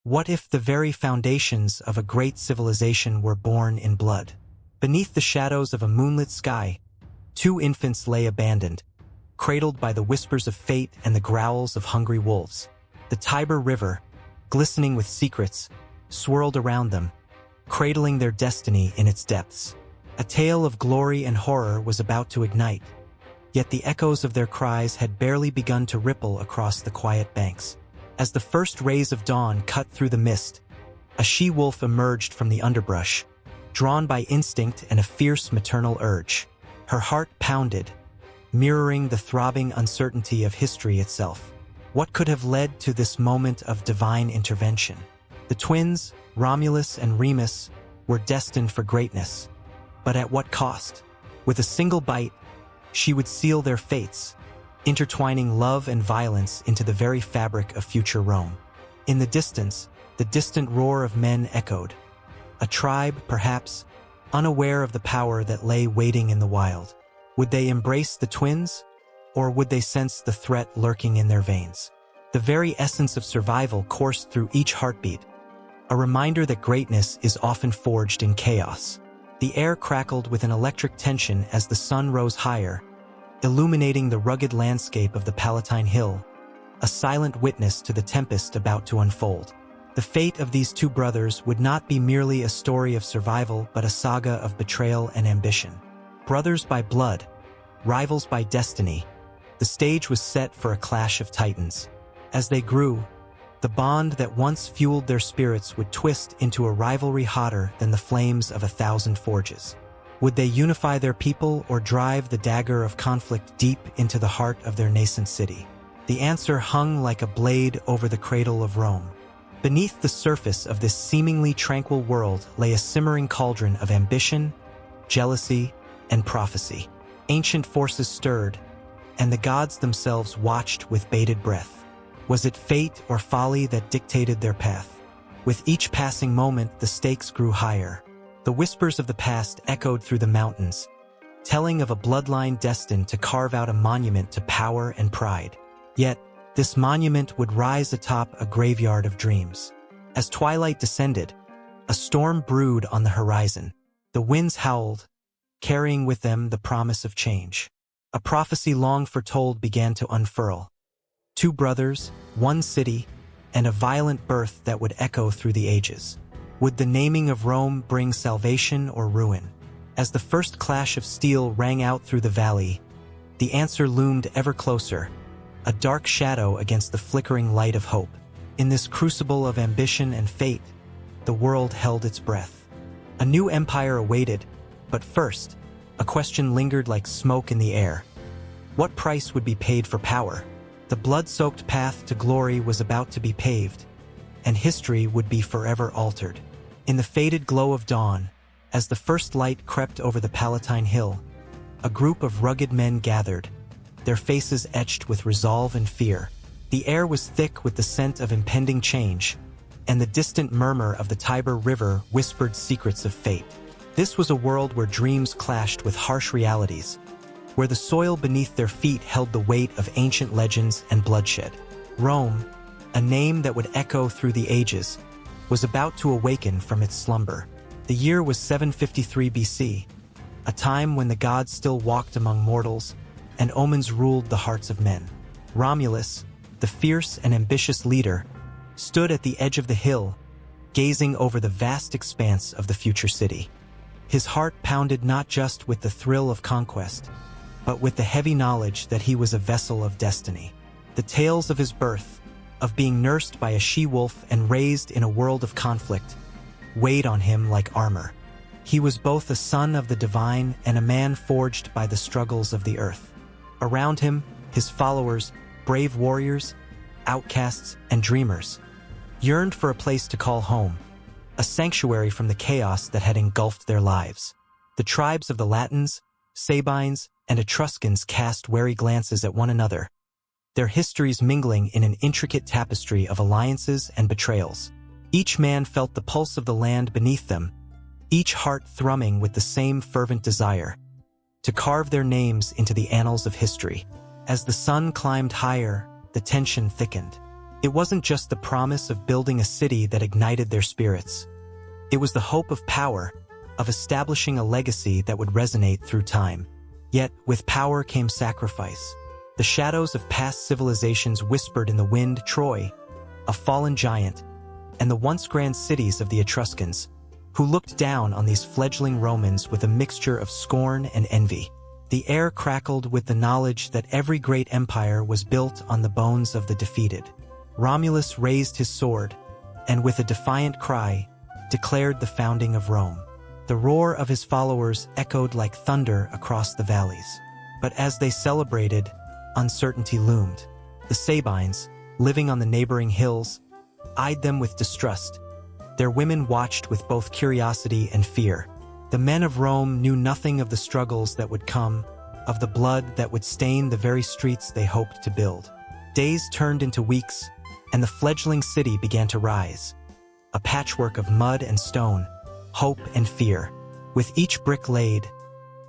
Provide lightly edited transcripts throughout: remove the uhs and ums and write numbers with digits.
What if the very foundations of a great civilization were born in blood? Beneath the shadows of a moonlit sky, two infants lay abandoned, cradled by the whispers of fate and the growls of hungry wolves. The Tiber River, glistening with secrets, swirled around them, cradling their destiny in its depths. A tale of glory and horror was about to ignite, yet the echoes of their cries had barely begun to ripple across the quiet banks. As the first rays of dawn cut through the mist, a she-wolf emerged from the underbrush, drawn by instinct and a fierce maternal urge. Her heart pounded, mirroring the throbbing uncertainty of history itself. What could have led to this moment of divine intervention? The twins, Romulus and Remus, were destined for greatness. But at what cost? With a single bite, she would seal their fates, intertwining love and violence into the very fabric of future Rome. In the distance, the distant roar of men echoed. A tribe, perhaps, unaware of the power that lay waiting in the wild. Would they embrace the twins, or would they sense the threat lurking in their veins? The very essence of survival coursed through each heartbeat, a reminder that greatness is often forged in chaos. The air crackled with an electric tension as the sun rose higher, illuminating the rugged landscape of the Palatine Hill, a silent witness to the tempest about to unfold. The fate of these two brothers would not be merely a story of survival but a saga of betrayal and ambition. Brothers by blood, rivals by destiny, the stage was set for a clash of titans. As they grew, the bond that once fueled their spirits would twist into a rivalry hotter than the flames of 1,000 forges. Would they unify their people or drive the dagger of conflict deep into the heart of their nascent city? The answer hung like a blade over the cradle of Rome. Beneath the surface of this seemingly tranquil world lay a simmering cauldron of ambition, jealousy, and prophecy. Ancient forces stirred, and the gods themselves watched with bated breath. Was it fate or folly that dictated their path? With each passing moment, the stakes grew higher. The whispers of the past echoed through the mountains, telling of a bloodline destined to carve out a monument to power and pride. Yet, this monument would rise atop a graveyard of dreams. As twilight descended, a storm brewed on the horizon. The winds howled, carrying with them the promise of change. A prophecy long foretold began to unfurl. Two brothers, one city, and a violent birth that would echo through the ages. Would the naming of Rome bring salvation or ruin? As the first clash of steel rang out through the valley, the answer loomed ever closer, a dark shadow against the flickering light of hope. In this crucible of ambition and fate, the world held its breath. A new empire awaited, but first, a question lingered like smoke in the air. What price would be paid for power? The blood-soaked path to glory was about to be paved, and history would be forever altered. In the faded glow of dawn, as the first light crept over the Palatine Hill, a group of rugged men gathered, their faces etched with resolve and fear. The air was thick with the scent of impending change, and the distant murmur of the Tiber River whispered secrets of fate. This was a world where dreams clashed with harsh realities, where the soil beneath their feet held the weight of ancient legends and bloodshed. Rome, a name that would echo through the ages, was about to awaken from its slumber. The year was 753 BC, a time when the gods still walked among mortals, and omens ruled the hearts of men. Romulus, the fierce and ambitious leader, stood at the edge of the hill, gazing over the vast expanse of the future city. His heart pounded not just with the thrill of conquest, but with the heavy knowledge that he was a vessel of destiny. The tales of his birth, of being nursed by a she-wolf and raised in a world of conflict, weighed on him like armor. He was both a son of the divine and a man forged by the struggles of the earth. Around him, his followers, brave warriors, outcasts, and dreamers, yearned for a place to call home, a sanctuary from the chaos that had engulfed their lives. The tribes of the Latins, Sabines, and Etruscans cast wary glances at one another, their histories mingling in an intricate tapestry of alliances and betrayals. Each man felt the pulse of the land beneath them, each heart thrumming with the same fervent desire to carve their names into the annals of history. As the sun climbed higher, the tension thickened. It wasn't just the promise of building a city that ignited their spirits. It was the hope of power, of establishing a legacy that would resonate through time. Yet, with power came sacrifice. The shadows of past civilizations whispered in the wind Troy, a fallen giant, and the once grand cities of the Etruscans, who looked down on these fledgling Romans with a mixture of scorn and envy. The air crackled with the knowledge that every great empire was built on the bones of the defeated. Romulus raised his sword, and with a defiant cry, declared the founding of Rome. The roar of his followers echoed like thunder across the valleys. But as they celebrated, uncertainty loomed. The Sabines, living on the neighboring hills, eyed them with distrust. Their women watched with both curiosity and fear. The men of Rome knew nothing of the struggles that would come, of the blood that would stain the very streets they hoped to build. Days turned into weeks, and the fledgling city began to rise. A patchwork of mud and stone, hope and fear. With each brick laid,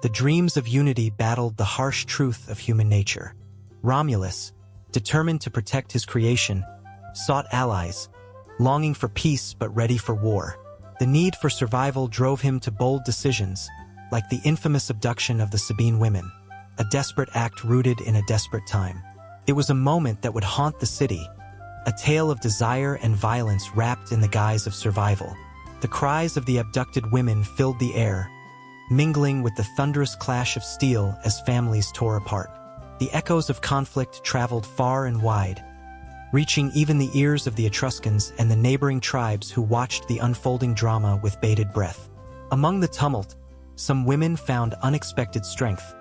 the dreams of unity battled the harsh truth of human nature. Romulus, determined to protect his creation, sought allies, longing for peace but ready for war. The need for survival drove him to bold decisions, like the infamous abduction of the Sabine women, a desperate act rooted in a desperate time. It was a moment that would haunt the city, a tale of desire and violence wrapped in the guise of survival. The cries of the abducted women filled the air, mingling with the thunderous clash of steel as families tore apart. The echoes of conflict traveled far and wide, reaching even the ears of the Etruscans and the neighboring tribes who watched the unfolding drama with bated breath. Among the tumult, some women found unexpected strength,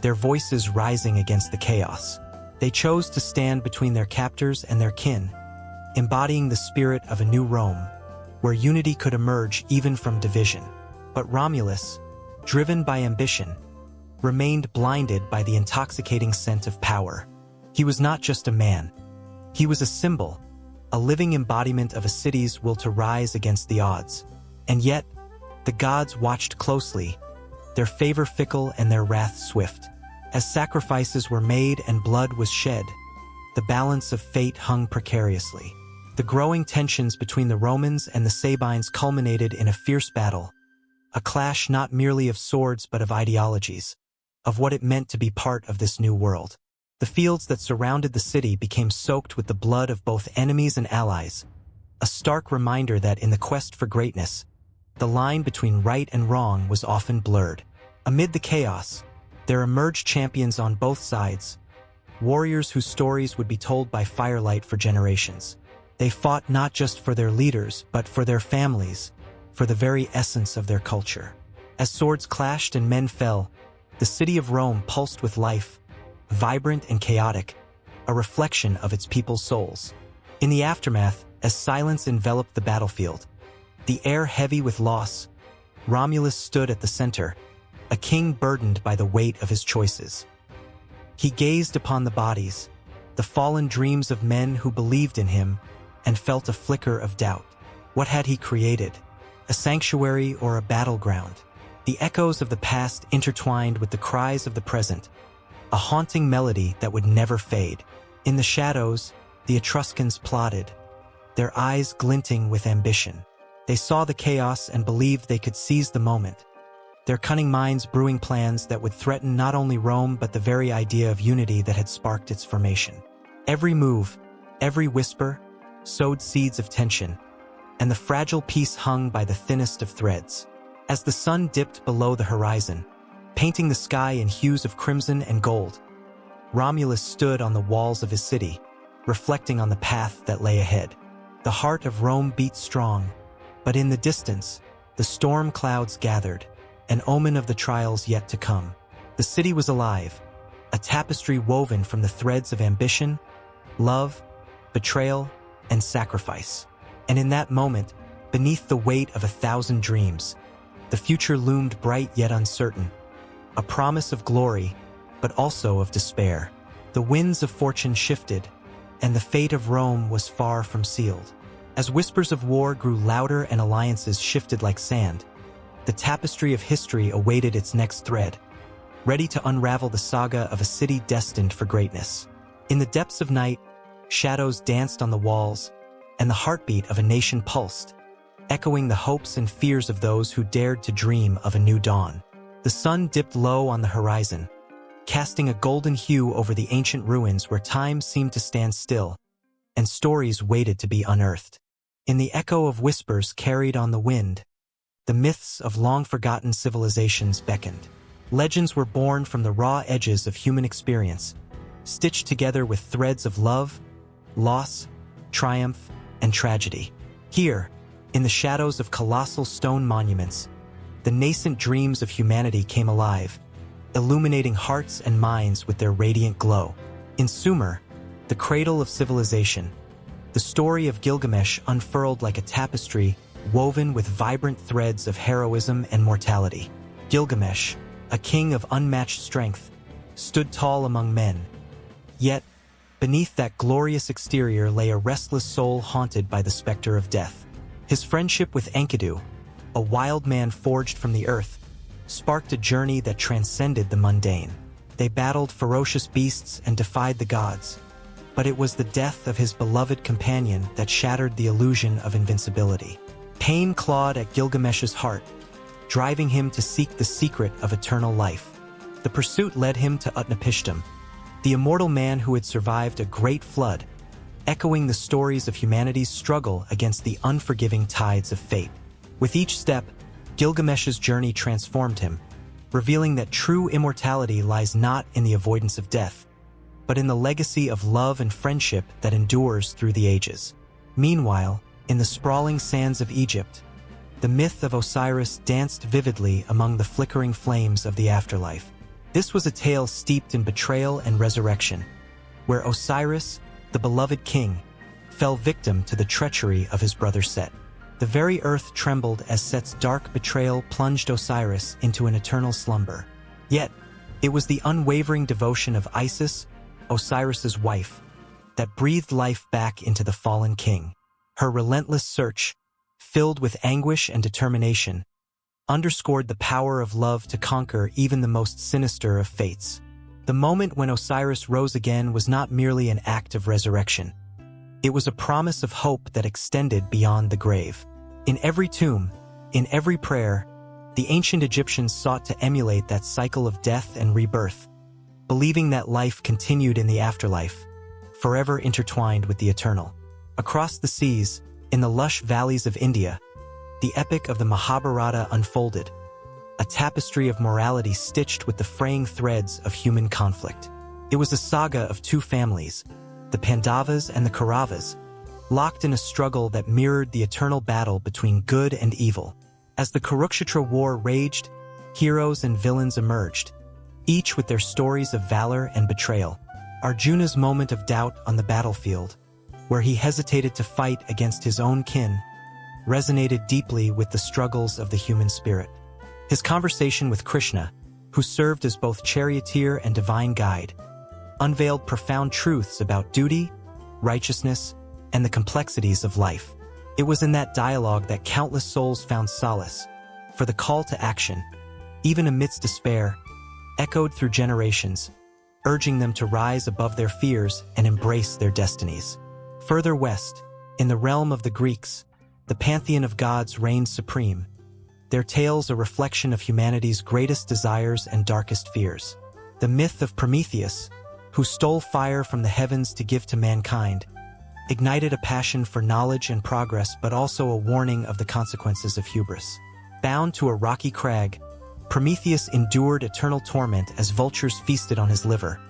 their voices rising against the chaos. They chose to stand between their captors and their kin, embodying the spirit of a new Rome, where unity could emerge even from division. But Romulus, driven by ambition, remained blinded by the intoxicating scent of power. He was not just a man. He was a symbol, a living embodiment of a city's will to rise against the odds. And yet, the gods watched closely, their favor fickle and their wrath swift. As sacrifices were made and blood was shed, the balance of fate hung precariously. The growing tensions between the Romans and the Sabines culminated in a fierce battle, a clash not merely of swords but of ideologies, of what it meant to be part of this new world. The fields that surrounded the city became soaked with the blood of both enemies and allies, a stark reminder that in the quest for greatness, the line between right and wrong was often blurred. Amid the chaos, there emerged champions on both sides, warriors whose stories would be told by firelight for generations. They fought not just for their leaders, but for their families, for the very essence of their culture. As swords clashed and men fell, the city of Rome pulsed with life, vibrant and chaotic, a reflection of its people's souls. In the aftermath, as silence enveloped the battlefield, the air heavy with loss, Romulus stood at the center, a king burdened by the weight of his choices. He gazed upon the bodies, the fallen dreams of men who believed in him, and felt a flicker of doubt. What had he created? A sanctuary or a battleground? The echoes of the past intertwined with the cries of the present, a haunting melody that would never fade. In the shadows, the Etruscans plotted, their eyes glinting with ambition. They saw the chaos and believed they could seize the moment, their cunning minds brewing plans that would threaten not only Rome but the very idea of unity that had sparked its formation. Every move, every whisper, sowed seeds of tension, and the fragile peace hung by the thinnest of threads. As the sun dipped below the horizon, painting the sky in hues of crimson and gold, Romulus stood on the walls of his city, reflecting on the path that lay ahead. The heart of Rome beat strong, but in the distance, the storm clouds gathered, an omen of the trials yet to come. The city was alive, a tapestry woven from the threads of ambition, love, betrayal, and sacrifice. And in that moment, beneath the weight of 1,000 dreams, the future loomed bright yet uncertain, a promise of glory, but also of despair. The winds of fortune shifted, and the fate of Rome was far from sealed. As whispers of war grew louder and alliances shifted like sand, the tapestry of history awaited its next thread, ready to unravel the saga of a city destined for greatness. In the depths of night, shadows danced on the walls, and the heartbeat of a nation pulsed, echoing the hopes and fears of those who dared to dream of a new dawn. The sun dipped low on the horizon, casting a golden hue over the ancient ruins where time seemed to stand still, and stories waited to be unearthed. In the echo of whispers carried on the wind, the myths of long-forgotten civilizations beckoned. Legends were born from the raw edges of human experience, stitched together with threads of love, loss, triumph, and tragedy. Here, in the shadows of colossal stone monuments, the nascent dreams of humanity came alive, illuminating hearts and minds with their radiant glow. In Sumer, the cradle of civilization, the story of Gilgamesh unfurled like a tapestry woven with vibrant threads of heroism and mortality. Gilgamesh, a king of unmatched strength, stood tall among men. Yet, beneath that glorious exterior lay a restless soul haunted by the specter of death. His friendship with Enkidu, a wild man forged from the earth, sparked a journey that transcended the mundane. They battled ferocious beasts and defied the gods, but it was the death of his beloved companion that shattered the illusion of invincibility. Pain clawed at Gilgamesh's heart, driving him to seek the secret of eternal life. The pursuit led him to Utnapishtim, the immortal man who had survived a great flood, echoing the stories of humanity's struggle against the unforgiving tides of fate. With each step, Gilgamesh's journey transformed him, revealing that true immortality lies not in the avoidance of death, but in the legacy of love and friendship that endures through the ages. Meanwhile, in the sprawling sands of Egypt, the myth of Osiris danced vividly among the flickering flames of the afterlife. This was a tale steeped in betrayal and resurrection, where Osiris, the beloved king, fell victim to the treachery of his brother Set. The very earth trembled as Set's dark betrayal plunged Osiris into an eternal slumber. Yet, it was the unwavering devotion of Isis, Osiris's wife, that breathed life back into the fallen king. Her relentless search, filled with anguish and determination, underscored the power of love to conquer even the most sinister of fates. The moment when Osiris rose again was not merely an act of resurrection. It was a promise of hope that extended beyond the grave. In every tomb, in every prayer, the ancient Egyptians sought to emulate that cycle of death and rebirth, believing that life continued in the afterlife, forever intertwined with the eternal. Across the seas, in the lush valleys of India, the epic of the Mahabharata unfolded, a tapestry of morality stitched with the fraying threads of human conflict. It was a saga of two families, the Pandavas and the Kauravas, locked in a struggle that mirrored the eternal battle between good and evil. As the Kurukshetra war raged, heroes and villains emerged, each with their stories of valor and betrayal. Arjuna's moment of doubt on the battlefield, where he hesitated to fight against his own kin, resonated deeply with the struggles of the human spirit. His conversation with Krishna, who served as both charioteer and divine guide, unveiled profound truths about duty, righteousness, and the complexities of life. It was in that dialogue that countless souls found solace, for the call to action, even amidst despair, echoed through generations, urging them to rise above their fears and embrace their destinies. Further west, in the realm of the Greeks, the pantheon of gods reigned supreme, their tales a reflection of humanity's greatest desires and darkest fears. The myth of Prometheus, who stole fire from the heavens to give to mankind, ignited a passion for knowledge and progress, but also a warning of the consequences of hubris. Bound to a rocky crag, Prometheus endured eternal torment as vultures feasted on his liver,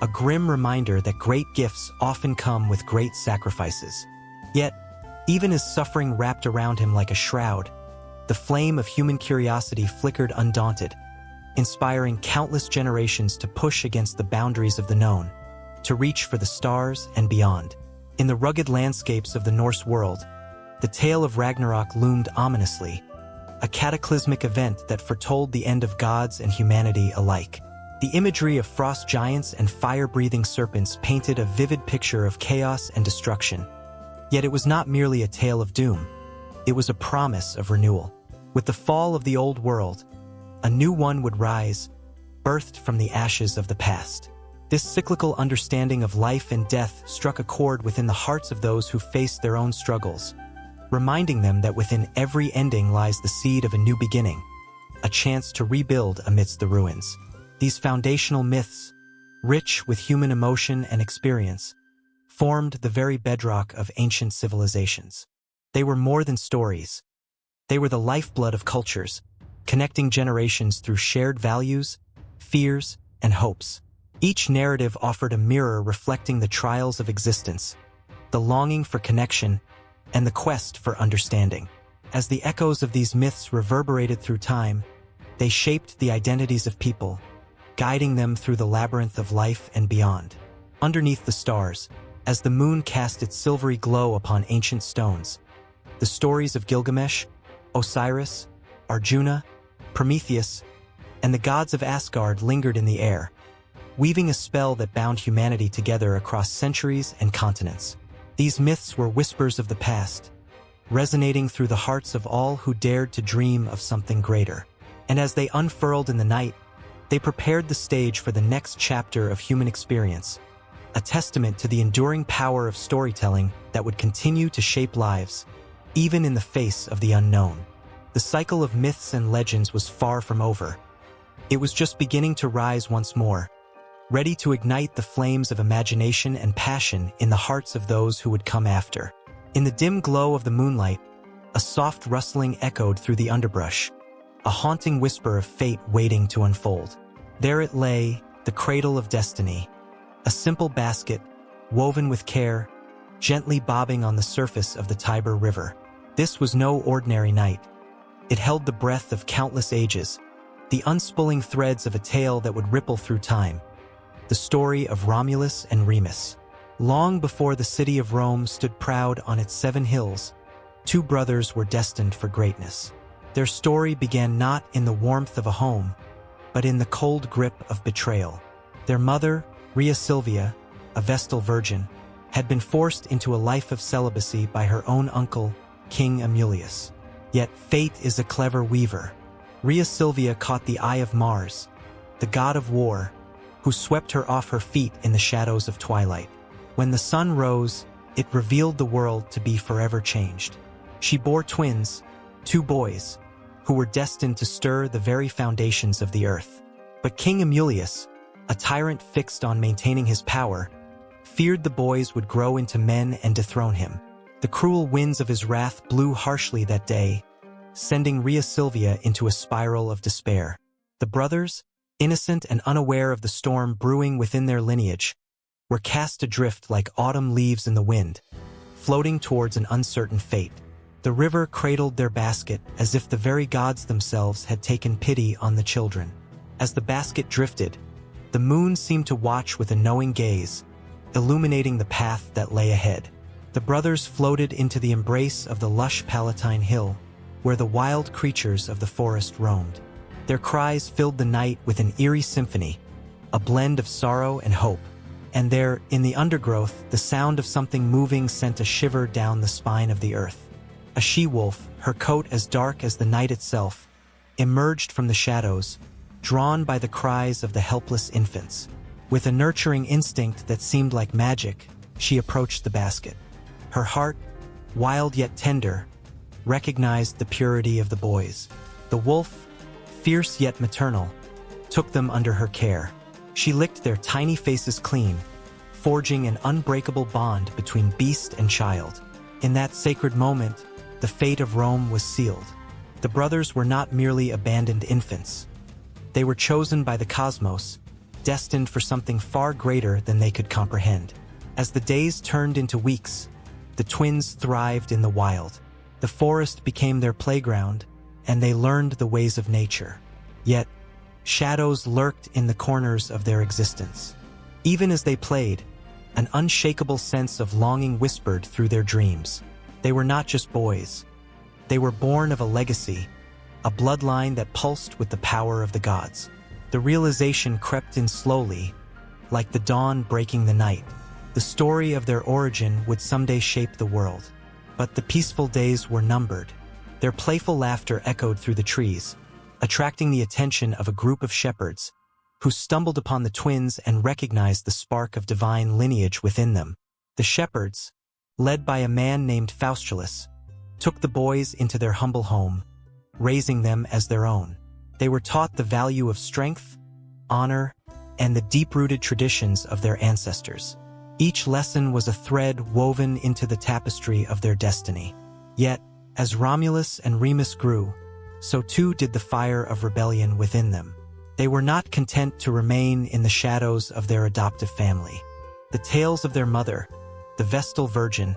a grim reminder that great gifts often come with great sacrifices. Yet, even as suffering wrapped around him like a shroud, the flame of human curiosity flickered undaunted, inspiring countless generations to push against the boundaries of the known, to reach for the stars and beyond. In the rugged landscapes of the Norse world, the tale of Ragnarok loomed ominously, a cataclysmic event that foretold the end of gods and humanity alike. The imagery of frost giants and fire-breathing serpents painted a vivid picture of chaos and destruction. Yet it was not merely a tale of doom. It was a promise of renewal. With the fall of the old world, a new one would rise, birthed from the ashes of the past. This cyclical understanding of life and death struck a chord within the hearts of those who faced their own struggles, reminding them that within every ending lies the seed of a new beginning, a chance to rebuild amidst the ruins. These foundational myths, rich with human emotion and experience, formed the very bedrock of ancient civilizations. They were more than stories. They were the lifeblood of cultures, connecting generations through shared values, fears, and hopes. Each narrative offered a mirror reflecting the trials of existence, the longing for connection, and the quest for understanding. As the echoes of these myths reverberated through time, they shaped the identities of people, guiding them through the labyrinth of life and beyond. Underneath the stars, as the moon cast its silvery glow upon ancient stones, the stories of Gilgamesh, Osiris, Arjuna, Prometheus, and the gods of Asgard lingered in the air, weaving a spell that bound humanity together across centuries and continents. These myths were whispers of the past, resonating through the hearts of all who dared to dream of something greater. And as they unfurled in the night, they prepared the stage for the next chapter of human experience, a testament to the enduring power of storytelling that would continue to shape lives, even in the face of the unknown. The cycle of myths and legends was far from over. It was just beginning to rise once more, ready to ignite the flames of imagination and passion in the hearts of those who would come after. In the dim glow of the moonlight, a soft rustling echoed through the underbrush, a haunting whisper of fate waiting to unfold. There it lay, the cradle of destiny, a simple basket, woven with care, gently bobbing on the surface of the Tiber River. This was no ordinary night. It held the breath of countless ages, the unspooling threads of a tale that would ripple through time. The story of Romulus and Remus. Long before the city of Rome stood proud on its 7 hills, 2 brothers were destined for greatness. Their story began not in the warmth of a home, but in the cold grip of betrayal. Their mother, Rhea Silvia, a Vestal virgin, had been forced into a life of celibacy by her own uncle, King Amulius. Yet fate is a clever weaver. Rhea Silvia caught the eye of Mars, the god of war, who swept her off her feet in the shadows of twilight. When the sun rose, it revealed the world to be forever changed. She bore twins, 2 boys, who were destined to stir the very foundations of the earth. But King Amulius, a tyrant fixed on maintaining his power, feared the boys would grow into men and dethrone him. The cruel winds of his wrath blew harshly that day, sending Rhea Silvia into a spiral of despair. The brothers, innocent and unaware of the storm brewing within their lineage, were cast adrift like autumn leaves in the wind, floating towards an uncertain fate. The river cradled their basket as if the very gods themselves had taken pity on the children. As the basket drifted, the moon seemed to watch with a knowing gaze, illuminating the path that lay ahead. The brothers floated into the embrace of the lush Palatine Hill, where the wild creatures of the forest roamed. Their cries filled the night with an eerie symphony, a blend of sorrow and hope. And there, in the undergrowth, the sound of something moving sent a shiver down the spine of the earth. A she-wolf, her coat as dark as the night itself, emerged from the shadows, drawn by the cries of the helpless infants. With a nurturing instinct that seemed like magic, she approached the basket. Her heart, wild yet tender, recognized the purity of the boys. The wolf, fierce yet maternal, took them under her care. She licked their tiny faces clean, forging an unbreakable bond between beast and child. In that sacred moment, the fate of Rome was sealed. The brothers were not merely abandoned infants. They were chosen by the cosmos, destined for something far greater than they could comprehend. As the days turned into weeks, the twins thrived in the wild. The forest became their playground, and they learned the ways of nature. Yet, shadows lurked in the corners of their existence. Even as they played, an unshakable sense of longing whispered through their dreams. They were not just boys. They were born of a legacy, a bloodline that pulsed with the power of the gods. The realization crept in slowly, like the dawn breaking the night. The story of their origin would someday shape the world. But the peaceful days were numbered. Their playful laughter echoed through the trees, attracting the attention of a group of shepherds, who stumbled upon the twins and recognized the spark of divine lineage within them. The shepherds, led by a man named Faustulus, took the boys into their humble home, raising them as their own. They were taught the value of strength, honor, and the deep-rooted traditions of their ancestors. Each lesson was a thread woven into the tapestry of their destiny. Yet, as Romulus and Remus grew, so too did the fire of rebellion within them. They were not content to remain in the shadows of their adoptive family. The tales of their mother, the Vestal Virgin,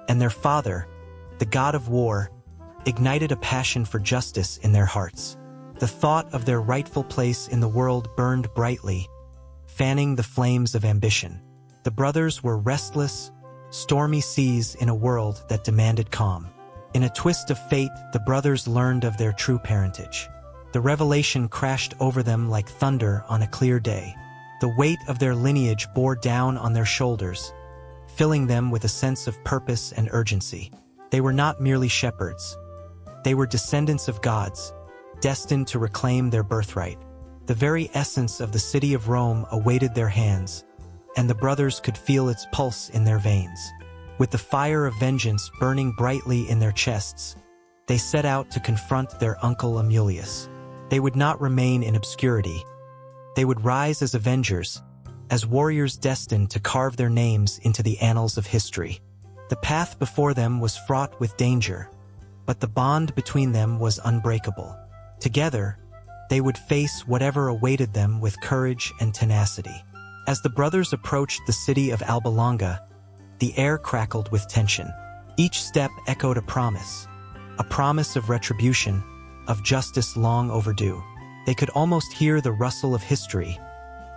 and their father, the god of war, ignited a passion for justice in their hearts. The thought of their rightful place in the world burned brightly, fanning the flames of ambition. The brothers were restless, stormy seas in a world that demanded calm. In a twist of fate, the brothers learned of their true parentage. The revelation crashed over them like thunder on a clear day. The weight of their lineage bore down on their shoulders, filling them with a sense of purpose and urgency. They were not merely shepherds. They were descendants of gods, destined to reclaim their birthright. The very essence of the city of Rome awaited their hands, and the brothers could feel its pulse in their veins. With the fire of vengeance burning brightly in their chests, they set out to confront their uncle Amulius. They would not remain in obscurity. They would rise as avengers, as warriors destined to carve their names into the annals of history. The path before them was fraught with danger, but the bond between them was unbreakable. Together, they would face whatever awaited them with courage and tenacity. As the brothers approached the city of Alba Longa, the air crackled with tension. Each step echoed a promise of retribution, of justice long overdue. They could almost hear the rustle of history,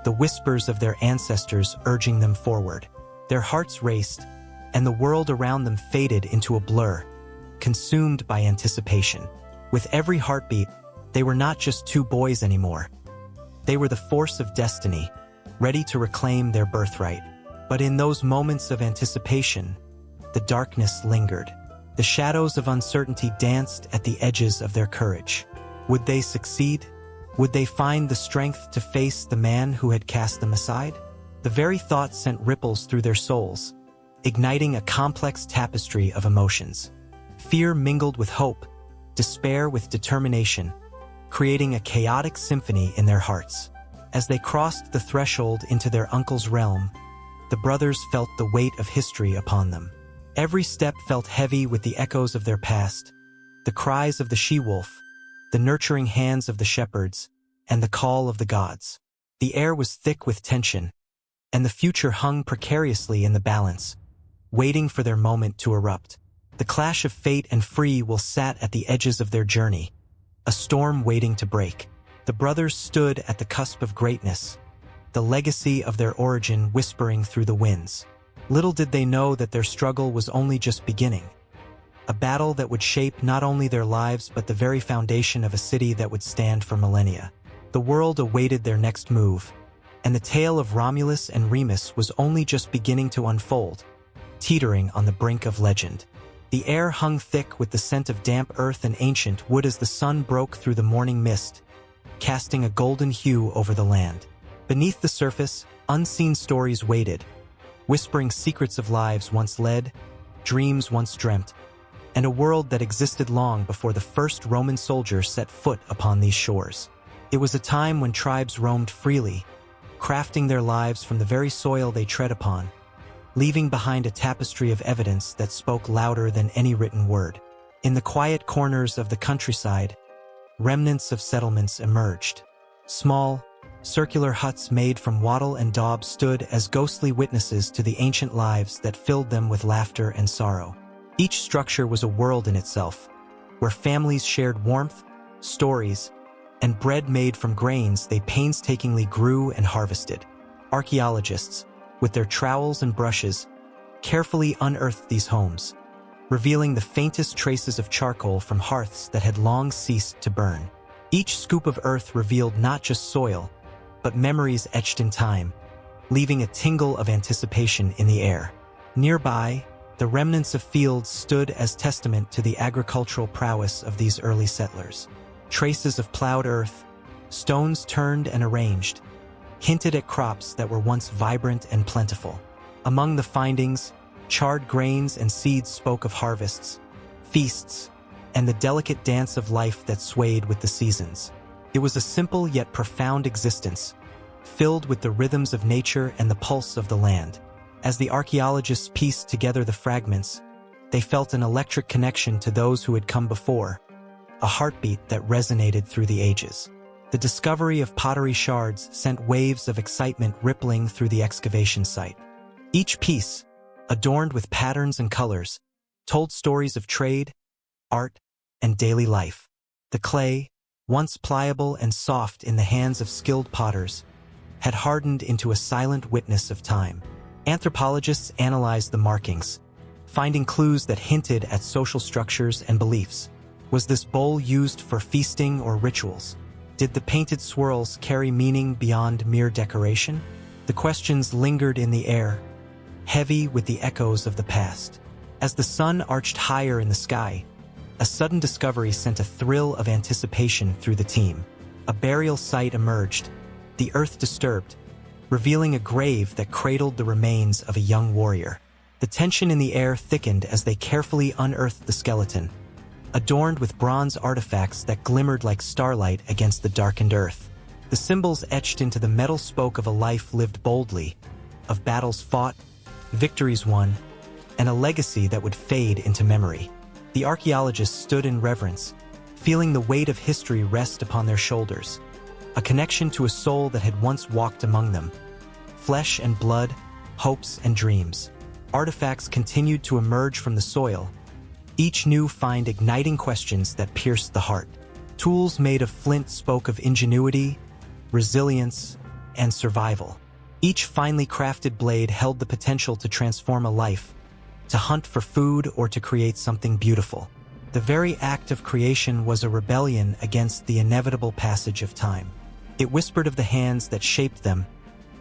the whispers of their ancestors urging them forward. Their hearts raced, and the world around them faded into a blur, consumed by anticipation. With every heartbeat, they were not just two boys anymore. They were the force of destiny, ready to reclaim their birthright. But in those moments of anticipation, the darkness lingered. The shadows of uncertainty danced at the edges of their courage. Would they succeed? Would they find the strength to face the man who had cast them aside? The very thought sent ripples through their souls, igniting a complex tapestry of emotions. Fear mingled with hope, despair with determination, creating a chaotic symphony in their hearts. As they crossed the threshold into their uncle's realm, the brothers felt the weight of history upon them. Every step felt heavy with the echoes of their past, the cries of the she-wolf, the nurturing hands of the shepherds, and the call of the gods. The air was thick with tension, and the future hung precariously in the balance, waiting for their moment to erupt. The clash of fate and free will sat at the edges of their journey, a storm waiting to break. The brothers stood at the cusp of greatness, the legacy of their origin whispering through the winds. Little did they know that their struggle was only just beginning, a battle that would shape not only their lives but the very foundation of a city that would stand for millennia. The world awaited their next move, and the tale of Romulus and Remus was only just beginning to unfold, teetering on the brink of legend. The air hung thick with the scent of damp earth and ancient wood as the sun broke through the morning mist, casting a golden hue over the land. Beneath the surface, unseen stories waited, whispering secrets of lives once led, dreams once dreamt, and a world that existed long before the first Roman soldier set foot upon these shores. It was a time when tribes roamed freely, crafting their lives from the very soil they tread upon, leaving behind a tapestry of evidence that spoke louder than any written word. In the quiet corners of the countryside, remnants of settlements emerged. Small, circular huts made from wattle and daub stood as ghostly witnesses to the ancient lives that filled them with laughter and sorrow. Each structure was a world in itself, where families shared warmth, stories, and bread made from grains they painstakingly grew and harvested. Archaeologists, with their trowels and brushes, carefully unearthed these homes, revealing the faintest traces of charcoal from hearths that had long ceased to burn. Each scoop of earth revealed not just soil, but memories etched in time, leaving a tingle of anticipation in the air. Nearby, the remnants of fields stood as testament to the agricultural prowess of these early settlers. Traces of plowed earth, stones turned and arranged, hinted at crops that were once vibrant and plentiful. Among the findings, charred grains and seeds spoke of harvests, feasts, and the delicate dance of life that swayed with the seasons. It was a simple yet profound existence, filled with the rhythms of nature and the pulse of the land. As the archaeologists pieced together the fragments, they felt an electric connection to those who had come before, a heartbeat that resonated through the ages. The discovery of pottery shards sent waves of excitement rippling through the excavation site. Each piece, adorned with patterns and colors, told stories of trade, art, and daily life. The clay, once pliable and soft in the hands of skilled potters, had hardened into a silent witness of time. Anthropologists analyzed the markings, finding clues that hinted at social structures and beliefs. Was this bowl used for feasting or rituals? Did the painted swirls carry meaning beyond mere decoration? The questions lingered in the air, heavy with the echoes of the past. As the sun arched higher in the sky, a sudden discovery sent a thrill of anticipation through the team. A burial site emerged, the earth disturbed, revealing a grave that cradled the remains of a young warrior. The tension in the air thickened as they carefully unearthed the skeleton, adorned with bronze artifacts that glimmered like starlight against the darkened earth. The symbols etched into the metal spoke of a life lived boldly, of battles fought, victories won, and a legacy that would fade into memory. The archaeologists stood in reverence, feeling the weight of history rest upon their shoulders, a connection to a soul that had once walked among them. Flesh and blood, hopes and dreams. Artifacts continued to emerge from the soil, each new find igniting questions that pierced the heart. Tools made of flint spoke of ingenuity, resilience, and survival. Each finely crafted blade held the potential to transform a life, to hunt for food or to create something beautiful. The very act of creation was a rebellion against the inevitable passage of time. It whispered of the hands that shaped them,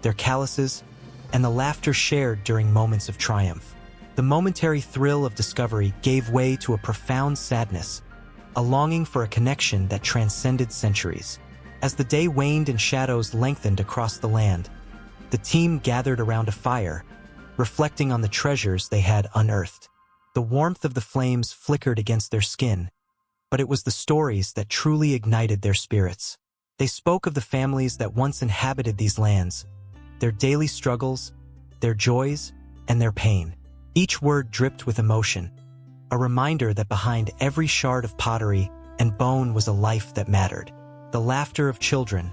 their calluses, and the laughter shared during moments of triumph. The momentary thrill of discovery gave way to a profound sadness, a longing for a connection that transcended centuries. As the day waned and shadows lengthened across the land, the team gathered around a fire, reflecting on the treasures they had unearthed. The warmth of the flames flickered against their skin, but it was the stories that truly ignited their spirits. They spoke of the families that once inhabited these lands, their daily struggles, their joys, and their pain. Each word dripped with emotion, a reminder that behind every shard of pottery and bone was a life that mattered. The laughter of children,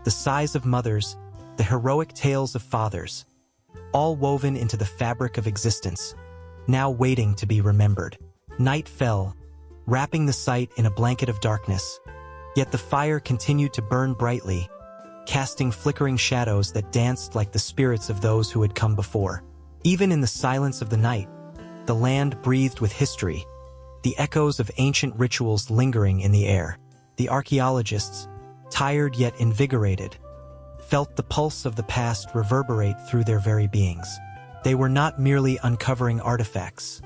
the sighs of mothers, the heroic tales of fathers, all woven into the fabric of existence, now waiting to be remembered. Night fell, wrapping the site in a blanket of darkness, yet the fire continued to burn brightly, casting flickering shadows that danced like the spirits of those who had come before. Even in the silence of the night, the land breathed with history, the echoes of ancient rituals lingering in the air. The archaeologists, tired yet invigorated, felt the pulse of the past reverberate through their very beings. They were not merely uncovering artifacts.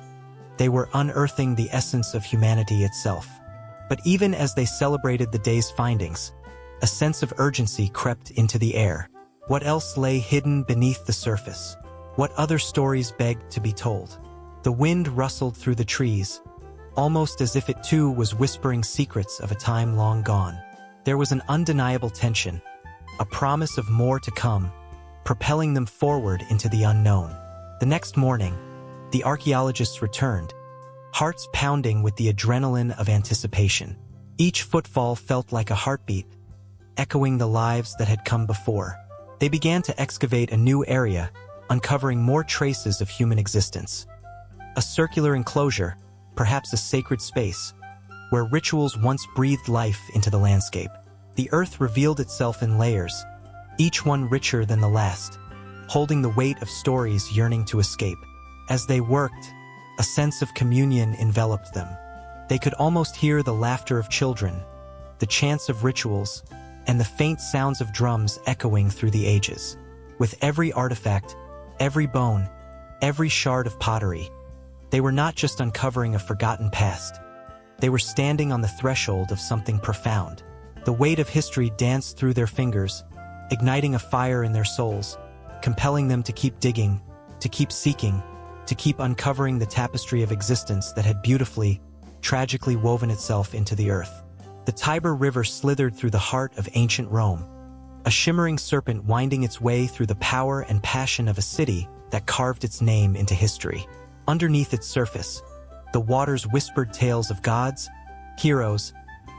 They were unearthing the essence of humanity itself. But even as they celebrated the day's findings, a sense of urgency crept into the air. What else lay hidden beneath the surface? What other stories begged to be told? The wind rustled through the trees, almost as if it too was whispering secrets of a time long gone. There was an undeniable tension, a promise of more to come, propelling them forward into the unknown. The next morning, the archaeologists returned, hearts pounding with the adrenaline of anticipation. Each footfall felt like a heartbeat, echoing the lives that had come before. They began to excavate a new area, uncovering more traces of human existence. A circular enclosure, perhaps a sacred space, where rituals once breathed life into the landscape. The earth revealed itself in layers, each one richer than the last, holding the weight of stories yearning to escape. As they worked, a sense of communion enveloped them. They could almost hear the laughter of children, the chants of rituals, and the faint sounds of drums echoing through the ages. With every artifact, every bone, every shard of pottery, they were not just uncovering a forgotten past. They were standing on the threshold of something profound. The weight of history danced through their fingers, igniting a fire in their souls, compelling them to keep digging, to keep seeking, to keep uncovering the tapestry of existence that had beautifully, tragically woven itself into the earth. The Tiber River slithered through the heart of ancient Rome, a shimmering serpent winding its way through the power and passion of a city that carved its name into history. Underneath its surface, the waters whispered tales of gods, heroes,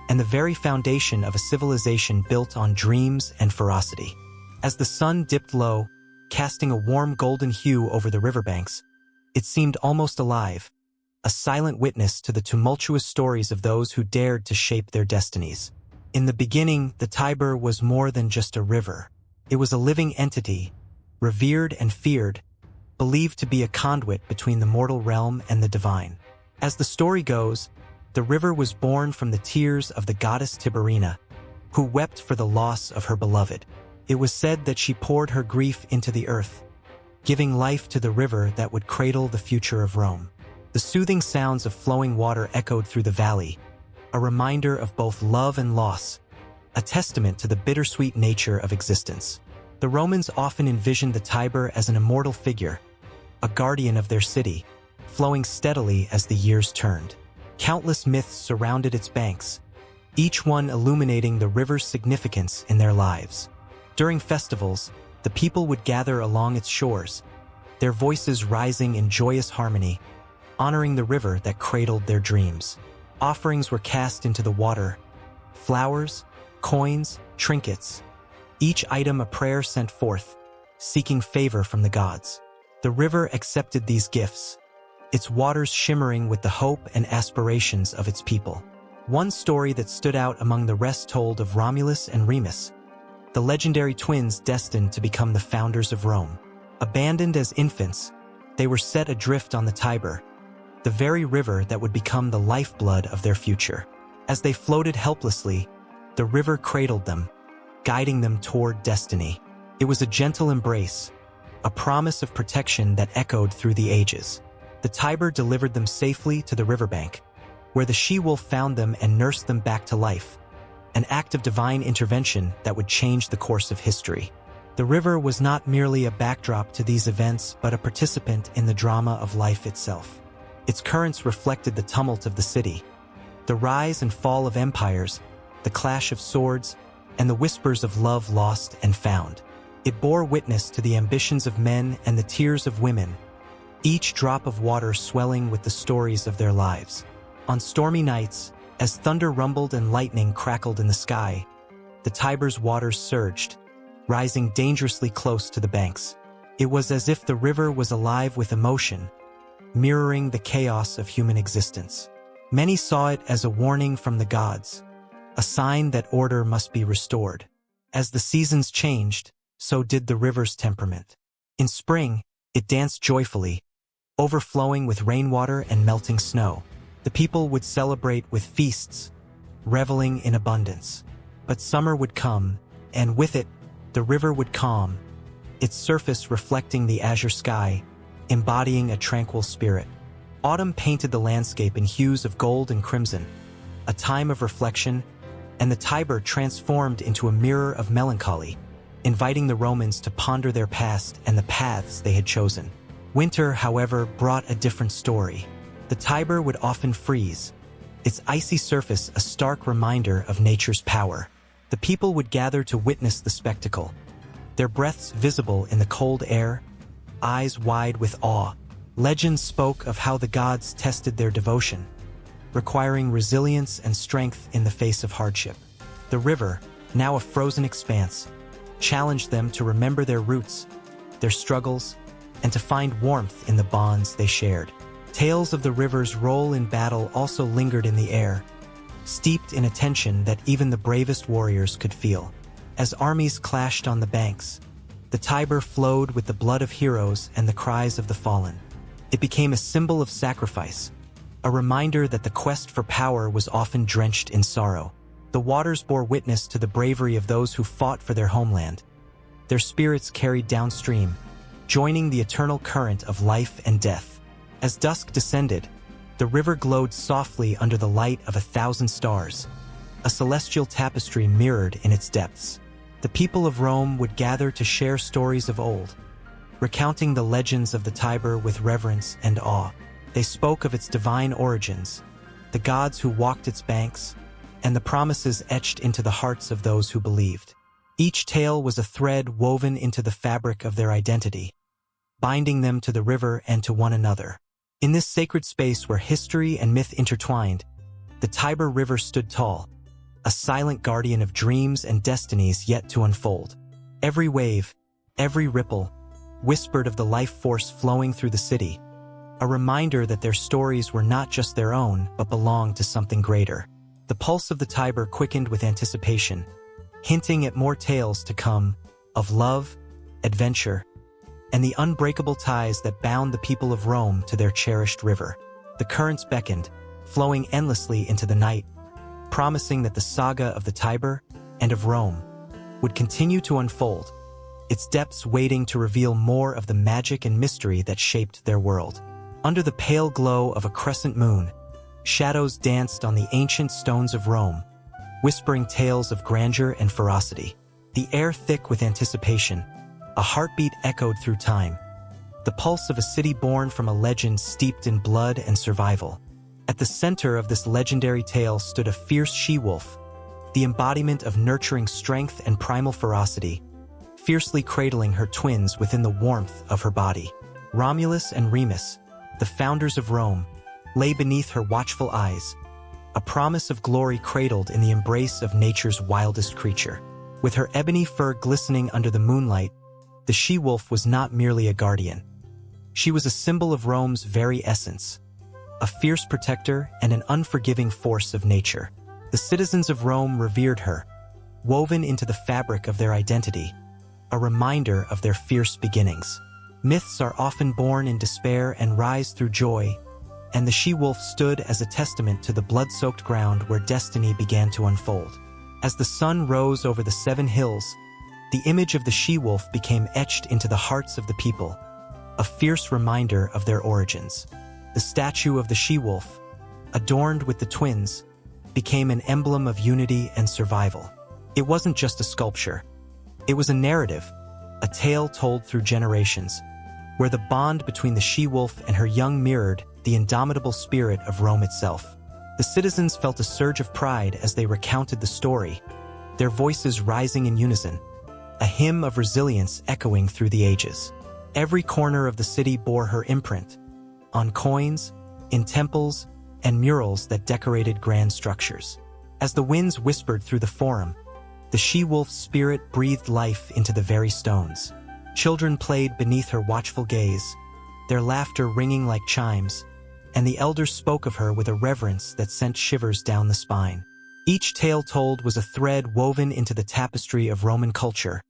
and the very foundation of a civilization built on dreams and ferocity. As the sun dipped low, casting a warm golden hue over the riverbanks, it seemed almost alive, a silent witness to the tumultuous stories of those who dared to shape their destinies. In the beginning, the Tiber was more than just a river. It was a living entity, revered and feared, believed to be a conduit between the mortal realm and the divine. As the story goes, the river was born from the tears of the goddess Tiberina, who wept for the loss of her beloved. It was said that she poured her grief into the earth, giving life to the river that would cradle the future of Rome. The soothing sounds of flowing water echoed through the valley, a reminder of both love and loss, a testament to the bittersweet nature of existence. The Romans often envisioned the Tiber as an immortal figure, a guardian of their city, flowing steadily as the years turned. Countless myths surrounded its banks, each one illuminating the river's significance in their lives. During festivals, the people would gather along its shores, their voices rising in joyous harmony, honoring the river that cradled their dreams. Offerings were cast into the water, flowers, coins, trinkets, each item a prayer sent forth, seeking favor from the gods. The river accepted these gifts, its waters shimmering with the hope and aspirations of its people. One story that stood out among the rest told of Romulus and Remus, the legendary twins destined to become the founders of Rome. Abandoned as infants, they were set adrift on the Tiber, the very river that would become the lifeblood of their future. As they floated helplessly, the river cradled them, guiding them toward destiny. It was a gentle embrace, a promise of protection that echoed through the ages. The Tiber delivered them safely to the riverbank, where the she-wolf found them and nursed them back to life, an act of divine intervention that would change the course of history. The river was not merely a backdrop to these events, but a participant in the drama of life itself. Its currents reflected the tumult of the city, the rise and fall of empires, the clash of swords, and the whispers of love lost and found. It bore witness to the ambitions of men and the tears of women, each drop of water swelling with the stories of their lives. On stormy nights, as thunder rumbled and lightning crackled in the sky, the Tiber's waters surged, rising dangerously close to the banks. It was as if the river was alive with emotion, mirroring the chaos of human existence. Many saw it as a warning from the gods, a sign that order must be restored. As the seasons changed, so did the river's temperament. In spring, it danced joyfully, overflowing with rainwater and melting snow. The people would celebrate with feasts, reveling in abundance. But summer would come, and with it, the river would calm, its surface reflecting the azure sky, embodying a tranquil spirit. Autumn painted the landscape in hues of gold and crimson, a time of reflection, and the Tiber transformed into a mirror of melancholy, inviting the Romans to ponder their past and the paths they had chosen. Winter, however, brought a different story. The Tiber would often freeze, its icy surface a stark reminder of nature's power. The people would gather to witness the spectacle, their breaths visible in the cold air, eyes wide with awe. Legends spoke of how the gods tested their devotion, requiring resilience and strength in the face of hardship. The river, now a frozen expanse, challenged them to remember their roots, their struggles, and to find warmth in the bonds they shared. Tales of the river's role in battle also lingered in the air, steeped in a tension that even the bravest warriors could feel. As armies clashed on the banks, the Tiber flowed with the blood of heroes and the cries of the fallen. It became a symbol of sacrifice, a reminder that the quest for power was often drenched in sorrow. The waters bore witness to the bravery of those who fought for their homeland, their spirits carried downstream, joining the eternal current of life and death. As dusk descended, the river glowed softly under the light of 1,000 stars, a celestial tapestry mirrored in its depths. The people of Rome would gather to share stories of old, recounting the legends of the Tiber with reverence and awe. They spoke of its divine origins, the gods who walked its banks, and the promises etched into the hearts of those who believed. Each tale was a thread woven into the fabric of their identity, binding them to the river and to one another. In this sacred space where history and myth intertwined, the Tiber River stood tall, a silent guardian of dreams and destinies yet to unfold. Every wave, every ripple, whispered of the life force flowing through the city, a reminder that their stories were not just their own but belonged to something greater. The pulse of the Tiber quickened with anticipation, hinting at more tales to come of love, adventure, and the unbreakable ties that bound the people of Rome to their cherished river. The currents beckoned, flowing endlessly into the night, promising that the saga of the Tiber and of Rome would continue to unfold, its depths waiting to reveal more of the magic and mystery that shaped their world. Under the pale glow of a crescent moon, shadows danced on the ancient stones of Rome, whispering tales of grandeur and ferocity. The air thick with anticipation, a heartbeat echoed through time, the pulse of a city born from a legend steeped in blood and survival. At the center of this legendary tale stood a fierce she-wolf, the embodiment of nurturing strength and primal ferocity, fiercely cradling her twins within the warmth of her body. Romulus and Remus, the founders of Rome, lay beneath her watchful eyes, a promise of glory cradled in the embrace of nature's wildest creature. With her ebony fur glistening under the moonlight, the she-wolf was not merely a guardian. She was a symbol of Rome's very essence, a fierce protector and an unforgiving force of nature. The citizens of Rome revered her, woven into the fabric of their identity, a reminder of their fierce beginnings. Myths are often born in despair and rise through joy, and the she-wolf stood as a testament to the blood-soaked ground where destiny began to unfold. As the sun rose over the 7 hills, the image of the she-wolf became etched into the hearts of the people, a fierce reminder of their origins. The statue of the she-wolf, adorned with the twins, became an emblem of unity and survival. It wasn't just a sculpture. It was a narrative, a tale told through generations, where the bond between the she-wolf and her young mirrored the indomitable spirit of Rome itself. The citizens felt a surge of pride as they recounted the story, their voices rising in unison, a hymn of resilience echoing through the ages. Every corner of the city bore her imprint, on coins, in temples, and murals that decorated grand structures. As the winds whispered through the forum, the she-wolf's spirit breathed life into the very stones. Children played beneath her watchful gaze, their laughter ringing like chimes, and the elders spoke of her with a reverence that sent shivers down the spine. Each tale told was a thread woven into the tapestry of Roman culture,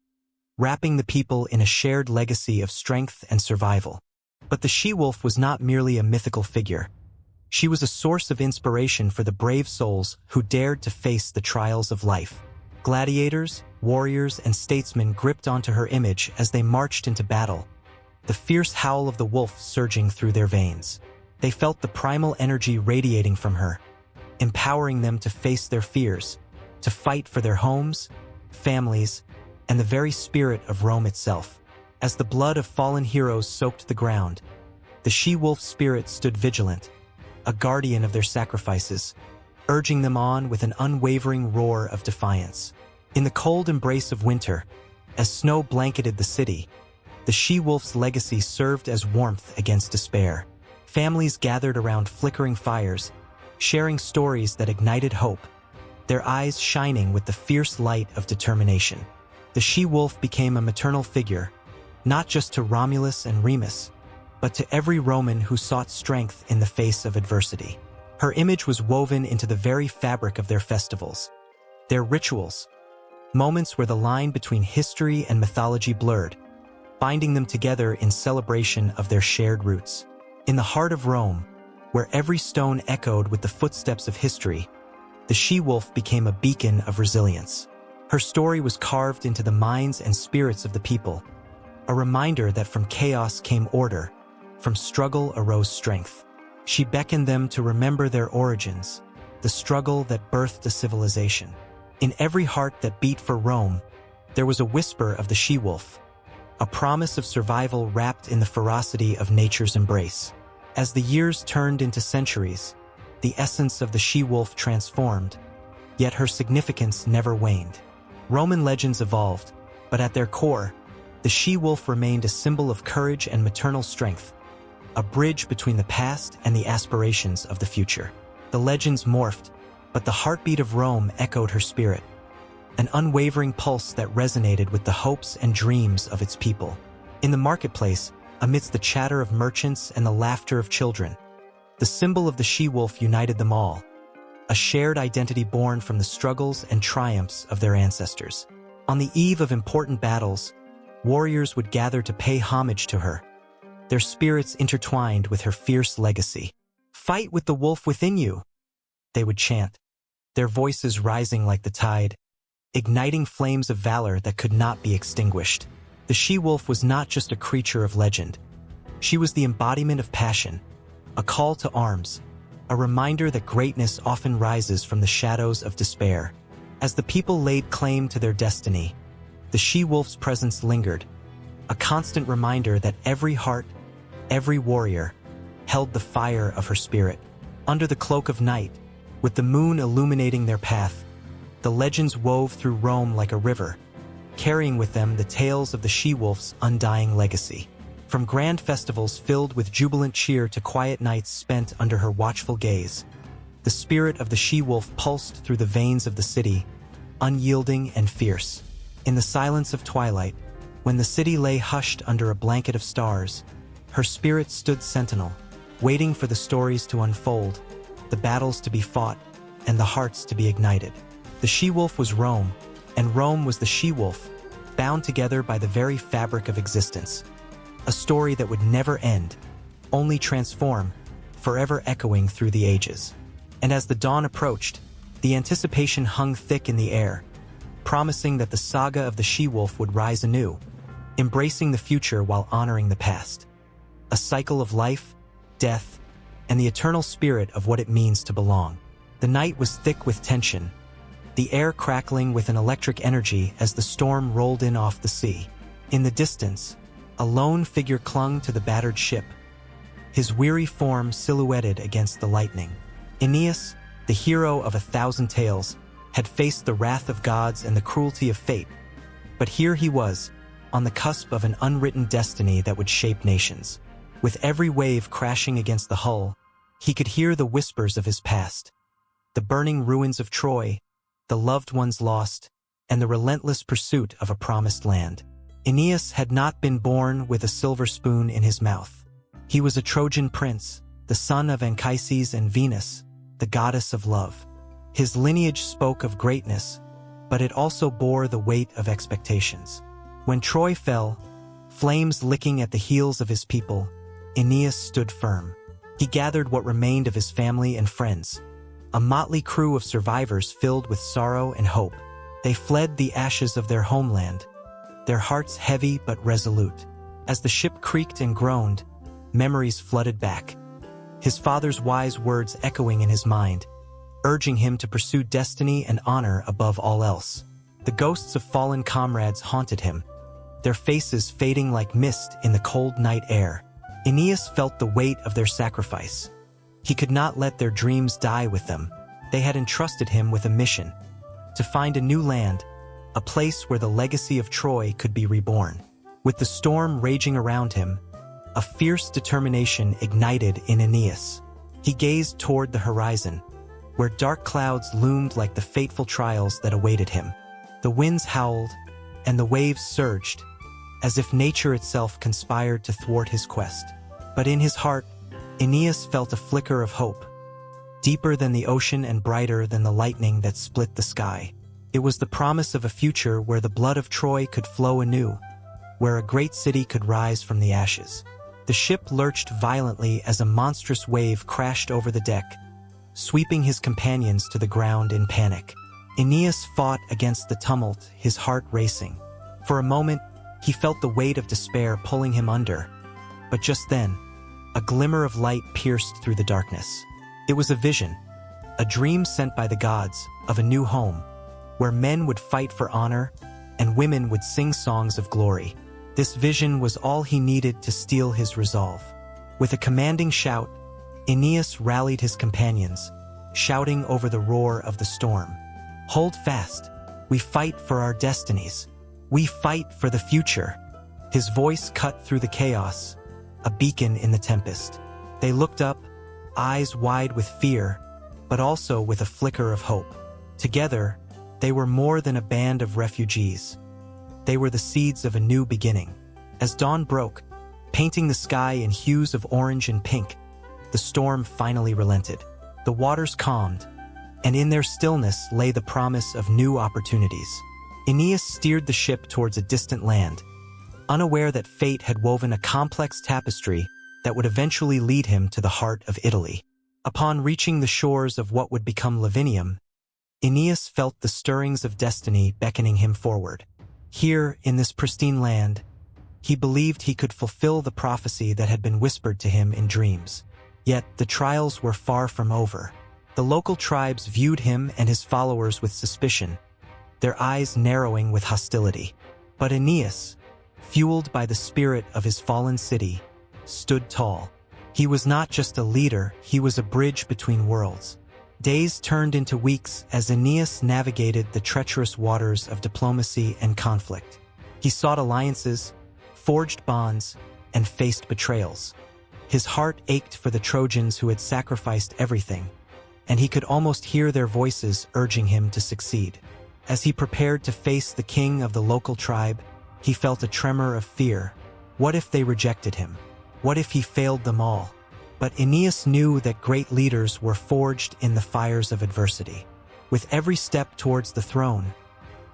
wrapping the people in a shared legacy of strength and survival. But the she-wolf was not merely a mythical figure. She was a source of inspiration for the brave souls who dared to face the trials of life. Gladiators, warriors, and statesmen gripped onto her image as they marched into battle, the fierce howl of the wolf surging through their veins. They felt the primal energy radiating from her, empowering them to face their fears, to fight for their homes, families, and the very spirit of Rome itself. As the blood of fallen heroes soaked the ground, the she-wolf spirit stood vigilant, a guardian of their sacrifices, urging them on with an unwavering roar of defiance. In the cold embrace of winter, as snow blanketed the city, the she-wolf's legacy served as warmth against despair. Families gathered around flickering fires, sharing stories that ignited hope, their eyes shining with the fierce light of determination. The she-wolf became a maternal figure, not just to Romulus and Remus, but to every Roman who sought strength in the face of adversity. Her image was woven into the very fabric of their festivals, their rituals, moments where the line between history and mythology blurred, binding them together in celebration of their shared roots. In the heart of Rome, where every stone echoed with the footsteps of history, the she-wolf became a beacon of resilience. Her story was carved into the minds and spirits of the people, a reminder that from chaos came order, from struggle arose strength. She beckoned them to remember their origins, the struggle that birthed a civilization. In every heart that beat for Rome, There was a whisper of the she-wolf, a promise of survival wrapped in the ferocity of nature's embrace. As the years turned into centuries, the essence of the she-wolf transformed, yet her significance never waned. Roman legends evolved, but at their core, the she-wolf remained a symbol of courage and maternal strength, a bridge between the past and the aspirations of the future. The legends morphed, but the heartbeat of Rome echoed her spirit, an unwavering pulse that resonated with the hopes and dreams of its people. In the marketplace, amidst the chatter of merchants and the laughter of children, the symbol of the she-wolf united them all, a shared identity born from the struggles and triumphs of their ancestors. On the eve of important battles, warriors would gather to pay homage to her, their spirits intertwined with her fierce legacy. "Fight with the wolf within you," they would chant, their voices rising like the tide, igniting flames of valor that could not be extinguished. The she-wolf was not just a creature of legend. She was the embodiment of passion, a call to arms, a reminder that greatness often rises from the shadows of despair. As the people laid claim to their destiny, the she-wolf's presence lingered, a constant reminder that every heart, every warrior, held the fire of her spirit. Under the cloak of night, with the moon illuminating their path, the legends wove through Rome like a river, carrying with them the tales of the she-wolf's undying legacy. From grand festivals filled with jubilant cheer to quiet nights spent under her watchful gaze, the spirit of the she-wolf pulsed through the veins of the city, unyielding and fierce. In the silence of twilight, when the city lay hushed under a blanket of stars, her spirit stood sentinel, waiting for the stories to unfold, the battles to be fought, and the hearts to be ignited. The she-wolf was Rome, and Rome was the she-wolf, bound together by the very fabric of existence. A story that would never end, only transform, forever echoing through the ages. And as the dawn approached, the anticipation hung thick in the air, promising that the saga of the she-wolf would rise anew, embracing the future while honoring the past. A cycle of life, death, and the eternal spirit of what it means to belong. The night was thick with tension, the air crackling with an electric energy as the storm rolled in off the sea. In the distance, a lone figure clung to the battered ship, his weary form silhouetted against the lightning. Aeneas, the hero of 1,000 tales, had faced the wrath of gods and the cruelty of fate, but here he was, on the cusp of an unwritten destiny that would shape nations. With every wave crashing against the hull, he could hear the whispers of his past, the burning ruins of Troy, the loved ones lost, and the relentless pursuit of a promised land. Aeneas had not been born with a silver spoon in his mouth. He was a Trojan prince, the son of Anchises and Venus, the goddess of love. His lineage spoke of greatness, but it also bore the weight of expectations. When Troy fell, flames licking at the heels of his people, Aeneas stood firm. He gathered what remained of his family and friends, a motley crew of survivors filled with sorrow and hope. They fled the ashes of their homeland, their hearts heavy but resolute. As the ship creaked and groaned, memories flooded back, his father's wise words echoing in his mind, urging him to pursue destiny and honor above all else. The ghosts of fallen comrades haunted him, their faces fading like mist in the cold night air. Aeneas felt the weight of their sacrifice. He could not let their dreams die with them. They had entrusted him with a mission, to find a new land, a place where the legacy of Troy could be reborn. With the storm raging around him, a fierce determination ignited in Aeneas. He gazed toward the horizon, where dark clouds loomed like the fateful trials that awaited him. The winds howled, and the waves surged, as if nature itself conspired to thwart his quest. But in his heart, Aeneas felt a flicker of hope, deeper than the ocean and brighter than the lightning that split the sky. It was the promise of a future where the blood of Troy could flow anew, where a great city could rise from the ashes. The ship lurched violently as a monstrous wave crashed over the deck, sweeping his companions to the ground in panic. Aeneas fought against the tumult, his heart racing. For a moment, he felt the weight of despair pulling him under, but just then, a glimmer of light pierced through the darkness. It was a vision, a dream sent by the gods, of a new home, where men would fight for honor, and women would sing songs of glory. This vision was all he needed to steel his resolve. With a commanding shout, Aeneas rallied his companions, shouting over the roar of the storm. "Hold fast! We fight for our destinies! We fight for the future!" His voice cut through the chaos, a beacon in the tempest. They looked up, eyes wide with fear, but also with a flicker of hope. Together, they were more than a band of refugees. They were the seeds of a new beginning. As dawn broke, painting the sky in hues of orange and pink, the storm finally relented. The waters calmed, and in their stillness lay the promise of new opportunities. Aeneas steered the ship towards a distant land, unaware that fate had woven a complex tapestry that would eventually lead him to the heart of Italy. Upon reaching the shores of what would become Lavinium, Aeneas felt the stirrings of destiny beckoning him forward. Here, in this pristine land, he believed he could fulfill the prophecy that had been whispered to him in dreams. Yet the trials were far from over. The local tribes viewed him and his followers with suspicion, their eyes narrowing with hostility. But Aeneas, fueled by the spirit of his fallen city, stood tall. He was not just a leader, he was a bridge between worlds. Days turned into weeks as Aeneas navigated the treacherous waters of diplomacy and conflict. He sought alliances, forged bonds, and faced betrayals. His heart ached for the Trojans who had sacrificed everything, and he could almost hear their voices urging him to succeed. As he prepared to face the king of the local tribe, he felt a tremor of fear. What if they rejected him? What if he failed them all? But Aeneas knew that great leaders were forged in the fires of adversity. With every step towards the throne,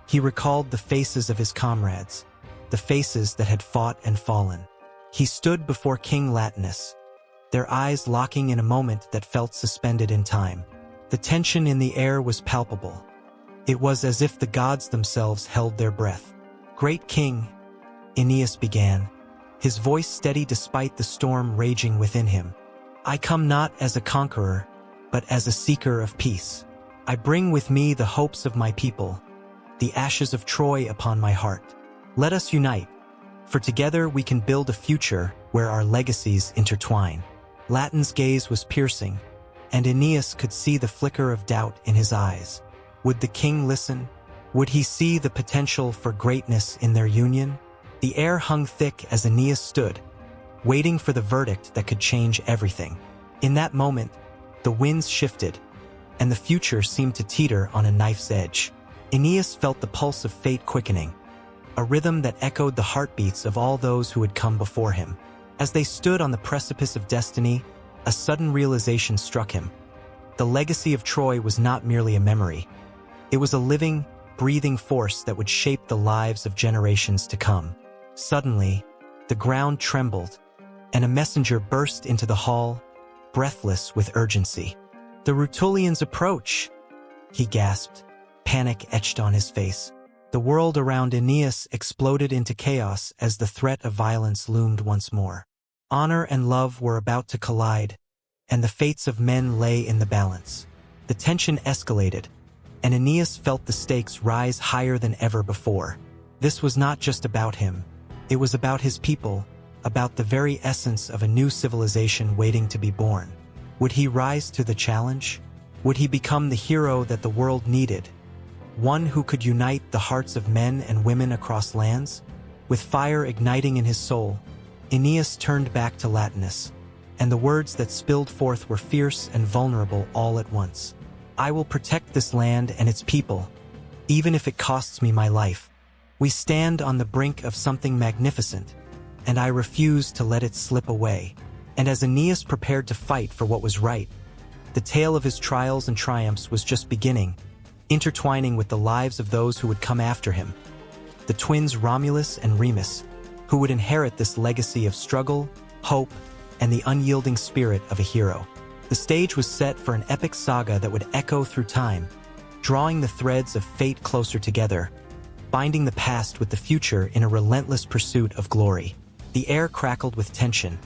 he recalled the faces of his comrades, the faces that had fought and fallen. He stood before King Latinus, their eyes locking in a moment that felt suspended in time. The tension in the air was palpable. It was as if the gods themselves held their breath. "Great king," Aeneas began, his voice steady despite the storm raging within him. "I come not as a conqueror, but as a seeker of peace. I bring with me the hopes of my people, the ashes of Troy upon my heart. Let us unite, for together we can build a future where our legacies intertwine." Latin's gaze was piercing, and Aeneas could see the flicker of doubt in his eyes. Would the king listen? Would he see the potential for greatness in their union? The air hung thick as Aeneas stood, waiting for the verdict that could change everything. In that moment, the winds shifted, and the future seemed to teeter on a knife's edge. Aeneas felt the pulse of fate quickening, a rhythm that echoed the heartbeats of all those who had come before him. As they stood on the precipice of destiny, a sudden realization struck him. The legacy of Troy was not merely a memory. It was a living, breathing force that would shape the lives of generations to come. Suddenly, the ground trembled, and a messenger burst into the hall, breathless with urgency. "The Rutulians approach!" he gasped, panic etched on his face. The world around Aeneas exploded into chaos as the threat of violence loomed once more. Honor and love were about to collide, and the fates of men lay in the balance. The tension escalated, and Aeneas felt the stakes rise higher than ever before. This was not just about him. It was about his people, about the very essence of a new civilization waiting to be born. Would he rise to the challenge? Would he become the hero that the world needed? One who could unite the hearts of men and women across lands? With fire igniting in his soul, Aeneas turned back to Latinus, and the words that spilled forth were fierce and vulnerable all at once. "I will protect this land and its people, even if it costs me my life. We stand on the brink of something magnificent, and I refuse to let it slip away." And as Aeneas prepared to fight for what was right, the tale of his trials and triumphs was just beginning, intertwining with the lives of those who would come after him. The twins Romulus and Remus, who would inherit this legacy of struggle, hope, and the unyielding spirit of a hero. The stage was set for an epic saga that would echo through time, drawing the threads of fate closer together, binding the past with the future in a relentless pursuit of glory. The air crackled with tension,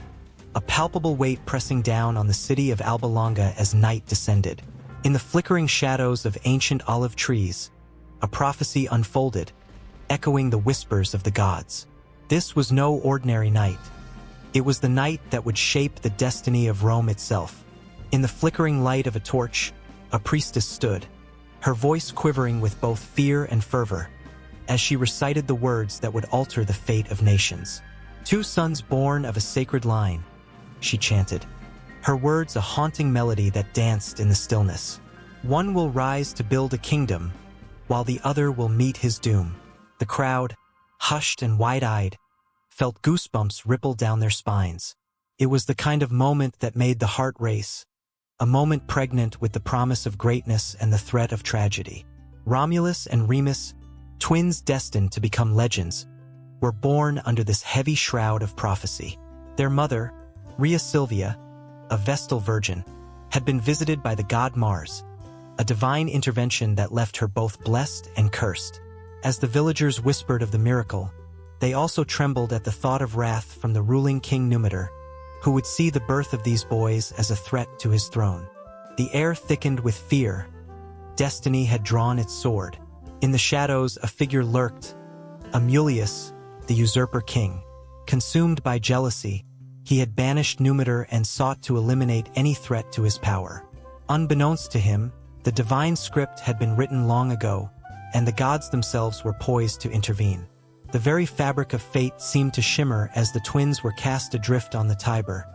a palpable weight pressing down on the city of Alba Longa as night descended. In the flickering shadows of ancient olive trees, a prophecy unfolded, echoing the whispers of the gods. This was no ordinary night. It was the night that would shape the destiny of Rome itself. In the flickering light of a torch, a priestess stood, her voice quivering with both fear and fervor, as she recited the words that would alter the fate of nations. "Two sons born of a sacred line," she chanted, her words a haunting melody that danced in the stillness. "One will rise to build a kingdom, while the other will meet his doom." The crowd, hushed and wide-eyed, felt goosebumps ripple down their spines. It was the kind of moment that made the heart race, a moment pregnant with the promise of greatness and the threat of tragedy. Romulus and Remus, twins destined to become legends, were born under this heavy shroud of prophecy. Their mother, Rhea Silvia, a Vestal virgin, had been visited by the god Mars, a divine intervention that left her both blessed and cursed. As the villagers whispered of the miracle, they also trembled at the thought of wrath from the ruling King Numitor, who would see the birth of these boys as a threat to his throne. The air thickened with fear. Destiny had drawn its sword. In the shadows, a figure lurked, Romulus, the usurper king. Consumed by jealousy, he had banished Numitor and sought to eliminate any threat to his power. Unbeknownst to him, the divine script had been written long ago, and the gods themselves were poised to intervene. The very fabric of fate seemed to shimmer as the twins were cast adrift on the Tiber,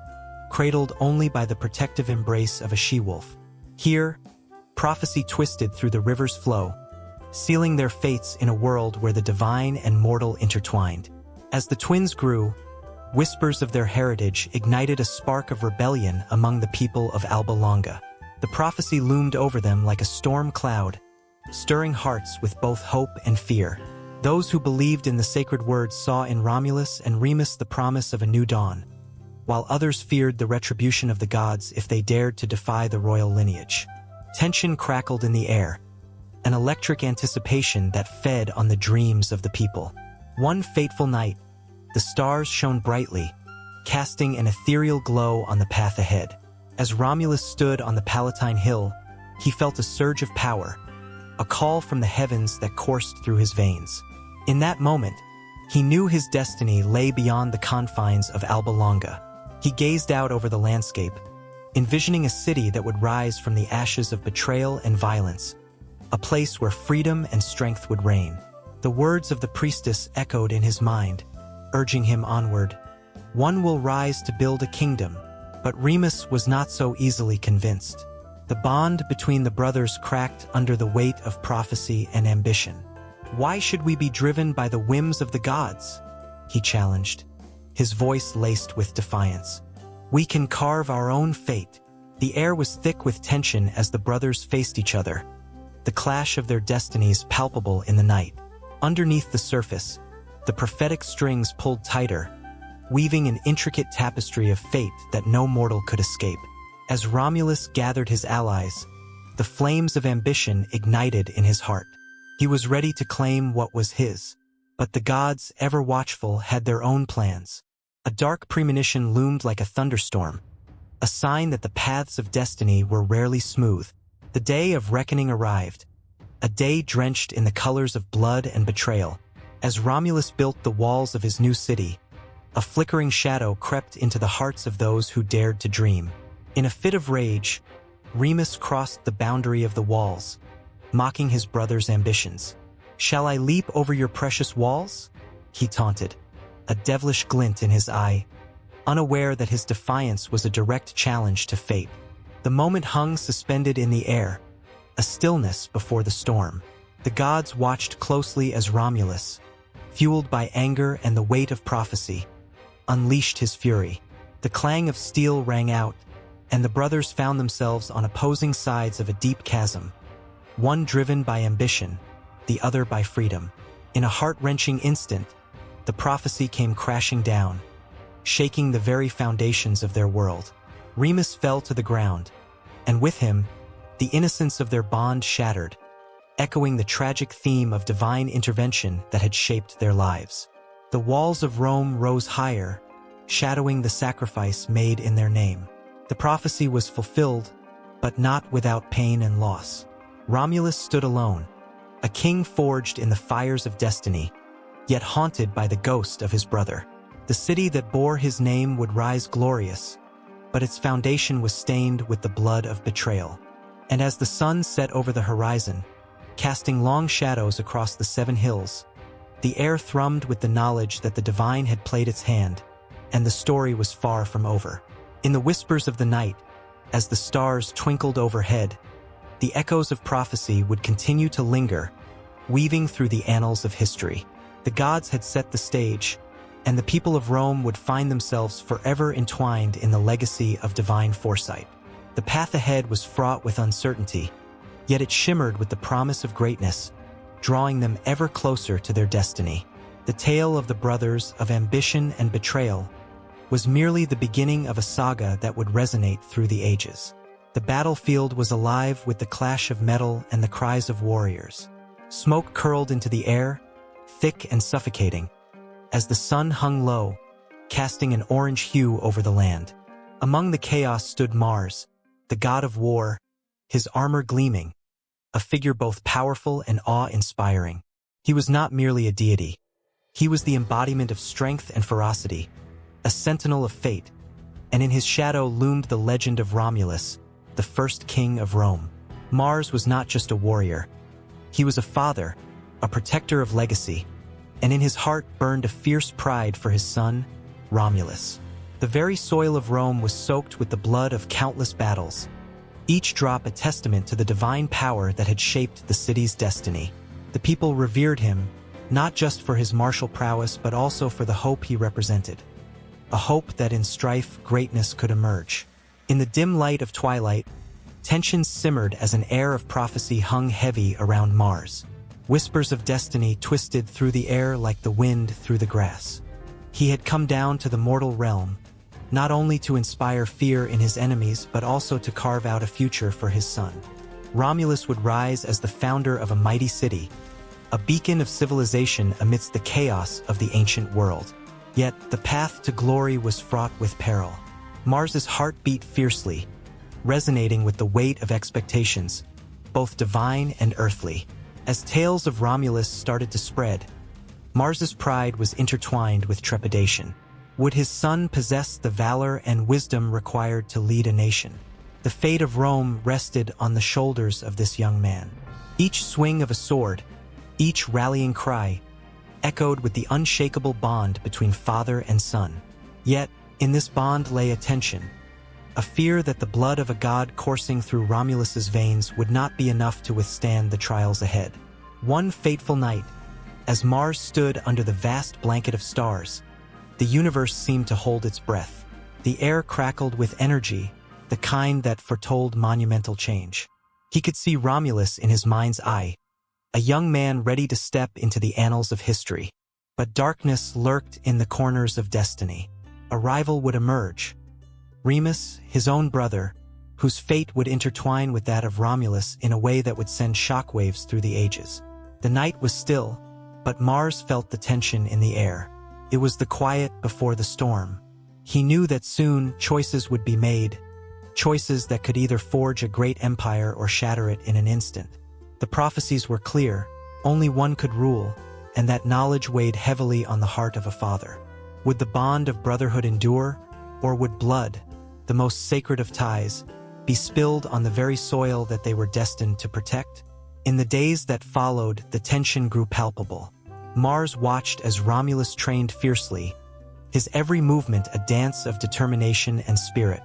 cradled only by the protective embrace of a she-wolf. Here, prophecy twisted through the river's flow, sealing their fates in a world where the divine and mortal intertwined. As the twins grew, whispers of their heritage ignited a spark of rebellion among the people of Alba Longa. The prophecy loomed over them like a storm cloud, stirring hearts with both hope and fear. Those who believed in the sacred words saw in Romulus and Remus the promise of a new dawn, while others feared the retribution of the gods if they dared to defy the royal lineage. Tension crackled in the air, an electric anticipation that fed on the dreams of the people. One fateful night, the stars shone brightly, casting an ethereal glow on the path ahead. As Romulus stood on the Palatine Hill, he felt a surge of power, a call from the heavens that coursed through his veins. In that moment, he knew his destiny lay beyond the confines of Alba Longa. He gazed out over the landscape, envisioning a city that would rise from the ashes of betrayal and violence, a place where freedom and strength would reign. The words of the priestess echoed in his mind, urging him onward. One will rise to build a kingdom, but Remus was not so easily convinced. The bond between the brothers cracked under the weight of prophecy and ambition. "Why should we be driven by the whims of the gods?" he challenged, his voice laced with defiance. "We can carve our own fate." The air was thick with tension as the brothers faced each other, the clash of their destinies palpable in the night. Underneath the surface, the prophetic strings pulled tighter, weaving an intricate tapestry of fate that no mortal could escape. As Romulus gathered his allies, the flames of ambition ignited in his heart. He was ready to claim what was his, but the gods, ever watchful, had their own plans. A dark premonition loomed like a thunderstorm, a sign that the paths of destiny were rarely smooth. The day of reckoning arrived, a day drenched in the colors of blood and betrayal. As Romulus built the walls of his new city, a flickering shadow crept into the hearts of those who dared to dream. In a fit of rage, Remus crossed the boundary of the walls, mocking his brother's ambitions. "Shall I leap over your precious walls?" he taunted, a devilish glint in his eye, unaware that his defiance was a direct challenge to fate. The moment hung suspended in the air, a stillness before the storm. The gods watched closely as Romulus, fueled by anger and the weight of prophecy, unleashed his fury. The clang of steel rang out, and the brothers found themselves on opposing sides of a deep chasm, one driven by ambition, the other by freedom. In a heart-wrenching instant, the prophecy came crashing down, shaking the very foundations of their world. Remus fell to the ground, and with him, the innocence of their bond shattered, echoing the tragic theme of divine intervention that had shaped their lives. The walls of Rome rose higher, shadowing the sacrifice made in their name. The prophecy was fulfilled, but not without pain and loss. Romulus stood alone, a king forged in the fires of destiny, yet haunted by the ghost of his brother. The city that bore his name would rise glorious, but its foundation was stained with the blood of betrayal. And as the sun set over the horizon, casting long shadows across the 7 hills, the air thrummed with the knowledge that the divine had played its hand, and the story was far from over. In the whispers of the night, as the stars twinkled overhead, the echoes of prophecy would continue to linger, weaving through the annals of history. The gods had set the stage, and the people of Rome would find themselves forever entwined in the legacy of divine foresight. The path ahead was fraught with uncertainty, yet it shimmered with the promise of greatness, drawing them ever closer to their destiny. The tale of the brothers, of ambition and betrayal, was merely the beginning of a saga that would resonate through the ages. The battlefield was alive with the clash of metal and the cries of warriors. Smoke curled into the air, thick and suffocating, as the sun hung low, casting an orange hue over the land. Among the chaos stood Mars, the god of war, his armor gleaming, a figure both powerful and awe-inspiring. He was not merely a deity. He was the embodiment of strength and ferocity, a sentinel of fate, and in his shadow loomed the legend of Romulus, the first king of Rome. Mars was not just a warrior. He was a father, a protector of legacy, and in his heart burned a fierce pride for his son, Romulus. The very soil of Rome was soaked with the blood of countless battles, each drop a testament to the divine power that had shaped the city's destiny. The people revered him, not just for his martial prowess but also for the hope he represented. A hope that in strife greatness could emerge. In the dim light of twilight, tensions simmered as an air of prophecy hung heavy around Mars. Whispers of destiny twisted through the air like the wind through the grass. He had come down to the mortal realm, not only to inspire fear in his enemies but also to carve out a future for his son. Romulus would rise as the founder of a mighty city, a beacon of civilization amidst the chaos of the ancient world. Yet the path to glory was fraught with peril. Mars's heart beat fiercely, resonating with the weight of expectations, both divine and earthly. As tales of Romulus started to spread, Mars's pride was intertwined with trepidation. Would his son possess the valor and wisdom required to lead a nation? The fate of Rome rested on the shoulders of this young man. Each swing of a sword, each rallying cry, echoed with the unshakable bond between father and son. Yet, in this bond lay a tension, a fear that the blood of a god coursing through Romulus's veins would not be enough to withstand the trials ahead. One fateful night, as Mars stood under the vast blanket of stars, the universe seemed to hold its breath. The air crackled with energy, the kind that foretold monumental change. He could see Romulus in his mind's eye, a young man ready to step into the annals of history. But darkness lurked in the corners of destiny. A rival would emerge. Remus, his own brother, whose fate would intertwine with that of Romulus in a way that would send shockwaves through the ages. The night was still, but Mars felt the tension in the air. It was the quiet before the storm. He knew that soon choices would be made, choices that could either forge a great empire or shatter it in an instant. The prophecies were clear, only one could rule, and that knowledge weighed heavily on the heart of a father. Would the bond of brotherhood endure, or would blood, the most sacred of ties, be spilled on the very soil that they were destined to protect? In the days that followed, the tension grew palpable. Mars watched as Romulus trained fiercely, his every movement a dance of determination and spirit.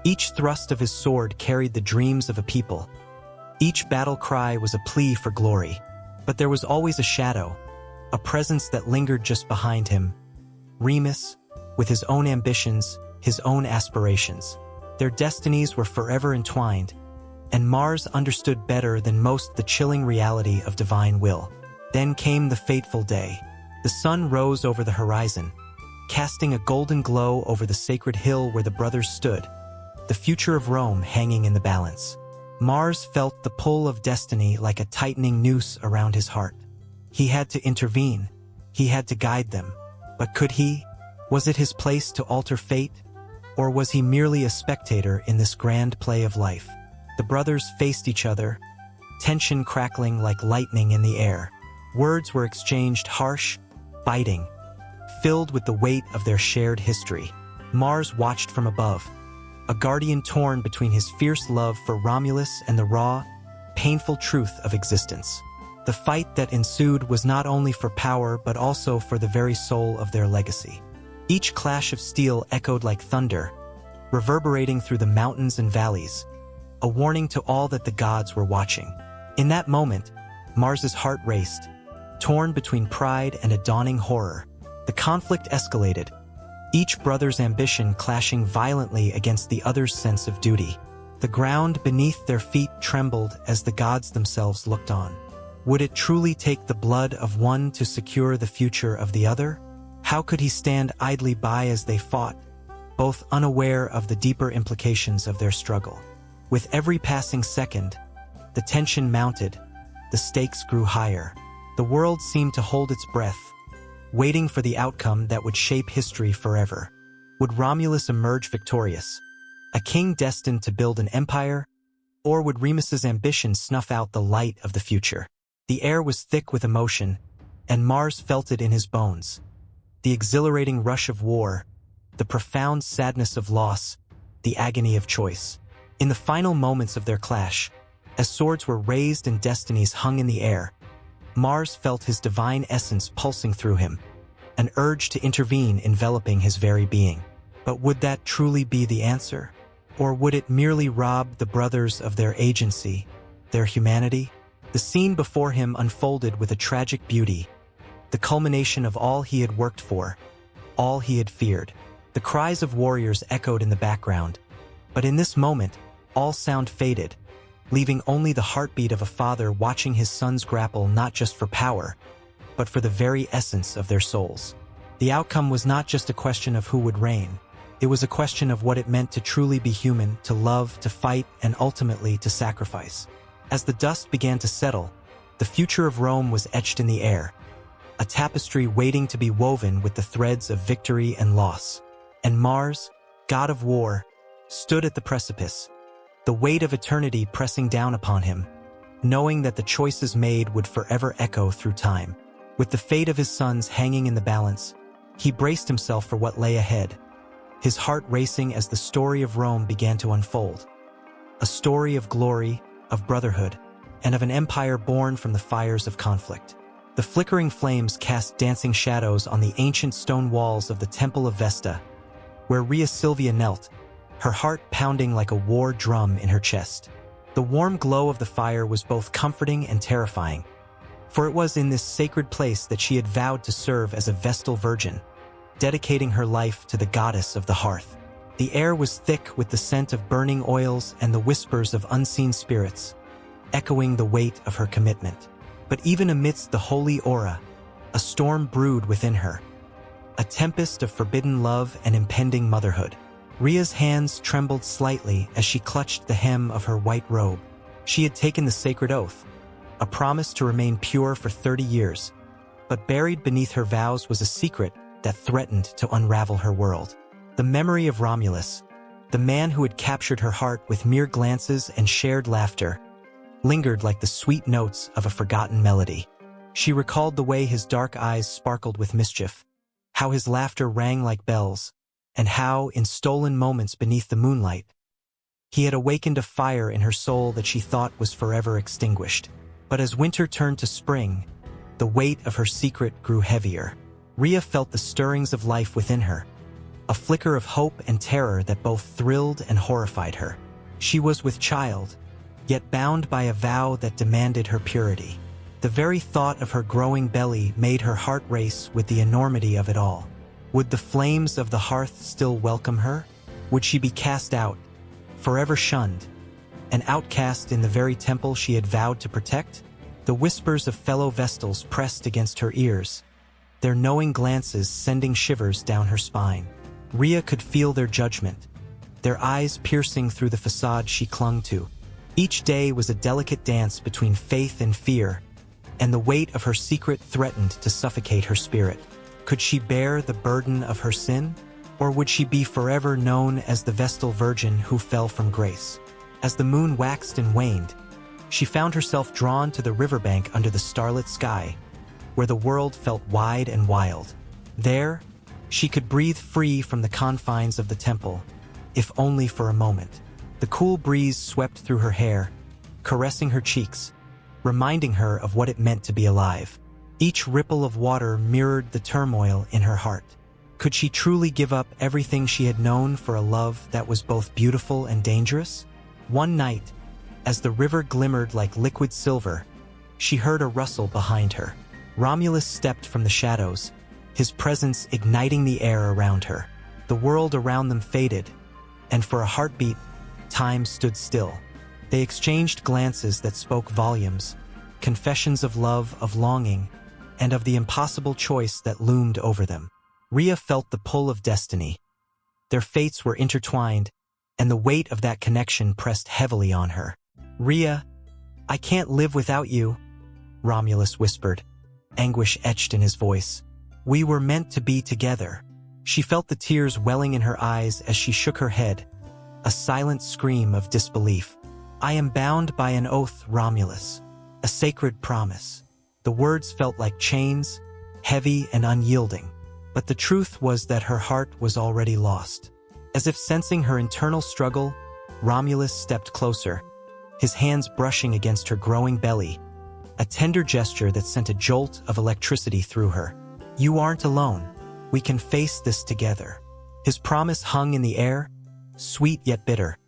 Each thrust of his sword carried the dreams of a people. Each battle cry was a plea for glory. But there was always a shadow, a presence that lingered just behind him. Remus, with his own ambitions, his own aspirations. Their destinies were forever entwined, and Mars understood better than most the chilling reality of divine will. Then came the fateful day. The sun rose over the horizon, casting a golden glow over the sacred hill where the brothers stood, the future of Rome hanging in the balance. Mars felt the pull of destiny like a tightening noose around his heart. He had to intervene. He had to guide them. But could he? Was it his place to alter fate? Or was he merely a spectator in this grand play of life? The brothers faced each other, tension crackling like lightning in the air. Words were exchanged harsh, biting, filled with the weight of their shared history. Mars watched from above, a guardian torn between his fierce love for Romulus and the raw, painful truth of existence. The fight that ensued was not only for power but also for the very soul of their legacy. Each clash of steel echoed like thunder, reverberating through the mountains and valleys, a warning to all that the gods were watching. In that moment, Mars's heart raced, torn between pride and a dawning horror. The conflict escalated, each brother's ambition clashing violently against the other's sense of duty. The ground beneath their feet trembled as the gods themselves looked on. Would it truly take the blood of one to secure the future of the other? How could he stand idly by as they fought, both unaware of the deeper implications of their struggle? With every passing second, the tension mounted, the stakes grew higher. The world seemed to hold its breath, waiting for the outcome that would shape history forever. Would Romulus emerge victorious, a king destined to build an empire, or would Remus's ambition snuff out the light of the future? The air was thick with emotion, and Mars felt it in his bones. The exhilarating rush of war, the profound sadness of loss, the agony of choice. In the final moments of their clash, as swords were raised and destinies hung in the air, Mars felt his divine essence pulsing through him, an urge to intervene enveloping his very being. But would that truly be the answer? Or would it merely rob the brothers of their agency, their humanity? The scene before him unfolded with a tragic beauty, the culmination of all he had worked for, all he had feared. The cries of warriors echoed in the background, but in this moment, all sound faded, leaving only the heartbeat of a father watching his sons grapple not just for power, but for the very essence of their souls. The outcome was not just a question of who would reign. It was a question of what it meant to truly be human, to love, to fight, and ultimately to sacrifice. As the dust began to settle, the future of Rome was etched in the air, a tapestry waiting to be woven with the threads of victory and loss. And Mars, god of war, stood at the precipice, the weight of eternity pressing down upon him, knowing that the choices made would forever echo through time. With the fate of his sons hanging in the balance, he braced himself for what lay ahead, his heart racing as the story of Rome began to unfold. A story of glory, of brotherhood, and of an empire born from the fires of conflict. The flickering flames cast dancing shadows on the ancient stone walls of the Temple of Vesta, where Rhea Silvia knelt, her heart pounding like a war drum in her chest. The warm glow of the fire was both comforting and terrifying, for it was in this sacred place that she had vowed to serve as a Vestal virgin, dedicating her life to the goddess of the hearth. The air was thick with the scent of burning oils and the whispers of unseen spirits, echoing the weight of her commitment. But even amidst the holy aura, a storm brewed within her, a tempest of forbidden love and impending motherhood. Rhea's hands trembled slightly as she clutched the hem of her white robe. She had taken the sacred oath, a promise to remain pure for 30 years, but buried beneath her vows was a secret that threatened to unravel her world. The memory of Romulus, the man who had captured her heart with mere glances and shared laughter, lingered like the sweet notes of a forgotten melody. She recalled the way his dark eyes sparkled with mischief, how his laughter rang like bells, and how, in stolen moments beneath the moonlight, he had awakened a fire in her soul that she thought was forever extinguished. But as winter turned to spring, the weight of her secret grew heavier. Rhea felt the stirrings of life within her, a flicker of hope and terror that both thrilled and horrified her. She was with child, yet bound by a vow that demanded her purity. The very thought of her growing belly made her heart race with the enormity of it all. Would the flames of the hearth still welcome her? Would she be cast out, forever shunned, an outcast in the very temple she had vowed to protect? The whispers of fellow Vestals pressed against her ears, their knowing glances sending shivers down her spine. Rhea could feel their judgment, their eyes piercing through the facade she clung to. Each day was a delicate dance between faith and fear, and the weight of her secret threatened to suffocate her spirit. Could she bear the burden of her sin? Or would she be forever known as the Vestal Virgin who fell from grace? As the moon waxed and waned, she found herself drawn to the riverbank under the starlit sky, where the world felt wide and wild. There, she could breathe free from the confines of the temple, if only for a moment. The cool breeze swept through her hair, caressing her cheeks, reminding her of what it meant to be alive. Each ripple of water mirrored the turmoil in her heart. Could she truly give up everything she had known for a love that was both beautiful and dangerous? One night, as the river glimmered like liquid silver, she heard a rustle behind her. Romulus stepped from the shadows, his presence igniting the air around her. The world around them faded, and for a heartbeat, time stood still. They exchanged glances that spoke volumes, confessions of love, of longing, and of the impossible choice that loomed over them. Rhea felt the pull of destiny. Their fates were intertwined, and the weight of that connection pressed heavily on her. "Rhea, I can't live without you," Romulus whispered, anguish etched in his voice. "We were meant to be together." She felt the tears welling in her eyes as she shook her head, a silent scream of disbelief. "I am bound by an oath, Romulus, a sacred promise." The words felt like chains, heavy and unyielding. But the truth was that her heart was already lost. As if sensing her internal struggle, Romulus stepped closer, his hands brushing against her growing belly, a tender gesture that sent a jolt of electricity through her. "You aren't alone. We can face this together." His promise hung in the air, sweet yet bitter,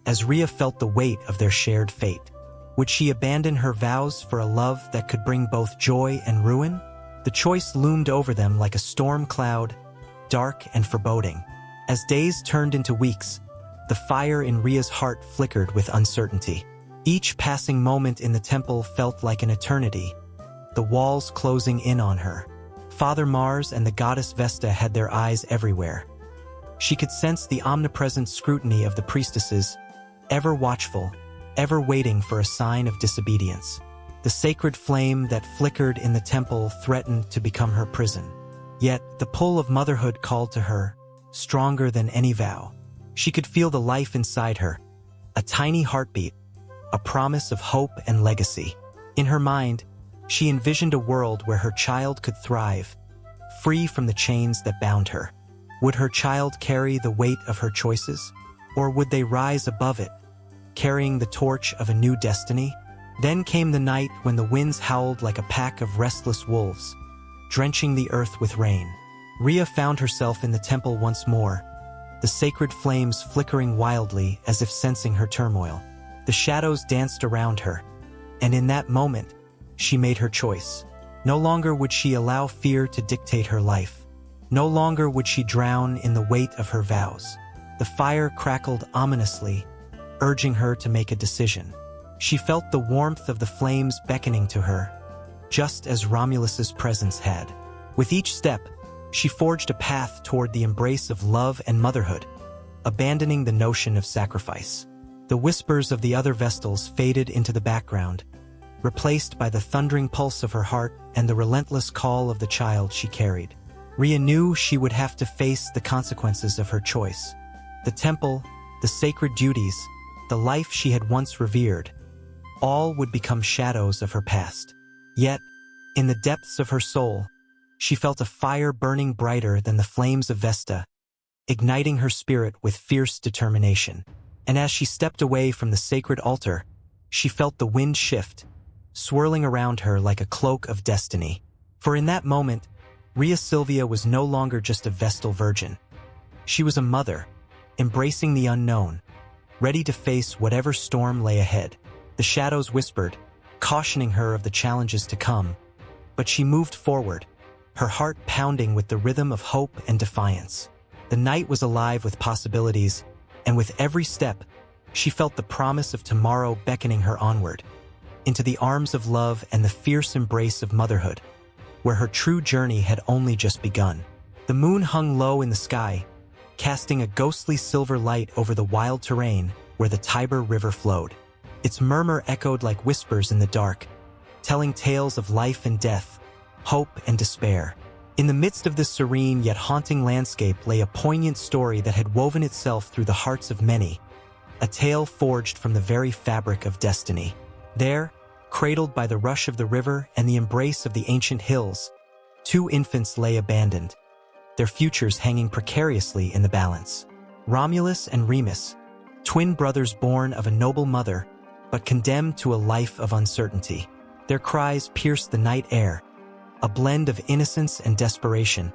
as Rhea felt the weight of their shared fate. Would she abandon her vows for a love that could bring both joy and ruin? The choice loomed over them like a storm cloud, dark and foreboding. As days turned into weeks, the fire in Rhea's heart flickered with uncertainty. Each passing moment in the temple felt like an eternity, the walls closing in on her. Father Mars and the goddess Vesta had their eyes everywhere. She could sense the omnipresent scrutiny of the priestesses, ever watchful, ever waiting for a sign of disobedience. The sacred flame that flickered in the temple threatened to become her prison. Yet, the pull of motherhood called to her, stronger than any vow. She could feel the life inside her, a tiny heartbeat, a promise of hope and legacy. In her mind, she envisioned a world where her child could thrive, free from the chains that bound her. Would her child carry the weight of her choices? Or would they rise above it, carrying the torch of a new destiny? Then came the night when the winds howled like a pack of restless wolves, drenching the earth with rain. Rhea found herself in the temple once more, the sacred flames flickering wildly as if sensing her turmoil. The shadows danced around her, and in that moment, she made her choice. No longer would she allow fear to dictate her life. No longer would she drown in the weight of her vows. The fire crackled ominously, urging her to make a decision. She felt the warmth of the flames beckoning to her, just as Romulus's presence had. With each step, she forged a path toward the embrace of love and motherhood, abandoning the notion of sacrifice. The whispers of the other Vestals faded into the background, replaced by the thundering pulse of her heart and the relentless call of the child she carried. Rhea knew she would have to face the consequences of her choice. The temple, the sacred duties, the life she had once revered, all would become shadows of her past. Yet, in the depths of her soul, she felt a fire burning brighter than the flames of Vesta, igniting her spirit with fierce determination. And as she stepped away from the sacred altar, she felt the wind shift, swirling around her like a cloak of destiny. For in that moment, Rhea Silvia was no longer just a Vestal virgin. She was a mother, embracing the unknown, ready to face whatever storm lay ahead. The shadows whispered, cautioning her of the challenges to come, but she moved forward, her heart pounding with the rhythm of hope and defiance. The night was alive with possibilities, and with every step, she felt the promise of tomorrow beckoning her onward, into the arms of love and the fierce embrace of motherhood, where her true journey had only just begun. The moon hung low in the sky, casting a ghostly silver light over the wild terrain where the Tiber River flowed. Its murmur echoed like whispers in the dark, telling tales of life and death, hope and despair. In the midst of this serene yet haunting landscape lay a poignant story that had woven itself through the hearts of many, a tale forged from the very fabric of destiny. There, Cradled by the rush of the river and the embrace of the ancient hills, two infants lay abandoned, their futures hanging precariously in the balance. Romulus and Remus, twin brothers born of a noble mother, but condemned to a life of uncertainty. Their cries pierced the night air, a blend of innocence and desperation,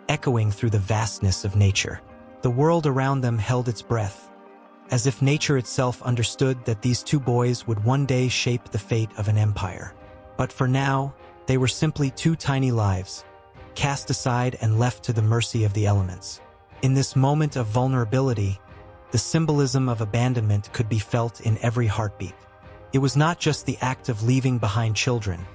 echoing through the vastness of nature. The world around them held its breath, as if nature itself understood that these two boys would one day shape the fate of an empire. But for now, they were simply two tiny lives, cast aside and left to the mercy of the elements. In this moment of vulnerability, the symbolism of abandonment could be felt in every heartbeat. It was not just the act of leaving behind children.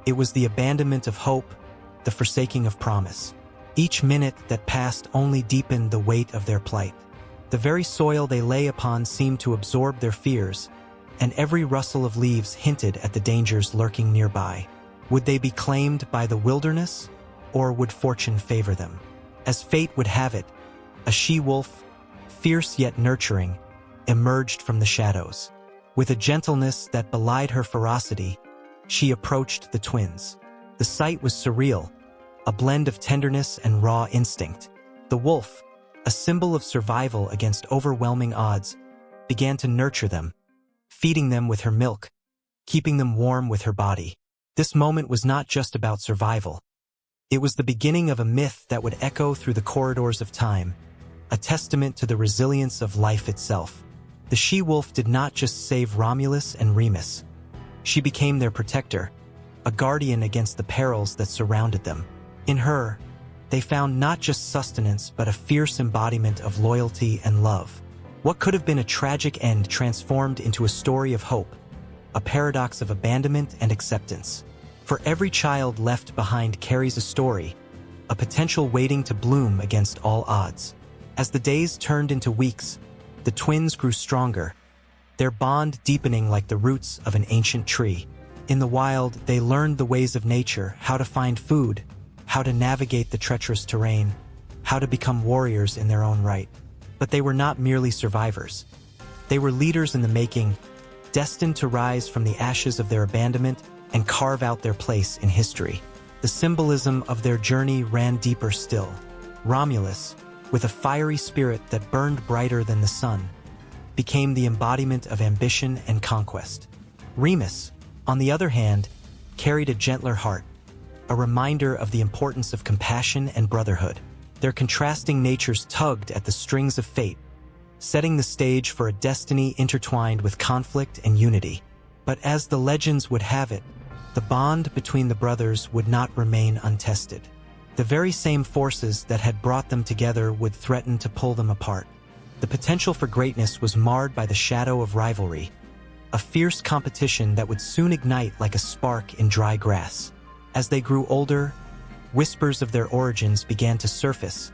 It was the abandonment of hope, the forsaking of promise. Each minute that passed only deepened the weight of their plight. The very soil they lay upon seemed to absorb their fears, and every rustle of leaves hinted at the dangers lurking nearby. Would they be claimed by the wilderness, or would fortune favor them? As fate would have it, a she-wolf, fierce yet nurturing, emerged from the shadows. With a gentleness that belied her ferocity, she approached the twins. The sight was surreal, a blend of tenderness and raw instinct. The wolf, a symbol of survival against overwhelming odds, began to nurture them, feeding them with her milk, keeping them warm with her body. This moment was not just about survival. It was the beginning of a myth that would echo through the corridors of time, a testament to the resilience of life itself. The she-wolf did not just save Romulus and Remus. She became their protector, a guardian against the perils that surrounded them. In her, they found not just sustenance but a fierce embodiment of loyalty and love. What could have been a tragic end transformed into a story of hope, a paradox of abandonment and acceptance. For every child left behind carries a story, a potential waiting to bloom against all odds. As the days turned into weeks, the twins grew stronger, their bond deepening like the roots of an ancient tree. In the wild, they learned the ways of nature, how to find food, how to navigate the treacherous terrain, how to become warriors in their own right. But they were not merely survivors. They were leaders in the making, destined to rise from the ashes of their abandonment and carve out their place in history. The symbolism of their journey ran deeper still. Romulus, with a fiery spirit that burned brighter than the sun, became the embodiment of ambition and conquest. Remus, on the other hand, carried a gentler heart, a reminder of the importance of compassion and brotherhood. Their contrasting natures tugged at the strings of fate, setting the stage for a destiny intertwined with conflict and unity. But as the legends would have it, the bond between the brothers would not remain untested. The very same forces that had brought them together would threaten to pull them apart. The potential for greatness was marred by the shadow of rivalry, a fierce competition that would soon ignite like a spark in dry grass. As they grew older, whispers of their origins began to surface,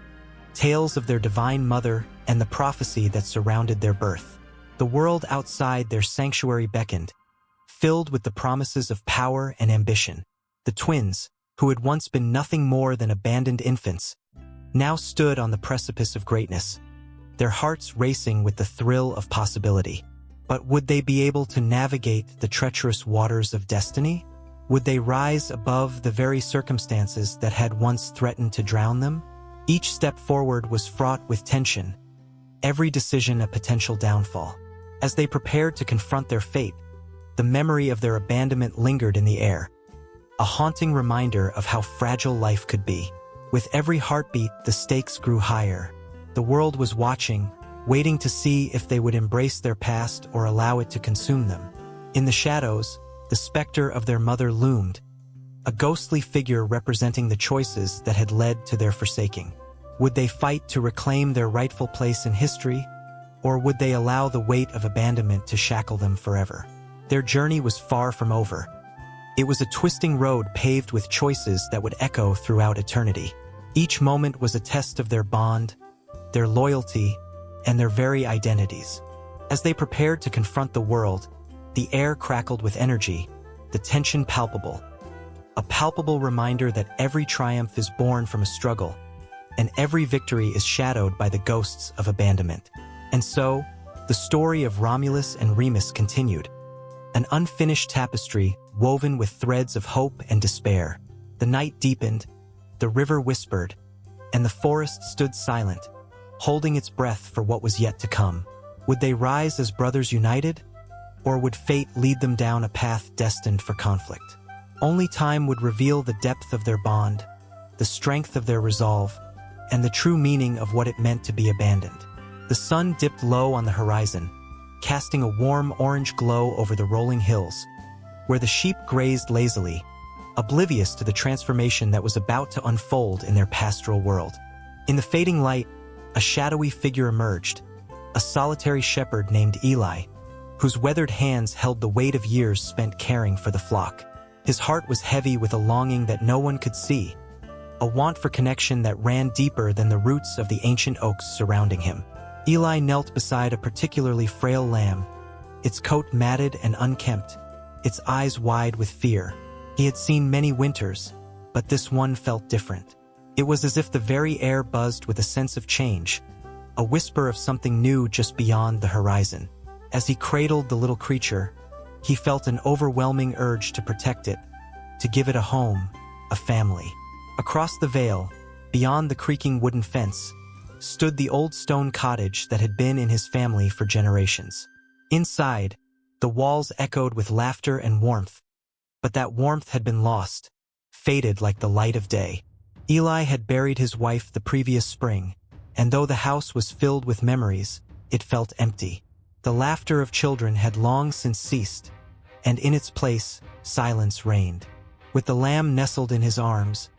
tales of their divine mother and the prophecy that surrounded their birth. The world outside their sanctuary beckoned, filled with the promises of power and ambition. The twins, who had once been nothing more than abandoned infants, now stood on the precipice of greatness, their hearts racing with the thrill of possibility. But would they be able to navigate the treacherous waters of destiny? Would they rise above the very circumstances that had once threatened to drown them? Each step forward was fraught with tension, every decision a potential downfall. As they prepared to confront their fate, the memory of their abandonment lingered in the air, a haunting reminder of how fragile life could be. With every heartbeat, the stakes grew higher. The world was watching, waiting to see if they would embrace their past or allow it to consume them. In the shadows, the specter of their mother loomed, a ghostly figure representing the choices that had led to their forsaking. Would they fight to reclaim their rightful place in history, or would they allow the weight of abandonment to shackle them forever? Their journey was far from over. It was a twisting road paved with choices that would echo throughout eternity. Each moment was a test of their bond, their loyalty, and their very identities. As they prepared to confront the world, the air crackled with energy, the tension palpable. A palpable reminder that every triumph is born from a struggle, and every victory is shadowed by the ghosts of abandonment. And so, the story of Romulus and Remus continued, an unfinished tapestry woven with threads of hope and despair. The night deepened, the river whispered, and the forest stood silent, holding its breath for what was yet to come. Would they rise as brothers united, or would fate lead them down a path destined for conflict? Only time would reveal the depth of their bond, the strength of their resolve, and the true meaning of what it meant to be abandoned. The sun dipped low on the horizon, casting a warm orange glow over the rolling hills, where the sheep grazed lazily, oblivious to the transformation that was about to unfold in their pastoral world. In the fading light, a shadowy figure emerged, a solitary shepherd named Eli, whose weathered hands held the weight of years spent caring for the flock. His heart was heavy with a longing that no one could see, a want for connection that ran deeper than the roots of the ancient oaks surrounding him. Eli knelt beside a particularly frail lamb, its coat matted and unkempt, its eyes wide with fear. He had seen many winters, but this one felt different. It was as if the very air buzzed with a sense of change, a whisper of something new just beyond the horizon. As he cradled the little creature, he felt an overwhelming urge to protect it, to give it a home, a family. Across the vale, beyond the creaking wooden fence, stood the old stone cottage that had been in his family for generations. Inside, the walls echoed with laughter and warmth, but that warmth had been lost, faded like the light of day. Eli had buried his wife the previous spring, and though the house was filled with memories, it felt empty. The laughter of children had long since ceased, and in its place, silence reigned. With the lamb nestled in his arms,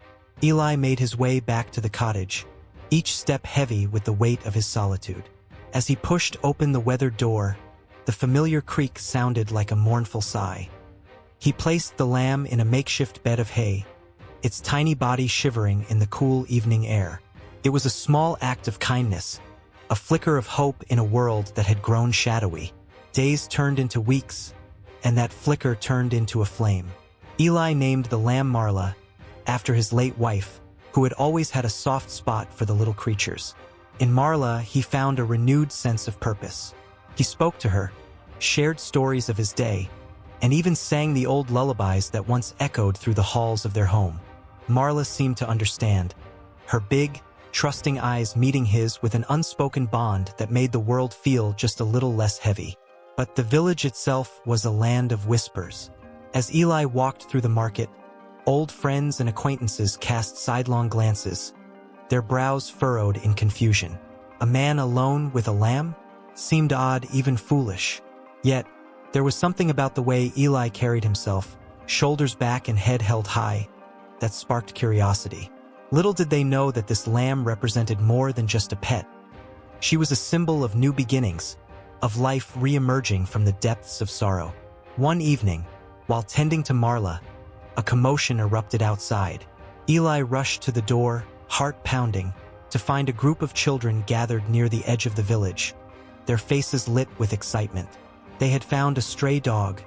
Eli made his way back to the cottage, each step heavy with the weight of his solitude. As he pushed open the weathered door, the familiar creak sounded like a mournful sigh. He placed the lamb in a makeshift bed of hay, its tiny body shivering in the cool evening air. It was a small act of kindness, a flicker of hope in a world that had grown shadowy. Days turned into weeks, and that flicker turned into a flame. Eli named the lamb Marla, after his late wife, who had always had a soft spot for the little creatures. In Marla, he found a renewed sense of purpose. He spoke to her, shared stories of his day, and even sang the old lullabies that once echoed through the halls of their home. Marla seemed to understand, her big, trusting eyes meeting his with an unspoken bond that made the world feel just a little less heavy. But the village itself was a land of whispers. As Eli walked through the market, old friends and acquaintances cast sidelong glances, their brows furrowed in confusion. A man alone with a lamb? Seemed odd, even foolish. Yet, there was something about the way Eli carried himself, shoulders back and head held high, that sparked curiosity. Little did they know that this lamb represented more than just a pet. She was a symbol of new beginnings, of life re-emerging from the depths of sorrow. One evening, while tending to Marla, a commotion erupted outside. Eli rushed to the door, heart pounding, to find a group of children gathered near the edge of the village, their faces lit with excitement. They had found a stray dog,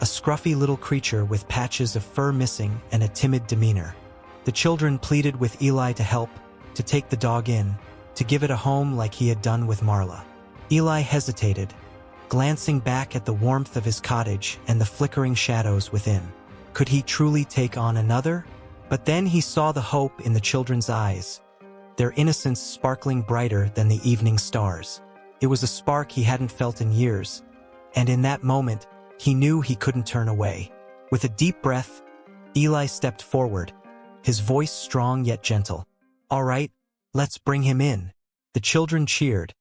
a scruffy little creature with patches of fur missing and a timid demeanor. The children pleaded with Eli to help, to take the dog in, to give it a home like he had done with Marla. Eli hesitated, glancing back at the warmth of his cottage and the flickering shadows within. Could he truly take on another? But then he saw the hope in the children's eyes, their innocence sparkling brighter than the evening stars. It was a spark he hadn't felt in years, and in that moment, he knew he couldn't turn away. With a deep breath, Eli stepped forward, his voice strong yet gentle. "All right, let's bring him in." The children cheered,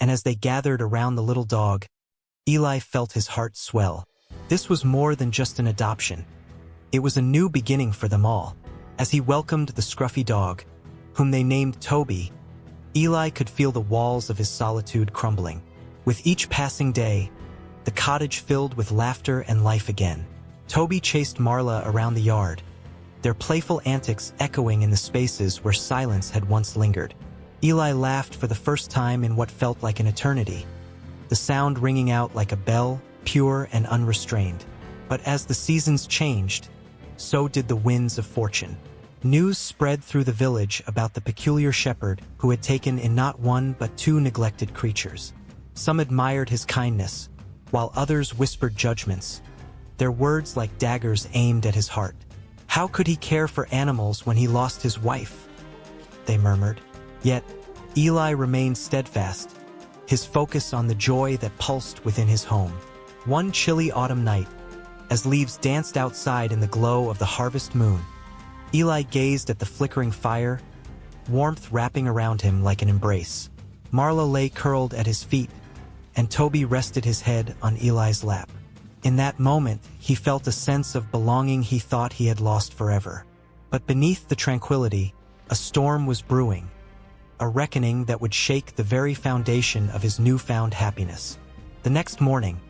and as they gathered around the little dog, Eli felt his heart swell. This was more than just an adoption. It was a new beginning for them all. As he welcomed the scruffy dog, whom they named Toby, Eli could feel the walls of his solitude crumbling. With each passing day, the cottage filled with laughter and life again. Toby chased Marla around the yard, their playful antics echoing in the spaces where silence had once lingered. Eli laughed for the first time in what felt like an eternity, the sound ringing out like a bell, pure and unrestrained. But as the seasons changed, so did the winds of fortune. News spread through the village about the peculiar shepherd who had taken in not one but two neglected creatures. Some admired his kindness, while others whispered judgments, their words like daggers aimed at his heart. How could he care for animals when he lost his wife? They murmured. Yet, Eli remained steadfast, his focus on the joy that pulsed within his home. One chilly autumn night, as leaves danced outside in the glow of the harvest moon, Eli gazed at the flickering fire, warmth wrapping around him like an embrace. Marla lay curled at his feet, and Toby rested his head on Eli's lap. In that moment, he felt a sense of belonging he thought he had lost forever. But beneath the tranquility, a storm was brewing, a reckoning that would shake the very foundation of his newfound happiness. The next morning,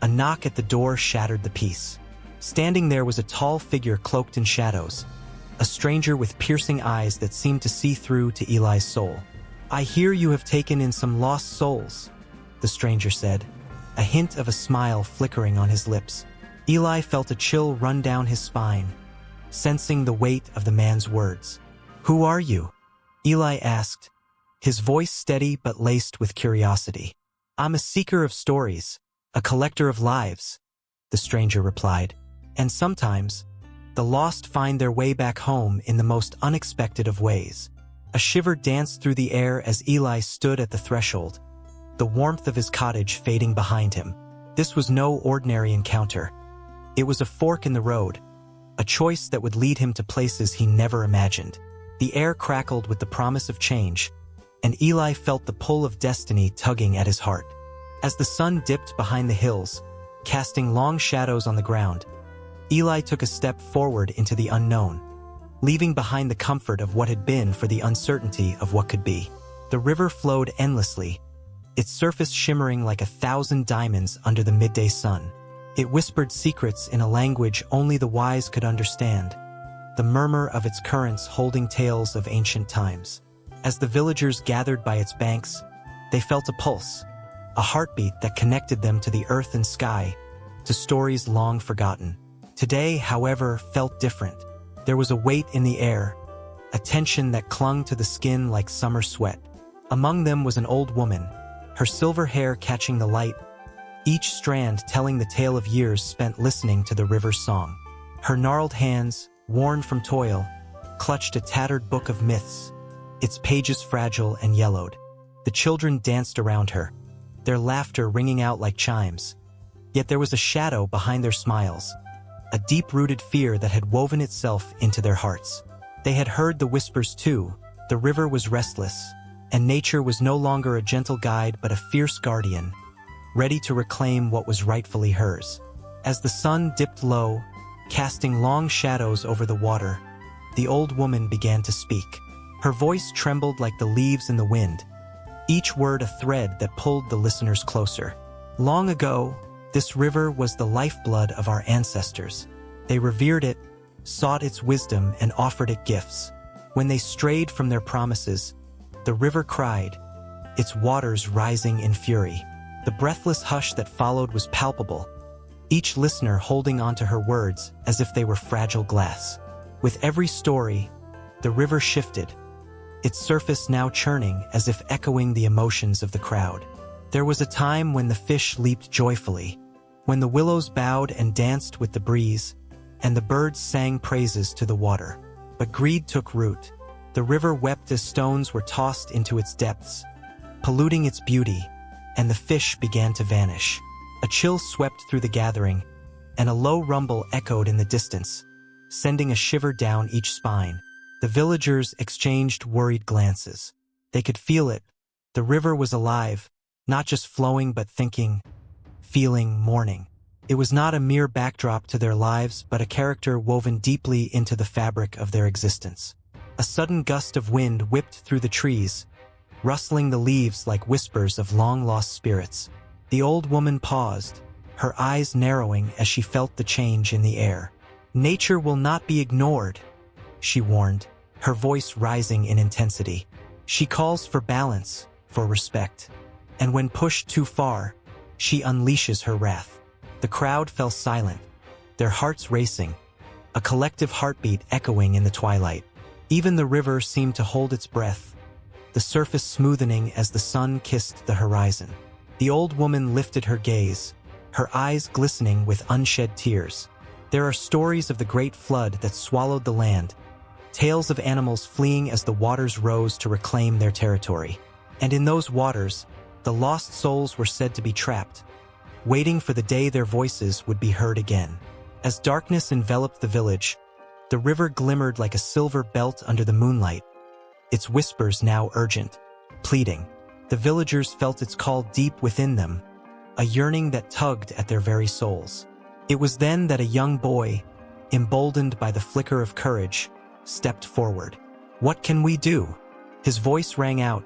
a knock at the door shattered the peace. Standing there was a tall figure cloaked in shadows, a stranger with piercing eyes that seemed to see through to Eli's soul. "I hear you have taken in some lost souls," the stranger said, a hint of a smile flickering on his lips. Eli felt a chill run down his spine, sensing the weight of the man's words. "Who are you?" Eli asked, his voice steady but laced with curiosity. "I'm a seeker of stories, a collector of lives," the stranger replied. "And sometimes, the lost find their way back home in the most unexpected of ways." A shiver danced through the air as Eli stood at the threshold, the warmth of his cottage fading behind him. This was no ordinary encounter. It was a fork in the road, a choice that would lead him to places he never imagined. The air crackled with the promise of change, and Eli felt the pull of destiny tugging at his heart. As the sun dipped behind the hills, casting long shadows on the ground, Eli took a step forward into the unknown, leaving behind the comfort of what had been for the uncertainty of what could be. The river flowed endlessly, its surface shimmering like 1,000 diamonds under the midday sun. It whispered secrets in a language only the wise could understand, the murmur of its currents holding tales of ancient times. As the villagers gathered by its banks, they felt a pulse, a heartbeat that connected them to the earth and sky, to stories long forgotten. Today, however, felt different. There was a weight in the air, a tension that clung to the skin like summer sweat. Among them was an old woman, her silver hair catching the light, each strand telling the tale of years spent listening to the river's song. Her gnarled hands, worn from toil, clutched a tattered book of myths, its pages fragile and yellowed. The children danced around her, their laughter ringing out like chimes. Yet there was a shadow behind their smiles, a deep-rooted fear that had woven itself into their hearts. They had heard the whispers too. The river was restless, and nature was no longer a gentle guide but a fierce guardian, ready to reclaim what was rightfully hers. As the sun dipped low, casting long shadows over the water, the old woman began to speak. Her voice trembled like the leaves in the wind, each word a thread that pulled the listeners closer. Long ago, this river was the lifeblood of our ancestors. They revered it, sought its wisdom, and offered it gifts. When they strayed from their promises, the river cried, its waters rising in fury. The breathless hush that followed was palpable, each listener holding onto her words as if they were fragile glass. With every story, the river shifted, its surface now churning as if echoing the emotions of the crowd. There was a time when the fish leaped joyfully, when the willows bowed and danced with the breeze, and the birds sang praises to the water. But greed took root. The river wept as stones were tossed into its depths, polluting its beauty, and the fish began to vanish. A chill swept through the gathering, and a low rumble echoed in the distance, sending a shiver down each spine. The villagers exchanged worried glances. They could feel it. The river was alive, not just flowing but thinking, feeling, mourning. It was not a mere backdrop to their lives but a character woven deeply into the fabric of their existence. A sudden gust of wind whipped through the trees, rustling the leaves like whispers of long-lost spirits. The old woman paused, her eyes narrowing as she felt the change in the air. "Nature will not be ignored," she warned, her voice rising in intensity. "She calls for balance, for respect. And when pushed too far, she unleashes her wrath." The crowd fell silent, their hearts racing, a collective heartbeat echoing in the twilight. Even the river seemed to hold its breath, the surface smoothening as the sun kissed the horizon. The old woman lifted her gaze, her eyes glistening with unshed tears. There are stories of the great flood that swallowed the land, tales of animals fleeing as the waters rose to reclaim their territory. And in those waters, the lost souls were said to be trapped, waiting for the day their voices would be heard again. As darkness enveloped the village, the river glimmered like a silver belt under the moonlight, its whispers now urgent, pleading. The villagers felt its call deep within them, a yearning that tugged at their very souls. It was then that a young boy, emboldened by the flicker of courage, stepped forward. "What can we do?" His voice rang out,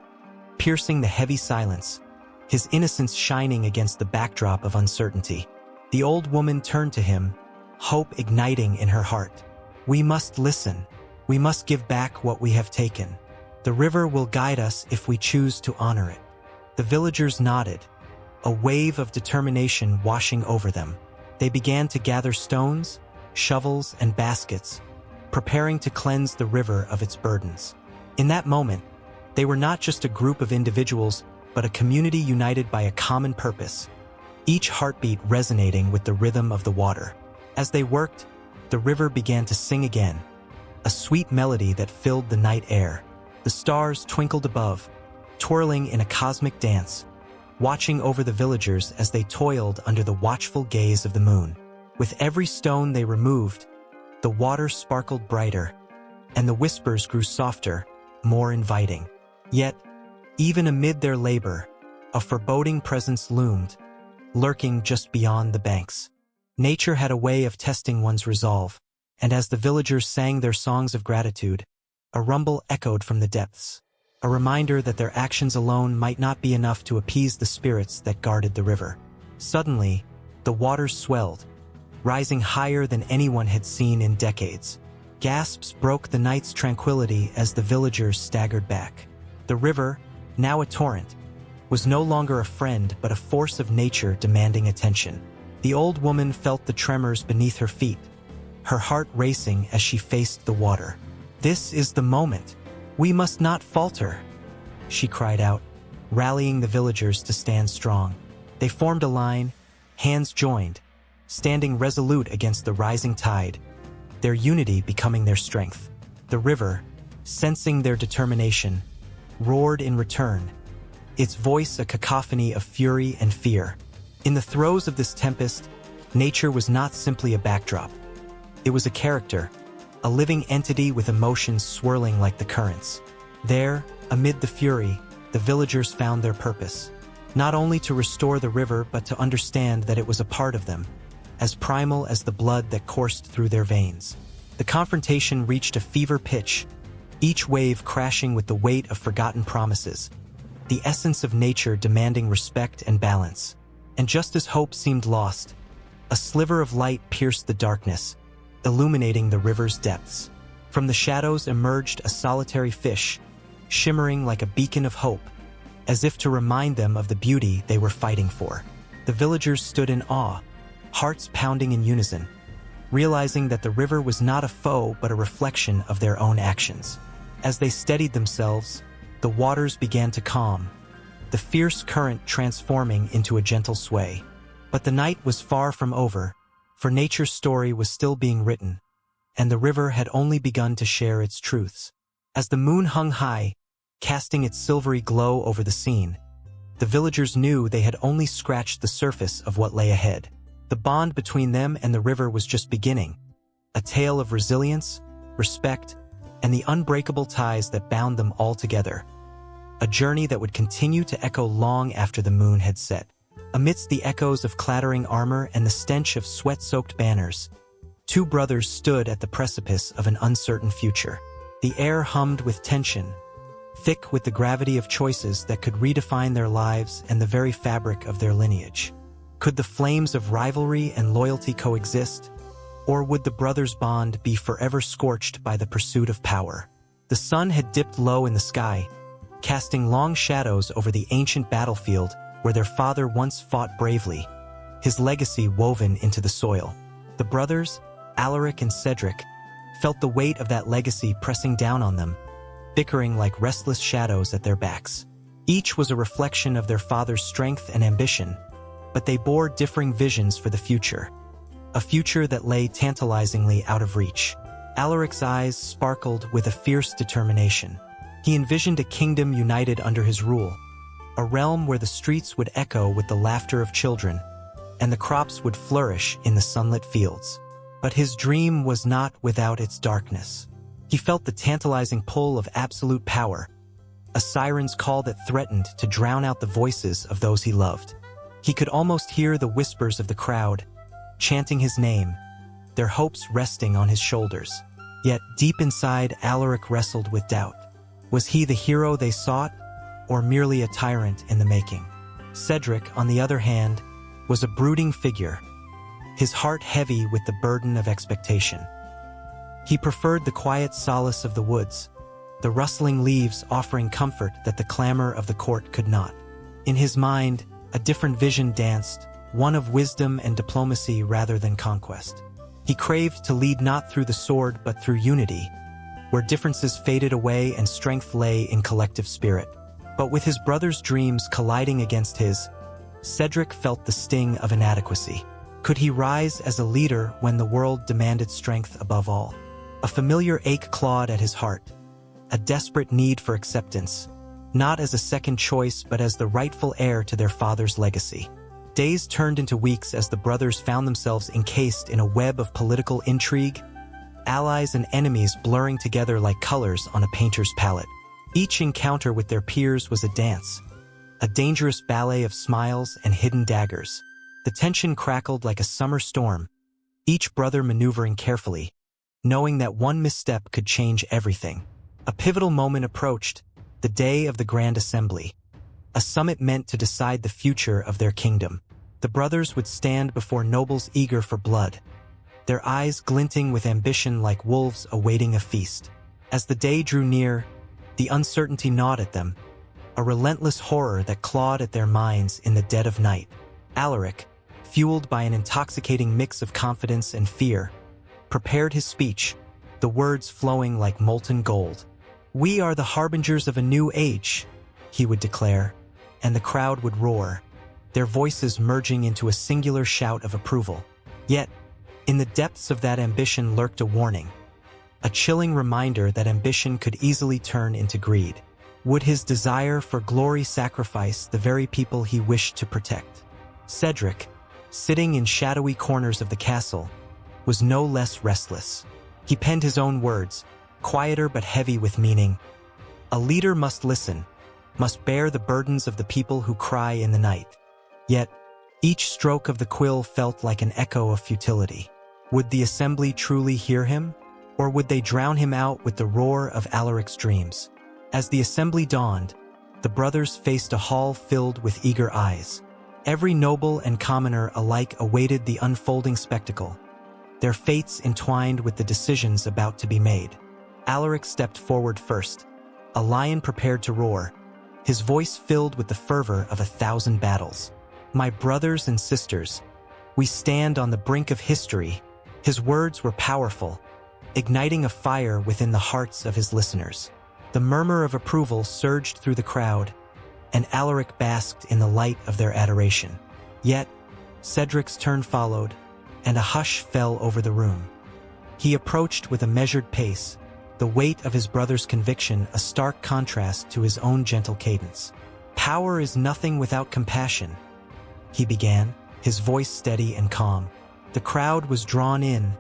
piercing the heavy silence, his innocence shining against the backdrop of uncertainty. The old woman turned to him, hope igniting in her heart. "We must listen. We must give back what we have taken. The river will guide us if we choose to honor it." The villagers nodded, a wave of determination washing over them. They began to gather stones, shovels, and baskets, preparing to cleanse the river of its burdens. In that moment, they were not just a group of individuals, but a community united by a common purpose, each heartbeat resonating with the rhythm of the water. As they worked, the river began to sing again, a sweet melody that filled the night air. The stars twinkled above, twirling in a cosmic dance, watching over the villagers as they toiled under the watchful gaze of the moon. With every stone they removed, the water sparkled brighter, and the whispers grew softer, more inviting. Yet, even amid their labor, a foreboding presence loomed, lurking just beyond the banks. Nature had a way of testing one's resolve, and as the villagers sang their songs of gratitude, a rumble echoed from the depths, a reminder that their actions alone might not be enough to appease the spirits that guarded the river. Suddenly, the waters swelled, rising higher than anyone had seen in decades. Gasps broke the night's tranquility as the villagers staggered back. The river, now a torrent, was no longer a friend but a force of nature demanding attention. The old woman felt the tremors beneath her feet, her heart racing as she faced the water. "This is the moment. We must not falter," she cried out, rallying the villagers to stand strong. They formed a line, hands joined, standing resolute against the rising tide, their unity becoming their strength. The river, sensing their determination, roared in return, its voice a cacophony of fury and fear. In the throes of this tempest, nature was not simply a backdrop. It was a character, a living entity with emotions swirling like the currents. There, amid the fury, the villagers found their purpose, not only to restore the river but to understand that it was a part of them, as primal as the blood that coursed through their veins. The confrontation reached a fever pitch, each wave crashing with the weight of forgotten promises, the essence of nature demanding respect and balance. And just as hope seemed lost, a sliver of light pierced the darkness, illuminating the river's depths. From the shadows emerged a solitary fish, shimmering like a beacon of hope, as if to remind them of the beauty they were fighting for. The villagers stood in awe, hearts pounding in unison, realizing that the river was not a foe but a reflection of their own actions. As they steadied themselves, the waters began to calm, the fierce current transforming into a gentle sway. But the night was far from over, for nature's story was still being written, and the river had only begun to share its truths. As the moon hung high, casting its silvery glow over the scene, the villagers knew they had only scratched the surface of what lay ahead. The bond between them and the river was just beginning, a tale of resilience, respect, and the unbreakable ties that bound them all together. A journey that would continue to echo long after the moon had set. Amidst the echoes of clattering armor and the stench of sweat-soaked banners, two brothers stood at the precipice of an uncertain future. The air hummed with tension, thick with the gravity of choices that could redefine their lives and the very fabric of their lineage. Could the flames of rivalry and loyalty coexist, or would the brothers' bond be forever scorched by the pursuit of power? The sun had dipped low in the sky, casting long shadows over the ancient battlefield where their father once fought bravely, his legacy woven into the soil. The brothers, Alaric and Cedric, felt the weight of that legacy pressing down on them, bickering like restless shadows at their backs. Each was a reflection of their father's strength and ambition, but they bore differing visions for the future. A future that lay tantalizingly out of reach. Alaric's eyes sparkled with a fierce determination. He envisioned a kingdom united under his rule, a realm where the streets would echo with the laughter of children, and the crops would flourish in the sunlit fields. But his dream was not without its darkness. He felt the tantalizing pull of absolute power, a siren's call that threatened to drown out the voices of those he loved. He could almost hear the whispers of the crowd, chanting his name, their hopes resting on his shoulders. Yet deep inside, Alaric wrestled with doubt. Was he the hero they sought, or merely a tyrant in the making? Cedric, on the other hand, was a brooding figure, his heart heavy with the burden of expectation. He preferred the quiet solace of the woods, the rustling leaves offering comfort that the clamor of the court could not. In his mind, a different vision danced, one of wisdom and diplomacy rather than conquest. He craved to lead not through the sword but through unity, where differences faded away and strength lay in collective spirit. But with his brother's dreams colliding against his, Cedric felt the sting of inadequacy. Could he rise as a leader when the world demanded strength above all? A familiar ache clawed at his heart, a desperate need for acceptance, not as a second choice but as the rightful heir to their father's legacy. Days turned into weeks as the brothers found themselves encased in a web of political intrigue, allies and enemies blurring together like colors on a painter's palette. Each encounter with their peers was a dance, a dangerous ballet of smiles and hidden daggers. The tension crackled like a summer storm, each brother maneuvering carefully, knowing that one misstep could change everything. A pivotal moment approached, the day of the Grand Assembly, a summit meant to decide the future of their kingdom. The brothers would stand before nobles eager for blood, their eyes glinting with ambition like wolves awaiting a feast. As the day drew near, the uncertainty gnawed at them, a relentless horror that clawed at their minds in the dead of night. Alaric, fueled by an intoxicating mix of confidence and fear, prepared his speech, the words flowing like molten gold. "We are the harbingers of a new age," he would declare, and the crowd would roar, their voices merging into a singular shout of approval. Yet, in the depths of that ambition lurked a warning, a chilling reminder that ambition could easily turn into greed. Would his desire for glory sacrifice the very people he wished to protect? Cedric, sitting in shadowy corners of the castle, was no less restless. He penned his own words, quieter but heavy with meaning. A leader must listen, must bear the burdens of the people who cry in the night. Yet, each stroke of the quill felt like an echo of futility. Would the assembly truly hear him, or would they drown him out with the roar of Alaric's dreams? As the assembly dawned, the brothers faced a hall filled with eager eyes. Every noble and commoner alike awaited the unfolding spectacle, their fates entwined with the decisions about to be made. Alaric stepped forward first, a lion prepared to roar, his voice filled with the fervor of 1,000 battles. "My brothers and sisters, we stand on the brink of history." His words were powerful, igniting a fire within the hearts of his listeners. The murmur of approval surged through the crowd, and Alaric basked in the light of their adoration. Yet, Cedric's turn followed, and a hush fell over the room. He approached with a measured pace, the weight of his brother's conviction a stark contrast to his own gentle cadence. "Power is nothing without compassion," he began, his voice steady and calm. The crowd was drawn in,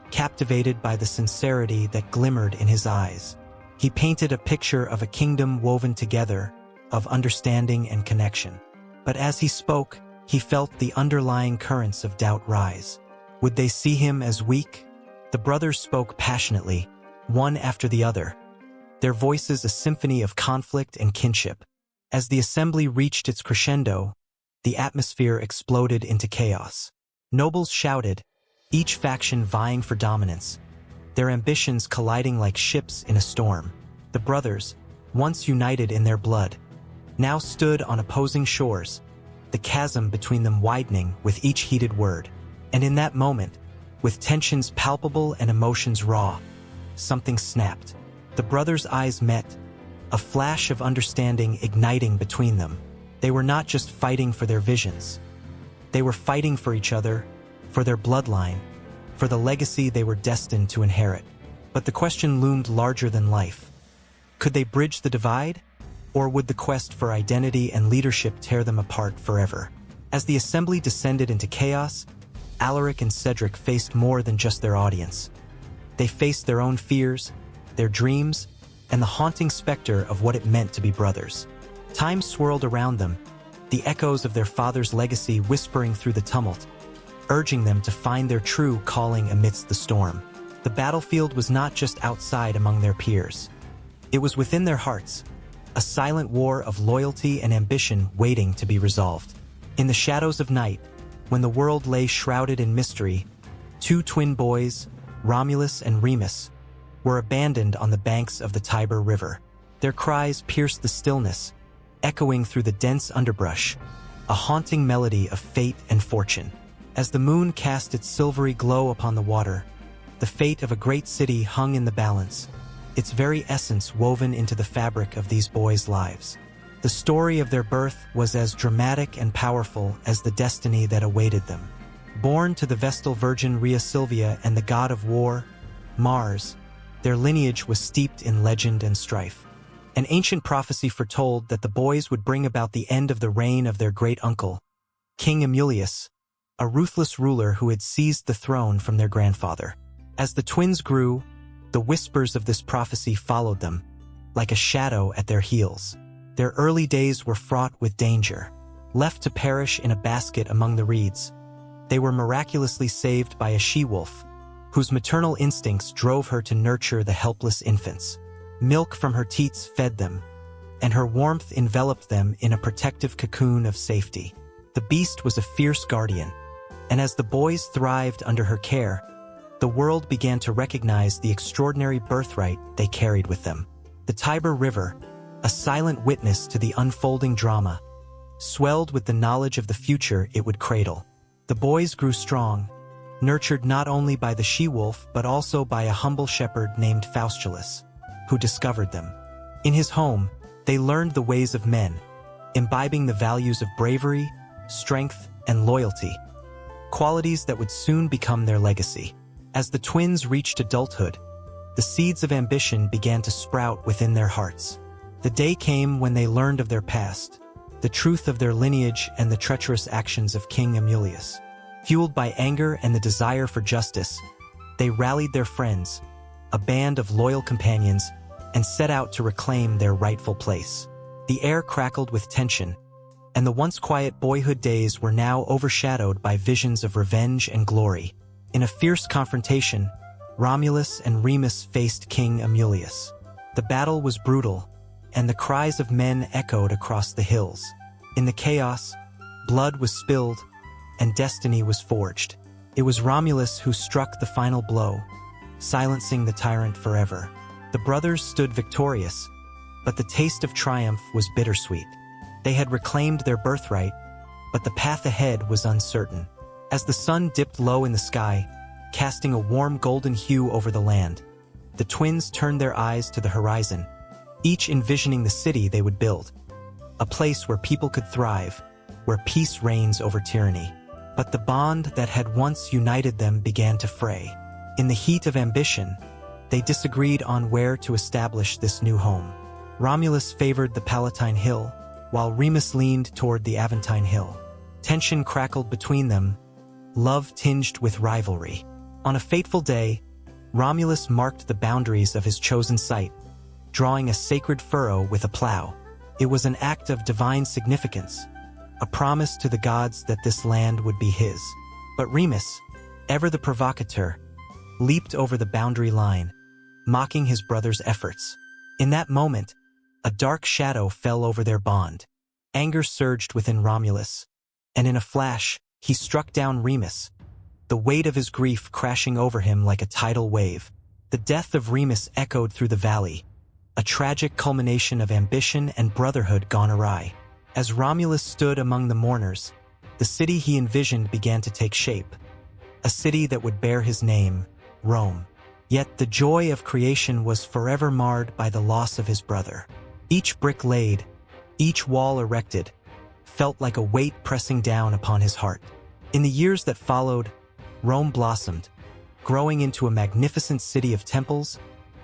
captivated by the sincerity that glimmered in his eyes. He painted a picture of a kingdom woven together, of understanding and connection. But as he spoke, he felt the underlying currents of doubt rise. Would they see him as weak? The brothers spoke passionately, one after the other, their voices a symphony of conflict and kinship. As the assembly reached its crescendo, the atmosphere exploded into chaos. Nobles shouted, each faction vying for dominance, their ambitions colliding like ships in a storm. The brothers, once united in their blood, now stood on opposing shores, the chasm between them widening with each heated word. And in that moment, with tensions palpable and emotions raw, something snapped. The brothers' eyes met, a flash of understanding igniting between them. They were not just fighting for their visions. They were fighting for each other, for their bloodline, for the legacy they were destined to inherit. But the question loomed larger than life. Could they bridge the divide? Or would the quest for identity and leadership tear them apart forever? As the assembly descended into chaos, Alaric and Cedric faced more than just their audience. They faced their own fears, their dreams, and the haunting specter of what it meant to be brothers. Time swirled around them, the echoes of their father's legacy whispering through the tumult, urging them to find their true calling amidst the storm. The battlefield was not just outside among their peers. It was within their hearts, a silent war of loyalty and ambition waiting to be resolved. In the shadows of night, when the world lay shrouded in mystery, two twin boys, Romulus and Remus, were abandoned on the banks of the Tiber River. Their cries pierced the stillness, echoing through the dense underbrush, a haunting melody of fate and fortune. As the moon cast its silvery glow upon the water, the fate of a great city hung in the balance, its very essence woven into the fabric of these boys' lives. The story of their birth was as dramatic and powerful as the destiny that awaited them. Born to the Vestal Virgin Rhea Silvia and the god of war, Mars, their lineage was steeped in legend and strife. An ancient prophecy foretold that the boys would bring about the end of the reign of their great-uncle, King Amulius, a ruthless ruler who had seized the throne from their grandfather. As the twins grew, the whispers of this prophecy followed them, like a shadow at their heels. Their early days were fraught with danger. Left to perish in a basket among the reeds, they were miraculously saved by a she-wolf, whose maternal instincts drove her to nurture the helpless infants. Milk from her teats fed them, and her warmth enveloped them in a protective cocoon of safety. The beast was a fierce guardian, and as the boys thrived under her care, the world began to recognize the extraordinary birthright they carried with them. The Tiber River, a silent witness to the unfolding drama, swelled with the knowledge of the future it would cradle. The boys grew strong, nurtured not only by the she-wolf but also by a humble shepherd named Faustulus, who discovered them. In his home, they learned the ways of men, imbibing the values of bravery, strength, and loyalty, qualities that would soon become their legacy. As the twins reached adulthood, the seeds of ambition began to sprout within their hearts. The day came when they learned of their past, the truth of their lineage and the treacherous actions of King Amulius. Fueled by anger and the desire for justice, they rallied their friends, a band of loyal companions, and set out to reclaim their rightful place. The air crackled with tension, and the once quiet boyhood days were now overshadowed by visions of revenge and glory. In a fierce confrontation, Romulus and Remus faced King Amulius. The battle was brutal, and the cries of men echoed across the hills. In the chaos, blood was spilled, and destiny was forged. It was Romulus who struck the final blow, silencing the tyrant forever. The brothers stood victorious, but the taste of triumph was bittersweet. They had reclaimed their birthright, but the path ahead was uncertain. As the sun dipped low in the sky, casting a warm golden hue over the land, the twins turned their eyes to the horizon, each envisioning the city they would build, a place where people could thrive, where peace reigns over tyranny. But the bond that had once united them began to fray. In the heat of ambition, they disagreed on where to establish this new home. Romulus favored the Palatine Hill, while Remus leaned toward the Aventine Hill. Tension crackled between them, love tinged with rivalry. On a fateful day, Romulus marked the boundaries of his chosen site, drawing a sacred furrow with a plow. It was an act of divine significance, a promise to the gods that this land would be his. But Remus, ever the provocateur, leaped over the boundary line, mocking his brother's efforts. In that moment, a dark shadow fell over their bond. Anger surged within Romulus, and in a flash, he struck down Remus, the weight of his grief crashing over him like a tidal wave. The death of Remus echoed through the valley, a tragic culmination of ambition and brotherhood gone awry. As Romulus stood among the mourners, the city he envisioned began to take shape, a city that would bear his name, Rome. Yet the joy of creation was forever marred by the loss of his brother. Each brick laid, each wall erected, felt like a weight pressing down upon his heart. In the years that followed, Rome blossomed, growing into a magnificent city of temples,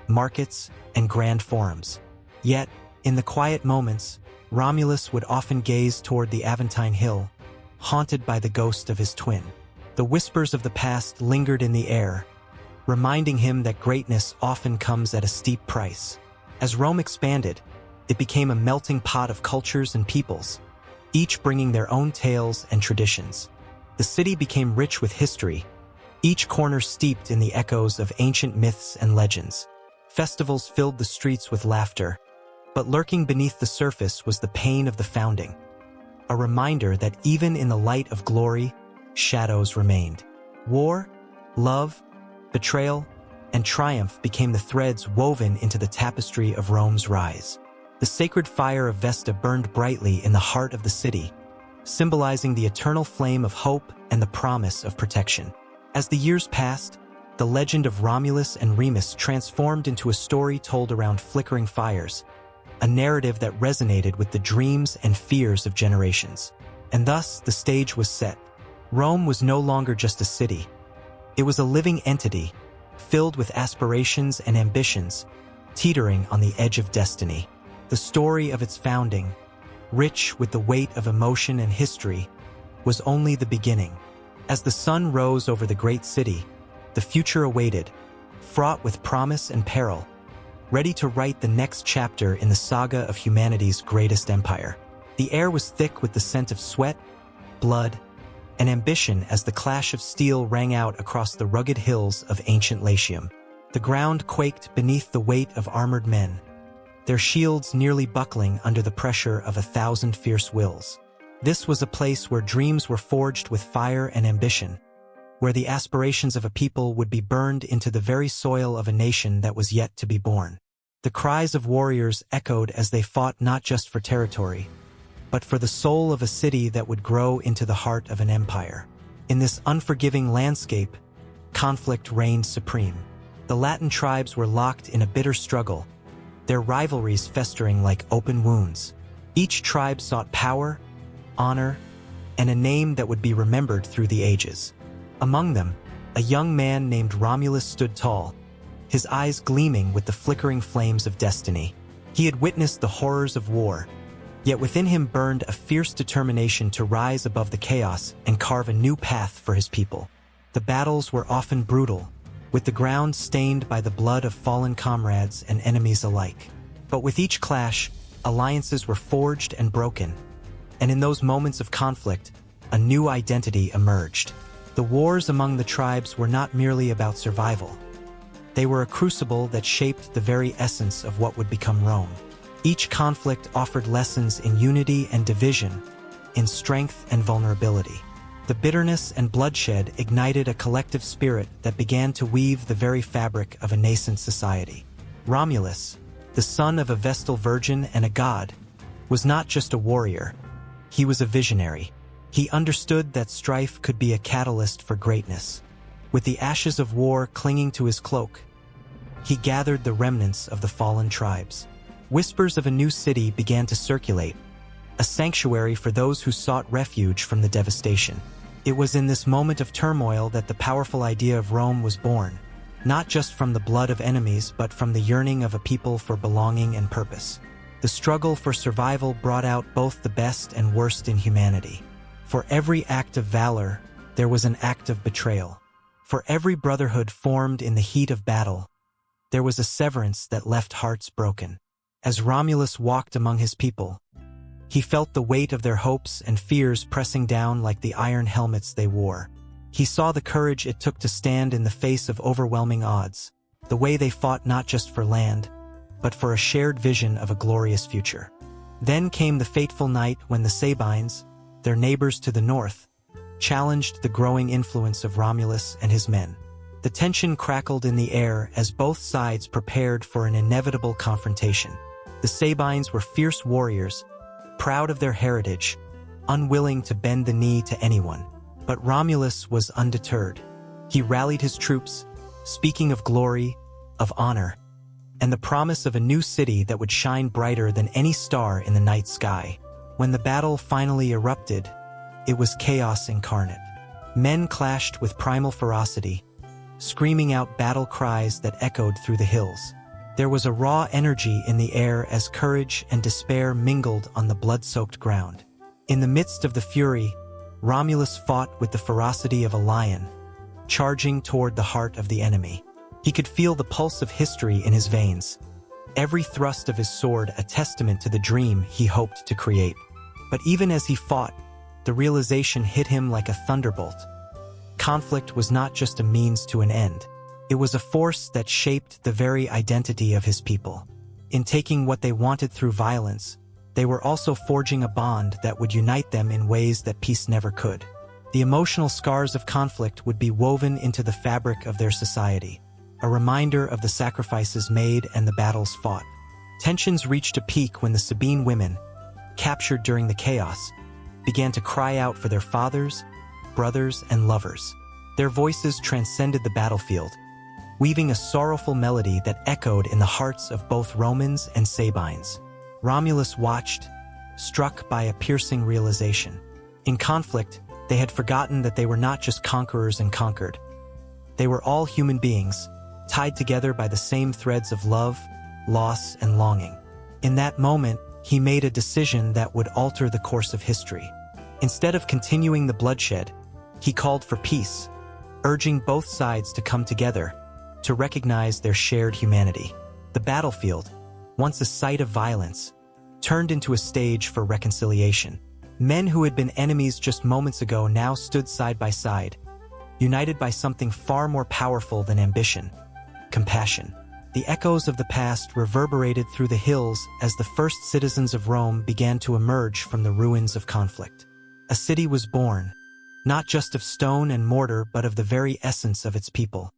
markets, and grand forums. Yet, in the quiet moments, Romulus would often gaze toward the Aventine Hill, haunted by the ghost of his twin. The whispers of the past lingered in the air, reminding him that greatness often comes at a steep price. As Rome expanded, it became a melting pot of cultures and peoples, each bringing their own tales and traditions. The city became rich with history, each corner steeped in the echoes of ancient myths and legends. Festivals filled the streets with laughter, but lurking beneath the surface was the pain of the founding, a reminder that even in the light of glory, shadows remained. War, love, betrayal, and triumph became the threads woven into the tapestry of Rome's rise. The sacred fire of Vesta burned brightly in the heart of the city, symbolizing the eternal flame of hope and the promise of protection. As the years passed, the legend of Romulus and Remus transformed into a story told around flickering fires, a narrative that resonated with the dreams and fears of generations. And thus, the stage was set. Rome was no longer just a city. It was a living entity, filled with aspirations and ambitions, teetering on the edge of destiny. The story of its founding, rich with the weight of emotion and history, was only the beginning. As the sun rose over the great city, the future awaited, fraught with promise and peril, ready to write the next chapter in the saga of humanity's greatest empire. The air was thick with the scent of sweat, blood, and ambition as the clash of steel rang out across the rugged hills of ancient Latium. The ground quaked beneath the weight of armored men, their shields nearly buckling under the pressure of 1,000 fierce wills. This was a place where dreams were forged with fire and ambition, where the aspirations of a people would be burned into the very soil of a nation that was yet to be born. The cries of warriors echoed as they fought not just for territory, but for the soul of a city that would grow into the heart of an empire. In this unforgiving landscape, conflict reigned supreme. The Latin tribes were locked in a bitter struggle, their rivalries festering like open wounds. Each tribe sought power, honor, and a name that would be remembered through the ages. Among them, a young man named Romulus stood tall, his eyes gleaming with the flickering flames of destiny. He had witnessed the horrors of war, yet within him burned a fierce determination to rise above the chaos and carve a new path for his people. The battles were often brutal, with the ground stained by the blood of fallen comrades and enemies alike. But with each clash, alliances were forged and broken, and in those moments of conflict, a new identity emerged. The wars among the tribes were not merely about survival. They were a crucible that shaped the very essence of what would become Rome. Each conflict offered lessons in unity and division, in strength and vulnerability. The bitterness and bloodshed ignited a collective spirit that began to weave the very fabric of a nascent society. Romulus, the son of a Vestal virgin and a god, was not just a warrior. He was a visionary. He understood that strife could be a catalyst for greatness. With the ashes of war clinging to his cloak, he gathered the remnants of the fallen tribes. Whispers of a new city began to circulate, a sanctuary for those who sought refuge from the devastation. It was in this moment of turmoil that the powerful idea of Rome was born, not just from the blood of enemies, but from the yearning of a people for belonging and purpose. The struggle for survival brought out both the best and worst in humanity. For every act of valor, there was an act of betrayal. For every brotherhood formed in the heat of battle, there was a severance that left hearts broken. As Romulus walked among his people, he felt the weight of their hopes and fears pressing down like the iron helmets they wore. He saw the courage it took to stand in the face of overwhelming odds, the way they fought not just for land, but for a shared vision of a glorious future. Then came the fateful night when the Sabines, their neighbors to the north, challenged the growing influence of Romulus and his men. The tension crackled in the air as both sides prepared for an inevitable confrontation. The Sabines were fierce warriors, proud of their heritage, unwilling to bend the knee to anyone. But Romulus was undeterred. He rallied his troops, speaking of glory, of honor, and the promise of a new city that would shine brighter than any star in the night sky. When the battle finally erupted, it was chaos incarnate. Men clashed with primal ferocity, screaming out battle cries that echoed through the hills. There was a raw energy in the air as courage and despair mingled on the blood-soaked ground. In the midst of the fury, Romulus fought with the ferocity of a lion, charging toward the heart of the enemy. He could feel the pulse of history in his veins, every thrust of his sword a testament to the dream he hoped to create. But even as he fought, the realization hit him like a thunderbolt. Conflict was not just a means to an end. It was a force that shaped the very identity of his people. In taking what they wanted through violence, they were also forging a bond that would unite them in ways that peace never could. The emotional scars of conflict would be woven into the fabric of their society, a reminder of the sacrifices made and the battles fought. Tensions reached a peak when the Sabine women, captured during the chaos, began to cry out for their fathers, brothers, and lovers. Their voices transcended the battlefield, weaving a sorrowful melody that echoed in the hearts of both Romans and Sabines. Romulus watched, struck by a piercing realization. In conflict, they had forgotten that they were not just conquerors and conquered. They were all human beings, tied together by the same threads of love, loss, and longing. In that moment, he made a decision that would alter the course of history. Instead of continuing the bloodshed, he called for peace, urging both sides to come together, to recognize their shared humanity. The battlefield, once a site of violence, turned into a stage for reconciliation. Men who had been enemies just moments ago now stood side by side, united by something far more powerful than ambition: compassion. The echoes of the past reverberated through the hills as the first citizens of Rome began to emerge from the ruins of conflict. A city was born, not just of stone and mortar but of the very essence of its people,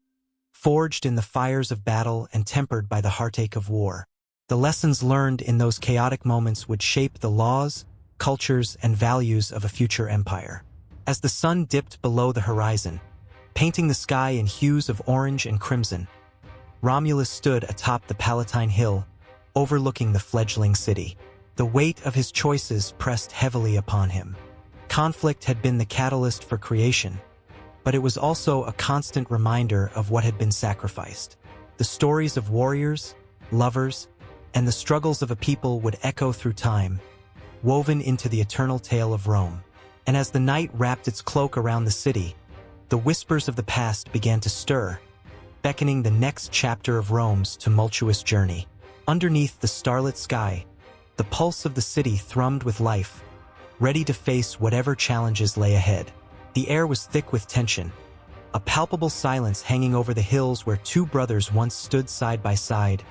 forged in the fires of battle and tempered by the heartache of war. The lessons learned in those chaotic moments would shape the laws, cultures, and values of a future empire. As the sun dipped below the horizon, painting the sky in hues of orange and crimson, Romulus stood atop the Palatine Hill, overlooking the fledgling city. The weight of his choices pressed heavily upon him. Conflict had been the catalyst for creation, but it was also a constant reminder of what had been sacrificed. The stories of warriors, lovers, and the struggles of a people would echo through time, woven into the eternal tale of Rome. And as the night wrapped its cloak around the city, the whispers of the past began to stir, beckoning the next chapter of Rome's tumultuous journey. Underneath the starlit sky, the pulse of the city thrummed with life, ready to face whatever challenges lay ahead. The air was thick with tension, a palpable silence hanging over the hills where two brothers once stood side by side,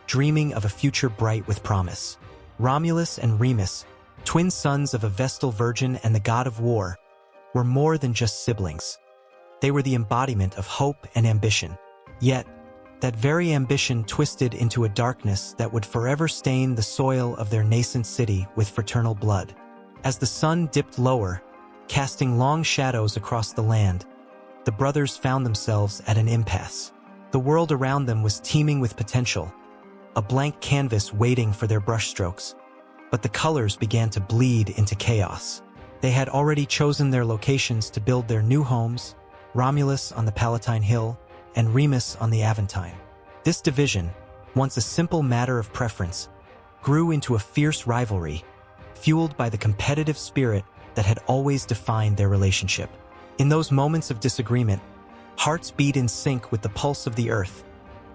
dreaming of a future bright with promise. Romulus and Remus, twin sons of a Vestal virgin and the god of war, were more than just siblings. They were the embodiment of hope and ambition. Yet, that very ambition twisted into a darkness that would forever stain the soil of their nascent city with fraternal blood. As the sun dipped lower, casting long shadows across the land, the brothers found themselves at an impasse. The world around them was teeming with potential, a blank canvas waiting for their brushstrokes. But the colors began to bleed into chaos. They had already chosen their locations to build their new homes, Romulus on the Palatine Hill, and Remus on the Aventine. This division, once a simple matter of preference, grew into a fierce rivalry, fueled by the competitive spirit that had always defined their relationship. In those moments of disagreement, hearts beat in sync with the pulse of the earth,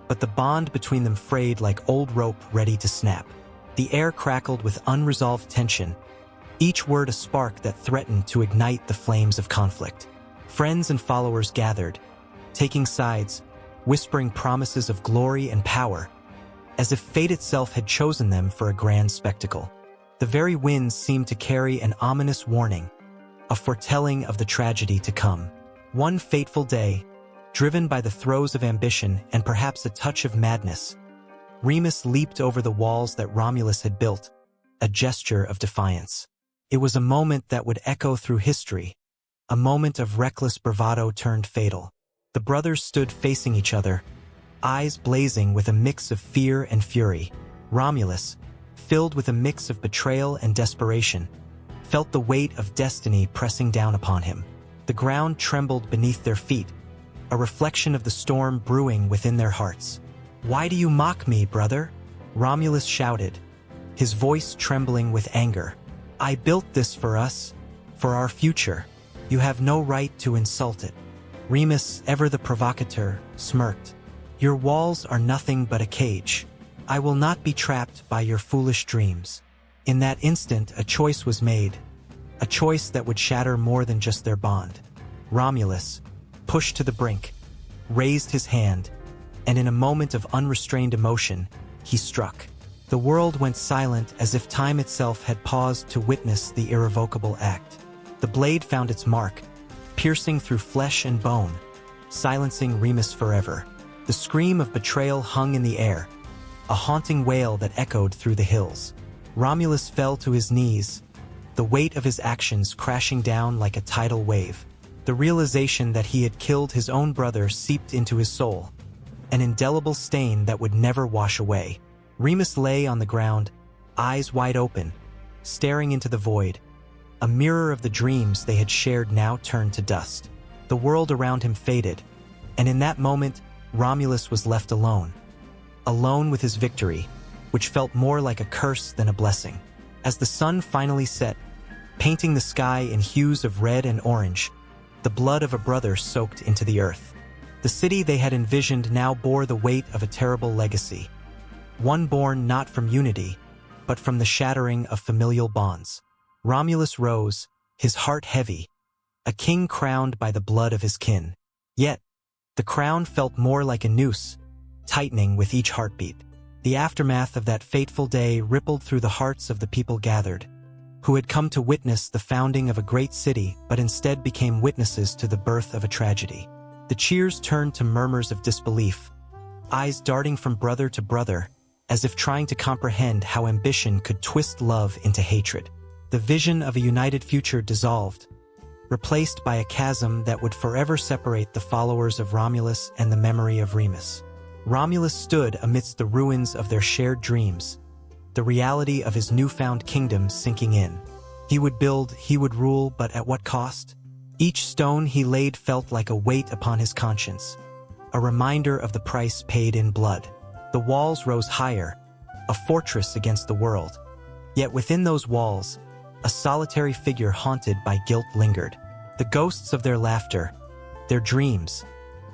but the bond between them frayed like old rope ready to snap. The air crackled with unresolved tension, each word a spark that threatened to ignite the flames of conflict. Friends and followers gathered, taking sides, whispering promises of glory and power, as if fate itself had chosen them for a grand spectacle. The very winds seemed to carry an ominous warning, a foretelling of the tragedy to come. One fateful day, driven by the throes of ambition and perhaps a touch of madness, Remus leaped over the walls that Romulus had built, a gesture of defiance. It was a moment that would echo through history, a moment of reckless bravado turned fatal. The brothers stood facing each other, eyes blazing with a mix of fear and fury. Romulus, filled with a mix of betrayal and desperation, felt the weight of destiny pressing down upon him. The ground trembled beneath their feet, a reflection of the storm brewing within their hearts. "Why do you mock me, brother?" Romulus shouted, his voice trembling with anger. "I built this for us, for our future. You have no right to insult it." Remus, ever the provocateur, smirked. "Your walls are nothing but a cage. I will not be trapped by your foolish dreams." In that instant, a choice was made, a choice that would shatter more than just their bond. Romulus, pushed to the brink, raised his hand, and in a moment of unrestrained emotion, he struck. The world went silent as if time itself had paused to witness the irrevocable act. The blade found its mark, piercing through flesh and bone, silencing Remus forever. The scream of betrayal hung in the air, a haunting wail that echoed through the hills. Romulus fell to his knees, the weight of his actions crashing down like a tidal wave. The realization that he had killed his own brother seeped into his soul, an indelible stain that would never wash away. Remus lay on the ground, eyes wide open, staring into the void. A mirror of the dreams they had shared now turned to dust. The world around him faded, and in that moment, Romulus was left alone. Alone with his victory, which felt more like a curse than a blessing. As the sun finally set, painting the sky in hues of red and orange, the blood of a brother soaked into the earth. The city they had envisioned now bore the weight of a terrible legacy, one born not from unity, but from the shattering of familial bonds. Romulus rose, his heart heavy, a king crowned by the blood of his kin. Yet, the crown felt more like a noose, tightening with each heartbeat. The aftermath of that fateful day rippled through the hearts of the people gathered, who had come to witness the founding of a great city but instead became witnesses to the birth of a tragedy. The cheers turned to murmurs of disbelief, eyes darting from brother to brother, as if trying to comprehend how ambition could twist love into hatred. The vision of a united future dissolved, replaced by a chasm that would forever separate the followers of Romulus and the memory of Remus. Romulus stood amidst the ruins of their shared dreams, the reality of his newfound kingdom sinking in. He would build, he would rule, but at what cost? Each stone he laid felt like a weight upon his conscience, a reminder of the price paid in blood. The walls rose higher, a fortress against the world. Yet within those walls, a solitary figure haunted by guilt lingered. The ghosts of their laughter, their dreams,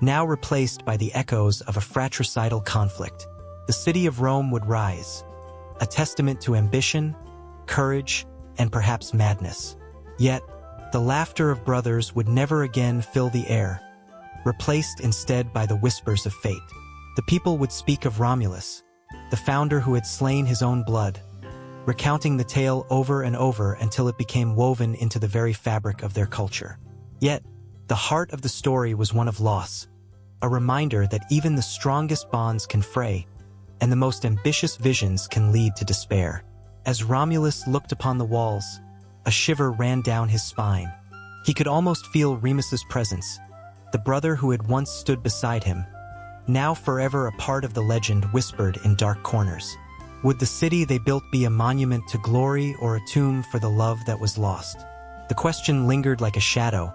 now replaced by the echoes of a fratricidal conflict. The city of Rome would rise, a testament to ambition, courage, and perhaps madness. Yet, the laughter of brothers would never again fill the air, replaced instead by the whispers of fate. The people would speak of Romulus, the founder who had slain his own blood, recounting the tale over and over until it became woven into the very fabric of their culture. Yet, the heart of the story was one of loss, a reminder that even the strongest bonds can fray, and the most ambitious visions can lead to despair. As Romulus looked upon the walls, a shiver ran down his spine. He could almost feel Remus's presence, the brother who had once stood beside him, now forever a part of the legend whispered in dark corners. Would the city they built be a monument to glory or a tomb for the love that was lost? The question lingered like a shadow,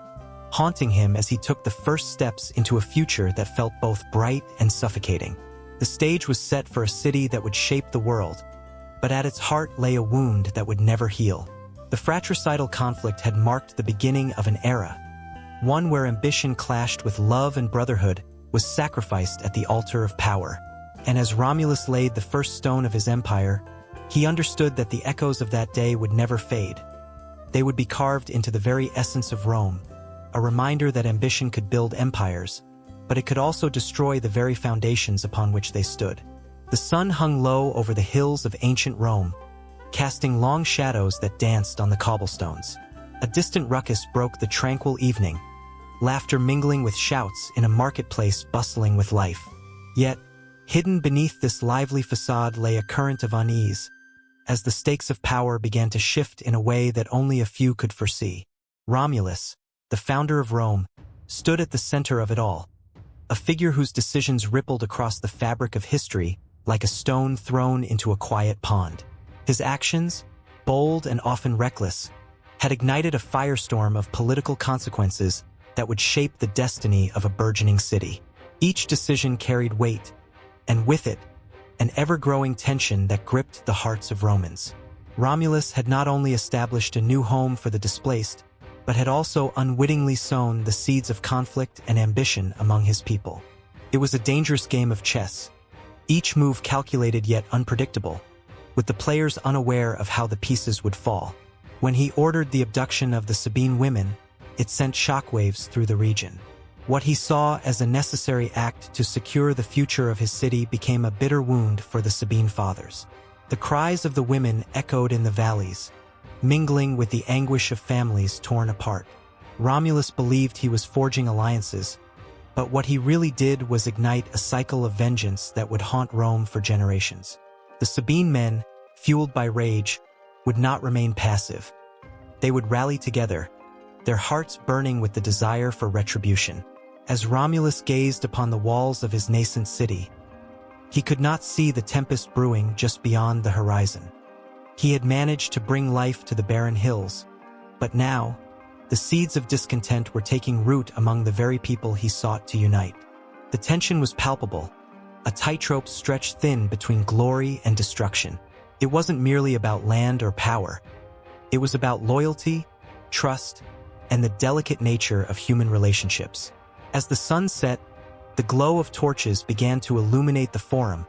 haunting him as he took the first steps into a future that felt both bright and suffocating. The stage was set for a city that would shape the world, but at its heart lay a wound that would never heal. The fratricidal conflict had marked the beginning of an era, one where ambition clashed with love and brotherhood was sacrificed at the altar of power. And as Romulus laid the first stone of his empire, he understood that the echoes of that day would never fade. They would be carved into the very essence of Rome, a reminder that ambition could build empires, but it could also destroy the very foundations upon which they stood. The sun hung low over the hills of ancient Rome, casting long shadows that danced on the cobblestones. A distant ruckus broke the tranquil evening, laughter mingling with shouts in a marketplace bustling with life. Yet, hidden beneath this lively facade lay a current of unease, as the stakes of power began to shift in a way that only a few could foresee. Romulus, the founder of Rome, stood at the center of it all, a figure whose decisions rippled across the fabric of history like a stone thrown into a quiet pond. His actions, bold and often reckless, had ignited a firestorm of political consequences that would shape the destiny of a burgeoning city. Each decision carried weight, and with it, an ever-growing tension that gripped the hearts of Romans. Romulus had not only established a new home for the displaced, but had also unwittingly sown the seeds of conflict and ambition among his people. It was a dangerous game of chess, each move calculated yet unpredictable, with the players unaware of how the pieces would fall. When he ordered the abduction of the Sabine women, it sent shockwaves through the region. What he saw as a necessary act to secure the future of his city became a bitter wound for the Sabine fathers. The cries of the women echoed in the valleys, mingling with the anguish of families torn apart. Romulus believed he was forging alliances, but what he really did was ignite a cycle of vengeance that would haunt Rome for generations. The Sabine men, fueled by rage, would not remain passive. They would rally together, their hearts burning with the desire for retribution. As Romulus gazed upon the walls of his nascent city, he could not see the tempest brewing just beyond the horizon. He had managed to bring life to the barren hills, but now, the seeds of discontent were taking root among the very people he sought to unite. The tension was palpable, a tightrope stretched thin between glory and destruction. It wasn't merely about land or power. It was about loyalty, trust, and the delicate nature of human relationships. As the sun set, the glow of torches began to illuminate the forum,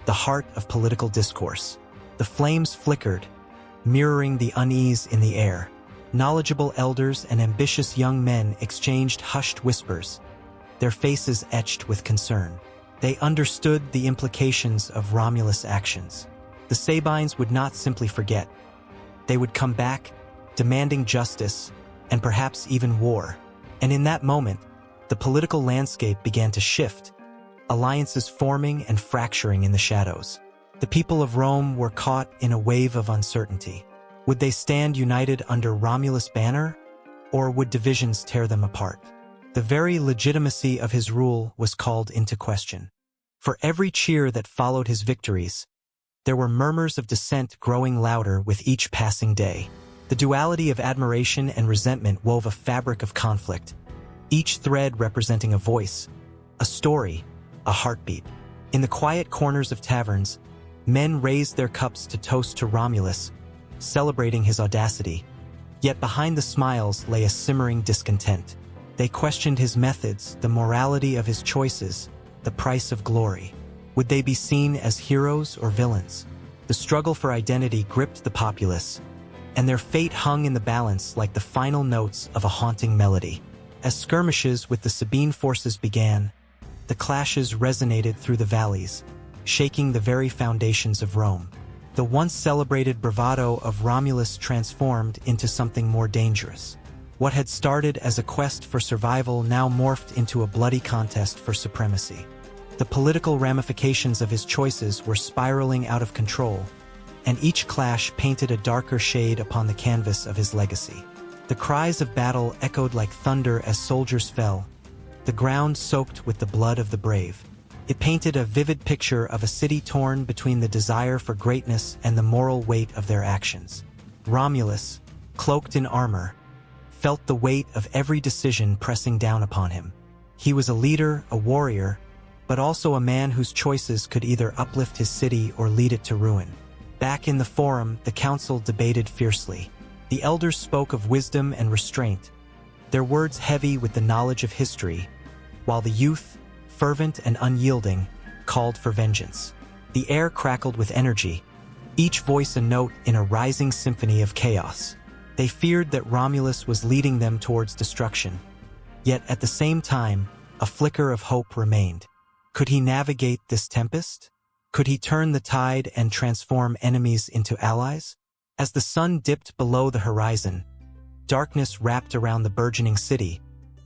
the heart of political discourse. The flames flickered, mirroring the unease in the air. Knowledgeable elders and ambitious young men exchanged hushed whispers, their faces etched with concern. They understood the implications of Romulus' actions. The Sabines would not simply forget. They would come back, demanding justice, and perhaps even war. And in that moment, the political landscape began to shift, alliances forming and fracturing in the shadows. The people of Rome were caught in a wave of uncertainty. Would they stand united under Romulus' banner, or would divisions tear them apart? The very legitimacy of his rule was called into question. For every cheer that followed his victories, there were murmurs of dissent growing louder with each passing day. The duality of admiration and resentment wove a fabric of conflict, each thread representing a voice, a story, a heartbeat. In the quiet corners of taverns, men raised their cups to toast to Romulus, celebrating his audacity. Yet behind the smiles lay a simmering discontent. They questioned his methods, the morality of his choices, the price of glory. Would they be seen as heroes or villains? The struggle for identity gripped the populace, and their fate hung in the balance like the final notes of a haunting melody. As skirmishes with the Sabine forces began, the clashes resonated through the valleys, shaking the very foundations of Rome. The once celebrated bravado of Romulus transformed into something more dangerous. What had started as a quest for survival now morphed into a bloody contest for supremacy. The political ramifications of his choices were spiraling out of control, and each clash painted a darker shade upon the canvas of his legacy. The cries of battle echoed like thunder as soldiers fell, the ground soaked with the blood of the brave. It painted a vivid picture of a city torn between the desire for greatness and the moral weight of their actions. Romulus, cloaked in armor, felt the weight of every decision pressing down upon him. He was a leader, a warrior, but also a man whose choices could either uplift his city or lead it to ruin. Back in the forum, the council debated fiercely. The elders spoke of wisdom and restraint, their words heavy with the knowledge of history, while the youth, fervent and unyielding, called for vengeance. The air crackled with energy, each voice a note in a rising symphony of chaos. They feared that Romulus was leading them towards destruction. Yet at the same time, a flicker of hope remained. Could he navigate this tempest? Could he turn the tide and transform enemies into allies? As the sun dipped below the horizon, darkness wrapped around the burgeoning city,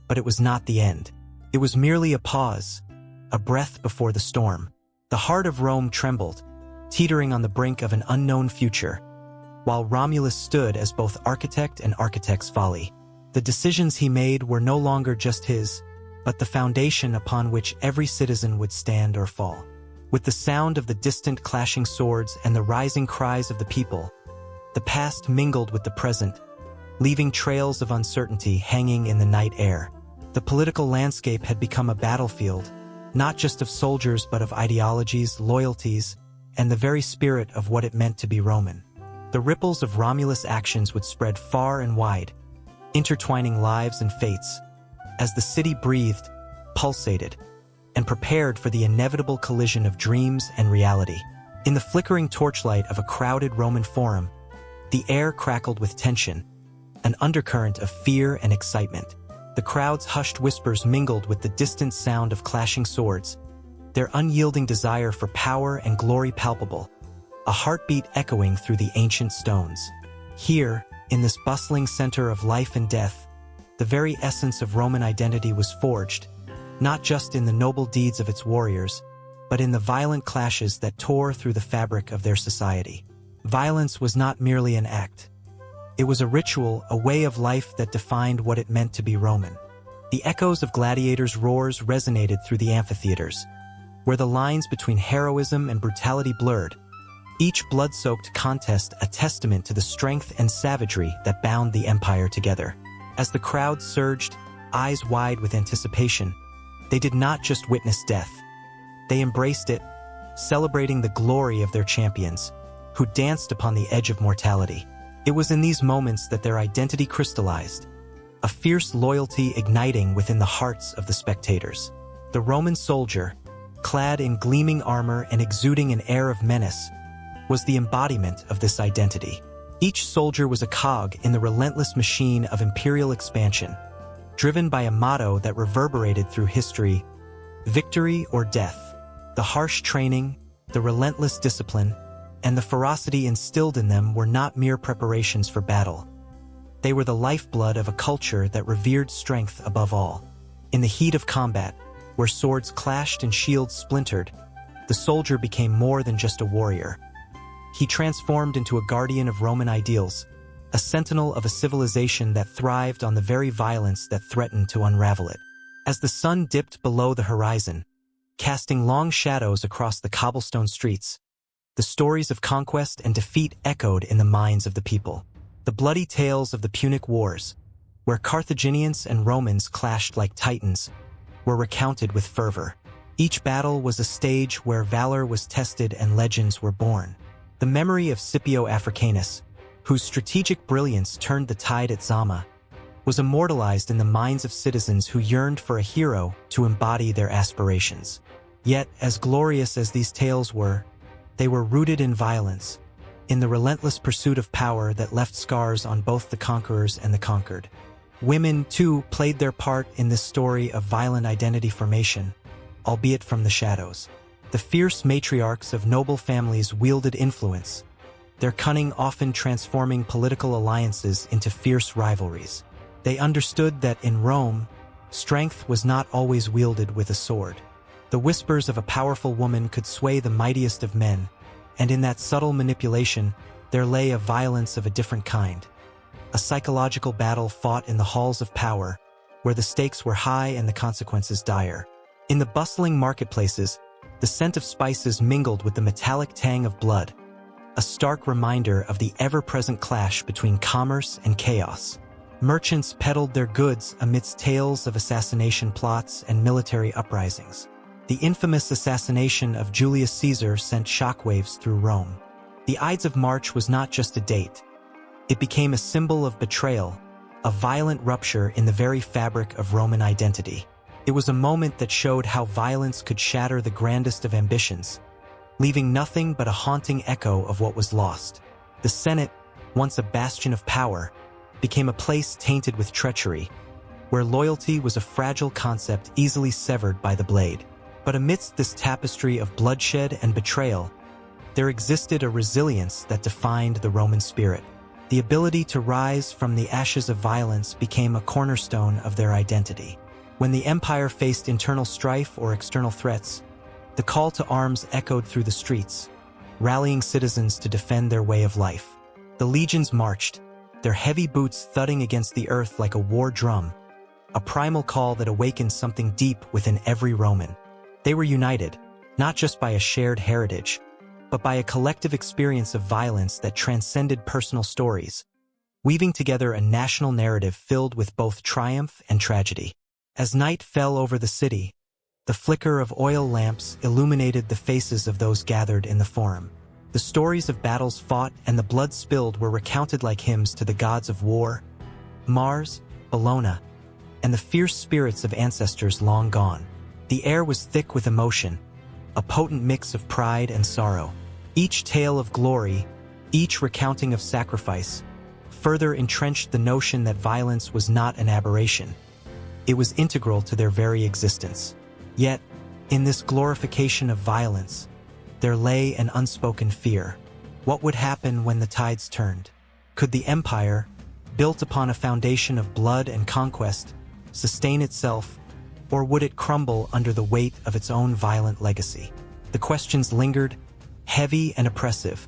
but it was not the end. It was merely a pause, a breath before the storm. The heart of Rome trembled, teetering on the brink of an unknown future, while Romulus stood as both architect and architect's folly. The decisions he made were no longer just his, but the foundation upon which every citizen would stand or fall. With the sound of the distant clashing swords and the rising cries of the people, the past mingled with the present, leaving trails of uncertainty hanging in the night air. The political landscape had become a battlefield, not just of soldiers but of ideologies, loyalties, and the very spirit of what it meant to be Roman. The ripples of Romulus' actions would spread far and wide, intertwining lives and fates, as the city breathed, pulsated, and prepared for the inevitable collision of dreams and reality. In the flickering torchlight of a crowded Roman forum, the air crackled with tension, an undercurrent of fear and excitement. The crowd's hushed whispers mingled with the distant sound of clashing swords, their unyielding desire for power and glory palpable, a heartbeat echoing through the ancient stones. Here, in this bustling center of life and death, the very essence of Roman identity was forged, not just in the noble deeds of its warriors, but in the violent clashes that tore through the fabric of their society. Violence was not merely an act. It was a ritual, a way of life that defined what it meant to be Roman. The echoes of gladiators' roars resonated through the amphitheaters, where the lines between heroism and brutality blurred, each blood-soaked contest a testament to the strength and savagery that bound the empire together. As the crowd surged, eyes wide with anticipation, they did not just witness death. They embraced it, celebrating the glory of their champions, who danced upon the edge of mortality. It was in these moments that their identity crystallized, a fierce loyalty igniting within the hearts of the spectators. The Roman soldier, clad in gleaming armor and exuding an air of menace, was the embodiment of this identity. Each soldier was a cog in the relentless machine of imperial expansion, driven by a motto that reverberated through history: victory or death. The harsh training, the relentless discipline, and the ferocity instilled in them were not mere preparations for battle. They were the lifeblood of a culture that revered strength above all. In the heat of combat, where swords clashed and shields splintered, the soldier became more than just a warrior. He transformed into a guardian of Roman ideals, a sentinel of a civilization that thrived on the very violence that threatened to unravel it. As the sun dipped below the horizon, casting long shadows across the cobblestone streets, the stories of conquest and defeat echoed in the minds of the people. The bloody tales of the Punic Wars, where Carthaginians and Romans clashed like titans, were recounted with fervor. Each battle was a stage where valor was tested and legends were born. The memory of Scipio Africanus, whose strategic brilliance turned the tide at Zama, was immortalized in the minds of citizens who yearned for a hero to embody their aspirations. Yet, as glorious as these tales were, they were rooted in violence, in the relentless pursuit of power that left scars on both the conquerors and the conquered. Women, too, played their part in this story of violent identity formation, albeit from the shadows. The fierce matriarchs of noble families wielded influence, their cunning often transforming political alliances into fierce rivalries. They understood that in Rome, strength was not always wielded with a sword. The whispers of a powerful woman could sway the mightiest of men, and in that subtle manipulation, there lay a violence of a different kind. A psychological battle fought in the halls of power, where the stakes were high and the consequences dire. In the bustling marketplaces, the scent of spices mingled with the metallic tang of blood, a stark reminder of the ever-present clash between commerce and chaos. Merchants peddled their goods amidst tales of assassination plots and military uprisings. The infamous assassination of Julius Caesar sent shockwaves through Rome. The Ides of March was not just a date. It became a symbol of betrayal, a violent rupture in the very fabric of Roman identity. It was a moment that showed how violence could shatter the grandest of ambitions, leaving nothing but a haunting echo of what was lost. The Senate, once a bastion of power, became a place tainted with treachery, where loyalty was a fragile concept easily severed by the blade. But amidst this tapestry of bloodshed and betrayal, there existed a resilience that defined the Roman spirit. The ability to rise from the ashes of violence became a cornerstone of their identity. When the empire faced internal strife or external threats, the call to arms echoed through the streets, rallying citizens to defend their way of life. The legions marched, their heavy boots thudding against the earth like a war drum, a primal call that awakened something deep within every Roman. They were united, not just by a shared heritage, but by a collective experience of violence that transcended personal stories. weaving together a national narrative filled with both triumph and tragedy. As night fell over the city, the flicker of oil lamps illuminated the faces of those gathered in the forum. The stories of battles fought and the blood spilled were recounted like hymns to the gods of war, Mars, Bellona, and the fierce spirits of ancestors long gone. The air was thick with emotion, a potent mix of pride and sorrow. Each tale of glory, each recounting of sacrifice, further entrenched the notion that violence was not an aberration. It was integral to their very existence. Yet, in this glorification of violence, there lay an unspoken fear. What would happen when the tides turned? Could the empire, built upon a foundation of blood and conquest, sustain itself, or would it crumble under the weight of its own violent legacy? The questions lingered, heavy and oppressive,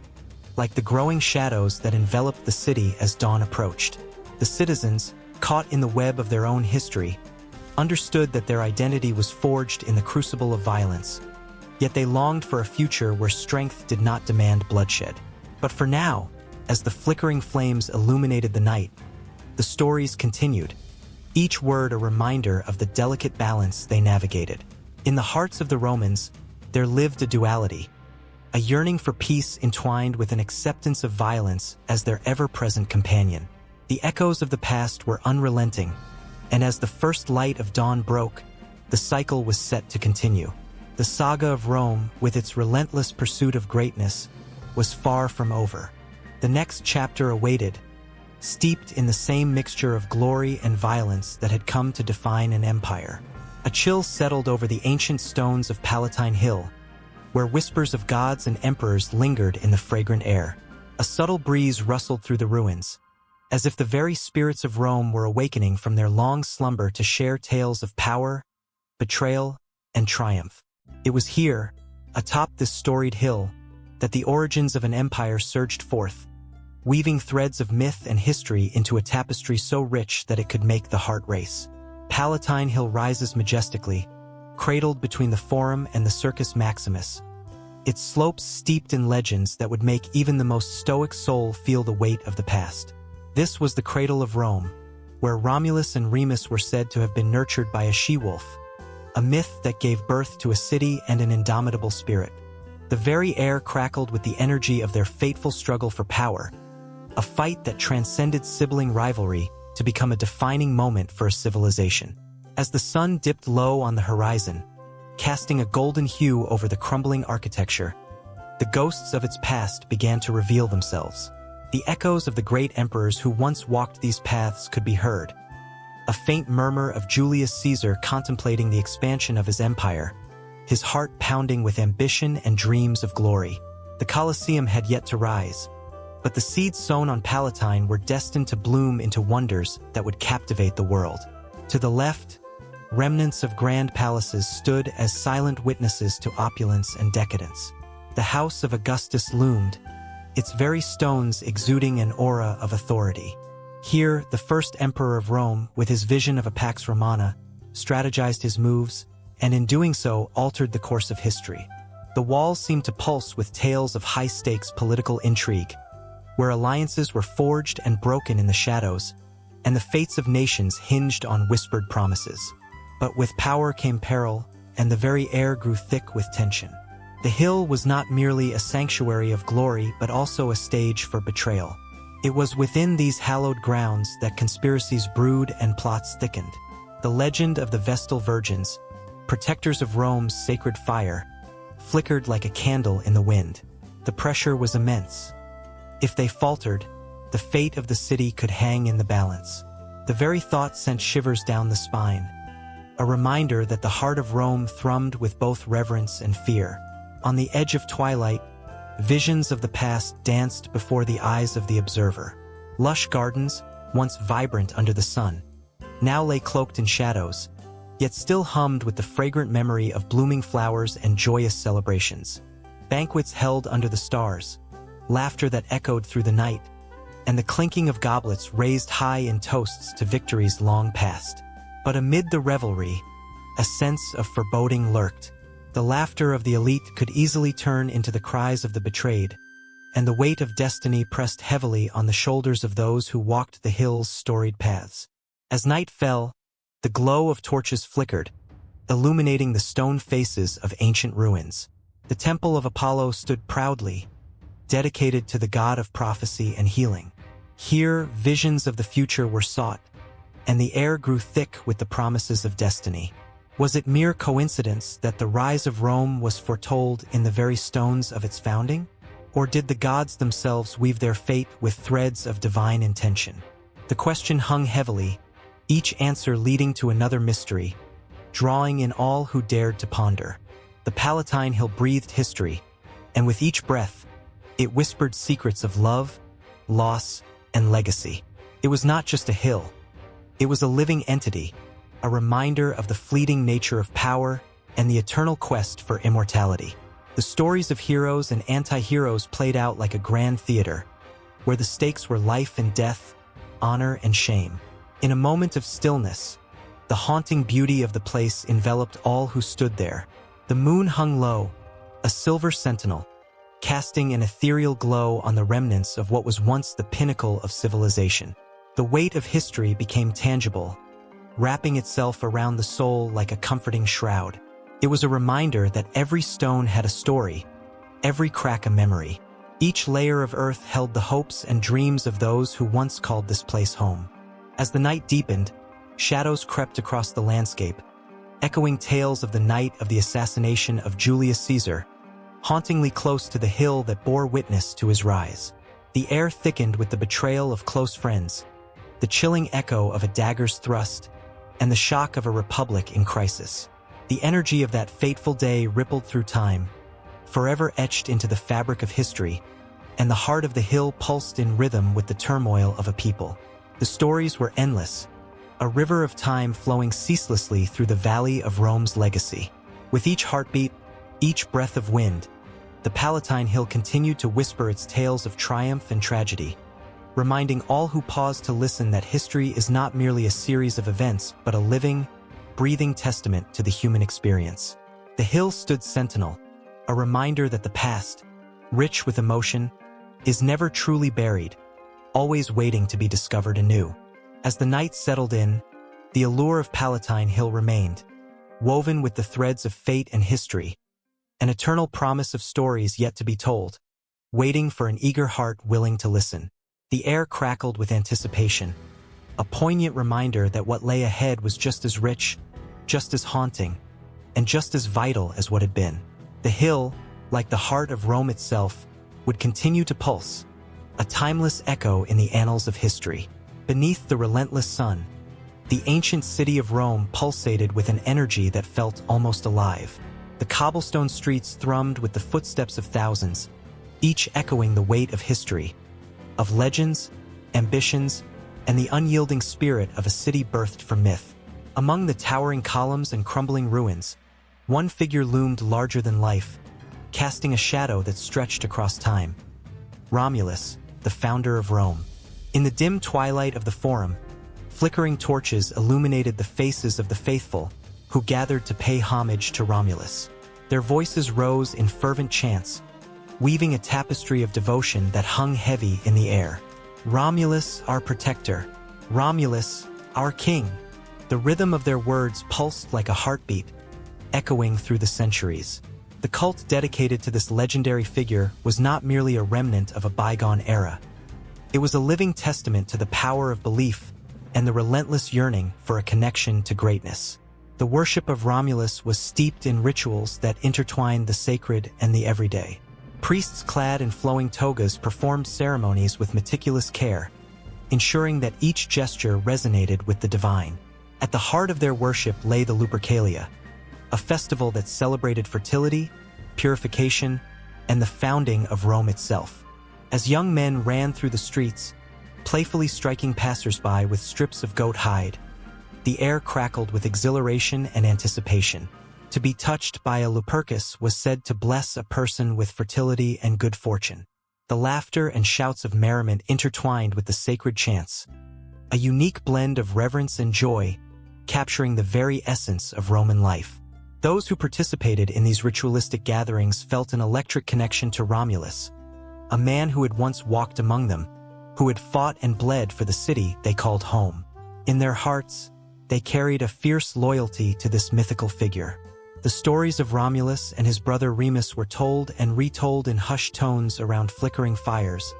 like the growing shadows that enveloped the city as dawn approached. The citizens, caught in the web of their own history, understood that their identity was forged in the crucible of violence, yet they longed for a future where strength did not demand bloodshed. But for now, as the flickering flames illuminated the night, the stories continued, each word a reminder of the delicate balance they navigated. In the hearts of the Romans, there lived a duality, a yearning for peace entwined with an acceptance of violence as their ever-present companion. The echoes of the past were unrelenting, and as the first light of dawn broke, the cycle was set to continue. The saga of Rome, with its relentless pursuit of greatness, was far from over. The next chapter awaited, steeped in the same mixture of glory and violence that had come to define an empire. A chill settled over the ancient stones of Palatine Hill, where whispers of gods and emperors lingered in the fragrant air. A subtle breeze rustled through the ruins, as if the very spirits of Rome were awakening from their long slumber to share tales of power, betrayal, and triumph. It was here, atop this storied hill, that the origins of an empire surged forth, weaving threads of myth and history into a tapestry so rich that it could make the heart race. Palatine Hill rises majestically, cradled between the Forum and the Circus Maximus, its slopes steeped in legends that would make even the most stoic soul feel the weight of the past. This was the cradle of Rome, where Romulus and Remus were said to have been nurtured by a she-wolf, a myth that gave birth to a city and an indomitable spirit. The very air crackled with the energy of their fateful struggle for power, a fight that transcended sibling rivalry to become a defining moment for a civilization. As the sun dipped low on the horizon, casting a golden hue over the crumbling architecture, the ghosts of its past began to reveal themselves. The echoes of the great emperors who once walked these paths could be heard, a faint murmur of Julius Caesar contemplating the expansion of his empire, his heart pounding with ambition and dreams of glory. The Colosseum had yet to rise, but the seeds sown on Palatine were destined to bloom into wonders that would captivate the world. To the left, remnants of grand palaces stood as silent witnesses to opulence and decadence. The house of Augustus loomed, its very stones exuding an aura of authority. Here, the first emperor of Rome, with his vision of a Pax Romana, strategized his moves, and in doing so altered the course of history. The walls seemed to pulse with tales of high-stakes political intrigue, where alliances were forged and broken in the shadows, and the fates of nations hinged on whispered promises. But with power came peril, and the very air grew thick with tension. The hill was not merely a sanctuary of glory but also a stage for betrayal. It was within these hallowed grounds that conspiracies brewed and plots thickened. The legend of the Vestal Virgins, protectors of Rome's sacred fire, flickered like a candle in the wind. The pressure was immense. If they faltered, the fate of the city could hang in the balance. The very thought sent shivers down the spine, a reminder that the heart of Rome thrummed with both reverence and fear. On the edge of twilight, visions of the past danced before the eyes of the observer. Lush gardens, once vibrant under the sun, now lay cloaked in shadows, yet still hummed with the fragrant memory of blooming flowers and joyous celebrations. Banquets held under the stars, laughter that echoed through the night, and the clinking of goblets raised high in toasts to victories long past. But amid the revelry, a sense of foreboding lurked. The laughter of the elite could easily turn into the cries of the betrayed, and the weight of destiny pressed heavily on the shoulders of those who walked the hill's storied paths. As night fell, the glow of torches flickered, illuminating the stone faces of ancient ruins. The temple of Apollo stood proudly, dedicated to the god of prophecy and healing. Here, visions of the future were sought, and the air grew thick with the promises of destiny. Was it mere coincidence that the rise of Rome was foretold in the very stones of its founding? Or did the gods themselves weave their fate with threads of divine intention? The question hung heavily, each answer leading to another mystery, drawing in all who dared to ponder. The Palatine Hill breathed history, and with each breath, it whispered secrets of love, loss, and legacy. It was not just a hill. It was a living entity, a reminder of the fleeting nature of power and the eternal quest for immortality. The stories of heroes and anti-heroes played out like a grand theater, where the stakes were life and death, honor and shame. In a moment of stillness, the haunting beauty of the place enveloped all who stood there. The moon hung low, a silver sentinel, casting an ethereal glow on the remnants of what was once the pinnacle of civilization. The weight of history became tangible, wrapping itself around the soul like a comforting shroud. It was a reminder that every stone had a story, every crack a memory. Each layer of earth held the hopes and dreams of those who once called this place home. As the night deepened, shadows crept across the landscape, echoing tales of the night of the assassination of Julius Caesar, hauntingly close to the hill that bore witness to his rise. The air thickened with the betrayal of close friends, the chilling echo of a dagger's thrust, and the shock of a republic in crisis. The energy of that fateful day rippled through time, forever etched into the fabric of history, and the heart of the hill pulsed in rhythm with the turmoil of a people. The stories were endless, a river of time flowing ceaselessly through the valley of Rome's legacy. With each heartbeat, each breath of wind, the Palatine Hill continued to whisper its tales of triumph and tragedy, reminding all who paused to listen that history is not merely a series of events but a living, breathing testament to the human experience. The hill stood sentinel, a reminder that the past, rich with emotion, is never truly buried, always waiting to be discovered anew. As the night settled in, the allure of Palatine Hill remained, woven with the threads of fate and history, an eternal promise of stories yet to be told, waiting for an eager heart willing to listen. The air crackled with anticipation, a poignant reminder that what lay ahead was just as rich, just as haunting, and just as vital as what had been. The hill, like the heart of Rome itself, would continue to pulse, a timeless echo in the annals of history. Beneath the relentless sun, the ancient city of Rome pulsated with an energy that felt almost alive. The cobblestone streets thrummed with the footsteps of thousands, each echoing the weight of history, of legends, ambitions, and the unyielding spirit of a city birthed from myth. Among the towering columns and crumbling ruins, one figure loomed larger than life, casting a shadow that stretched across time. Romulus, the founder of Rome. In the dim twilight of the Forum, flickering torches illuminated the faces of the faithful who gathered to pay homage to Romulus. Their voices rose in fervent chants, weaving a tapestry of devotion that hung heavy in the air. Romulus, our protector. Romulus, our king. The rhythm of their words pulsed like a heartbeat, echoing through the centuries. The cult dedicated to this legendary figure was not merely a remnant of a bygone era. It was a living testament to the power of belief and the relentless yearning for a connection to greatness. The worship of Romulus was steeped in rituals that intertwined the sacred and the everyday. Priests clad in flowing togas performed ceremonies with meticulous care, ensuring that each gesture resonated with the divine. At the heart of their worship lay the Lupercalia, a festival that celebrated fertility, purification, and the founding of Rome itself. As young men ran through the streets, playfully striking passersby with strips of goat hide, the air crackled with exhilaration and anticipation. To be touched by a Lupercus was said to bless a person with fertility and good fortune. The laughter and shouts of merriment intertwined with the sacred chants, a unique blend of reverence and joy, capturing the very essence of Roman life. Those who participated in these ritualistic gatherings felt an electric connection to Romulus, a man who had once walked among them, who had fought and bled for the city they called home. In their hearts, they carried a fierce loyalty to this mythical figure. The stories of Romulus and his brother Remus were told and retold in hushed tones around flickering fires,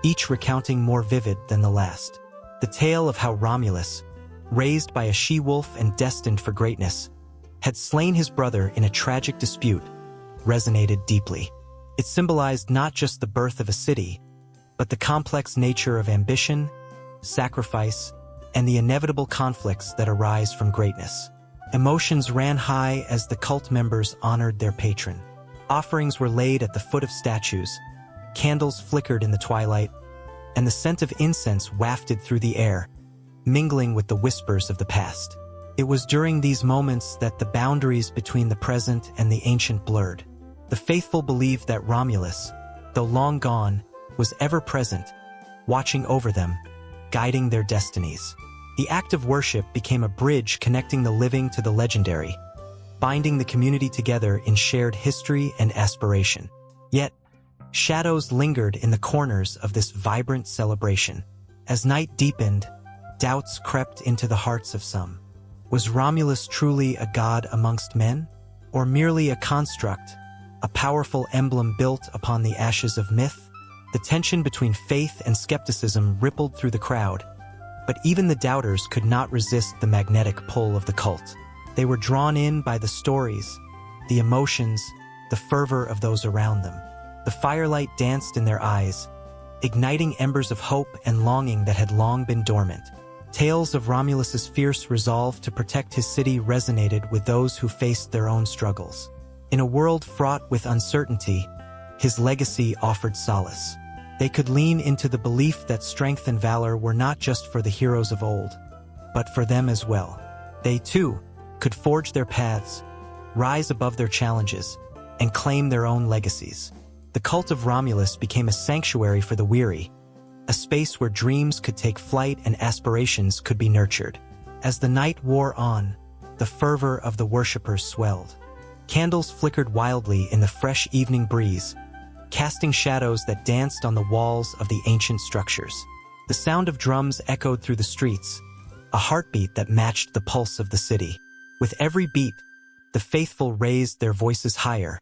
each recounting more vivid than the last. The tale of how Romulus, raised by a she-wolf and destined for greatness, had slain his brother in a tragic dispute, resonated deeply. It symbolized not just the birth of a city, but the complex nature of ambition, sacrifice, and the inevitable conflicts that arise from greatness. Emotions ran high as the cult members honored their patron. Offerings were laid at the foot of statues, candles flickered in the twilight, and the scent of incense wafted through the air, mingling with the whispers of the past. It was during these moments that the boundaries between the present and the ancient blurred. The faithful believed that Romulus, though long gone, was ever present, watching over them, guiding their destinies. The act of worship became a bridge connecting the living to the legendary, binding the community together in shared history and aspiration. Yet, shadows lingered in the corners of this vibrant celebration. As night deepened, doubts crept into the hearts of some. Was Romulus truly a god amongst men, or merely a construct, a powerful emblem built upon the ashes of myth? The tension between faith and skepticism rippled through the crowd, but even the doubters could not resist the magnetic pull of the cult. They were drawn in by the stories, the emotions, the fervor of those around them. The firelight danced in their eyes, igniting embers of hope and longing that had long been dormant. Tales of Romulus's fierce resolve to protect his city resonated with those who faced their own struggles. In a world fraught with uncertainty, his legacy offered solace. They could lean into the belief that strength and valor were not just for the heroes of old, but for them as well. They, too, could forge their paths, rise above their challenges, and claim their own legacies. The cult of Romulus became a sanctuary for the weary, a space where dreams could take flight and aspirations could be nurtured. As the night wore on, the fervor of the worshippers swelled. Candles flickered wildly in the fresh evening breeze, casting shadows that danced on the walls of the ancient structures. The sound of drums echoed through the streets, a heartbeat that matched the pulse of the city. With every beat, the faithful raised their voices higher,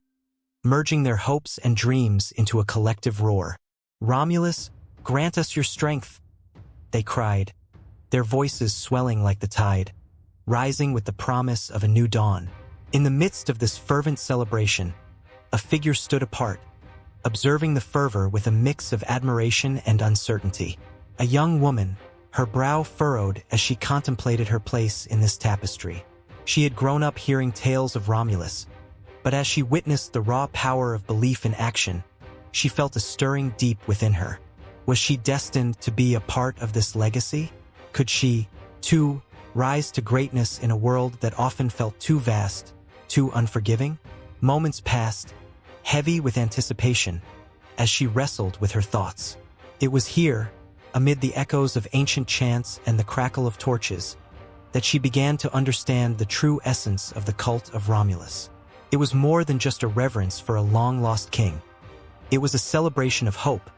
merging their hopes and dreams into a collective roar. "Romulus, grant us your strength," they cried, their voices swelling like the tide, rising with the promise of a new dawn. In the midst of this fervent celebration, a figure stood apart, observing the fervor with a mix of admiration and uncertainty. A young woman, her brow furrowed as she contemplated her place in this tapestry. She had grown up hearing tales of Romulus, but as she witnessed the raw power of belief in action, she felt a stirring deep within her. Was she destined to be a part of this legacy? Could she, too, rise to greatness in a world that often felt too vast, too unforgiving? Moments passed, heavy with anticipation, as she wrestled with her thoughts. It was here, amid the echoes of ancient chants and the crackle of torches, that she began to understand the true essence of the cult of Romulus. It was more than just a reverence for a long-lost king. It was a celebration of hope,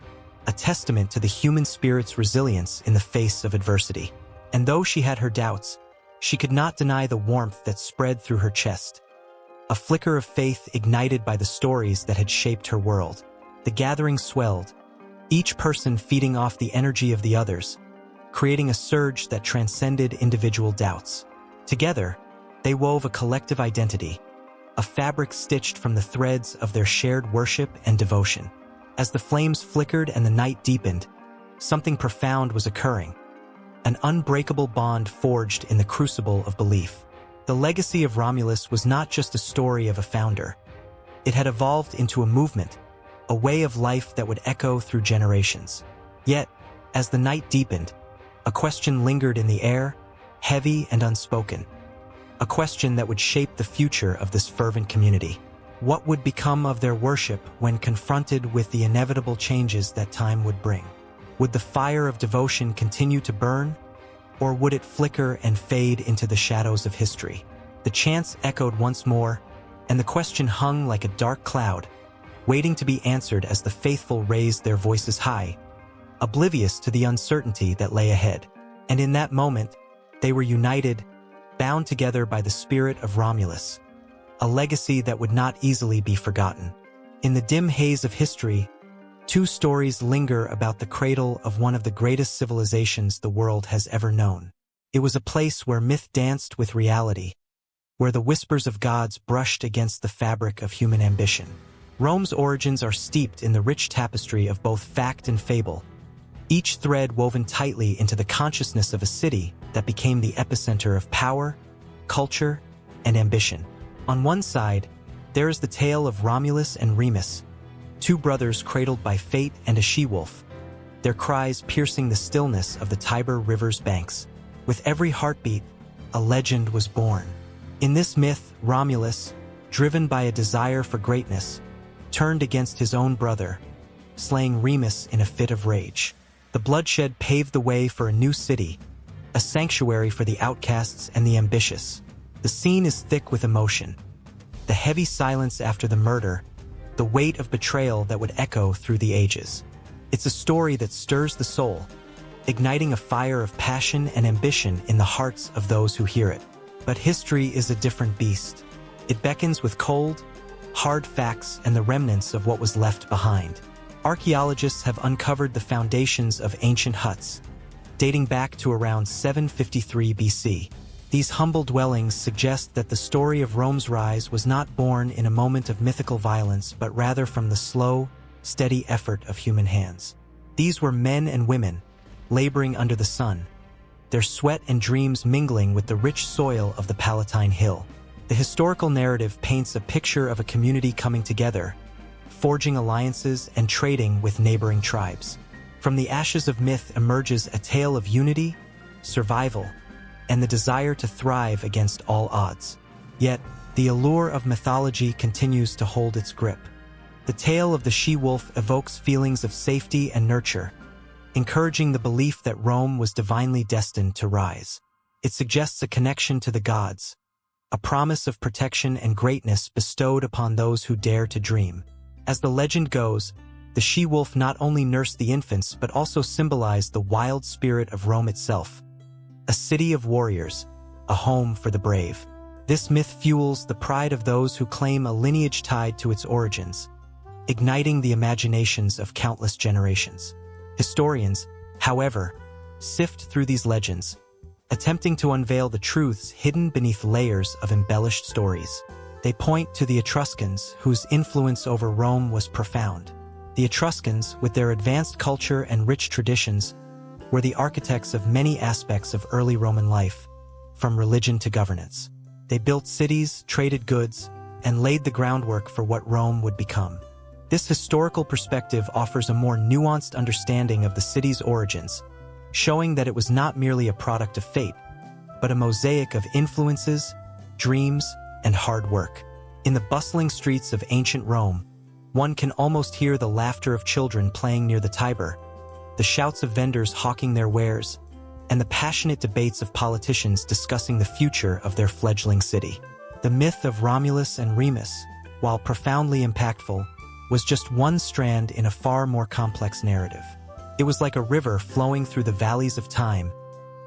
a testament to the human spirit's resilience in the face of adversity. And though she had her doubts, she could not deny the warmth that spread through her chest. A flicker of faith ignited by the stories that had shaped her world. The gathering swelled, each person feeding off the energy of the others, creating a surge that transcended individual doubts. Together, they wove a collective identity, a fabric stitched from the threads of their shared worship and devotion. As the flames flickered and the night deepened, something profound was occurring. An unbreakable bond forged in the crucible of belief. The legacy of Romulus was not just a story of a founder. It had evolved into a movement, a way of life that would echo through generations. Yet, as the night deepened, a question lingered in the air, heavy and unspoken. A question that would shape the future of this fervent community. What would become of their worship when confronted with the inevitable changes that time would bring? Would the fire of devotion continue to burn, or would it flicker and fade into the shadows of history? The chants echoed once more, and the question hung like a dark cloud, waiting to be answered as the faithful raised their voices high, oblivious to the uncertainty that lay ahead. And in that moment, they were united, bound together by the spirit of Romulus, a legacy that would not easily be forgotten. In the dim haze of history, two stories linger about the cradle of one of the greatest civilizations the world has ever known. It was a place where myth danced with reality, where the whispers of gods brushed against the fabric of human ambition. Rome's origins are steeped in the rich tapestry of both fact and fable, each thread woven tightly into the consciousness of a city that became the epicenter of power, culture, and ambition. On one side, there is the tale of Romulus and Remus, two brothers cradled by fate and a she-wolf, their cries piercing the stillness of the Tiber River's banks. With every heartbeat, a legend was born. In this myth, Romulus, driven by a desire for greatness, turned against his own brother, slaying Remus in a fit of rage. The bloodshed paved the way for a new city, a sanctuary for the outcasts and the ambitious. The scene is thick with emotion. The heavy silence after the murder, the weight of betrayal that would echo through the ages. It's a story that stirs the soul, igniting a fire of passion and ambition in the hearts of those who hear it. But history is a different beast. It beckons with cold, hard facts and the remnants of what was left behind. Archaeologists have uncovered the foundations of ancient huts, dating back to around 753 BC. These humble dwellings suggest that the story of Rome's rise was not born in a moment of mythical violence, but rather from the slow, steady effort of human hands. These were men and women, laboring under the sun, their sweat and dreams mingling with the rich soil of the Palatine Hill. The historical narrative paints a picture of a community coming together, forging alliances and trading with neighboring tribes. From the ashes of myth emerges a tale of unity, survival, and the desire to thrive against all odds. Yet, the allure of mythology continues to hold its grip. The tale of the she-wolf evokes feelings of safety and nurture, encouraging the belief that Rome was divinely destined to rise. It suggests a connection to the gods, a promise of protection and greatness bestowed upon those who dare to dream. As the legend goes, the she-wolf not only nursed the infants but also symbolized the wild spirit of Rome itself, a city of warriors, a home for the brave. This myth fuels the pride of those who claim a lineage tied to its origins, igniting the imaginations of countless generations. Historians, however, sift through these legends, attempting to unveil the truths hidden beneath layers of embellished stories. They point to the Etruscans, whose influence over Rome was profound. The Etruscans, with their advanced culture and rich traditions, were the architects of many aspects of early Roman life, from religion to governance. They built cities, traded goods, and laid the groundwork for what Rome would become. This historical perspective offers a more nuanced understanding of the city's origins, showing that it was not merely a product of fate, but a mosaic of influences, dreams, and hard work. In the bustling streets of ancient Rome, one can almost hear the laughter of children playing near the Tiber, the shouts of vendors hawking their wares, and the passionate debates of politicians discussing the future of their fledgling city. The myth of Romulus and Remus, while profoundly impactful, was just one strand in a far more complex narrative. It was like a river flowing through the valleys of time,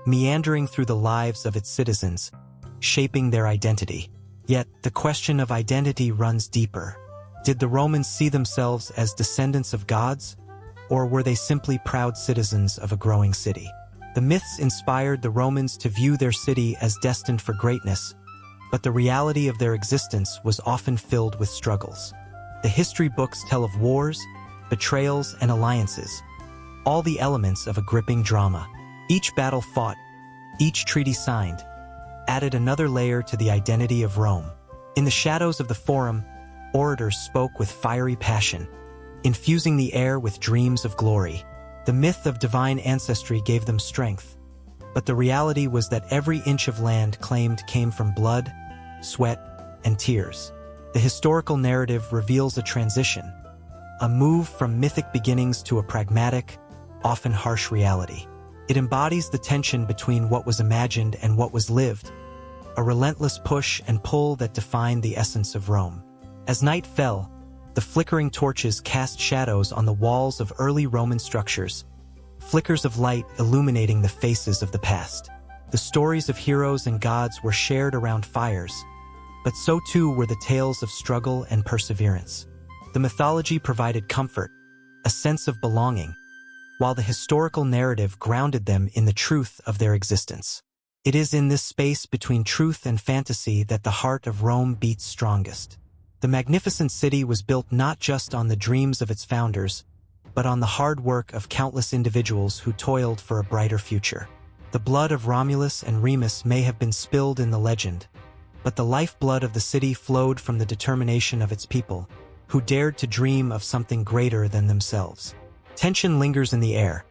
meandering through the lives of its citizens, shaping their identity. Yet, the question of identity runs deeper. Did the Romans see themselves as descendants of gods, or were they simply proud citizens of a growing city? The myths inspired the Romans to view their city as destined for greatness, but the reality of their existence was often filled with struggles. The history books tell of wars, betrayals, and alliances, all the elements of a gripping drama. Each battle fought, each treaty signed, added another layer to the identity of Rome. In the shadows of the Forum, orators spoke with fiery passion, infusing the air with dreams of glory. The myth of divine ancestry gave them strength, but the reality was that every inch of land claimed came from blood, sweat, and tears. The historical narrative reveals a transition, a move from mythic beginnings to a pragmatic, often harsh reality. It embodies the tension between what was imagined and what was lived, a relentless push and pull that defined the essence of Rome. As night fell, The flickering torches cast shadows on the walls of early Roman structures, flickers of light illuminating the faces of the past. The stories of heroes and gods were shared around fires, but so too were the tales of struggle and perseverance. The mythology provided comfort, a sense of belonging, while the historical narrative grounded them in the truth of their existence. It is in this space between truth and fantasy that the heart of Rome beats strongest. The magnificent city was built not just on the dreams of its founders, but on the hard work of countless individuals who toiled for a brighter future. The blood of Romulus and Remus may have been spilled in the legend, but the lifeblood of the city flowed from the determination of its people, who dared to dream of something greater than themselves. Tension lingers in the air,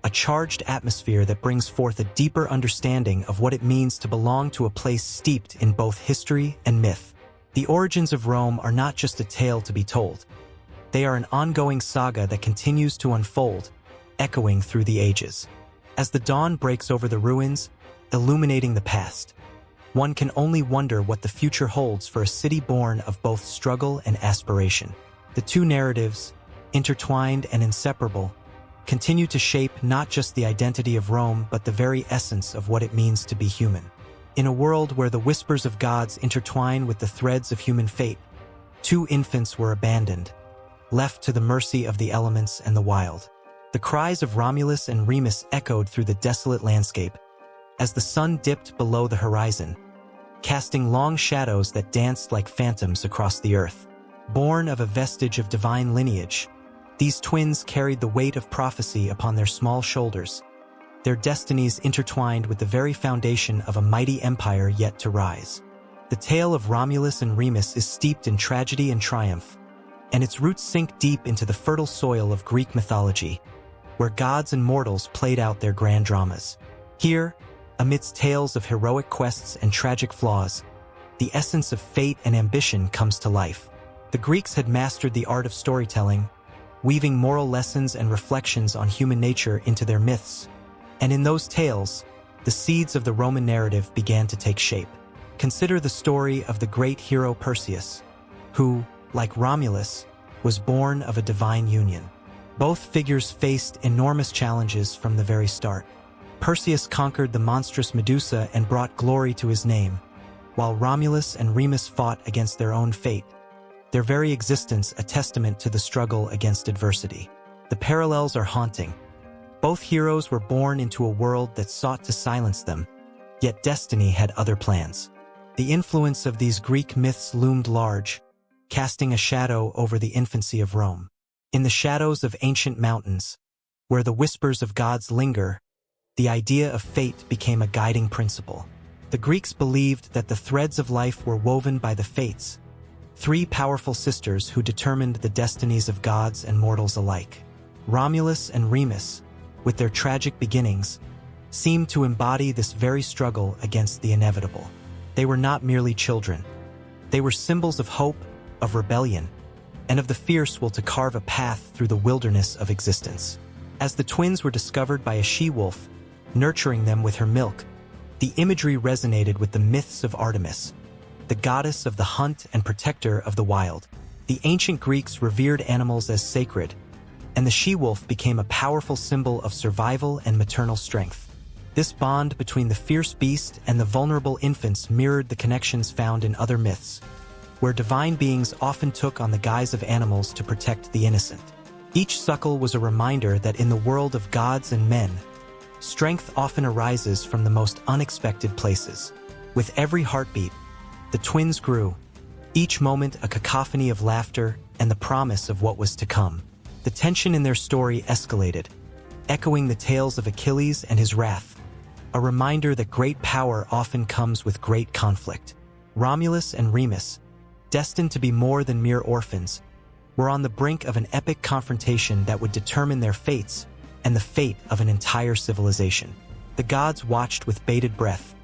a charged atmosphere that brings forth a deeper understanding of what it means to belong to a place steeped in both history and myth. The origins of Rome are not just a tale to be told. They are an ongoing saga that continues to unfold, echoing through the ages. As the dawn breaks over the ruins, illuminating the past, one can only wonder what the future holds for a city born of both struggle and aspiration. The two narratives, intertwined and inseparable, continue to shape not just the identity of Rome but the very essence of what it means to be human. In a world where the whispers of gods intertwine with the threads of human fate, two infants were abandoned, left to the mercy of the elements and the wild. The cries of Romulus and Remus echoed through the desolate landscape as the sun dipped below the horizon, casting long shadows that danced like phantoms across the earth. Born of a vestige of divine lineage, these twins carried the weight of prophecy upon their small shoulders, their destinies intertwined with the very foundation of a mighty empire yet to rise. The tale of Romulus and Remus is steeped in tragedy and triumph, and its roots sink deep into the fertile soil of Greek mythology, where gods and mortals played out their grand dramas. Here, amidst tales of heroic quests and tragic flaws, the essence of fate and ambition comes to life. The Greeks had mastered the art of storytelling, weaving moral lessons and reflections on human nature into their myths. And in those tales, the seeds of the Roman narrative began to take shape. Consider the story of the great hero Perseus, who, like Romulus, was born of a divine union. Both figures faced enormous challenges from the very start. Perseus conquered the monstrous Medusa and brought glory to his name, while Romulus and Remus fought against their own fate, their very existence a testament to the struggle against adversity. The parallels are haunting. Both heroes were born into a world that sought to silence them, yet destiny had other plans. The influence of these Greek myths loomed large, casting a shadow over the infancy of Rome. In the shadows of ancient mountains, where the whispers of gods linger, the idea of fate became a guiding principle. The Greeks believed that the threads of life were woven by the fates, three powerful sisters who determined the destinies of gods and mortals alike. Romulus and Remus, with their tragic beginnings, seemed to embody this very struggle against the inevitable. They were not merely children. They were symbols of hope, of rebellion, and of the fierce will to carve a path through the wilderness of existence. As the twins were discovered by a she-wolf, nurturing them with her milk, the imagery resonated with the myths of Artemis, the goddess of the hunt and protector of the wild. The ancient Greeks revered animals as sacred, and the she-wolf became a powerful symbol of survival and maternal strength. This bond between the fierce beast and the vulnerable infants mirrored the connections found in other myths, where divine beings often took on the guise of animals to protect the innocent. Each suckle was a reminder that in the world of gods and men, strength often arises from the most unexpected places. With every heartbeat, the twins grew, each moment a cacophony of laughter and the promise of what was to come. The tension in their story escalated, echoing the tales of Achilles and his wrath, a reminder that great power often comes with great conflict. Romulus and Remus, destined to be more than mere orphans, were on the brink of an epic confrontation that would determine their fates and the fate of an entire civilization. The gods watched with bated breath,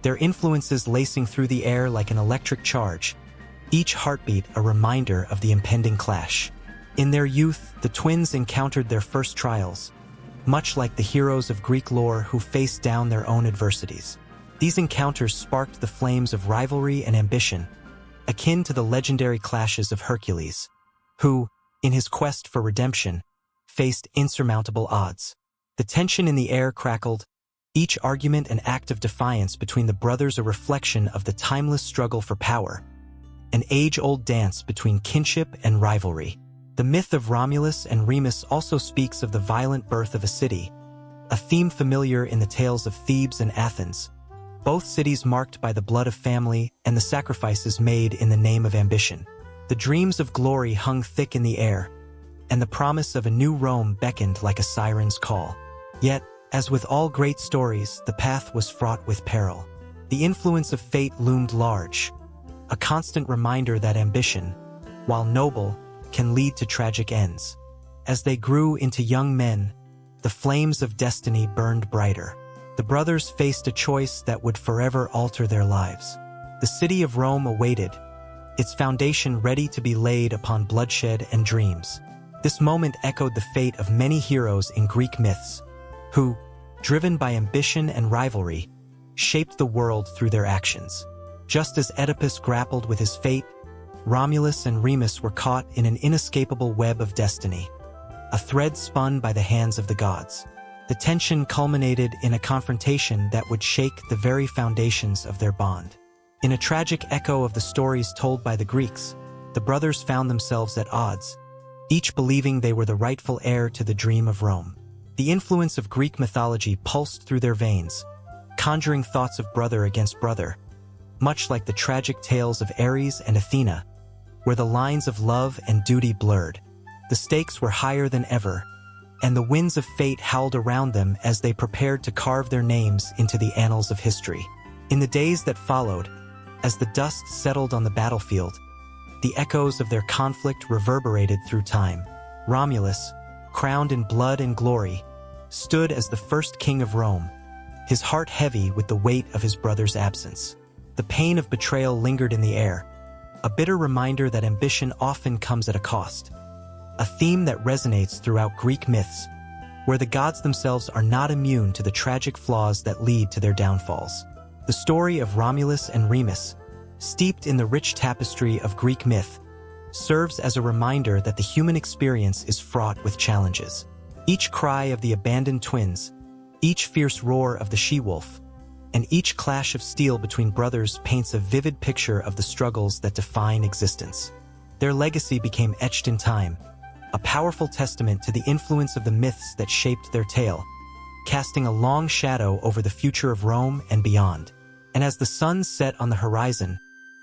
their influences lacing through the air like an electric charge, each heartbeat a reminder of the impending clash. In their youth, the twins encountered their first trials, much like the heroes of Greek lore who faced down their own adversities. These encounters sparked the flames of rivalry and ambition, akin to the legendary clashes of Hercules, who, in his quest for redemption, faced insurmountable odds. The tension in the air crackled, each argument an act of defiance between the brothers, a reflection of the timeless struggle for power, an age-old dance between kinship and rivalry. The myth of Romulus and Remus also speaks of the violent birth of a city, a theme familiar in the tales of Thebes and Athens, both cities marked by the blood of family and the sacrifices made in the name of ambition. The dreams of glory hung thick in the air, and the promise of a new Rome beckoned like a siren's call. Yet, as with all great stories, the path was fraught with peril. The influence of fate loomed large, a constant reminder that ambition, while noble, can lead to tragic ends. As they grew into young men, the flames of destiny burned brighter. The brothers faced a choice that would forever alter their lives. The city of Rome awaited, its foundation ready to be laid upon bloodshed and dreams. This moment echoed the fate of many heroes in Greek myths, who, driven by ambition and rivalry, shaped the world through their actions. Just as Oedipus grappled with his fate, Romulus and Remus were caught in an inescapable web of destiny, a thread spun by the hands of the gods. The tension culminated in a confrontation that would shake the very foundations of their bond. In a tragic echo of the stories told by the Greeks, the brothers found themselves at odds, each believing they were the rightful heir to the dream of Rome. The influence of Greek mythology pulsed through their veins, conjuring thoughts of brother against brother, much like the tragic tales of Ares and Athena, where the lines of love and duty blurred. The stakes were higher than ever, and the winds of fate howled around them as they prepared to carve their names into the annals of history. In the days that followed, as the dust settled on the battlefield, the echoes of their conflict reverberated through time. Romulus, crowned in blood and glory, stood as the first king of Rome, his heart heavy with the weight of his brother's absence. The pain of betrayal lingered in the air, a bitter reminder that ambition often comes at a cost. A theme that resonates throughout Greek myths, where the gods themselves are not immune to the tragic flaws that lead to their downfalls. The story of Romulus and Remus, steeped in the rich tapestry of Greek myth, serves as a reminder that the human experience is fraught with challenges. Each cry of the abandoned twins, each fierce roar of the she-wolf, and each clash of steel between brothers paints a vivid picture of the struggles that define existence. Their legacy became etched in time, a powerful testament to the influence of the myths that shaped their tale, casting a long shadow over the future of Rome and beyond. And as the sun set on the horizon,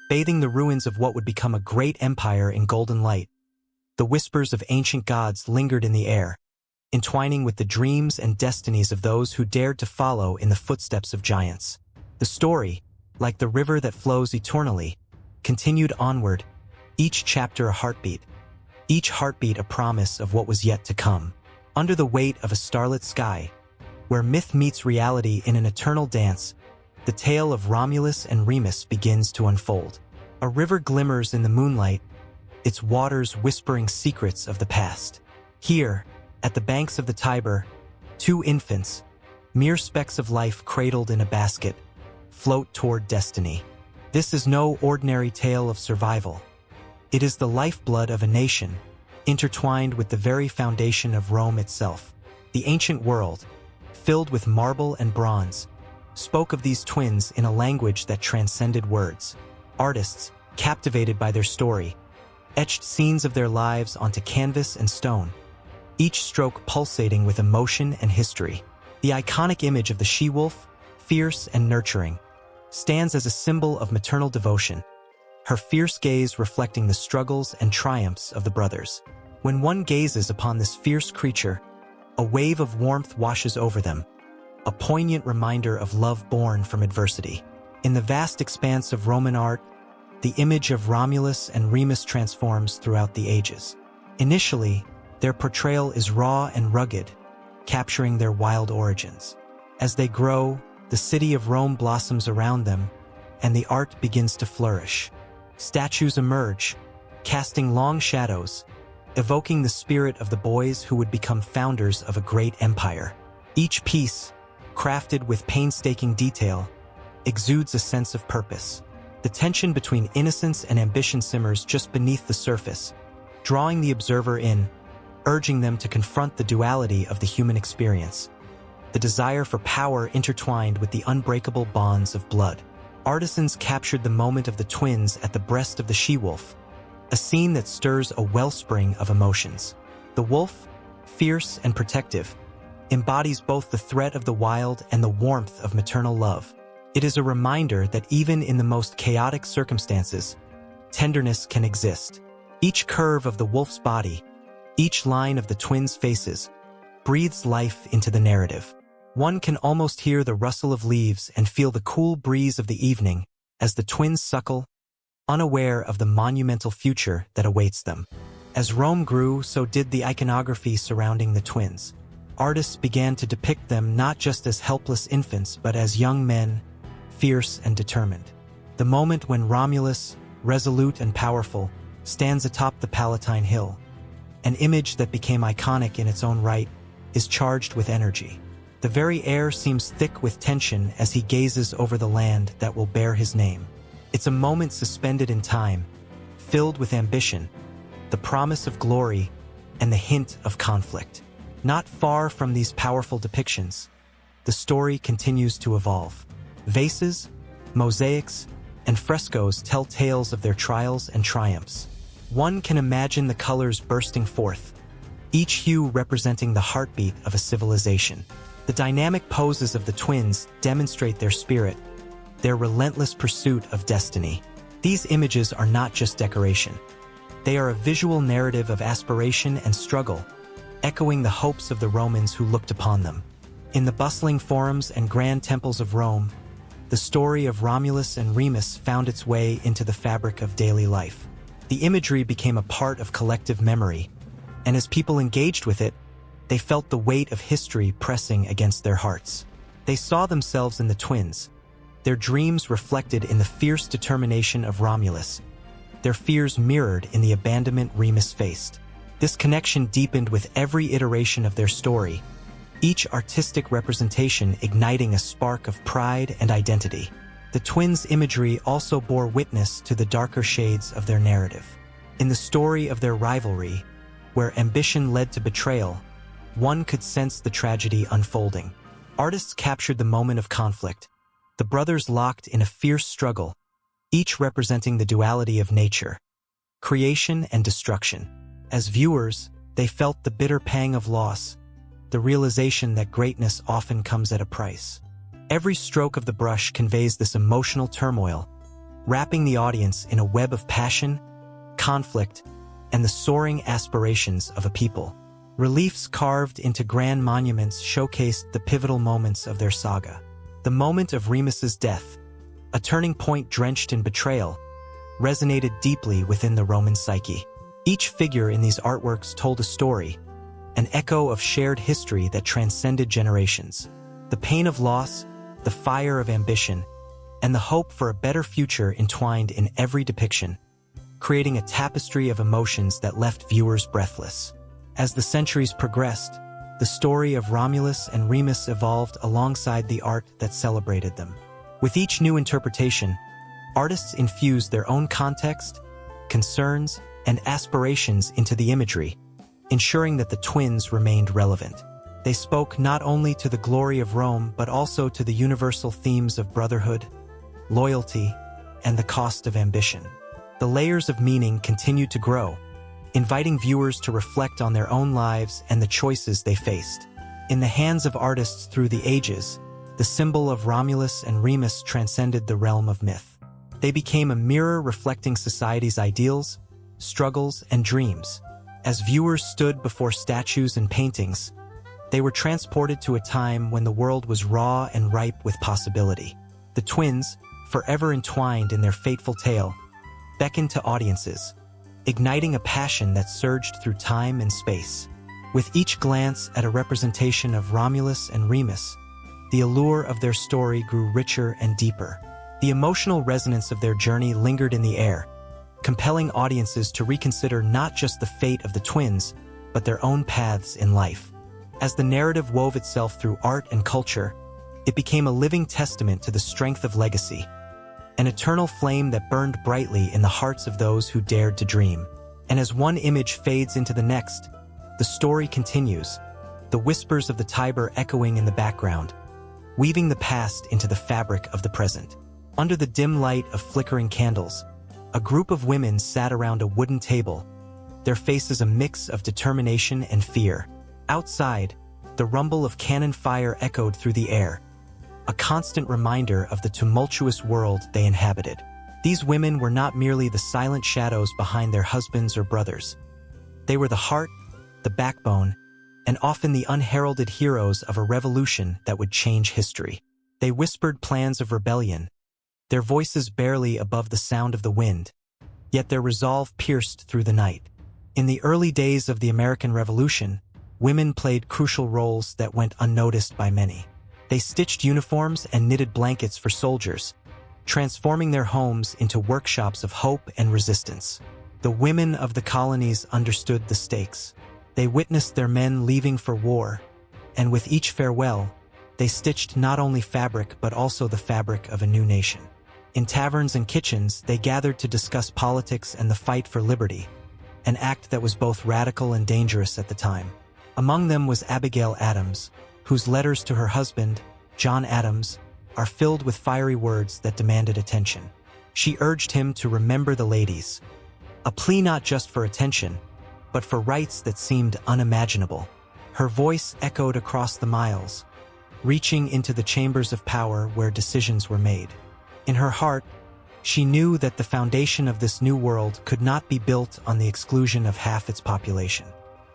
bathing the ruins of what would become a great empire in golden light, the whispers of ancient gods lingered in the air, entwining with the dreams and destinies of those who dared to follow in the footsteps of giants. The story, like the river that flows eternally, continued onward, each chapter a heartbeat a promise of what was yet to come. Under the weight of a starlit sky, where myth meets reality in an eternal dance, the tale of Romulus and Remus begins to unfold. A river glimmers in the moonlight, its waters whispering secrets of the past. Here, at the banks of the Tiber, two infants, mere specks of life cradled in a basket, float toward destiny. This is no ordinary tale of survival. It is the lifeblood of a nation, intertwined with the very foundation of Rome itself. The ancient world, filled with marble and bronze, spoke of these twins in a language that transcended words. Artists, captivated by their story, etched scenes of their lives onto canvas and stone, each stroke pulsating with emotion and history. The iconic image of the she-wolf, fierce and nurturing, stands as a symbol of maternal devotion, her fierce gaze reflecting the struggles and triumphs of the brothers. When one gazes upon this fierce creature, a wave of warmth washes over them, a poignant reminder of love born from adversity. In the vast expanse of Roman art, the image of Romulus and Remus transforms throughout the ages. Initially, their portrayal is raw and rugged, capturing their wild origins. As they grow, the city of Rome blossoms around them, and the art begins to flourish. Statues emerge, casting long shadows, evoking the spirit of the boys who would become founders of a great empire. Each piece, crafted with painstaking detail, exudes a sense of purpose. The tension between innocence and ambition simmers just beneath the surface, drawing the observer in, urging them to confront the duality of the human experience, the desire for power intertwined with the unbreakable bonds of blood. Artisans captured the moment of the twins at the breast of the she-wolf, a scene that stirs a wellspring of emotions. The wolf, fierce and protective, embodies both the threat of the wild and the warmth of maternal love. It is a reminder that even in the most chaotic circumstances, tenderness can exist. Each curve of the wolf's body, each line of the twins' faces, breathes life into the narrative. One can almost hear the rustle of leaves and feel the cool breeze of the evening as the twins suckle, unaware of the monumental future that awaits them. As Rome grew, so did the iconography surrounding the twins. Artists began to depict them not just as helpless infants but as young men, fierce and determined. The moment when Romulus, resolute and powerful, stands atop the Palatine Hill, an image that became iconic in its own right, is charged with energy. The very air seems thick with tension as he gazes over the land that will bear his name. It's a moment suspended in time, filled with ambition, the promise of glory, and the hint of conflict. Not far from these powerful depictions, the story continues to evolve. Vases, mosaics, and frescoes tell tales of their trials and triumphs. One can imagine the colors bursting forth, each hue representing the heartbeat of a civilization. The dynamic poses of the twins demonstrate their spirit, their relentless pursuit of destiny. These images are not just decoration. They are a visual narrative of aspiration and struggle, echoing the hopes of the Romans who looked upon them. In the bustling forums and grand temples of Rome, the story of Romulus and Remus found its way into the fabric of daily life. The imagery became a part of collective memory, and as people engaged with it, they felt the weight of history pressing against their hearts. They saw themselves in the twins, their dreams reflected in the fierce determination of Romulus, their fears mirrored in the abandonment Remus faced. This connection deepened with every iteration of their story, each artistic representation igniting a spark of pride and identity. The twins' imagery also bore witness to the darker shades of their narrative. In the story of their rivalry, where ambition led to betrayal, one could sense the tragedy unfolding. Artists captured the moment of conflict, the brothers locked in a fierce struggle, each representing the duality of nature, creation and destruction. As viewers, they felt the bitter pang of loss, the realization that greatness often comes at a price. Every stroke of the brush conveys this emotional turmoil, wrapping the audience in a web of passion, conflict, and the soaring aspirations of a people. Reliefs carved into grand monuments showcased the pivotal moments of their saga. The moment of Remus's death, a turning point drenched in betrayal, resonated deeply within the Roman psyche. Each figure in these artworks told a story, an echo of shared history that transcended generations. The pain of loss, the fire of ambition, and the hope for a better future entwined in every depiction, creating a tapestry of emotions that left viewers breathless. As the centuries progressed, the story of Romulus and Remus evolved alongside the art that celebrated them. With each new interpretation, artists infused their own context, concerns, and aspirations into the imagery, ensuring that the twins remained relevant. They spoke not only to the glory of Rome but also to the universal themes of brotherhood, loyalty, and the cost of ambition. The layers of meaning continued to grow, inviting viewers to reflect on their own lives and the choices they faced. In the hands of artists through the ages, the symbol of Romulus and Remus transcended the realm of myth. They became a mirror reflecting society's ideals, struggles, and dreams. As viewers stood before statues and paintings, they were transported to a time when the world was raw and ripe with possibility. The twins, forever entwined in their fateful tale, beckoned to audiences, igniting a passion that surged through time and space. With each glance at a representation of Romulus and Remus, the allure of their story grew richer and deeper. The emotional resonance of their journey lingered in the air, compelling audiences to reconsider not just the fate of the twins, but their own paths in life. As the narrative wove itself through art and culture, it became a living testament to the strength of legacy, an eternal flame that burned brightly in the hearts of those who dared to dream. And as one image fades into the next, the story continues, the whispers of the Tiber echoing in the background, weaving the past into the fabric of the present. Under the dim light of flickering candles, a group of women sat around a wooden table, their faces a mix of determination and fear. Outside, the rumble of cannon fire echoed through the air, a constant reminder of the tumultuous world they inhabited. These women were not merely the silent shadows behind their husbands or brothers. They were the heart, the backbone, and often the unheralded heroes of a revolution that would change history. They whispered plans of rebellion, their voices barely above the sound of the wind, yet their resolve pierced through the night. In the early days of the American Revolution, women played crucial roles that went unnoticed by many. They stitched uniforms and knitted blankets for soldiers, transforming their homes into workshops of hope and resistance. The women of the colonies understood the stakes. They witnessed their men leaving for war, and with each farewell, they stitched not only fabric but also the fabric of a new nation. In taverns and kitchens, they gathered to discuss politics and the fight for liberty, an act that was both radical and dangerous at the time. Among them was Abigail Adams, whose letters to her husband, John Adams, are filled with fiery words that demanded attention. She urged him to remember the ladies, a plea not just for attention, but for rights that seemed unimaginable. Her voice echoed across the miles, reaching into the chambers of power where decisions were made. In her heart, she knew that the foundation of this new world could not be built on the exclusion of half its population.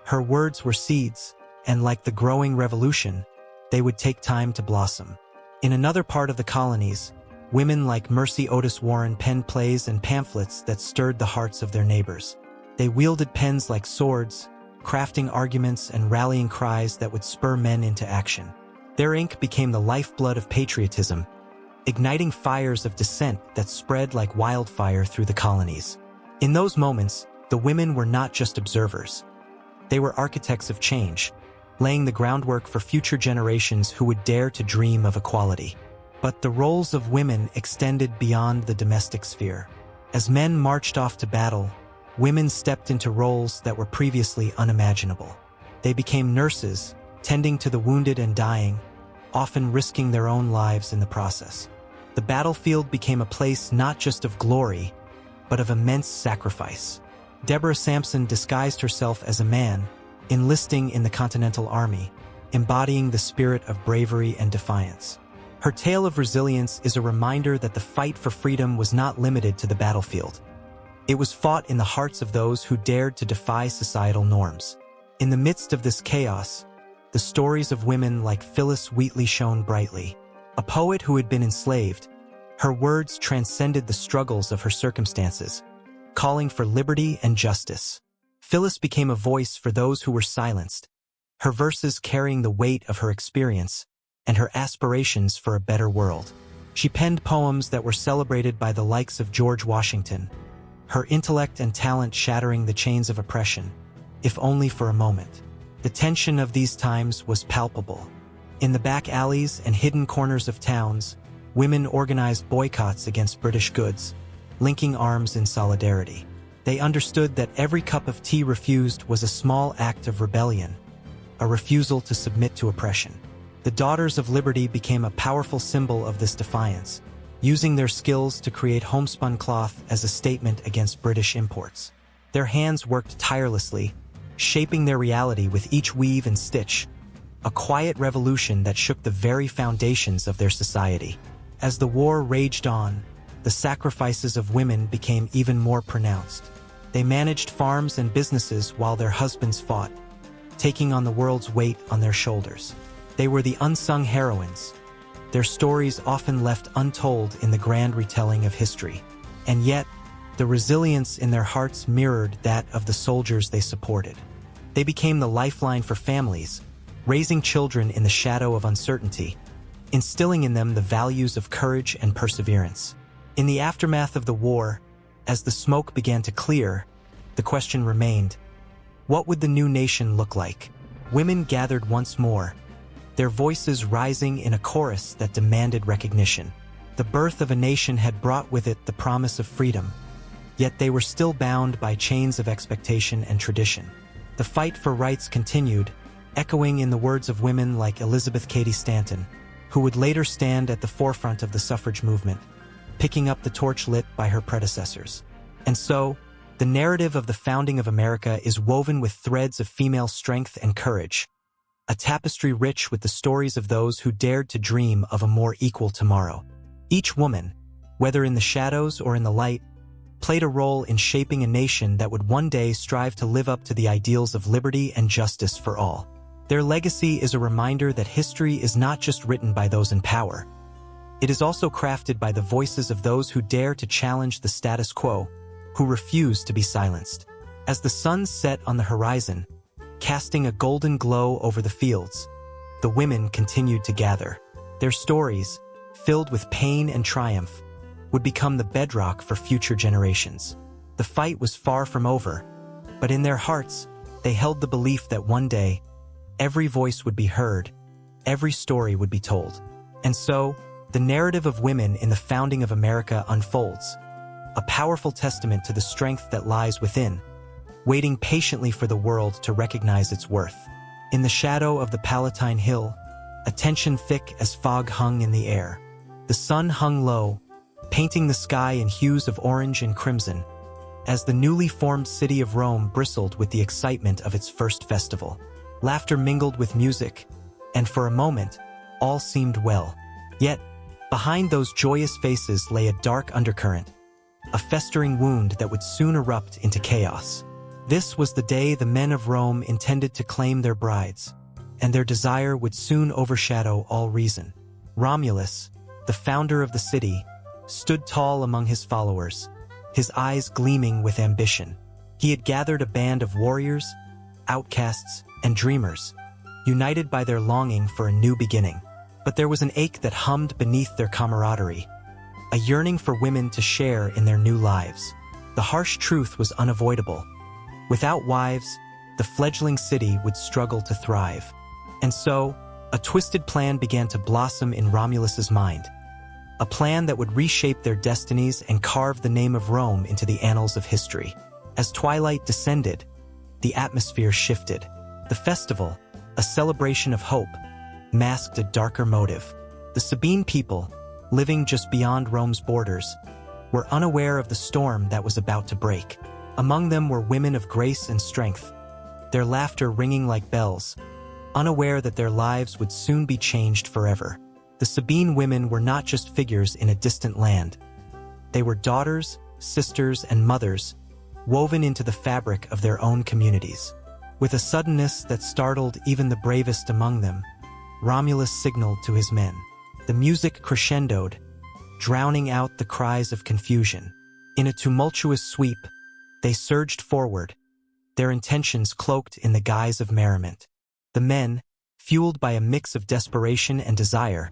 Her words were seeds, and like the growing revolution, they would take time to blossom. In another part of the colonies, women like Mercy Otis Warren penned plays and pamphlets that stirred the hearts of their neighbors. They wielded pens like swords, crafting arguments and rallying cries that would spur men into action. Their ink became the lifeblood of patriotism, igniting fires of dissent that spread like wildfire through the colonies. In those moments, the women were not just observers. They were architects of change, laying the groundwork for future generations who would dare to dream of equality. But the roles of women extended beyond the domestic sphere. As men marched off to battle, women stepped into roles that were previously unimaginable. They became nurses, tending to the wounded and dying, often risking their own lives in the process. The battlefield became a place not just of glory, but of immense sacrifice. Deborah Sampson disguised herself as a man, enlisting in the Continental Army, embodying the spirit of bravery and defiance. Her tale of resilience is a reminder that the fight for freedom was not limited to the battlefield. It was fought in the hearts of those who dared to defy societal norms. In the midst of this chaos, the stories of women like Phyllis Wheatley shone brightly. A poet who had been enslaved, her words transcended the struggles of her circumstances, calling for liberty and justice. Phyllis became a voice for those who were silenced, her verses carrying the weight of her experience and her aspirations for a better world. She penned poems that were celebrated by the likes of George Washington, her intellect and talent shattering the chains of oppression, if only for a moment. The tension of these times was palpable. In the back alleys and hidden corners of towns, women organized boycotts against British goods, linking arms in solidarity. They understood that every cup of tea refused was a small act of rebellion, a refusal to submit to oppression. The Daughters of Liberty became a powerful symbol of this defiance, using their skills to create homespun cloth as a statement against British imports. Their hands worked tirelessly, shaping their reality with each weave and stitch, a quiet revolution that shook the very foundations of their society. As the war raged on, the sacrifices of women became even more pronounced. They managed farms and businesses while their husbands fought, taking on the world's weight on their shoulders. They were the unsung heroines, their stories often left untold in the grand retelling of history. And yet, the resilience in their hearts mirrored that of the soldiers they supported. They became the lifeline for families, raising children in the shadow of uncertainty, instilling in them the values of courage and perseverance. In the aftermath of the war, as the smoke began to clear, the question remained, what would the new nation look like? Women gathered once more, their voices rising in a chorus that demanded recognition. The birth of a nation had brought with it the promise of freedom, yet they were still bound by chains of expectation and tradition. The fight for rights continued, echoing in the words of women like Elizabeth Cady Stanton, who would later stand at the forefront of the suffrage movement, picking up the torch lit by her predecessors. And so, the narrative of the founding of America is woven with threads of female strength and courage, a tapestry rich with the stories of those who dared to dream of a more equal tomorrow. Each woman, whether in the shadows or in the light, played a role in shaping a nation that would one day strive to live up to the ideals of liberty and justice for all. Their legacy is a reminder that history is not just written by those in power. It is also crafted by the voices of those who dare to challenge the status quo, who refuse to be silenced. As the sun set on the horizon, casting a golden glow over the fields, the women continued to gather. Their stories, filled with pain and triumph, would become the bedrock for future generations. The fight was far from over, but in their hearts, they held the belief that one day, every voice would be heard, every story would be told. And so, the narrative of women in the founding of America unfolds, a powerful testament to the strength that lies within, waiting patiently for the world to recognize its worth. In the shadow of the Palatine Hill, a tension thick as fog hung in the air. The sun hung low, painting the sky in hues of orange and crimson, as the newly formed city of Rome bristled with the excitement of its first festival. Laughter mingled with music, and for a moment, all seemed well. Yet, behind those joyous faces lay a dark undercurrent, a festering wound that would soon erupt into chaos. This was the day the men of Rome intended to claim their brides, and their desire would soon overshadow all reason. Romulus, the founder of the city, stood tall among his followers, his eyes gleaming with ambition. He had gathered a band of warriors, outcasts, and dreamers, united by their longing for a new beginning. But there was an ache that hummed beneath their camaraderie, a yearning for women to share in their new lives. The harsh truth was unavoidable. Without wives, the fledgling city would struggle to thrive. And so, a twisted plan began to blossom in Romulus's mind, a plan that would reshape their destinies and carve the name of Rome into the annals of history. As twilight descended, the atmosphere shifted. The festival, a celebration of hope, masked a darker motive. The Sabine people, living just beyond Rome's borders, were unaware of the storm that was about to break. Among them were women of grace and strength, their laughter ringing like bells, unaware that their lives would soon be changed forever. The Sabine women were not just figures in a distant land. They were daughters, sisters, and mothers, woven into the fabric of their own communities. With a suddenness that startled even the bravest among them, Romulus signaled to his men. The music crescendoed, drowning out the cries of confusion. In a tumultuous sweep, they surged forward, their intentions cloaked in the guise of merriment. The men, fueled by a mix of desperation and desire,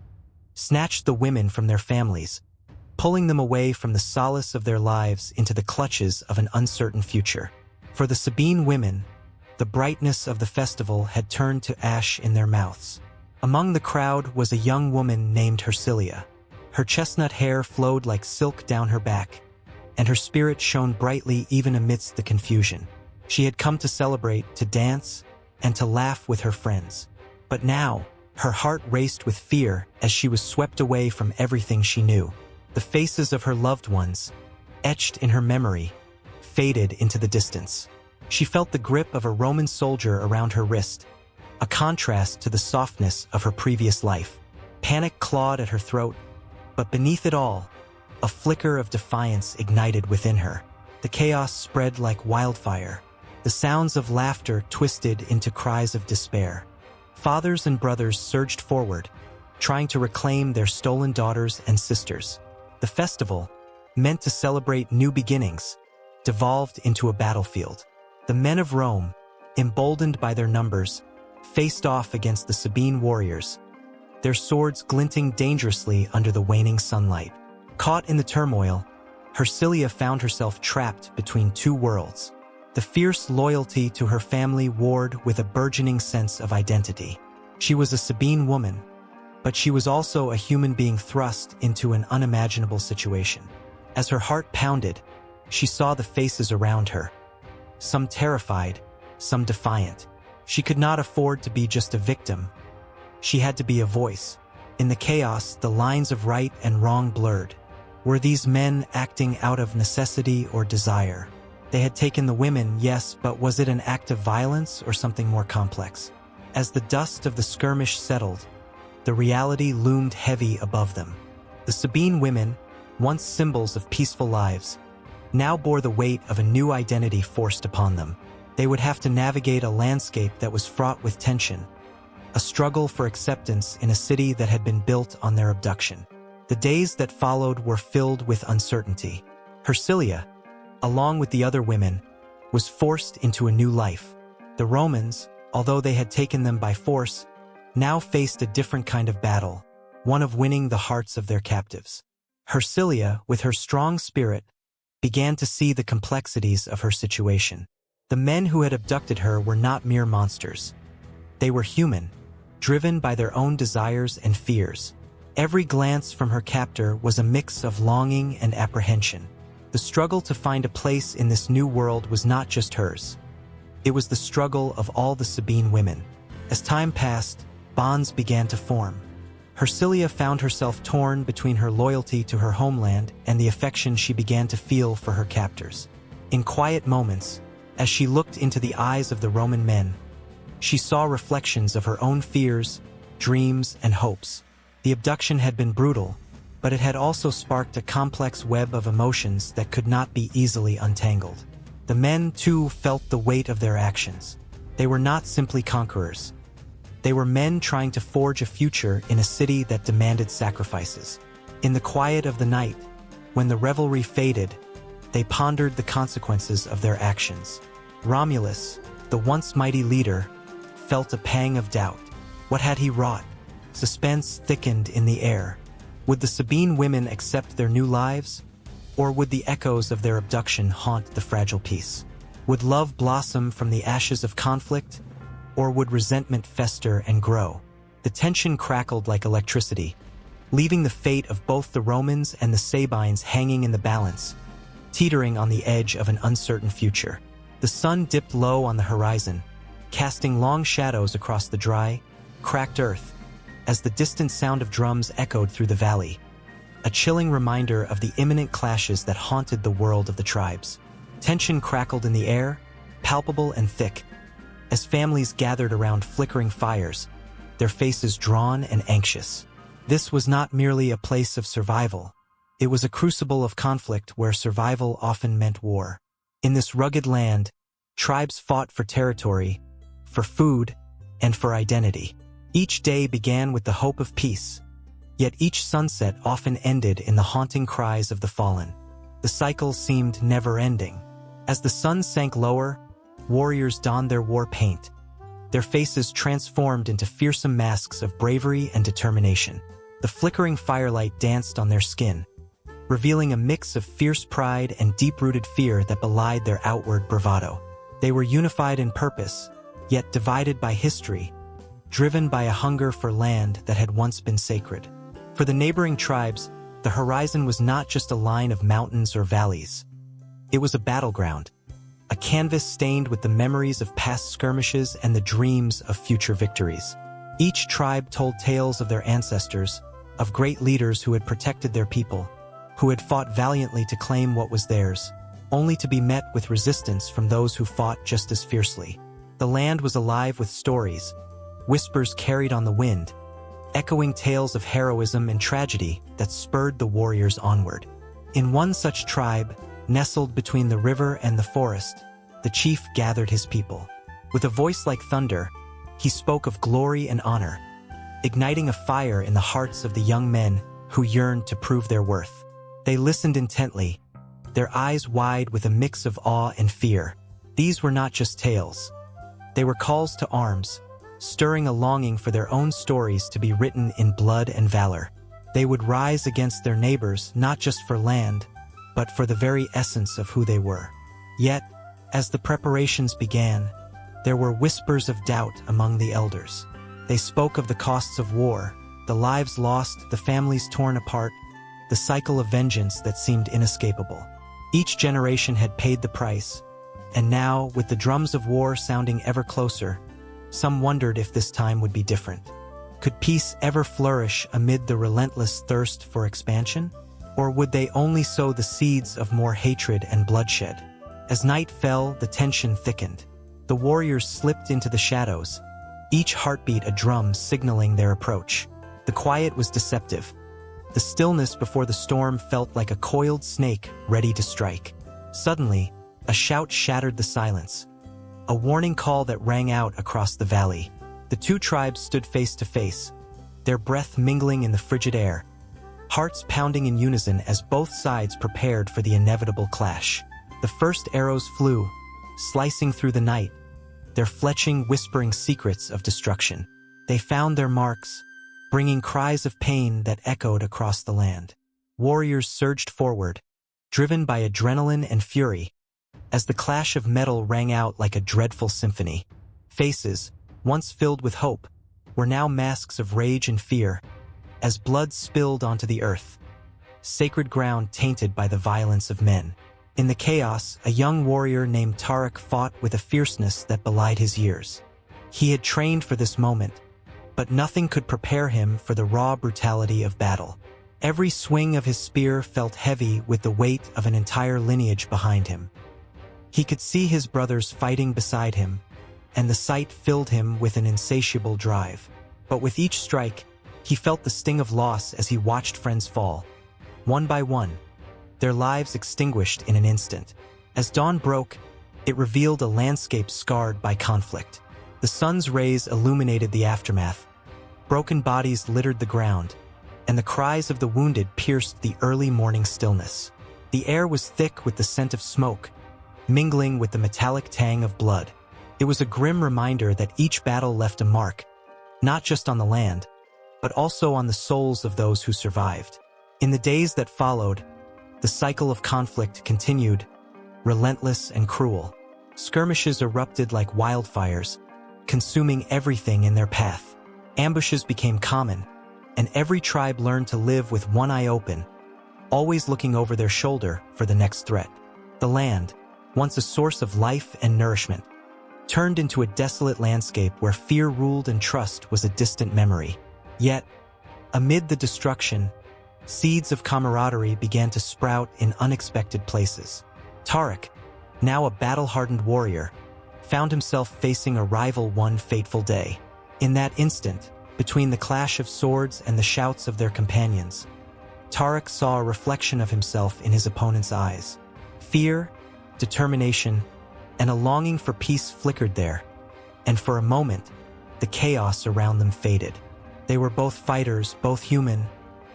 snatched the women from their families, pulling them away from the solace of their lives into the clutches of an uncertain future. For the Sabine women, the brightness of the festival had turned to ash in their mouths. Among the crowd was a young woman named Hercilia. Her chestnut hair flowed like silk down her back, and her spirit shone brightly even amidst the confusion. She had come to celebrate, to dance, and to laugh with her friends. But now, her heart raced with fear as she was swept away from everything she knew. The faces of her loved ones, etched in her memory, faded into the distance. She felt the grip of a Roman soldier around her wrist, a contrast to the softness of her previous life. Panic clawed at her throat, but beneath it all, a flicker of defiance ignited within her. The chaos spread like wildfire. The sounds of laughter twisted into cries of despair. Fathers and brothers surged forward, trying to reclaim their stolen daughters and sisters. The festival, meant to celebrate new beginnings, devolved into a battlefield. The men of Rome, emboldened by their numbers, faced off against the Sabine warriors, their swords glinting dangerously under the waning sunlight. Caught in the turmoil, Hercilia found herself trapped between two worlds. The fierce loyalty to her family warred with a burgeoning sense of identity. She was a Sabine woman, but she was also a human being thrust into an unimaginable situation. As her heart pounded, She saw the faces around her, some terrified, some defiant. She could not afford to be just a victim. She had to be a voice. In the chaos, the lines of right and wrong blurred. Were these men acting out of necessity or desire? They had taken the women, yes, but was it an act of violence or something more complex? As the dust of the skirmish settled, the reality loomed heavy above them. The Sabine women, once symbols of peaceful lives, now bore the weight of a new identity forced upon them. They would have to navigate a landscape that was fraught with tension, a struggle for acceptance in a city that had been built on their abduction. The days that followed were filled with uncertainty. Hersilia, along with the other women, was forced into a new life. The Romans, although they had taken them by force, now faced a different kind of battle, one of winning the hearts of their captives. Hersilia, with her strong spirit, began to see the complexities of her situation. The men who had abducted her were not mere monsters. They were human, driven by their own desires and fears. Every glance from her captor was a mix of longing and apprehension. The struggle to find a place in this new world was not just hers. It was the struggle of all the Sabine women. As time passed, bonds began to form. Hersilia found herself torn between her loyalty to her homeland and the affection she began to feel for her captors. In quiet moments, as she looked into the eyes of the Roman men, she saw reflections of her own fears, dreams, and hopes. The abduction had been brutal, but it had also sparked a complex web of emotions that could not be easily untangled. The men, too, felt the weight of their actions. They were not simply conquerors. They were men trying to forge a future in a city that demanded sacrifices. In the quiet of the night, when the revelry faded, they pondered the consequences of their actions. Romulus, the once mighty leader, felt a pang of doubt. What had he wrought? Suspense thickened in the air. Would the Sabine women accept their new lives? Or would the echoes of their abduction haunt the fragile peace? Would love blossom from the ashes of conflict? Or would resentment fester and grow? The tension crackled like electricity, leaving the fate of both the Romans and the Sabines hanging in the balance, teetering on the edge of an uncertain future. The sun dipped low on the horizon, casting long shadows across the dry, cracked earth, as the distant sound of drums echoed through the valley, a chilling reminder of the imminent clashes that haunted the world of the tribes. Tension crackled in the air, palpable and thick, as families gathered around flickering fires, their faces drawn and anxious. This was not merely a place of survival. It was a crucible of conflict where survival often meant war. In this rugged land, tribes fought for territory, for food, and for identity. Each day began with the hope of peace, yet each sunset often ended in the haunting cries of the fallen. The cycle seemed never-ending. As the sun sank lower, warriors donned their war paint, their faces transformed into fearsome masks of bravery and determination. The flickering firelight danced on their skin, revealing a mix of fierce pride and deep-rooted fear that belied their outward bravado. They were unified in purpose, yet divided by history, driven by a hunger for land that had once been sacred. For the neighboring tribes, the horizon was not just a line of mountains or valleys. It was a battleground, a canvas stained with the memories of past skirmishes and the dreams of future victories. Each tribe told tales of their ancestors, of great leaders who had protected their people, who had fought valiantly to claim what was theirs, only to be met with resistance from those who fought just as fiercely. The land was alive with stories, whispers carried on the wind, echoing tales of heroism and tragedy that spurred the warriors onward. In one such tribe, nestled between the river and the forest, the chief gathered his people. With a voice like thunder, he spoke of glory and honor, igniting a fire in the hearts of the young men who yearned to prove their worth. They listened intently, their eyes wide with a mix of awe and fear. These were not just tales. They were calls to arms, stirring a longing for their own stories to be written in blood and valor. They would rise against their neighbors not just for land, but for the very essence of who they were. Yet, as the preparations began, there were whispers of doubt among the elders. They spoke of the costs of war, the lives lost, the families torn apart, the cycle of vengeance that seemed inescapable. Each generation had paid the price, and now, with the drums of war sounding ever closer, some wondered if this time would be different. Could peace ever flourish amid the relentless thirst for expansion? Or would they only sow the seeds of more hatred and bloodshed? As night fell, the tension thickened. The warriors slipped into the shadows, each heartbeat a drum signaling their approach. The quiet was deceptive. The stillness before the storm felt like a coiled snake ready to strike. Suddenly, a shout shattered the silence. A warning call that rang out across the valley. The two tribes stood face to face, their breath mingling in the frigid air, hearts pounding in unison as both sides prepared for the inevitable clash. The first arrows flew, slicing through the night, their fletching whispering secrets of destruction. They found their marks, bringing cries of pain that echoed across the land. Warriors surged forward, driven by adrenaline and fury, as the clash of metal rang out like a dreadful symphony. Faces, once filled with hope, were now masks of rage and fear, as blood spilled onto the earth, sacred ground tainted by the violence of men. In the chaos, a young warrior named Tarek fought with a fierceness that belied his years. He had trained for this moment, but nothing could prepare him for the raw brutality of battle. Every swing of his spear felt heavy with the weight of an entire lineage behind him. He could see his brothers fighting beside him, and the sight filled him with an insatiable drive. But with each strike, he felt the sting of loss as he watched friends fall, one by one, their lives extinguished in an instant. As dawn broke, it revealed a landscape scarred by conflict. The sun's rays illuminated the aftermath. Broken bodies littered the ground, and the cries of the wounded pierced the early morning stillness. The air was thick with the scent of smoke, mingling with the metallic tang of blood. It was a grim reminder that each battle left a mark, not just on the land, but also on the souls of those who survived. In the days that followed, the cycle of conflict continued, relentless and cruel. Skirmishes erupted like wildfires, consuming everything in their path. Ambushes became common, and every tribe learned to live with one eye open, always looking over their shoulder for the next threat. The land, once a source of life and nourishment, turned into a desolate landscape where fear ruled and trust was a distant memory. Yet, amid the destruction, seeds of camaraderie began to sprout in unexpected places. Tarek, now a battle-hardened warrior, found himself facing a rival one fateful day. In that instant, between the clash of swords and the shouts of their companions, Tarek saw a reflection of himself in his opponent's eyes. Fear, determination, and a longing for peace flickered there, and for a moment, the chaos around them faded. They were both fighters, both human,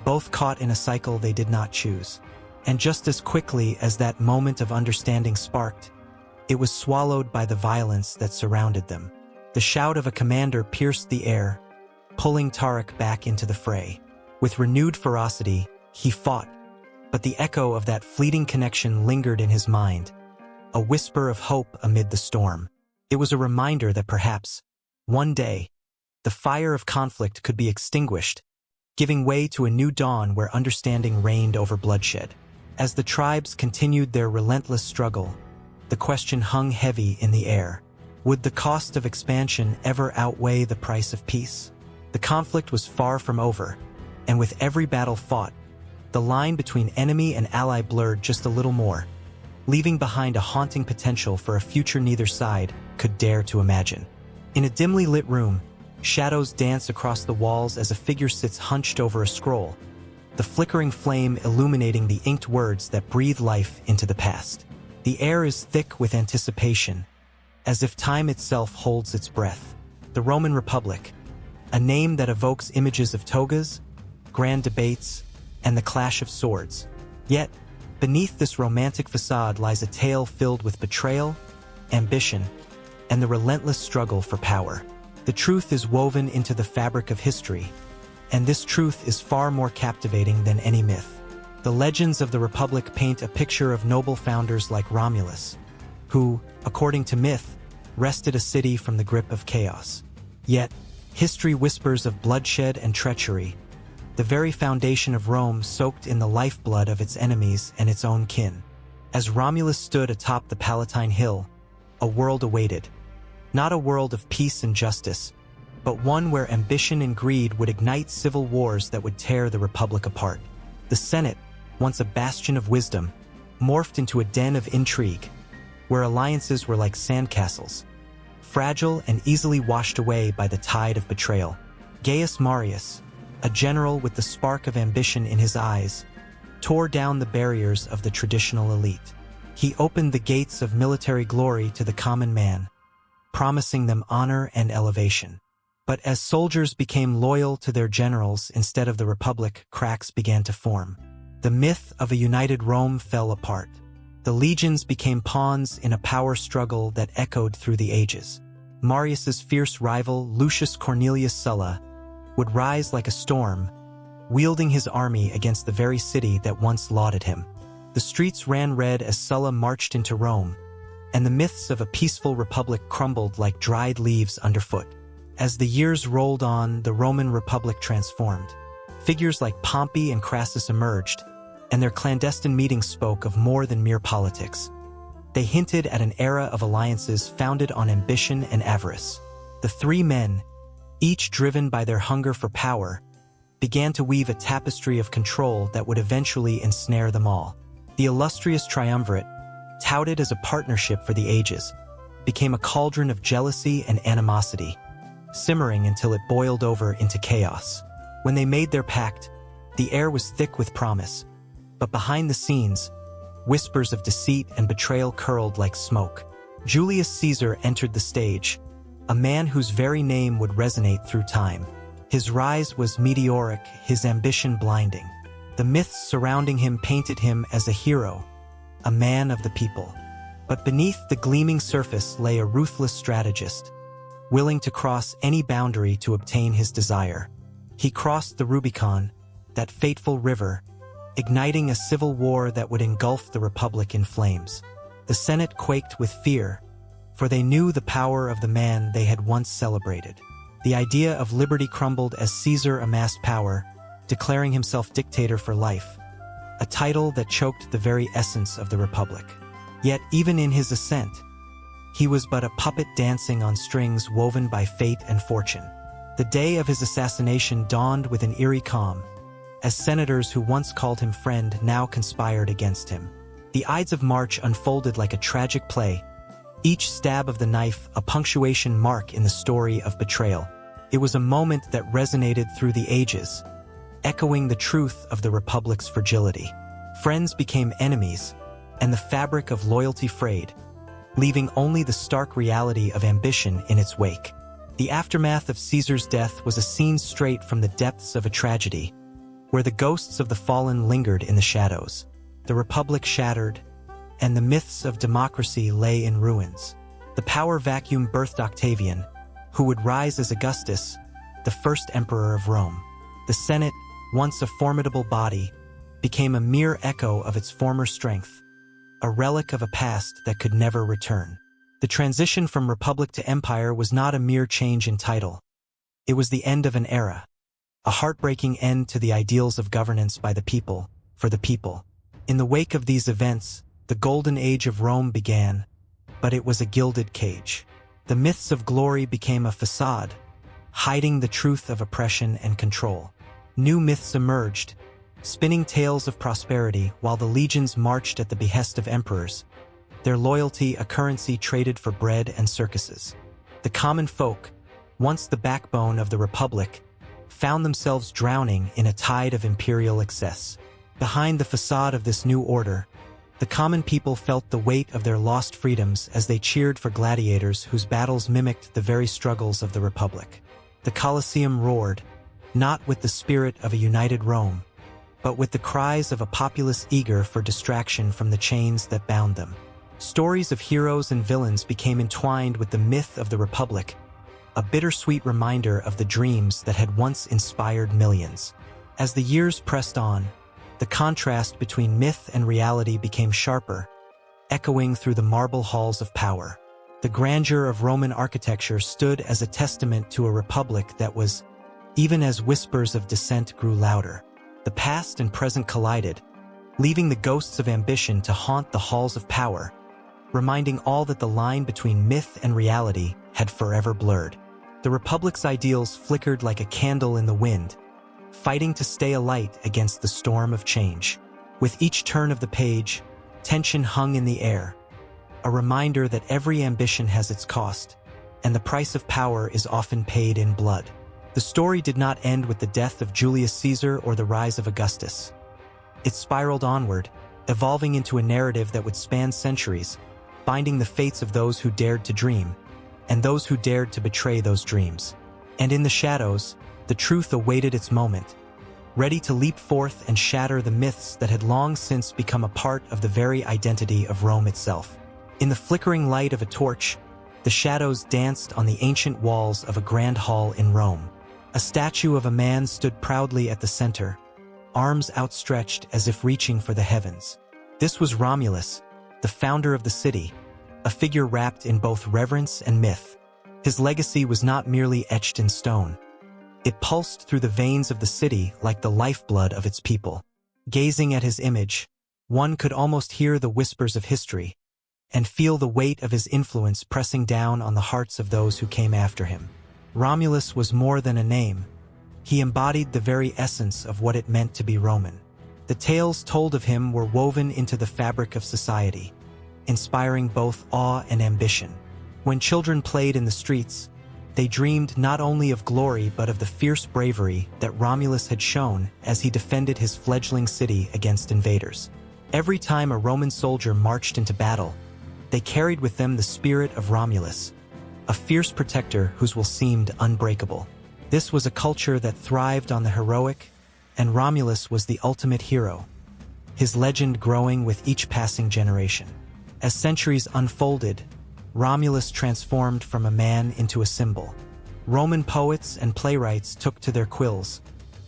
both caught in a cycle they did not choose. And just as quickly as that moment of understanding sparked, it was swallowed by the violence that surrounded them. The shout of a commander pierced the air, pulling Tarek back into the fray. With renewed ferocity, he fought, but the echo of that fleeting connection lingered in his mind, a whisper of hope amid the storm. It was a reminder that perhaps, one day, the fire of conflict could be extinguished, giving way to a new dawn where understanding reigned over bloodshed. As the tribes continued their relentless struggle, the question hung heavy in the air. Would the cost of expansion ever outweigh the price of peace? The conflict was far from over, and with every battle fought, the line between enemy and ally blurred just a little more, leaving behind a haunting potential for a future neither side could dare to imagine. In a dimly lit room, shadows dance across the walls as a figure sits hunched over a scroll, the flickering flame illuminating the inked words that breathe life into the past. The air is thick with anticipation, as if time itself holds its breath. The Roman Republic, a name that evokes images of togas, grand debates, and the clash of swords. Yet, beneath this romantic facade lies a tale filled with betrayal, ambition, and the relentless struggle for power. The truth is woven into the fabric of history, and this truth is far more captivating than any myth. The legends of the Republic paint a picture of noble founders like Romulus, who, according to myth, wrested a city from the grip of chaos. Yet, history whispers of bloodshed and treachery, the very foundation of Rome soaked in the lifeblood of its enemies and its own kin. As Romulus stood atop the Palatine Hill, a world awaited. Not a world of peace and justice, but one where ambition and greed would ignite civil wars that would tear the Republic apart. The Senate, once a bastion of wisdom, morphed into a den of intrigue, where alliances were like sandcastles, fragile and easily washed away by the tide of betrayal. Gaius Marius, a general with the spark of ambition in his eyes, tore down the barriers of the traditional elite. He opened the gates of military glory to the common man, promising them honor and elevation. But as soldiers became loyal to their generals instead of the Republic, cracks began to form. The myth of a united Rome fell apart. The legions became pawns in a power struggle that echoed through the ages. Marius's fierce rival, Lucius Cornelius Sulla, would rise like a storm, wielding his army against the very city that once lauded him. The streets ran red as Sulla marched into Rome, and the myths of a peaceful republic crumbled like dried leaves underfoot. As the years rolled on, the Roman Republic transformed. Figures like Pompey and Crassus emerged, and their clandestine meetings spoke of more than mere politics. They hinted at an era of alliances founded on ambition and avarice. The three men, each driven by their hunger for power, began to weave a tapestry of control that would eventually ensnare them all. The illustrious triumvirate, touted as a partnership for the ages, became a cauldron of jealousy and animosity, simmering until it boiled over into chaos. When they made their pact, the air was thick with promise, but behind the scenes, whispers of deceit and betrayal curled like smoke. Julius Caesar entered the stage, a man whose very name would resonate through time. His rise was meteoric, his ambition blinding. The myths surrounding him painted him as a hero, a man of the people. But beneath the gleaming surface lay a ruthless strategist, willing to cross any boundary to obtain his desire. He crossed the Rubicon, that fateful river, igniting a civil war that would engulf the Republic in flames. The Senate quaked with fear, for they knew the power of the man they had once celebrated. The idea of liberty crumbled as Caesar amassed power, declaring himself dictator for life, a title that choked the very essence of the Republic. Yet even in his ascent, he was but a puppet dancing on strings woven by fate and fortune. The day of his assassination dawned with an eerie calm, as senators who once called him friend now conspired against him. The Ides of March unfolded like a tragic play, each stab of the knife a punctuation mark in the story of betrayal. It was a moment that resonated through the ages, echoing the truth of the Republic's fragility. Friends became enemies, and the fabric of loyalty frayed, leaving only the stark reality of ambition in its wake. The aftermath of Caesar's death was a scene straight from the depths of a tragedy, where the ghosts of the fallen lingered in the shadows. The Republic shattered, and the myths of democracy lay in ruins. The power vacuum birthed Octavian, who would rise as Augustus, the first emperor of Rome. The Senate, once a formidable body, became a mere echo of its former strength, a relic of a past that could never return. The transition from republic to empire was not a mere change in title. It was the end of an era, a heartbreaking end to the ideals of governance by the people, for the people. In the wake of these events, the golden age of Rome began, but it was a gilded cage. The myths of glory became a facade, hiding the truth of oppression and control. New myths emerged, spinning tales of prosperity while the legions marched at the behest of emperors, their loyalty a currency traded for bread and circuses. The common folk, once the backbone of the Republic, found themselves drowning in a tide of imperial excess. Behind the facade of this new order, the common people felt the weight of their lost freedoms as they cheered for gladiators whose battles mimicked the very struggles of the Republic. The Colosseum roared, not with the spirit of a united Rome, but with the cries of a populace eager for distraction from the chains that bound them. Stories of heroes and villains became entwined with the myth of the Republic, a bittersweet reminder of the dreams that had once inspired millions. As the years pressed on, the contrast between myth and reality became sharper, echoing through the marble halls of power. The grandeur of Roman architecture stood as a testament to a republic that was, even as whispers of dissent grew louder. The past and present collided, leaving the ghosts of ambition to haunt the halls of power, reminding all that the line between myth and reality had forever blurred. The Republic's ideals flickered like a candle in the wind, fighting to stay alight against the storm of change. With each turn of the page, tension hung in the air, a reminder that every ambition has its cost, and the price of power is often paid in blood. The story did not end with the death of Julius Caesar or the rise of Augustus. It spiraled onward, evolving into a narrative that would span centuries, binding the fates of those who dared to dream, and those who dared to betray those dreams. And in the shadows, the truth awaited its moment, ready to leap forth and shatter the myths that had long since become a part of the very identity of Rome itself. In the flickering light of a torch, the shadows danced on the ancient walls of a grand hall in Rome. A statue of a man stood proudly at the center, arms outstretched as if reaching for the heavens. This was Romulus, the founder of the city, a figure wrapped in both reverence and myth. His legacy was not merely etched in stone. It pulsed through the veins of the city like the lifeblood of its people. Gazing at his image, one could almost hear the whispers of history and feel the weight of his influence pressing down on the hearts of those who came after him. Romulus was more than a name. He embodied the very essence of what it meant to be Roman. The tales told of him were woven into the fabric of society, inspiring both awe and ambition. When children played in the streets, they dreamed not only of glory but of the fierce bravery that Romulus had shown as he defended his fledgling city against invaders. Every time a Roman soldier marched into battle, they carried with them the spirit of Romulus, a fierce protector whose will seemed unbreakable. This was a culture that thrived on the heroic, and Romulus was the ultimate hero, his legend growing with each passing generation. As centuries unfolded, Romulus transformed from a man into a symbol. Roman poets and playwrights took to their quills,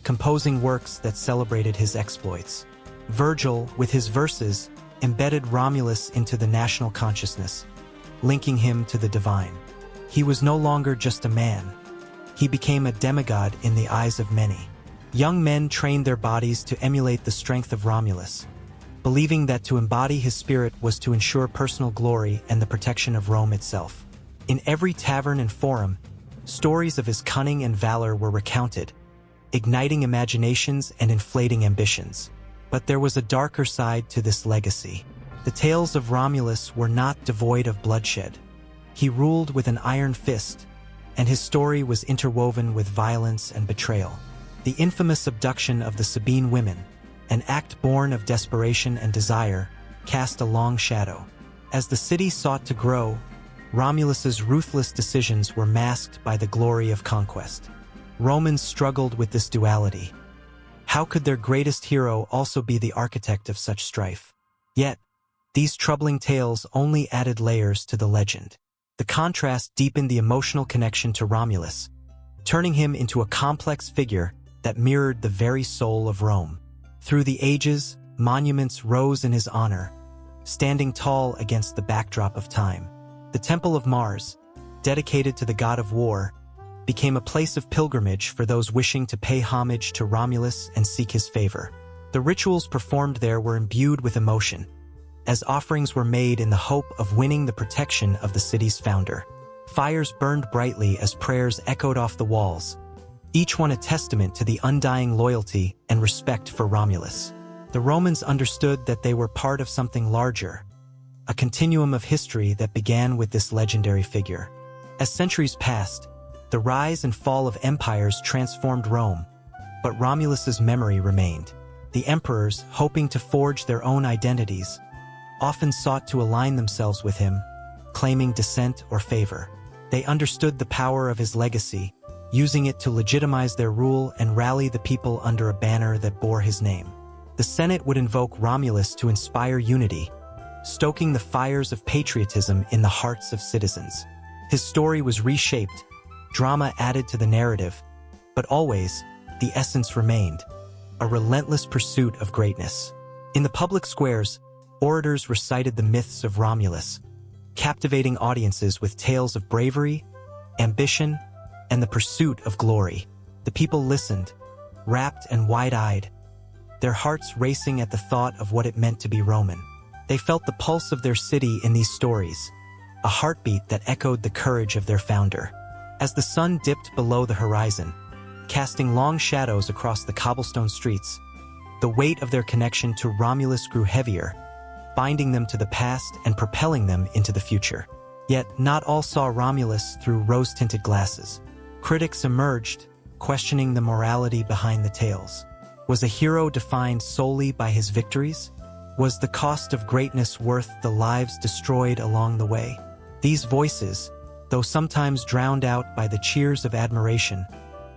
composing works that celebrated his exploits. Virgil, with his verses, embedded Romulus into the national consciousness, linking him to the divine. He was no longer just a man. He became a demigod in the eyes of many. Young men trained their bodies to emulate the strength of Romulus, believing that to embody his spirit was to ensure personal glory and the protection of Rome itself. In every tavern and forum, stories of his cunning and valor were recounted, igniting imaginations and inflating ambitions. But there was a darker side to this legacy. The tales of Romulus were not devoid of bloodshed. He ruled with an iron fist, and his story was interwoven with violence and betrayal. The infamous abduction of the Sabine women, an act born of desperation and desire, cast a long shadow. As the city sought to grow, Romulus's ruthless decisions were masked by the glory of conquest. Romans struggled with this duality. How could their greatest hero also be the architect of such strife? Yet, these troubling tales only added layers to the legend. The contrast deepened the emotional connection to Romulus, turning him into a complex figure that mirrored the very soul of Rome. Through the ages, monuments rose in his honor, standing tall against the backdrop of time. The Temple of Mars, dedicated to the god of war, became a place of pilgrimage for those wishing to pay homage to Romulus and seek his favor. The rituals performed there were imbued with emotion, as offerings were made in the hope of winning the protection of the city's founder. Fires burned brightly as prayers echoed off the walls, each one a testament to the undying loyalty and respect for Romulus. The Romans understood that they were part of something larger, a continuum of history that began with this legendary figure. As centuries passed, the rise and fall of empires transformed Rome, but Romulus's memory remained. The emperors, hoping to forge their own identities, often sought to align themselves with him, claiming descent or favor. They understood the power of his legacy, using it to legitimize their rule and rally the people under a banner that bore his name. The Senate would invoke Romulus to inspire unity, stoking the fires of patriotism in the hearts of citizens. His story was reshaped, drama added to the narrative, but always, the essence remained, a relentless pursuit of greatness. In the public squares, orators recited the myths of Romulus, captivating audiences with tales of bravery, ambition, and the pursuit of glory. The people listened, rapt and wide-eyed, their hearts racing at the thought of what it meant to be Roman. They felt the pulse of their city in these stories, a heartbeat that echoed the courage of their founder. As the sun dipped below the horizon, casting long shadows across the cobblestone streets, the weight of their connection to Romulus grew heavier, binding them to the past and propelling them into the future. Yet, not all saw Romulus through rose-tinted glasses. Critics emerged, questioning the morality behind the tales. Was a hero defined solely by his victories? Was the cost of greatness worth the lives destroyed along the way? These voices, though sometimes drowned out by the cheers of admiration,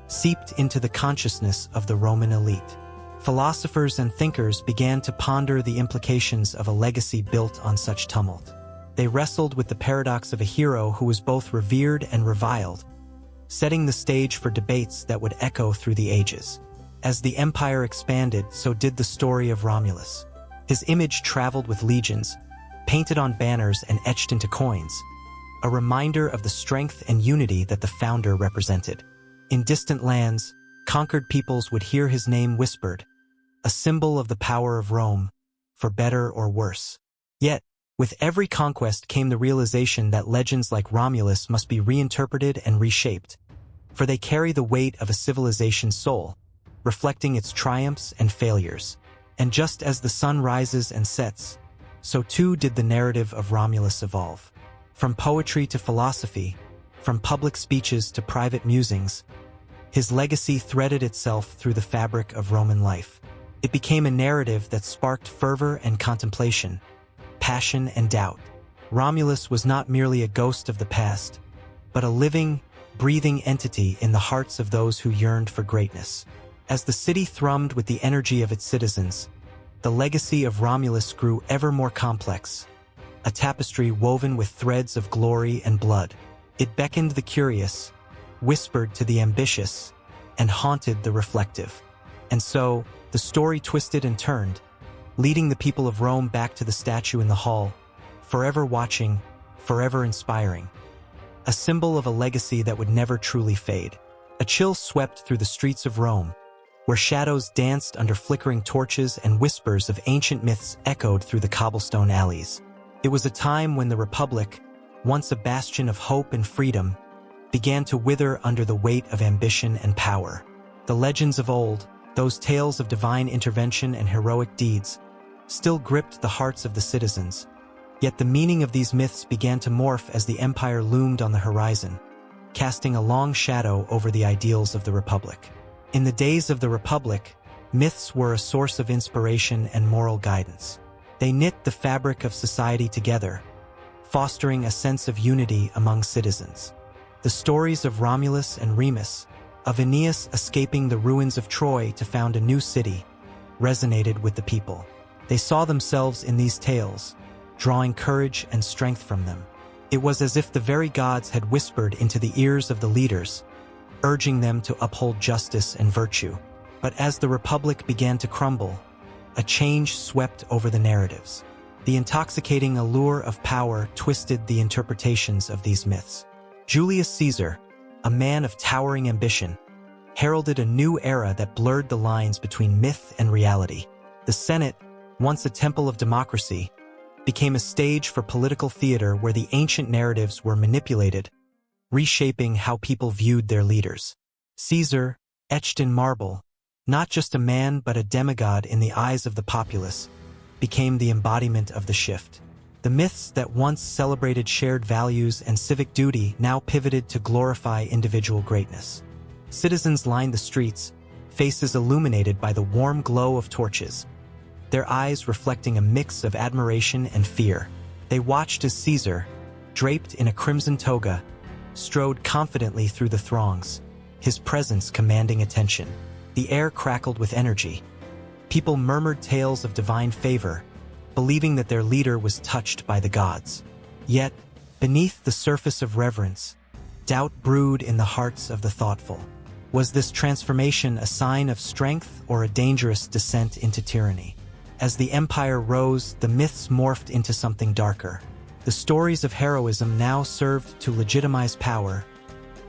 seeped into the consciousness of the Roman elite. Philosophers and thinkers began to ponder the implications of a legacy built on such tumult. They wrestled with the paradox of a hero who was both revered and reviled, setting the stage for debates that would echo through the ages. As the empire expanded, so did the story of Romulus. His image traveled with legions, painted on banners and etched into coins, a reminder of the strength and unity that the founder represented. In distant lands, conquered peoples would hear his name whispered, a symbol of the power of Rome, for better or worse. Yet, with every conquest came the realization that legends like Romulus must be reinterpreted and reshaped, for they carry the weight of a civilization's soul, reflecting its triumphs and failures. And just as the sun rises and sets, so too did the narrative of Romulus evolve. From poetry to philosophy, from public speeches to private musings, his legacy threaded itself through the fabric of Roman life. It became a narrative that sparked fervor and contemplation, passion and doubt. Romulus was not merely a ghost of the past, but a living, breathing entity in the hearts of those who yearned for greatness. As the city thrummed with the energy of its citizens, the legacy of Romulus grew ever more complex, a tapestry woven with threads of glory and blood. It beckoned the curious, whispered to the ambitious, and haunted the reflective. And so, the story twisted and turned, leading the people of Rome back to the statue in the hall, forever watching, forever inspiring. A symbol of a legacy that would never truly fade. A chill swept through the streets of Rome, where shadows danced under flickering torches and whispers of ancient myths echoed through the cobblestone alleys. It was a time when the Republic, once a bastion of hope and freedom, began to wither under the weight of ambition and power. The legends of old, those tales of divine intervention and heroic deeds, still gripped the hearts of the citizens. Yet the meaning of these myths began to morph as the empire loomed on the horizon, casting a long shadow over the ideals of the Republic. In the days of the Republic, myths were a source of inspiration and moral guidance. They knit the fabric of society together, fostering a sense of unity among citizens. The stories of Romulus and Remus, of Aeneas escaping the ruins of Troy to found a new city, resonated with the people. They saw themselves in these tales, drawing courage and strength from them. It was as if the very gods had whispered into the ears of the leaders, urging them to uphold justice and virtue. But as the Republic began to crumble, a change swept over the narratives. The intoxicating allure of power twisted the interpretations of these myths. Julius Caesar, a man of towering ambition, heralded a new era that blurred the lines between myth and reality. The Senate, once a temple of democracy, became a stage for political theater where the ancient narratives were manipulated, reshaping how people viewed their leaders. Caesar, etched in marble, not just a man but a demigod in the eyes of the populace, became the embodiment of the shift. The myths that once celebrated shared values and civic duty now pivoted to glorify individual greatness. Citizens lined the streets, faces illuminated by the warm glow of torches, their eyes reflecting a mix of admiration and fear. They watched as Caesar, draped in a crimson toga, strode confidently through the throngs, his presence commanding attention. The air crackled with energy. People murmured tales of divine favor, believing that their leader was touched by the gods. Yet, beneath the surface of reverence, doubt brewed in the hearts of the thoughtful. Was this transformation a sign of strength or a dangerous descent into tyranny? As the empire rose, the myths morphed into something darker. The stories of heroism now served to legitimize power,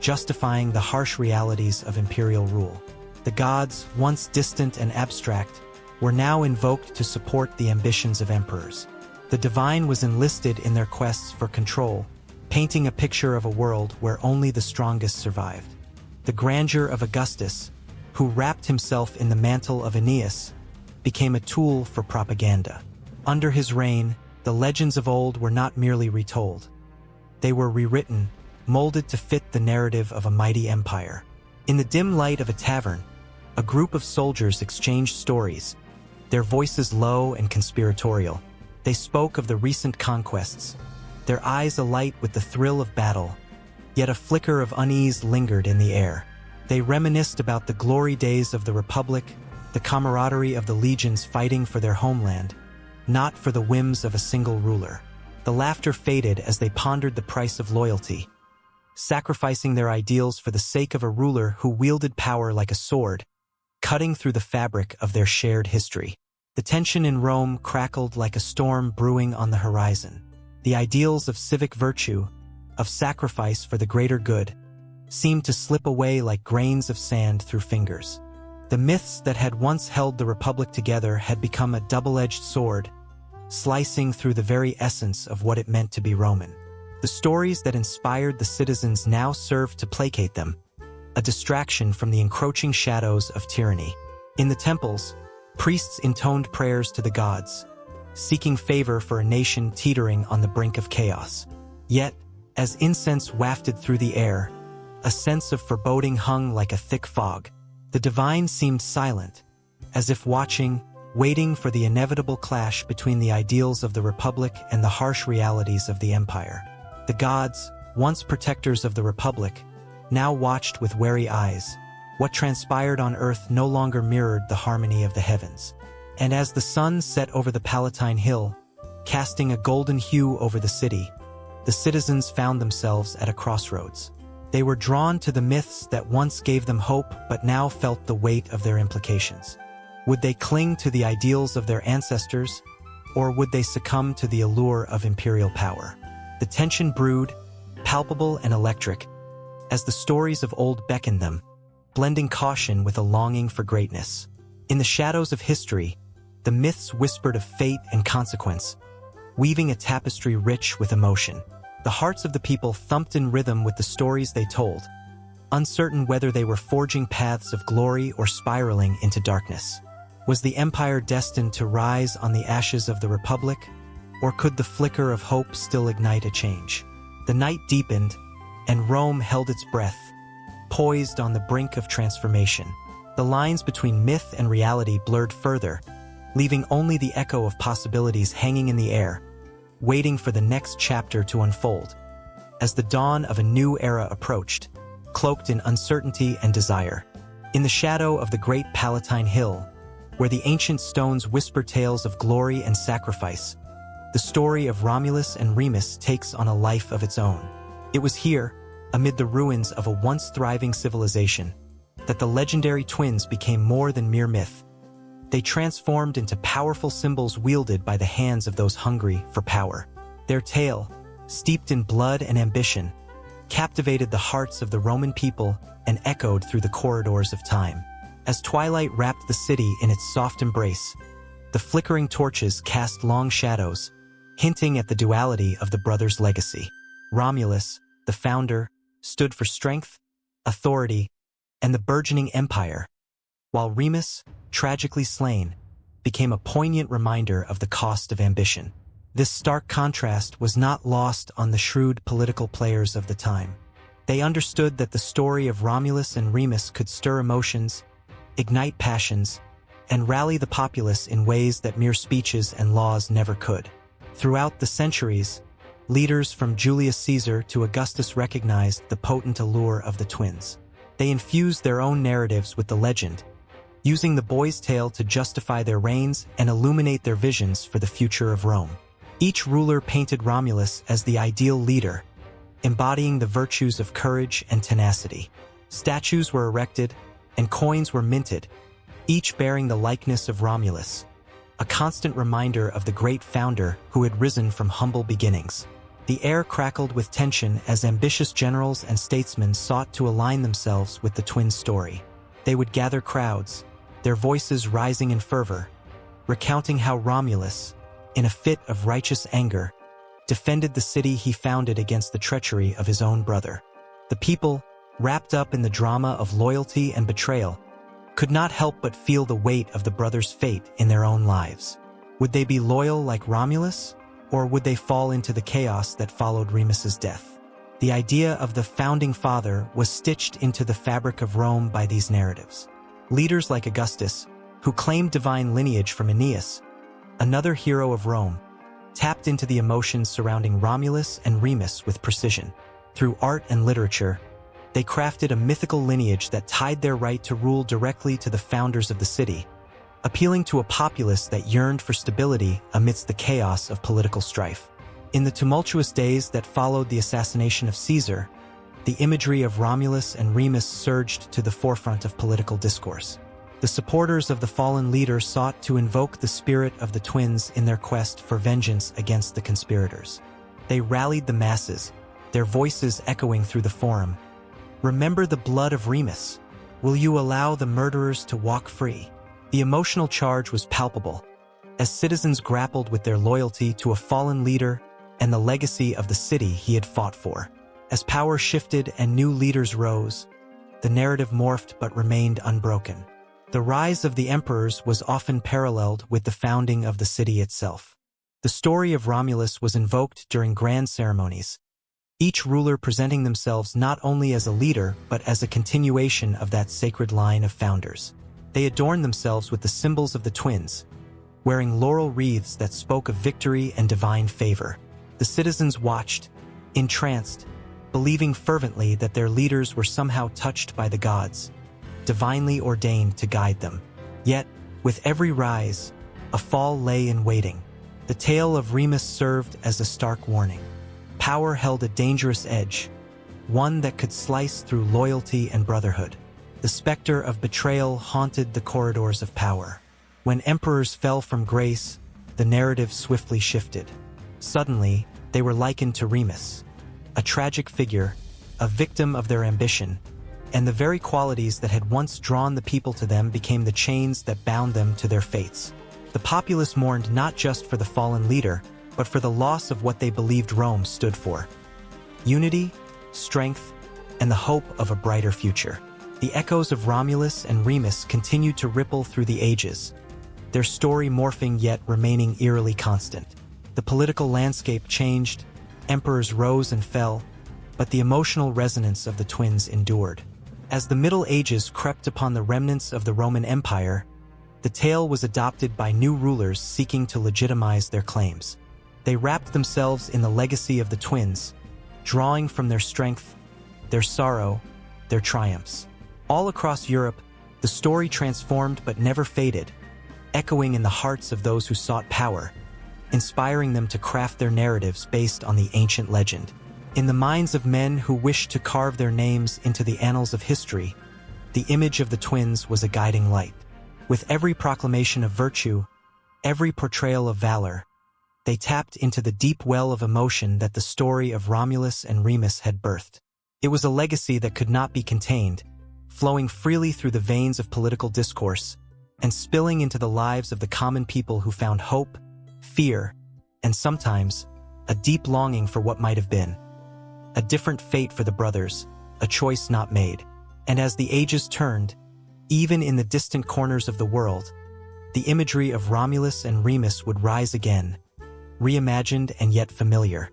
justifying the harsh realities of imperial rule. The gods, once distant and abstract, were now invoked to support the ambitions of emperors. The divine was enlisted in their quests for control, painting a picture of a world where only the strongest survived. The grandeur of Augustus, who wrapped himself in the mantle of Aeneas, became a tool for propaganda. Under his reign, the legends of old were not merely retold. They were rewritten, molded to fit the narrative of a mighty empire. In the dim light of a tavern, a group of soldiers exchanged stories, their voices low and conspiratorial. They spoke of the recent conquests, their eyes alight with the thrill of battle, yet a flicker of unease lingered in the air. They reminisced about the glory days of the Republic, the camaraderie of the legions fighting for their homeland, not for the whims of a single ruler. The laughter faded as they pondered the price of loyalty, sacrificing their ideals for the sake of a ruler who wielded power like a sword, cutting through the fabric of their shared history. The tension in Rome crackled like a storm brewing on the horizon. The ideals of civic virtue, of sacrifice for the greater good, seemed to slip away like grains of sand through fingers. The myths that had once held the Republic together had become a double-edged sword, slicing through the very essence of what it meant to be Roman. The stories that inspired the citizens now served to placate them, a distraction from the encroaching shadows of tyranny. In the temples, priests intoned prayers to the gods, seeking favor for a nation teetering on the brink of chaos. Yet, as incense wafted through the air, a sense of foreboding hung like a thick fog. The divine seemed silent, as if watching, waiting for the inevitable clash between the ideals of the Republic and the harsh realities of the empire. The gods, once protectors of the Republic, now watched with wary eyes. What transpired on earth no longer mirrored the harmony of the heavens. And as the sun set over the Palatine Hill, casting a golden hue over the city, the citizens found themselves at a crossroads. They were drawn to the myths that once gave them hope but now felt the weight of their implications. Would they cling to the ideals of their ancestors, or would they succumb to the allure of imperial power? The tension brewed, palpable and electric, as the stories of old beckoned them, blending caution with a longing for greatness. In the shadows of history, the myths whispered of fate and consequence, weaving a tapestry rich with emotion. The hearts of the people thumped in rhythm with the stories they told, uncertain whether they were forging paths of glory or spiraling into darkness. Was the empire destined to rise on the ashes of the Republic, or could the flicker of hope still ignite a change? The night deepened, and Rome held its breath, poised on the brink of transformation. The lines between myth and reality blurred further, leaving only the echo of possibilities hanging in the air, waiting for the next chapter to unfold. As the dawn of a new era approached, cloaked in uncertainty and desire, in the shadow of the great Palatine Hill, where the ancient stones whisper tales of glory and sacrifice, the story of Romulus and Remus takes on a life of its own. It was here, amid the ruins of a once thriving civilization, that the legendary twins became more than mere myth. They transformed into powerful symbols wielded by the hands of those hungry for power. Their tale, steeped in blood and ambition, captivated the hearts of the Roman people and echoed through the corridors of time. As twilight wrapped the city in its soft embrace, the flickering torches cast long shadows, hinting at the duality of the brothers' legacy. Romulus, the founder, stood for strength, authority, and the burgeoning empire, while Remus, tragically slain, became a poignant reminder of the cost of ambition. This stark contrast was not lost on the shrewd political players of the time. They understood that the story of Romulus and Remus could stir emotions, ignite passions, and rally the populace in ways that mere speeches and laws never could. Throughout the centuries, leaders from Julius Caesar to Augustus recognized the potent allure of the twins. They infused their own narratives with the legend, using the boy's tale to justify their reigns and illuminate their visions for the future of Rome. Each ruler painted Romulus as the ideal leader, embodying the virtues of courage and tenacity. Statues were erected, and coins were minted, each bearing the likeness of Romulus, a constant reminder of the great founder who had risen from humble beginnings. The air crackled with tension as ambitious generals and statesmen sought to align themselves with the twins' story. They would gather crowds, their voices rising in fervor, recounting how Romulus, in a fit of righteous anger, defended the city he founded against the treachery of his own brother. The people, wrapped up in the drama of loyalty and betrayal, could not help but feel the weight of the brothers' fate in their own lives. Would they be loyal like Romulus, or would they fall into the chaos that followed Remus's death? The idea of the founding father was stitched into the fabric of Rome by these narratives. Leaders like Augustus, who claimed divine lineage from Aeneas, another hero of Rome, tapped into the emotions surrounding Romulus and Remus with precision. Through art and literature, they crafted a mythical lineage that tied their right to rule directly to the founders of the city, appealing to a populace that yearned for stability amidst the chaos of political strife. In the tumultuous days that followed the assassination of Caesar, the imagery of Romulus and Remus surged to the forefront of political discourse. The supporters of the fallen leader sought to invoke the spirit of the twins in their quest for vengeance against the conspirators. They rallied the masses, their voices echoing through the forum. "Remember the blood of Remus. Will you allow the murderers to walk free?" The emotional charge was palpable, as citizens grappled with their loyalty to a fallen leader and the legacy of the city he had fought for. As power shifted and new leaders rose, the narrative morphed but remained unbroken. The rise of the emperors was often paralleled with the founding of the city itself. The story of Romulus was invoked during grand ceremonies, each ruler presenting themselves not only as a leader but as a continuation of that sacred line of founders. They adorned themselves with the symbols of the twins, wearing laurel wreaths that spoke of victory and divine favor. The citizens watched, entranced, believing fervently that their leaders were somehow touched by the gods, divinely ordained to guide them. Yet, with every rise, a fall lay in waiting. The tale of Remus served as a stark warning. Power held a dangerous edge, one that could slice through loyalty and brotherhood. The specter of betrayal haunted the corridors of power. When emperors fell from grace, the narrative swiftly shifted. Suddenly, they were likened to Remus, a tragic figure, a victim of their ambition, and the very qualities that had once drawn the people to them became the chains that bound them to their fates. The populace mourned not just for the fallen leader, but for the loss of what they believed Rome stood for: unity, strength, and the hope of a brighter future. The echoes of Romulus and Remus continued to ripple through the ages, their story morphing yet remaining eerily constant. The political landscape changed, emperors rose and fell, but the emotional resonance of the twins endured. As the Middle Ages crept upon the remnants of the Roman Empire, the tale was adopted by new rulers seeking to legitimize their claims. They wrapped themselves in the legacy of the twins, drawing from their strength, their sorrow, their triumphs. All across Europe, the story transformed but never faded, echoing in the hearts of those who sought power, inspiring them to craft their narratives based on the ancient legend. In the minds of men who wished to carve their names into the annals of history, the image of the twins was a guiding light. With every proclamation of virtue, every portrayal of valor, they tapped into the deep well of emotion that the story of Romulus and Remus had birthed. It was a legacy that could not be contained, flowing freely through the veins of political discourse and spilling into the lives of the common people who found hope, fear, and sometimes a deep longing for what might have been. A different fate for the brothers, a choice not made. And as the ages turned, even in the distant corners of the world, the imagery of Romulus and Remus would rise again, reimagined and yet familiar.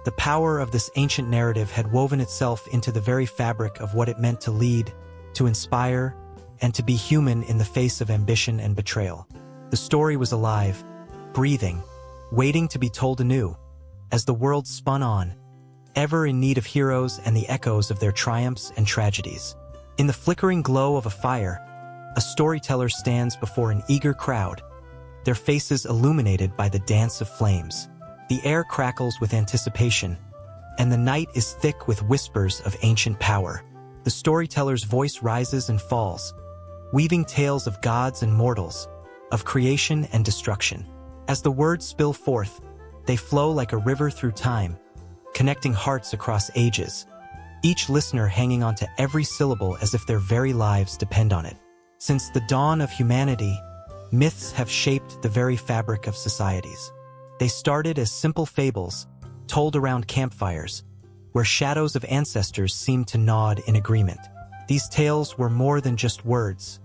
The power of this ancient narrative had woven itself into the very fabric of what it meant to lead, to inspire, and to be human in the face of ambition and betrayal. The story was alive, breathing, waiting to be told anew, as the world spun on, ever in need of heroes and the echoes of their triumphs and tragedies. In the flickering glow of a fire, a storyteller stands before an eager crowd, their faces illuminated by the dance of flames. The air crackles with anticipation, and the night is thick with whispers of ancient power. The storyteller's voice rises and falls, weaving tales of gods and mortals, of creation and destruction. As the words spill forth, they flow like a river through time, connecting hearts across ages, each listener hanging on to every syllable as if their very lives depend on it. Since the dawn of humanity, myths have shaped the very fabric of societies. They started as simple fables, told around campfires, where shadows of ancestors seemed to nod in agreement. These tales were more than just words.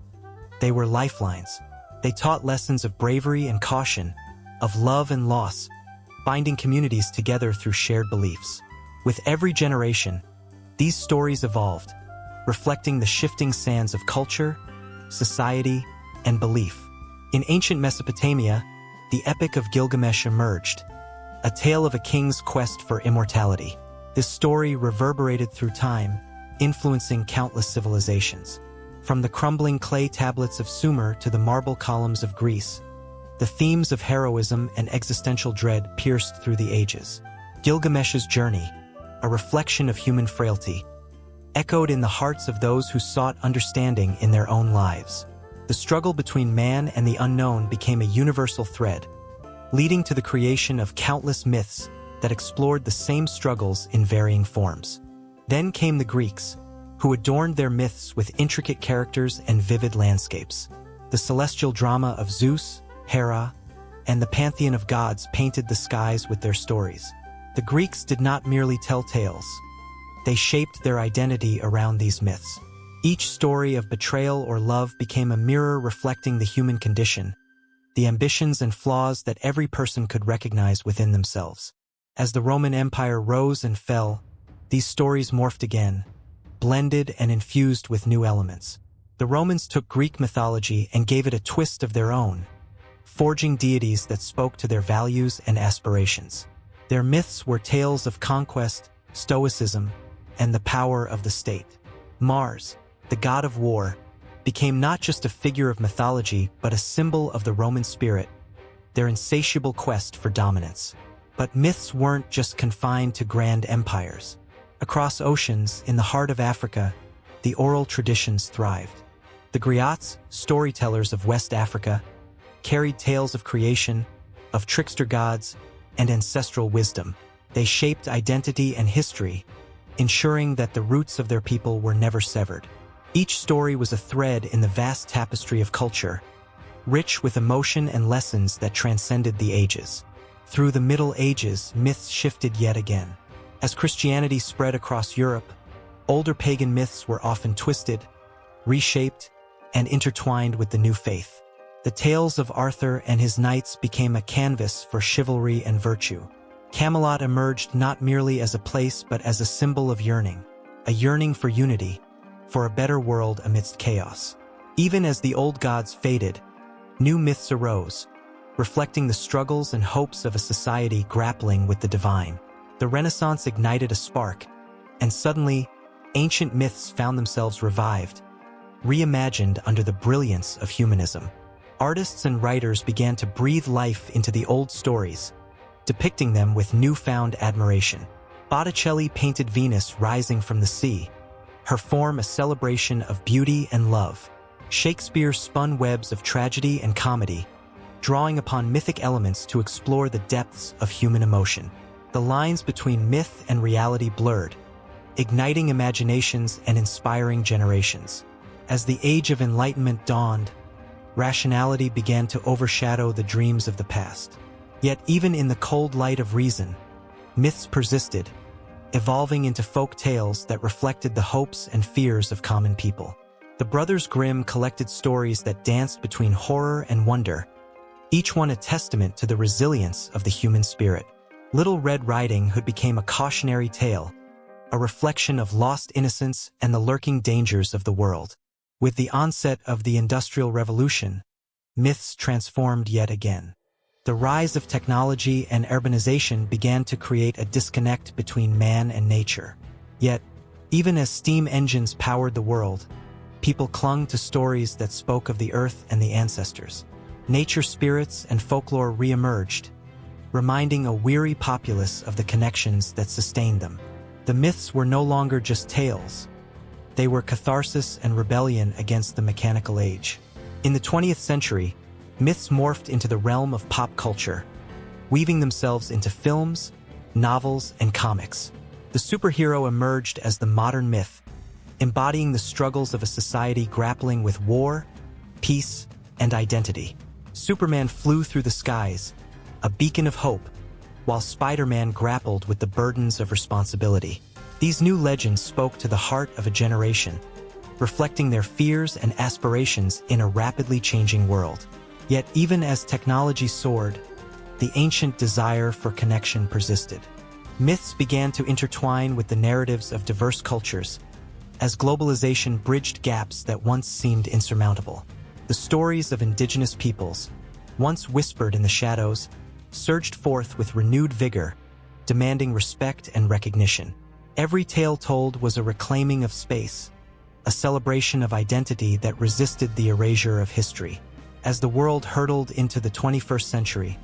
They were lifelines. They taught lessons of bravery and caution, of love and loss, binding communities together through shared beliefs. With every generation, these stories evolved, reflecting the shifting sands of culture, society, and belief. In ancient Mesopotamia, the Epic of Gilgamesh emerged, a tale of a king's quest for immortality. This story reverberated through time, influencing countless civilizations. From the crumbling clay tablets of Sumer to the marble columns of Greece, the themes of heroism and existential dread pierced through the ages. Gilgamesh's journey, a reflection of human frailty, echoed in the hearts of those who sought understanding in their own lives. The struggle between man and the unknown became a universal thread, leading to the creation of countless myths that explored the same struggles in varying forms. Then came the Greeks, who adorned their myths with intricate characters and vivid landscapes. The celestial drama of Zeus, Hera, and the pantheon of gods painted the skies with their stories. The Greeks did not merely tell tales. They shaped their identity around these myths. Each story of betrayal or love became a mirror reflecting the human condition, the ambitions and flaws that every person could recognize within themselves. As the Roman Empire rose and fell, these stories morphed again, blended and infused with new elements. The Romans took Greek mythology and gave it a twist of their own, forging deities that spoke to their values and aspirations. Their myths were tales of conquest, stoicism, and the power of the state. Mars, the god of war, became not just a figure of mythology but a symbol of the Roman spirit, their insatiable quest for dominance. But myths weren't just confined to grand empires. Across oceans, in the heart of Africa, the oral traditions thrived. The griots, storytellers of West Africa, carried tales of creation, of trickster gods, and ancestral wisdom. They shaped identity and history, ensuring that the roots of their people were never severed. Each story was a thread in the vast tapestry of culture, rich with emotion and lessons that transcended the ages. Through the Middle Ages, myths shifted yet again. As Christianity spread across Europe, older pagan myths were often twisted, reshaped, and intertwined with the new faith. The tales of Arthur and his knights became a canvas for chivalry and virtue. Camelot emerged not merely as a place but as a symbol of yearning, a yearning for unity, for a better world amidst chaos. Even as the old gods faded, new myths arose, reflecting the struggles and hopes of a society grappling with the divine. The Renaissance ignited a spark, and suddenly, ancient myths found themselves revived, reimagined under the brilliance of humanism. Artists and writers began to breathe life into the old stories, depicting them with newfound admiration. Botticelli painted Venus rising from the sea, her form a celebration of beauty and love. Shakespeare spun webs of tragedy and comedy, drawing upon mythic elements to explore the depths of human emotion. The lines between myth and reality blurred, igniting imaginations and inspiring generations. As the Age of Enlightenment dawned, rationality began to overshadow the dreams of the past. Yet even in the cold light of reason, myths persisted, evolving into folk tales that reflected the hopes and fears of common people. The Brothers Grimm collected stories that danced between horror and wonder, each one a testament to the resilience of the human spirit. Little Red Riding Hood became a cautionary tale, a reflection of lost innocence and the lurking dangers of the world. With the onset of the Industrial Revolution, myths transformed yet again. The rise of technology and urbanization began to create a disconnect between man and nature. Yet, even as steam engines powered the world, people clung to stories that spoke of the earth and the ancestors. Nature spirits and folklore re-emerged, reminding a weary populace of the connections that sustained them. The myths were no longer just tales. They were catharsis and rebellion against the mechanical age. In the 20th century, myths morphed into the realm of pop culture, weaving themselves into films, novels, and comics. The superhero emerged as the modern myth, embodying the struggles of a society grappling with war, peace, and identity. Superman flew through the skies, a beacon of hope, while Spider-Man grappled with the burdens of responsibility. These new legends spoke to the heart of a generation, reflecting their fears and aspirations in a rapidly changing world. Yet even as technology soared, the ancient desire for connection persisted. Myths began to intertwine with the narratives of diverse cultures, as globalization bridged gaps that once seemed insurmountable. The stories of indigenous peoples, once whispered in the shadows, surged forth with renewed vigor, demanding respect and recognition. Every tale told was a reclaiming of space, a celebration of identity that resisted the erasure of history. As the world hurtled into the 21st century,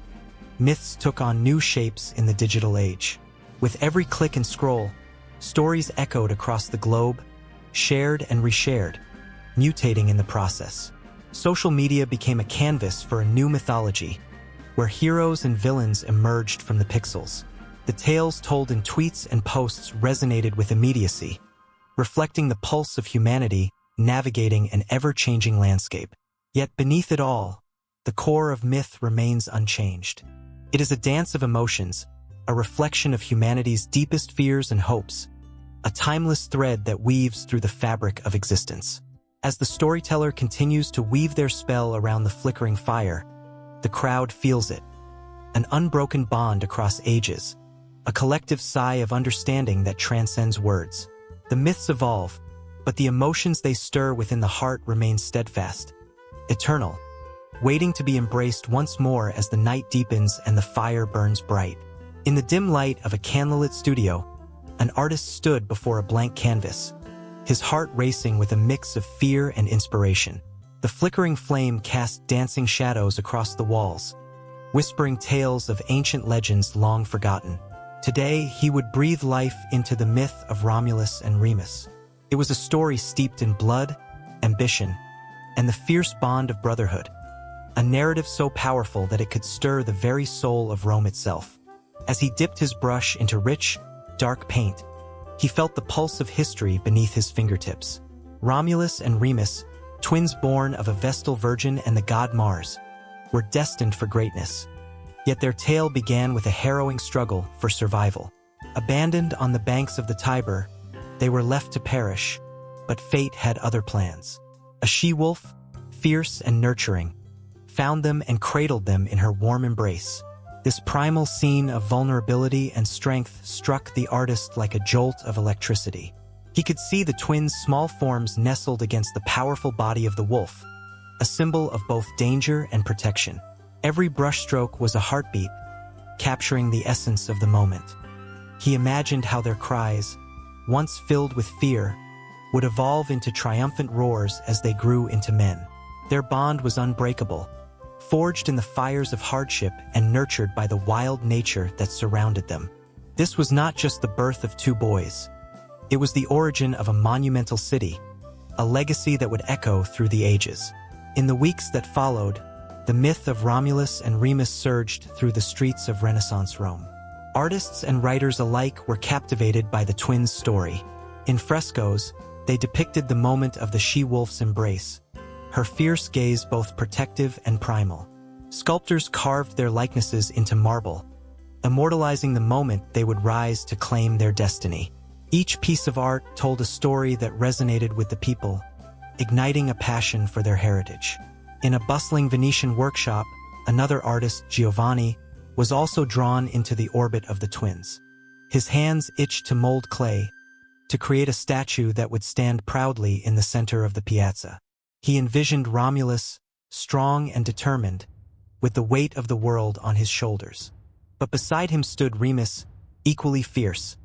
myths took on new shapes in the digital age. With every click and scroll, stories echoed across the globe, shared and reshared, mutating in the process. Social media became a canvas for a new mythology, where heroes and villains emerged from the pixels. The tales told in tweets and posts resonated with immediacy, reflecting the pulse of humanity navigating an ever-changing landscape. Yet beneath it all, the core of myth remains unchanged. It is a dance of emotions, a reflection of humanity's deepest fears and hopes, a timeless thread that weaves through the fabric of existence. As the storyteller continues to weave their spell around the flickering fire, the crowd feels it, an unbroken bond across ages, a collective sigh of understanding that transcends words. The myths evolve, but the emotions they stir within the heart remain steadfast, eternal, waiting to be embraced once more as the night deepens and the fire burns bright. In the dim light of a candlelit studio, an artist stood before a blank canvas, his heart racing with a mix of fear and inspiration. The flickering flame cast dancing shadows across the walls, whispering tales of ancient legends long forgotten. Today, he would breathe life into the myth of Romulus and Remus. It was a story steeped in blood, ambition, and the fierce bond of brotherhood, a narrative so powerful that it could stir the very soul of Rome itself. As he dipped his brush into rich, dark paint, he felt the pulse of history beneath his fingertips. Romulus and Remus, twins born of a Vestal virgin and the god Mars, were destined for greatness. Yet their tale began with a harrowing struggle for survival. Abandoned on the banks of the Tiber, they were left to perish, but fate had other plans. A she-wolf, fierce and nurturing, found them and cradled them in her warm embrace. This primal scene of vulnerability and strength struck the artist like a jolt of electricity. He could see the twins' small forms nestled against the powerful body of the wolf, a symbol of both danger and protection. Every brushstroke was a heartbeat, capturing the essence of the moment. He imagined how their cries, once filled with fear, would evolve into triumphant roars as they grew into men. Their bond was unbreakable, forged in the fires of hardship and nurtured by the wild nature that surrounded them. This was not just the birth of two boys. It was the origin of a monumental city, a legacy that would echo through the ages. In the weeks that followed, the myth of Romulus and Remus surged through the streets of Renaissance Rome. Artists and writers alike were captivated by the twins' story. In frescoes, they depicted the moment of the she-wolf's embrace, her fierce gaze both protective and primal. Sculptors carved their likenesses into marble, immortalizing the moment they would rise to claim their destiny. Each piece of art told a story that resonated with the people, igniting a passion for their heritage. In a bustling Venetian workshop, another artist, Giovanni, was also drawn into the orbit of the twins. His hands itched to mold clay, to create a statue that would stand proudly in the center of the piazza. He envisioned Romulus, strong and determined, with the weight of the world on his shoulders. But beside him stood Remus, equally fierce,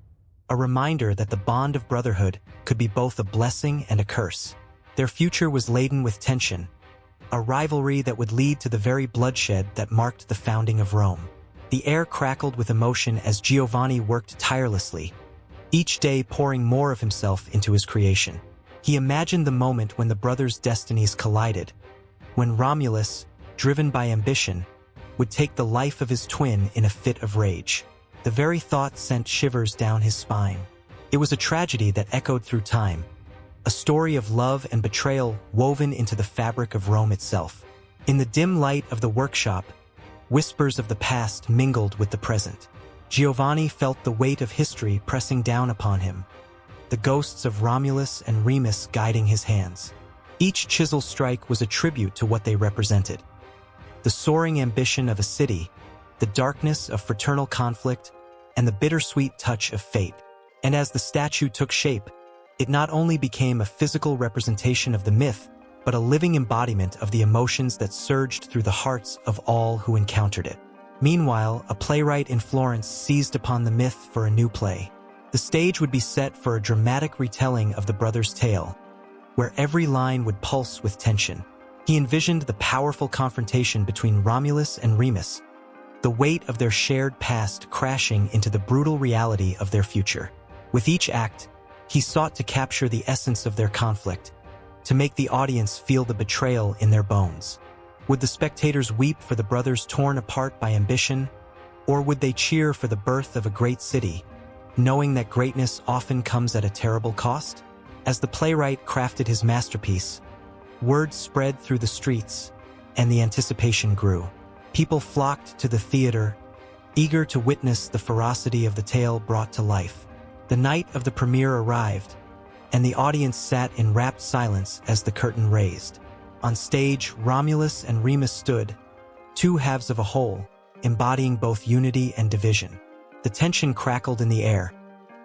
a reminder that the bond of brotherhood could be both a blessing and a curse. Their future was laden with tension, a rivalry that would lead to the very bloodshed that marked the founding of Rome. The air crackled with emotion as Giovanni worked tirelessly, each day pouring more of himself into his creation. He imagined the moment when the brothers' destinies collided, when Romulus, driven by ambition, would take the life of his twin in a fit of rage. The very thought sent shivers down his spine. It was a tragedy that echoed through time, a story of love and betrayal woven into the fabric of Rome itself. In the dim light of the workshop, whispers of the past mingled with the present. Giovanni felt the weight of history pressing down upon him, the ghosts of Romulus and Remus guiding his hands. Each chisel strike was a tribute to what they represented: the soaring ambition of a city, the darkness of fraternal conflict, and the bittersweet touch of fate. And as the statue took shape, it not only became a physical representation of the myth, but a living embodiment of the emotions that surged through the hearts of all who encountered it. Meanwhile, a playwright in Florence seized upon the myth for a new play. The stage would be set for a dramatic retelling of the brothers' tale, where every line would pulse with tension. He envisioned the powerful confrontation between Romulus and Remus, the weight of their shared past crashing into the brutal reality of their future. With each act, he sought to capture the essence of their conflict, to make the audience feel the betrayal in their bones. Would the spectators weep for the brothers torn apart by ambition, or would they cheer for the birth of a great city, knowing that greatness often comes at a terrible cost? As the playwright crafted his masterpiece, word spread through the streets, and the anticipation grew. People flocked to the theater, eager to witness the ferocity of the tale brought to life. The night of the premiere arrived, and the audience sat in rapt silence as the curtain raised. On stage, Romulus and Remus stood, two halves of a whole, embodying both unity and division. The tension crackled in the air,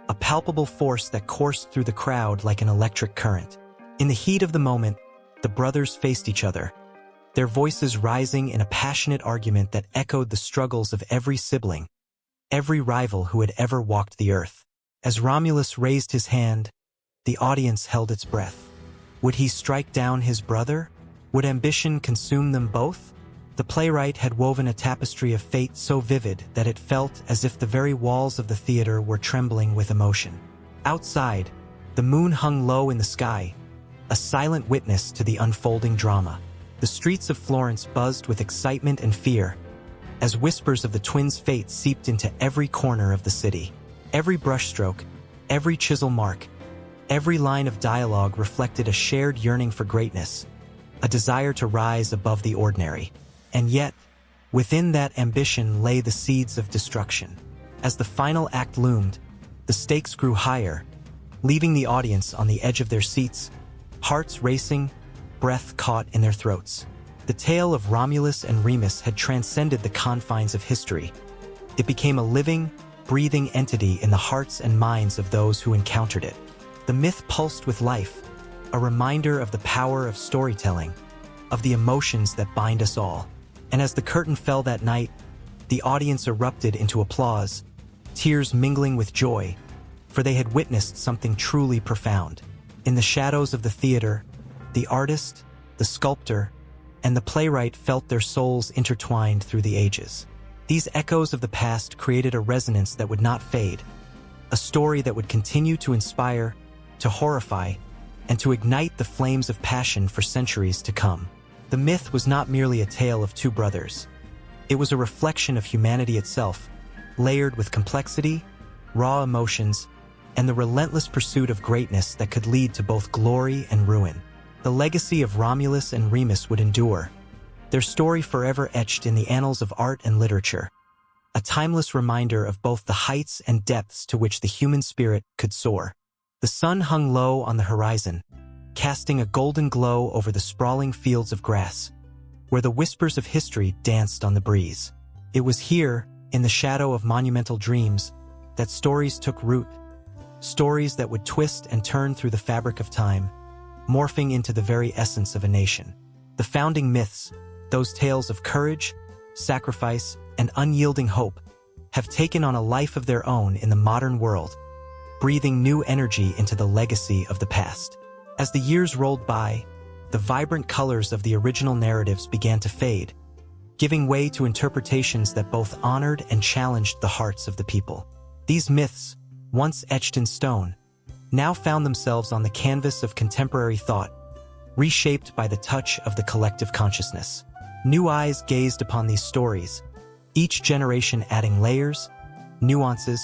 a palpable force that coursed through the crowd like an electric current. In the heat of the moment, the brothers faced each other, their voices rising in a passionate argument that echoed the struggles of every sibling, every rival who had ever walked the earth. As Romulus raised his hand, the audience held its breath. Would he strike down his brother? Would ambition consume them both? The playwright had woven a tapestry of fate so vivid that it felt as if the very walls of the theater were trembling with emotion. Outside, the moon hung low in the sky, a silent witness to the unfolding drama. The streets of Florence buzzed with excitement and fear, as whispers of the twins' fate seeped into every corner of the city. Every brushstroke, every chisel mark, every line of dialogue reflected a shared yearning for greatness, a desire to rise above the ordinary. And yet, within that ambition lay the seeds of destruction. As the final act loomed, the stakes grew higher, leaving the audience on the edge of their seats, hearts racing, breath caught in their throats. The tale of Romulus and Remus had transcended the confines of history. It became a living, breathing entity in the hearts and minds of those who encountered it. The myth pulsed with life, a reminder of the power of storytelling, of the emotions that bind us all. And as the curtain fell that night, the audience erupted into applause, tears mingling with joy, for they had witnessed something truly profound. In the shadows of the theater, the artist, the sculptor, and the playwright felt their souls intertwined through the ages. These echoes of the past created a resonance that would not fade, a story that would continue to inspire, to horrify, and to ignite the flames of passion for centuries to come. The myth was not merely a tale of two brothers. It was a reflection of humanity itself, layered with complexity, raw emotions, and the relentless pursuit of greatness that could lead to both glory and ruin. The legacy of Romulus and Remus would endure, their story forever etched in the annals of art and literature, a timeless reminder of both the heights and depths to which the human spirit could soar. The sun hung low on the horizon, casting a golden glow over the sprawling fields of grass, where the whispers of history danced on the breeze. It was here, in the shadow of monumental dreams, that stories took root, stories that would twist and turn through the fabric of time, morphing into the very essence of a nation. The founding myths, those tales of courage, sacrifice, and unyielding hope, have taken on a life of their own in the modern world, breathing new energy into the legacy of the past. As the years rolled by, the vibrant colors of the original narratives began to fade, giving way to interpretations that both honored and challenged the hearts of the people. These myths, once etched in stone, now found themselves on the canvas of contemporary thought, reshaped by the touch of the collective consciousness. New eyes gazed upon these stories, each generation adding layers, nuances,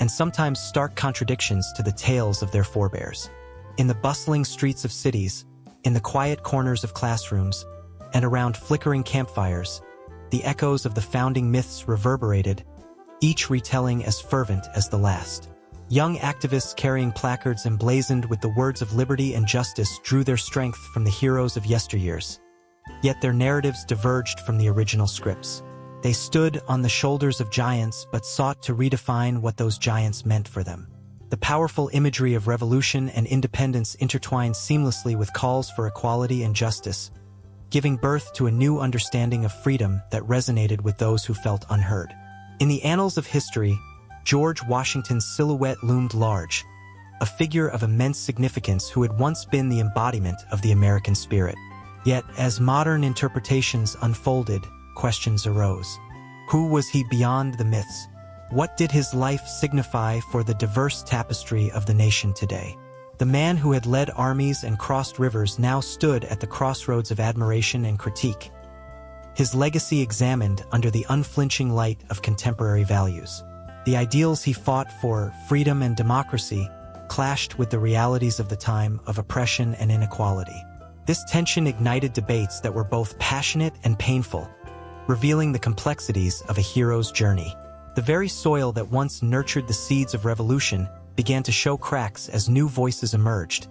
and sometimes stark contradictions to the tales of their forebears. In the bustling streets of cities, in the quiet corners of classrooms, and around flickering campfires, the echoes of the founding myths reverberated, each retelling as fervent as the last. Young activists carrying placards emblazoned with the words of liberty and justice drew their strength from the heroes of yesteryears. Yet their narratives diverged from the original scripts. They stood on the shoulders of giants but sought to redefine what those giants meant for them. The powerful imagery of revolution and independence intertwined seamlessly with calls for equality and justice, giving birth to a new understanding of freedom that resonated with those who felt unheard. In the annals of history, George Washington's silhouette loomed large, a figure of immense significance who had once been the embodiment of the American spirit. Yet, as modern interpretations unfolded, questions arose. Who was he beyond the myths? What did his life signify for the diverse tapestry of the nation today? The man who had led armies and crossed rivers now stood at the crossroads of admiration and critique, his legacy examined under the unflinching light of contemporary values. The ideals he fought for, freedom and democracy, clashed with the realities of the time of oppression and inequality. This tension ignited debates that were both passionate and painful, revealing the complexities of a hero's journey. The very soil that once nurtured the seeds of revolution began to show cracks as new voices emerged,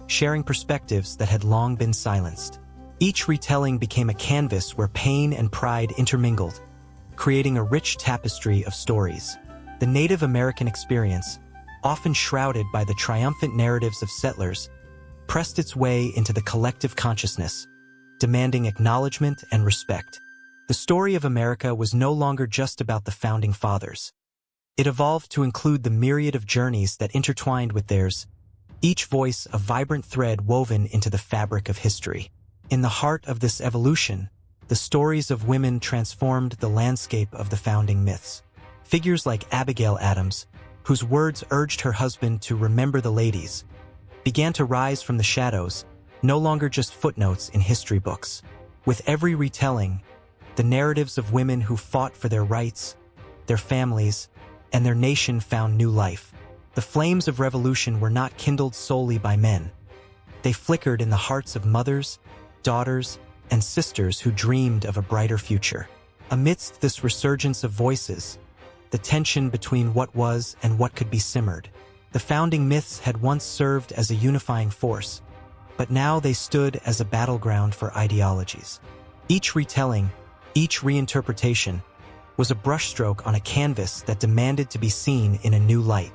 sharing perspectives that had long been silenced. Each retelling became a canvas where pain and pride intermingled, creating a rich tapestry of stories. The Native American experience, often shrouded by the triumphant narratives of settlers, pressed its way into the collective consciousness, demanding acknowledgement and respect. The story of America was no longer just about the founding fathers. It evolved to include the myriad of journeys that intertwined with theirs, each voice a vibrant thread woven into the fabric of history. In the heart of this evolution, the stories of women transformed the landscape of the founding myths. Figures like Abigail Adams, whose words urged her husband to remember the ladies, began to rise from the shadows, no longer just footnotes in history books. With every retelling, the narratives of women who fought for their rights, their families, and their nation found new life. The flames of revolution were not kindled solely by men. They flickered in the hearts of mothers, daughters, and sisters who dreamed of a brighter future. Amidst this resurgence of voices, the tension between what was and what could be simmered. The founding myths had once served as a unifying force, but now they stood as a battleground for ideologies. Each retelling, each reinterpretation, was a brushstroke on a canvas that demanded to be seen in a new light.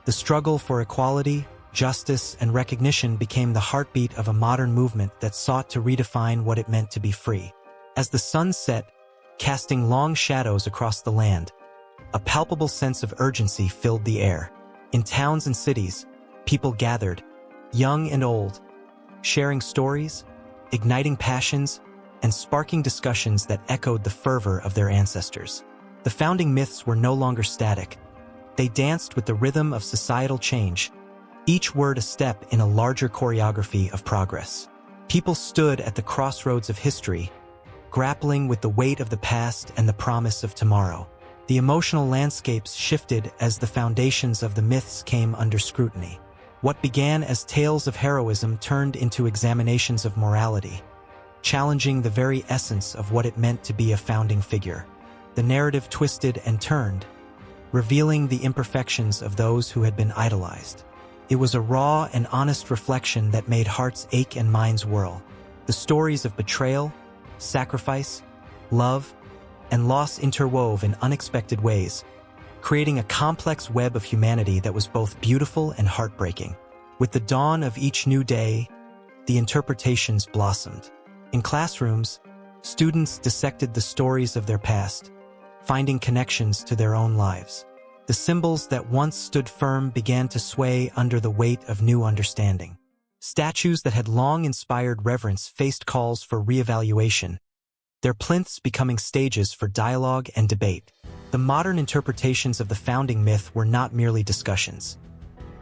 The struggle for equality, justice, and recognition became the heartbeat of a modern movement that sought to redefine what it meant to be free. As the sun set, casting long shadows across the land, a palpable sense of urgency filled the air. In towns and cities, people gathered, young and old, sharing stories, igniting passions, and sparking discussions that echoed the fervor of their ancestors. The founding myths were no longer static. They danced with the rhythm of societal change, each word a step in a larger choreography of progress. People stood at the crossroads of history, grappling with the weight of the past and the promise of tomorrow. The emotional landscapes shifted as the foundations of the myths came under scrutiny. What began as tales of heroism turned into examinations of morality, challenging the very essence of what it meant to be a founding figure. The narrative twisted and turned, revealing the imperfections of those who had been idolized. It was a raw and honest reflection that made hearts ache and minds whirl. The stories of betrayal, sacrifice, love, and loss interwove in unexpected ways, creating a complex web of humanity that was both beautiful and heartbreaking. With the dawn of each new day, the interpretations blossomed. In classrooms, students dissected the stories of their past, finding connections to their own lives. The symbols that once stood firm began to sway under the weight of new understanding. Statues that had long inspired reverence faced calls for reevaluation, their plinths becoming stages for dialogue and debate. The modern interpretations of the founding myth were not merely discussions.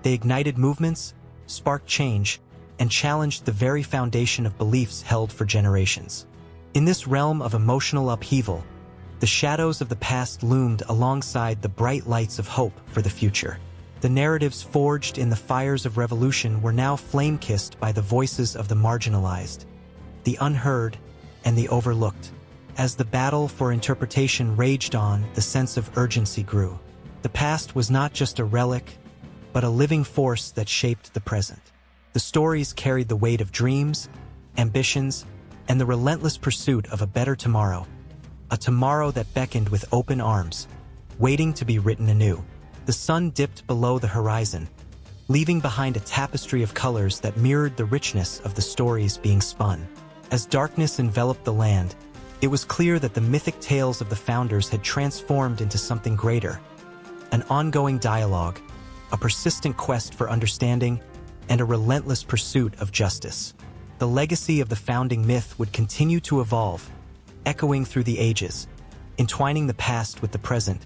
They ignited movements, sparked change, and challenged the very foundation of beliefs held for generations. In this realm of emotional upheaval, the shadows of the past loomed alongside the bright lights of hope for the future. The narratives forged in the fires of revolution were now flame-kissed by the voices of the marginalized, the unheard, and the overlooked. As the battle for interpretation raged on, the sense of urgency grew. The past was not just a relic, but a living force that shaped the present. The stories carried the weight of dreams, ambitions, and the relentless pursuit of a better tomorrow. A tomorrow that beckoned with open arms, waiting to be written anew. The sun dipped below the horizon, leaving behind a tapestry of colors that mirrored the richness of the stories being spun. As darkness enveloped the land, it was clear that the mythic tales of the founders had transformed into something greater. An ongoing dialogue, a persistent quest for understanding, and a relentless pursuit of justice. The legacy of the founding myth would continue to evolve, echoing through the ages, entwining the past with the present,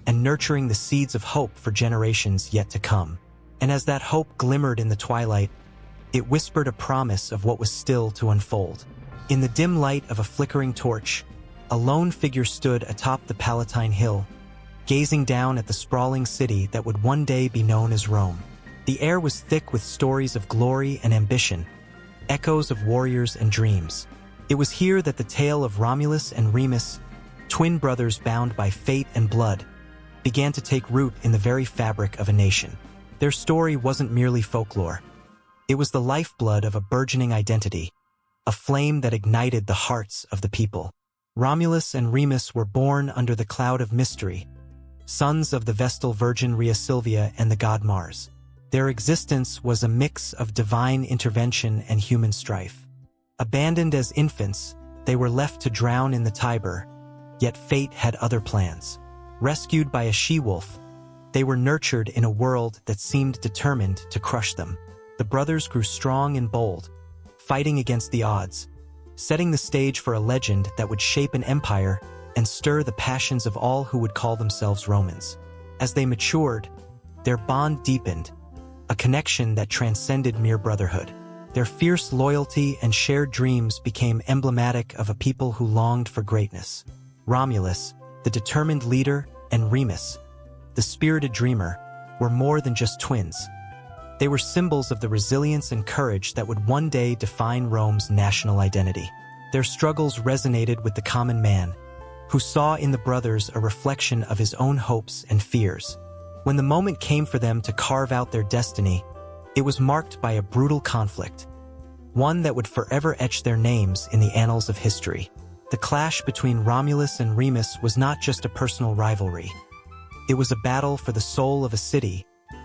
and nurturing the seeds of hope for generations yet to come. And as that hope glimmered in the twilight, it whispered a promise of what was still to unfold. In the dim light of a flickering torch, a lone figure stood atop the Palatine Hill, gazing down at the sprawling city that would one day be known as Rome. The air was thick with stories of glory and ambition, echoes of warriors and dreams. It was here that the tale of Romulus and Remus, twin brothers bound by fate and blood, began to take root in the very fabric of a nation. Their story wasn't merely folklore. It was the lifeblood of a burgeoning identity, a flame that ignited the hearts of the people. Romulus and Remus were born under the cloud of mystery, sons of the Vestal Virgin Rhea Silvia and the god Mars. Their existence was a mix of divine intervention and human strife. Abandoned as infants, they were left to drown in the Tiber, yet fate had other plans. Rescued by a she-wolf, they were nurtured in a world that seemed determined to crush them. The brothers grew strong and bold, fighting against the odds, setting the stage for a legend that would shape an empire and stir the passions of all who would call themselves Romans. As they matured, their bond deepened, a connection that transcended mere brotherhood. Their fierce loyalty and shared dreams became emblematic of a people who longed for greatness. Romulus, the determined leader, and Remus, the spirited dreamer, were more than just twins. They were symbols of the resilience and courage that would one day define Rome's national identity. Their struggles resonated with the common man, who saw in the brothers a reflection of his own hopes and fears. When the moment came for them to carve out their destiny, it was marked by a brutal conflict, one that would forever etch their names in the annals of history. The clash between Romulus and Remus was not just a personal rivalry. It was a battle for the soul of a city,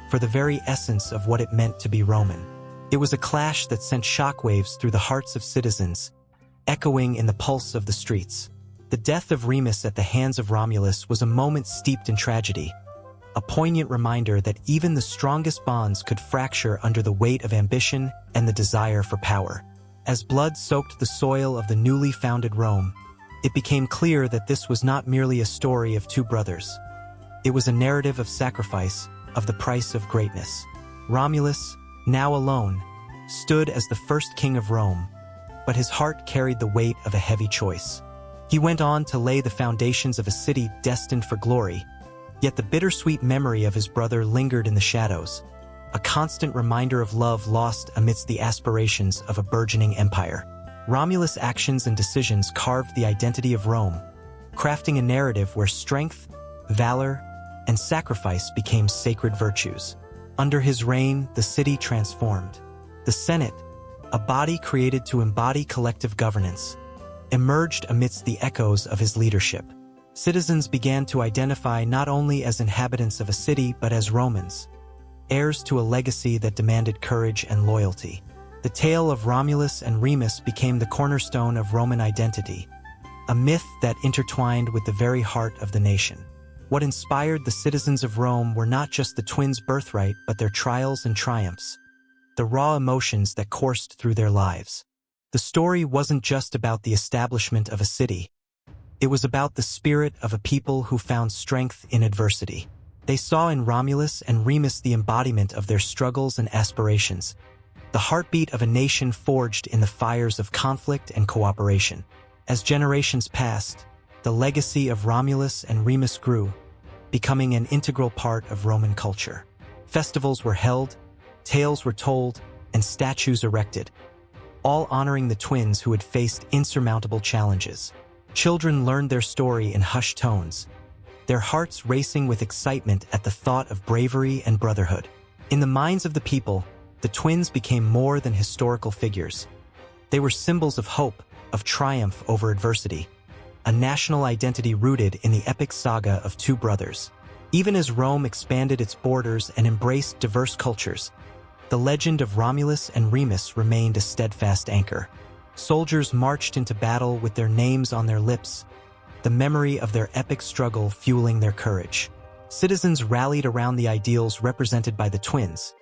for the very essence of what it meant to be Roman. It was a clash that sent shockwaves through the hearts of citizens, echoing in the pulse of the streets. The death of Remus at the hands of Romulus was a moment steeped in tragedy, a poignant reminder that even the strongest bonds could fracture under the weight of ambition and the desire for power. As blood soaked the soil of the newly founded Rome, it became clear that this was not merely a story of two brothers. It was a narrative of sacrifice, of the price of greatness. Romulus, now alone, stood as the first king of Rome, but his heart carried the weight of a heavy choice. He went on to lay the foundations of a city destined for glory, yet the bittersweet memory of his brother lingered in the shadows, a constant reminder of love lost amidst the aspirations of a burgeoning empire. Romulus' actions and decisions carved the identity of Rome, crafting a narrative where strength, valor, and sacrifice became sacred virtues. Under his reign, the city transformed. The Senate, a body created to embody collective governance, emerged amidst the echoes of his leadership. Citizens began to identify not only as inhabitants of a city but as Romans, heirs to a legacy that demanded courage and loyalty. The tale of Romulus and Remus became the cornerstone of Roman identity, a myth that intertwined with the very heart of the nation. What inspired the citizens of Rome were not just the twins' birthright but their trials and triumphs, the raw emotions that coursed through their lives. The story wasn't just about the establishment of a city. It was about the spirit of a people who found strength in adversity. They saw in Romulus and Remus the embodiment of their struggles and aspirations, the heartbeat of a nation forged in the fires of conflict and cooperation. As generations passed, the legacy of Romulus and Remus grew, becoming an integral part of Roman culture. Festivals were held, tales were told, and statues erected, all honoring the twins who had faced insurmountable challenges. Children learned their story in hushed tones, their hearts racing with excitement at the thought of bravery and brotherhood. In the minds of the people, the twins became more than historical figures. They were symbols of hope, of triumph over adversity, a national identity rooted in the epic saga of two brothers. Even as Rome expanded its borders and embraced diverse cultures, the legend of Romulus and Remus remained a steadfast anchor. Soldiers marched into battle with their names on their lips, the memory of their epic struggle fueling their courage. Citizens rallied around the ideals represented by the twins,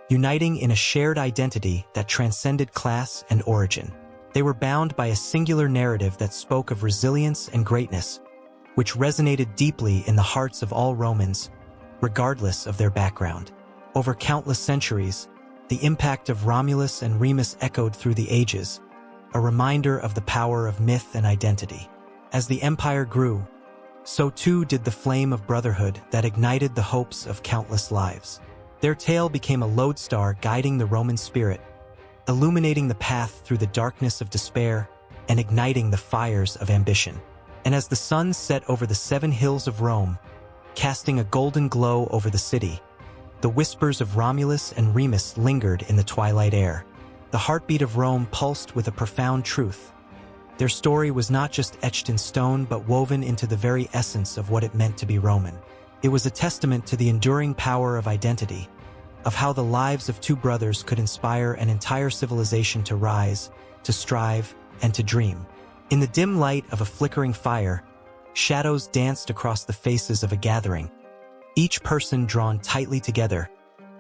uniting in a shared identity that transcended class and origin. They were bound by a singular narrative that spoke of resilience and greatness, which resonated deeply in the hearts of all Romans, regardless of their background. Over countless centuries, the impact of Romulus and Remus echoed through the ages, a reminder of the power of myth and identity. As the empire grew, so too did the flame of brotherhood that ignited the hopes of countless lives. Their tale became a lodestar guiding the Roman spirit, illuminating the path through the darkness of despair and igniting the fires of ambition. And as the sun set over the 7 hills of Rome, casting a golden glow over the city, the whispers of Romulus and Remus lingered in the twilight air. The heartbeat of Rome pulsed with a profound truth. Their story was not just etched in stone but woven into the very essence of what it meant to be Roman. It was a testament to the enduring power of identity, of how the lives of two brothers could inspire an entire civilization to rise, to strive, and to dream. In the dim light of a flickering fire, shadows danced across the faces of a gathering, each person drawn tightly together,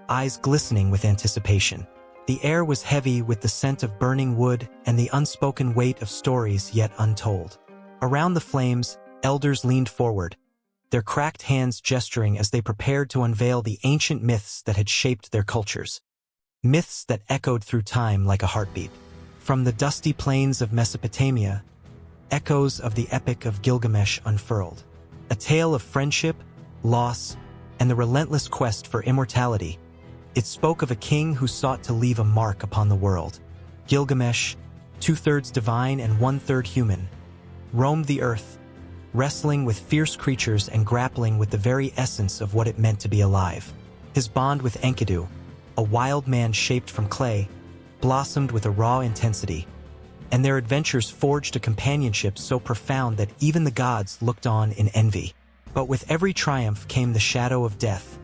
eyes glistening with anticipation. The air was heavy with the scent of burning wood and the unspoken weight of stories yet untold. Around the flames, elders leaned forward, their cracked hands gesturing as they prepared to unveil the ancient myths that had shaped their cultures. Myths that echoed through time like a heartbeat. From the dusty plains of Mesopotamia, echoes of the Epic of Gilgamesh unfurled. A tale of friendship, loss, and the relentless quest for immortality. It spoke of a king who sought to leave a mark upon the world. Gilgamesh, 2/3 divine and 1/3 human, roamed the earth, wrestling with fierce creatures and grappling with the very essence of what it meant to be alive. His bond with Enkidu, a wild man shaped from clay, blossomed with a raw intensity, and their adventures forged a companionship so profound that even the gods looked on in envy. But with every triumph came the shadow of death,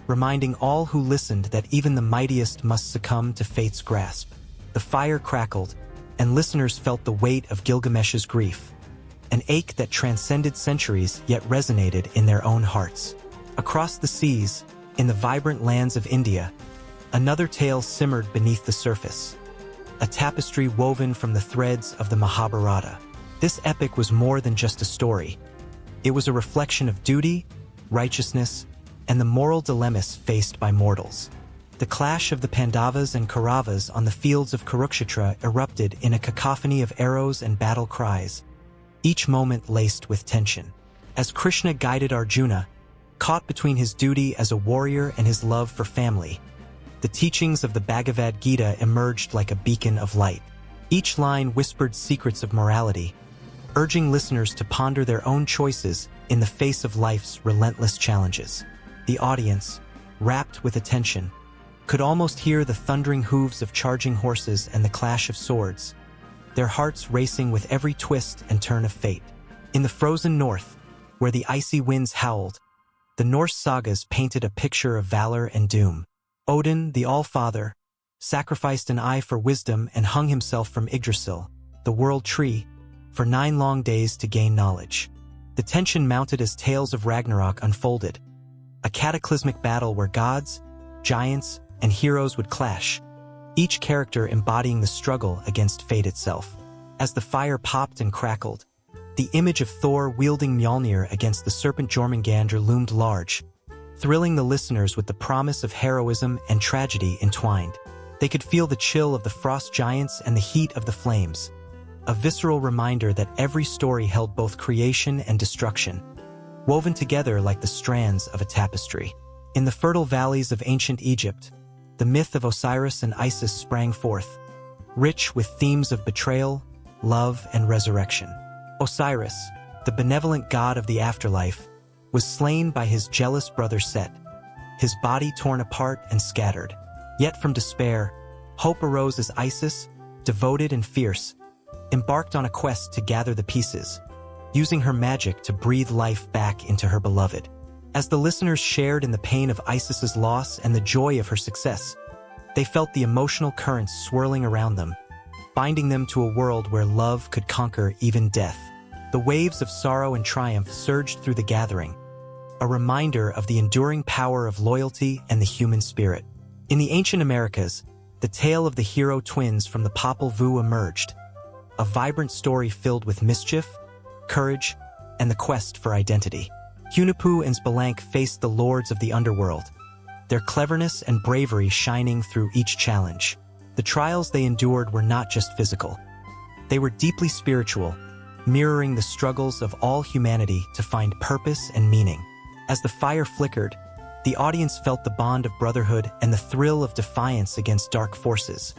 reminding all who listened that even the mightiest must succumb to fate's grasp. The fire crackled, and listeners felt the weight of Gilgamesh's grief, an ache that transcended centuries yet resonated in their own hearts. Across the seas, in the vibrant lands of India, another tale simmered beneath the surface, a tapestry woven from the threads of the Mahabharata. This epic was more than just a story. It was a reflection of duty, righteousness, and the moral dilemmas faced by mortals. The clash of the Pandavas and Kauravas on the fields of Kurukshetra erupted in a cacophony of arrows and battle cries, each moment laced with tension. As Krishna guided Arjuna, caught between his duty as a warrior and his love for family, the teachings of the Bhagavad Gita emerged like a beacon of light. Each line whispered secrets of morality, urging listeners to ponder their own choices in the face of life's relentless challenges. The audience, rapt with attention, could almost hear the thundering hooves of charging horses and the clash of swords, their hearts racing with every twist and turn of fate. In the frozen north, where the icy winds howled, the Norse sagas painted a picture of valor and doom. Odin, the All-Father, sacrificed an eye for wisdom and hung himself from Yggdrasil, the world tree, for 9 long days to gain knowledge. The tension mounted as tales of Ragnarok unfolded, a cataclysmic battle where gods, giants, and heroes would clash, each character embodying the struggle against fate itself. As the fire popped and crackled, the image of Thor wielding Mjolnir against the serpent Jormungandr loomed large, thrilling the listeners with the promise of heroism and tragedy entwined. They could feel the chill of the frost giants and the heat of the flames, a visceral reminder that every story held both creation and destruction, woven together like the strands of a tapestry. In the fertile valleys of ancient Egypt, the myth of Osiris and Isis sprang forth, rich with themes of betrayal, love, and resurrection. Osiris, the benevolent god of the afterlife, was slain by his jealous brother Set, his body torn apart and scattered. Yet from despair, hope arose as Isis, devoted and fierce, embarked on a quest to gather the pieces, using her magic to breathe life back into her beloved. As the listeners shared in the pain of Isis's loss and the joy of her success, they felt the emotional currents swirling around them, binding them to a world where love could conquer even death. The waves of sorrow and triumph surged through the gathering, a reminder of the enduring power of loyalty and the human spirit. In the ancient Americas, the tale of the hero twins from the Popol Vuh emerged, a vibrant story filled with mischief, courage, and the quest for identity. Hunahpu and Spelunky faced the lords of the underworld, their cleverness and bravery shining through each challenge. The trials they endured were not just physical. They were deeply spiritual, mirroring the struggles of all humanity to find purpose and meaning. As the fire flickered, the audience felt the bond of brotherhood and the thrill of defiance against dark forces,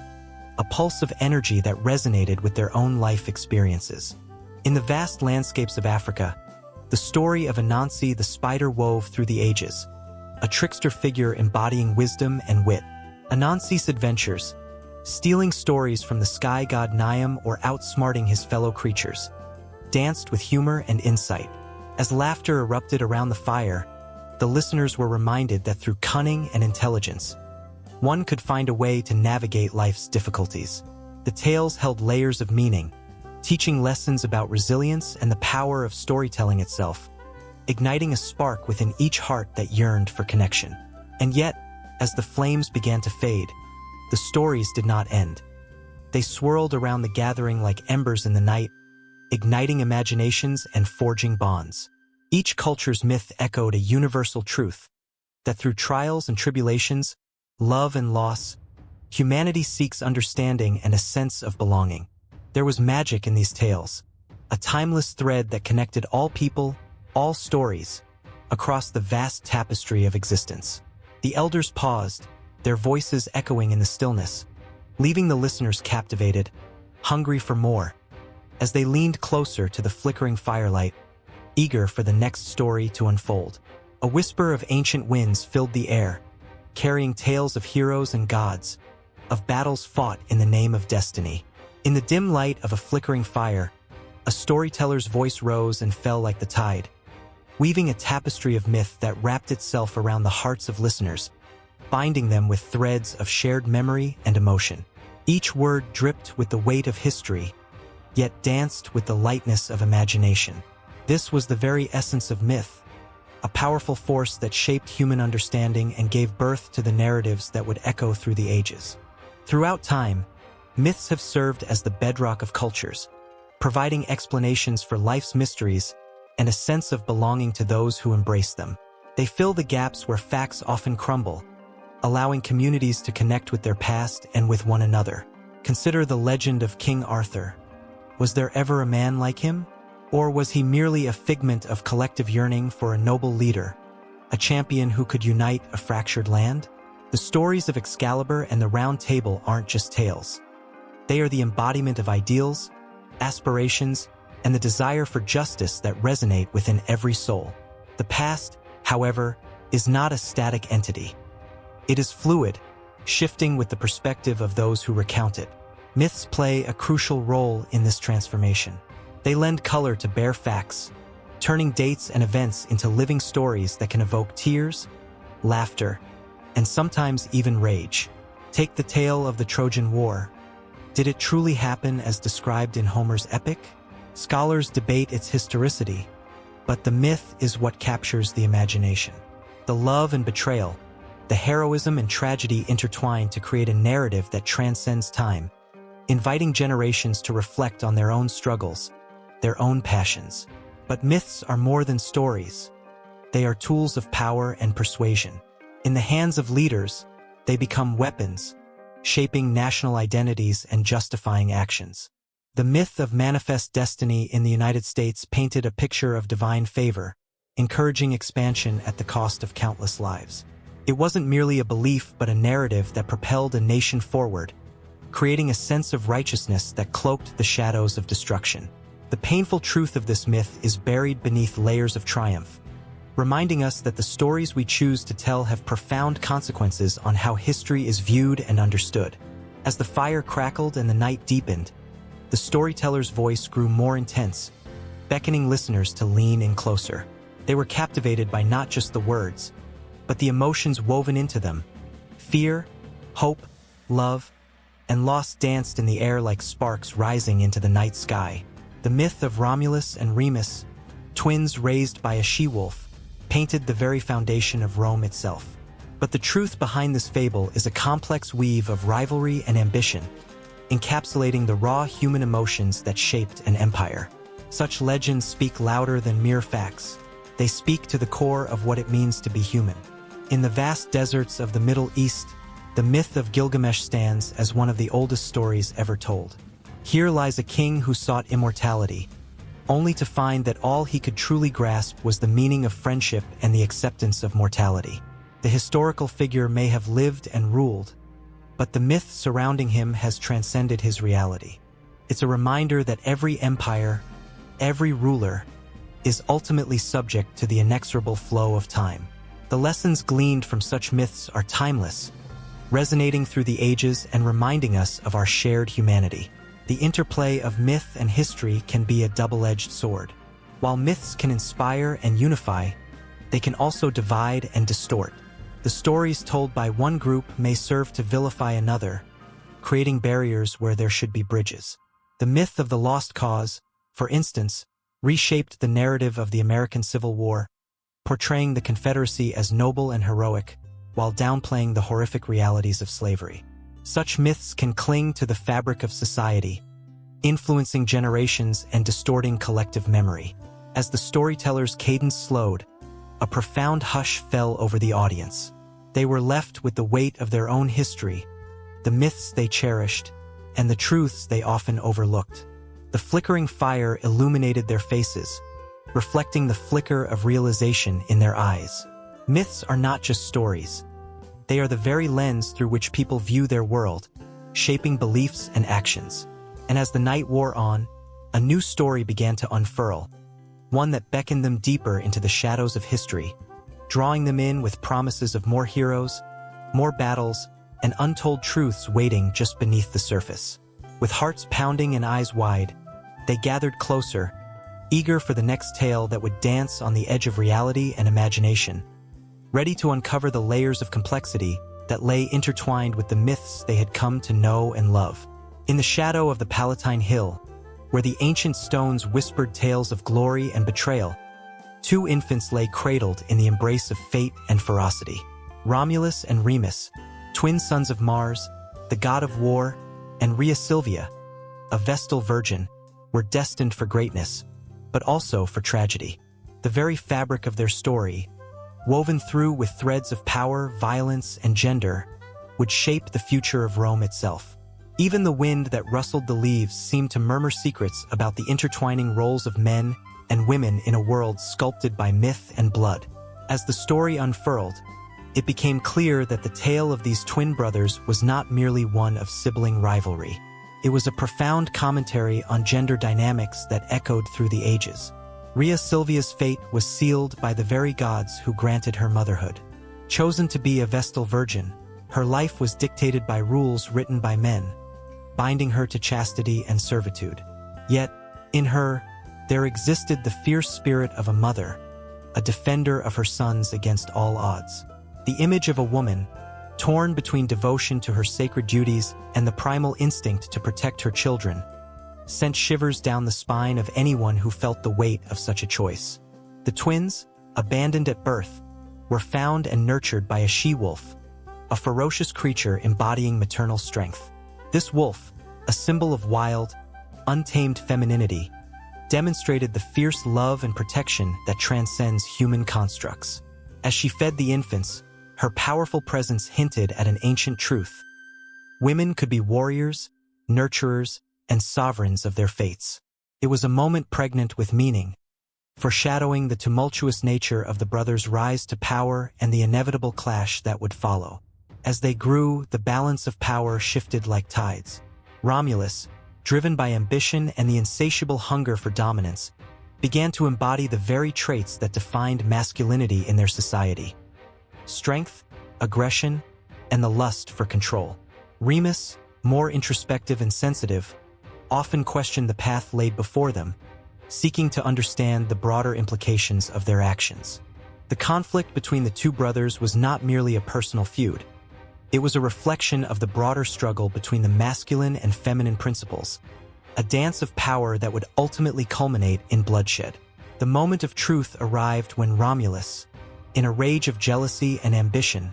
a pulse of energy that resonated with their own life experiences. In the vast landscapes of Africa, the story of Anansi the spider wove through the ages, a trickster figure embodying wisdom and wit. Anansi's adventures, stealing stories from the sky god Niam or outsmarting his fellow creatures, danced with humor and insight. As laughter erupted around the fire, the listeners were reminded that through cunning and intelligence, one could find a way to navigate life's difficulties. The tales held layers of meaning, teaching lessons about resilience and the power of storytelling itself, igniting a spark within each heart that yearned for connection. And yet, as the flames began to fade, the stories did not end. They swirled around the gathering like embers in the night, igniting imaginations and forging bonds. Each culture's myth echoed a universal truth, that through trials and tribulations, love and loss, humanity seeks understanding and a sense of belonging. There was magic in these tales, a timeless thread that connected all people, all stories, across the vast tapestry of existence. The elders paused, their voices echoing in the stillness, leaving the listeners captivated, hungry for more. As they leaned closer to the flickering firelight, eager for the next story to unfold, a whisper of ancient winds filled the air, carrying tales of heroes and gods, of battles fought in the name of destiny. In the dim light of a flickering fire, a storyteller's voice rose and fell like the tide, weaving a tapestry of myth that wrapped itself around the hearts of listeners, binding them with threads of shared memory and emotion. Each word dripped with the weight of history, yet danced with the lightness of imagination. This was the very essence of myth, a powerful force that shaped human understanding and gave birth to the narratives that would echo through the ages. Throughout time, myths have served as the bedrock of cultures, providing explanations for life's mysteries and a sense of belonging to those who embrace them. They fill the gaps where facts often crumble, allowing communities to connect with their past and with one another. Consider the legend of King Arthur. Was there ever a man like him? Or was he merely a figment of collective yearning for a noble leader, a champion who could unite a fractured land? The stories of Excalibur and the Round Table aren't just tales. They are the embodiment of ideals, aspirations, and the desire for justice that resonate within every soul. The past, however, is not a static entity. It is fluid, shifting with the perspective of those who recount it. Myths play a crucial role in this transformation. They lend color to bare facts, turning dates and events into living stories that can evoke tears, laughter, and sometimes even rage. Take the tale of the Trojan War. Did it truly happen as described in Homer's epic? Scholars debate its historicity, but the myth is what captures the imagination. The love and betrayal, the heroism and tragedy intertwine to create a narrative that transcends time, inviting generations to reflect on their own struggles, their own passions. But myths are more than stories. They are tools of power and persuasion. In the hands of leaders, they become weapons, shaping national identities and justifying actions. The myth of manifest destiny in the United States painted a picture of divine favor, encouraging expansion at the cost of countless lives. It wasn't merely a belief but a narrative that propelled a nation forward, creating a sense of righteousness that cloaked the shadows of destruction. The painful truth of this myth is buried beneath layers of triumph, reminding us that the stories we choose to tell have profound consequences on how history is viewed and understood. As the fire crackled and the night deepened, the storyteller's voice grew more intense, beckoning listeners to lean in closer. They were captivated by not just the words, but the emotions woven into them. Fear, hope, love, and loss danced in the air like sparks rising into the night sky. The myth of Romulus and Remus, twins raised by a she-wolf, painted the very foundation of Rome itself. But the truth behind this fable is a complex weave of rivalry and ambition, encapsulating the raw human emotions that shaped an empire. Such legends speak louder than mere facts. They speak to the core of what it means to be human. In the vast deserts of the Middle East, the myth of Gilgamesh stands as one of the oldest stories ever told. Here lies a king who sought immortality, only to find that all he could truly grasp was the meaning of friendship and the acceptance of mortality. The historical figure may have lived and ruled, but the myth surrounding him has transcended his reality. It's a reminder that every empire, every ruler, is ultimately subject to the inexorable flow of time. The lessons gleaned from such myths are timeless, resonating through the ages and reminding us of our shared humanity. The interplay of myth and history can be a double-edged sword. While myths can inspire and unify, they can also divide and distort. The stories told by one group may serve to vilify another, creating barriers where there should be bridges. The myth of the lost cause, for instance, reshaped the narrative of the American Civil War, portraying the Confederacy as noble and heroic, while downplaying the horrific realities of slavery. Such myths can cling to the fabric of society, influencing generations and distorting collective memory. As the storyteller's cadence slowed, a profound hush fell over the audience. They were left with the weight of their own history, the myths they cherished, and the truths they often overlooked. The flickering fire illuminated their faces, reflecting the flicker of realization in their eyes. Myths are not just stories. They are the very lens through which people view their world, shaping beliefs and actions. And as the night wore on, a new story began to unfurl, one that beckoned them deeper into the shadows of history, drawing them in with promises of more heroes, more battles, and untold truths waiting just beneath the surface. With hearts pounding and eyes wide, they gathered closer, eager for the next tale that would dance on the edge of reality and imagination, ready to uncover the layers of complexity that lay intertwined with the myths they had come to know and love. In the shadow of the Palatine Hill, where the ancient stones whispered tales of glory and betrayal, two infants lay cradled in the embrace of fate and ferocity. Romulus and Remus, twin sons of Mars, the god of war, and Rhea Silvia, a Vestal virgin, were destined for greatness, but also for tragedy. The very fabric of their story, woven through with threads of power, violence, and gender, would shape the future of Rome itself. Even the wind that rustled the leaves seemed to murmur secrets about the intertwining roles of men and women in a world sculpted by myth and blood. As the story unfurled, it became clear that the tale of these twin brothers was not merely one of sibling rivalry. It was a profound commentary on gender dynamics that echoed through the ages. Rhea Silvia's fate was sealed by the very gods who granted her motherhood. Chosen to be a Vestal virgin, her life was dictated by rules written by men, binding her to chastity and servitude. Yet, in her, there existed the fierce spirit of a mother, a defender of her sons against all odds. The image of a woman, torn between devotion to her sacred duties and the primal instinct to protect her children, sent shivers down the spine of anyone who felt the weight of such a choice. The twins, abandoned at birth, were found and nurtured by a she-wolf, a ferocious creature embodying maternal strength. This wolf, a symbol of wild, untamed femininity, demonstrated the fierce love and protection that transcends human constructs. As she fed the infants, her powerful presence hinted at an ancient truth. Women could be warriors, nurturers, and sovereigns of their fates. It was a moment pregnant with meaning, foreshadowing the tumultuous nature of the brothers' rise to power and the inevitable clash that would follow. As they grew, the balance of power shifted like tides. Romulus, driven by ambition and the insatiable hunger for dominance, began to embody the very traits that defined masculinity in their society: strength, aggression, and the lust for control. Remus, more introspective and sensitive, often questioned the path laid before them, seeking to understand the broader implications of their actions. The conflict between the two brothers was not merely a personal feud. It was a reflection of the broader struggle between the masculine and feminine principles, a dance of power that would ultimately culminate in bloodshed. The moment of truth arrived when Romulus, in a rage of jealousy and ambition,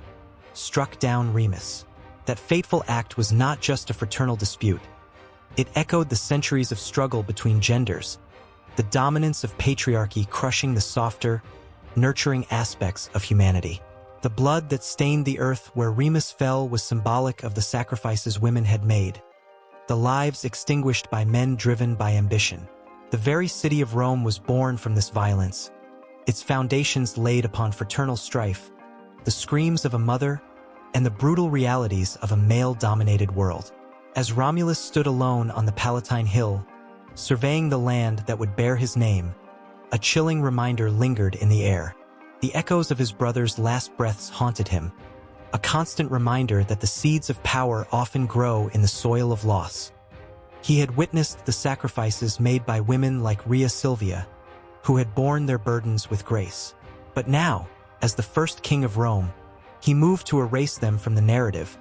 struck down Remus. That fateful act was not just a fraternal dispute. It echoed the centuries of struggle between genders, the dominance of patriarchy crushing the softer, nurturing aspects of humanity. The blood that stained the earth where Remus fell was symbolic of the sacrifices women had made, the lives extinguished by men driven by ambition. The very city of Rome was born from this violence, its foundations laid upon fraternal strife, the screams of a mother, and the brutal realities of a male-dominated world. As Romulus stood alone on the Palatine Hill, surveying the land that would bear his name, a chilling reminder lingered in the air. The echoes of his brother's last breaths haunted him, a constant reminder that the seeds of power often grow in the soil of loss. He had witnessed the sacrifices made by women like Rhea Silvia, who had borne their burdens with grace. But now, as the first king of Rome, he moved to erase them from the narrative,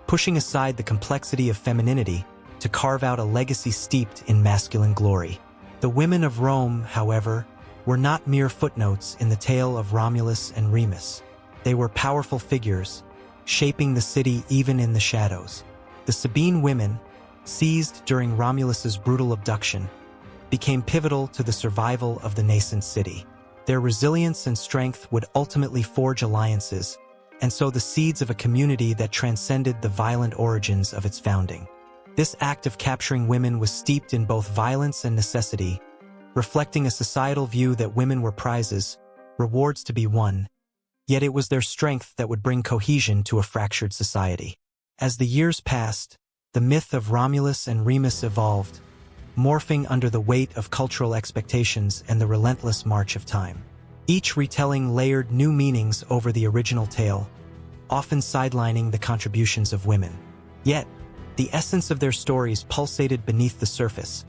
pushing aside the complexity of femininity to carve out a legacy steeped in masculine glory. The women of Rome, however, were not mere footnotes in the tale of Romulus and Remus. They were powerful figures, shaping the city even in the shadows. The Sabine women, seized during Romulus's brutal abduction, became pivotal to the survival of the nascent city. Their resilience and strength would ultimately forge alliances, and sow the seeds of a community that transcended the violent origins of its founding. This act of capturing women was steeped in both violence and necessity, reflecting a societal view that women were prizes, rewards to be won. Yet it was their strength that would bring cohesion to a fractured society. As the years passed, the myth of Romulus and Remus evolved, morphing under the weight of cultural expectations and the relentless march of time. Each retelling layered new meanings over the original tale, often sidelining the contributions of women. Yet, the essence of their stories pulsated beneath the surface,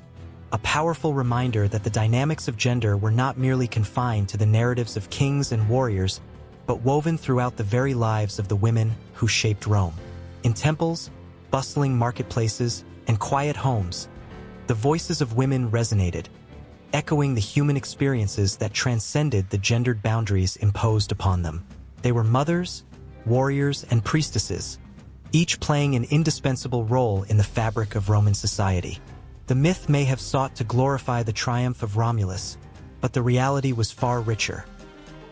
a powerful reminder that the dynamics of gender were not merely confined to the narratives of kings and warriors, but woven throughout the very lives of the women who shaped Rome. In temples, bustling marketplaces, and quiet homes, the voices of women resonated, echoing the human experiences that transcended the gendered boundaries imposed upon them. They were mothers, warriors, and priestesses, each playing an indispensable role in the fabric of Roman society. The myth may have sought to glorify the triumph of Romulus, but the reality was far richer.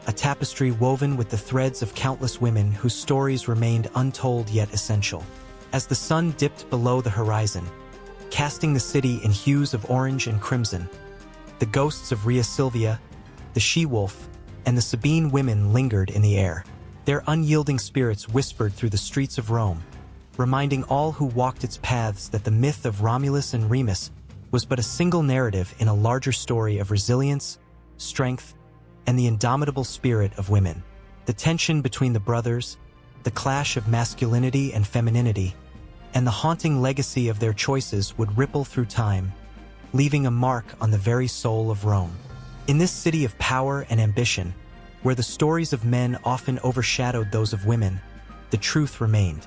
A tapestry woven with the threads of countless women whose stories remained untold yet essential. As the sun dipped below the horizon, casting the city in hues of orange and crimson, the ghosts of Rhea Silvia, the she-wolf, and the Sabine women lingered in the air. Their unyielding spirits whispered through the streets of Rome, reminding all who walked its paths that the myth of Romulus and Remus was but a single narrative in a larger story of resilience, strength, and the indomitable spirit of women. The tension between the brothers, the clash of masculinity and femininity, and the haunting legacy of their choices would ripple through time, leaving a mark on the very soul of Rome. In this city of power and ambition, where the stories of men often overshadowed those of women, the truth remained.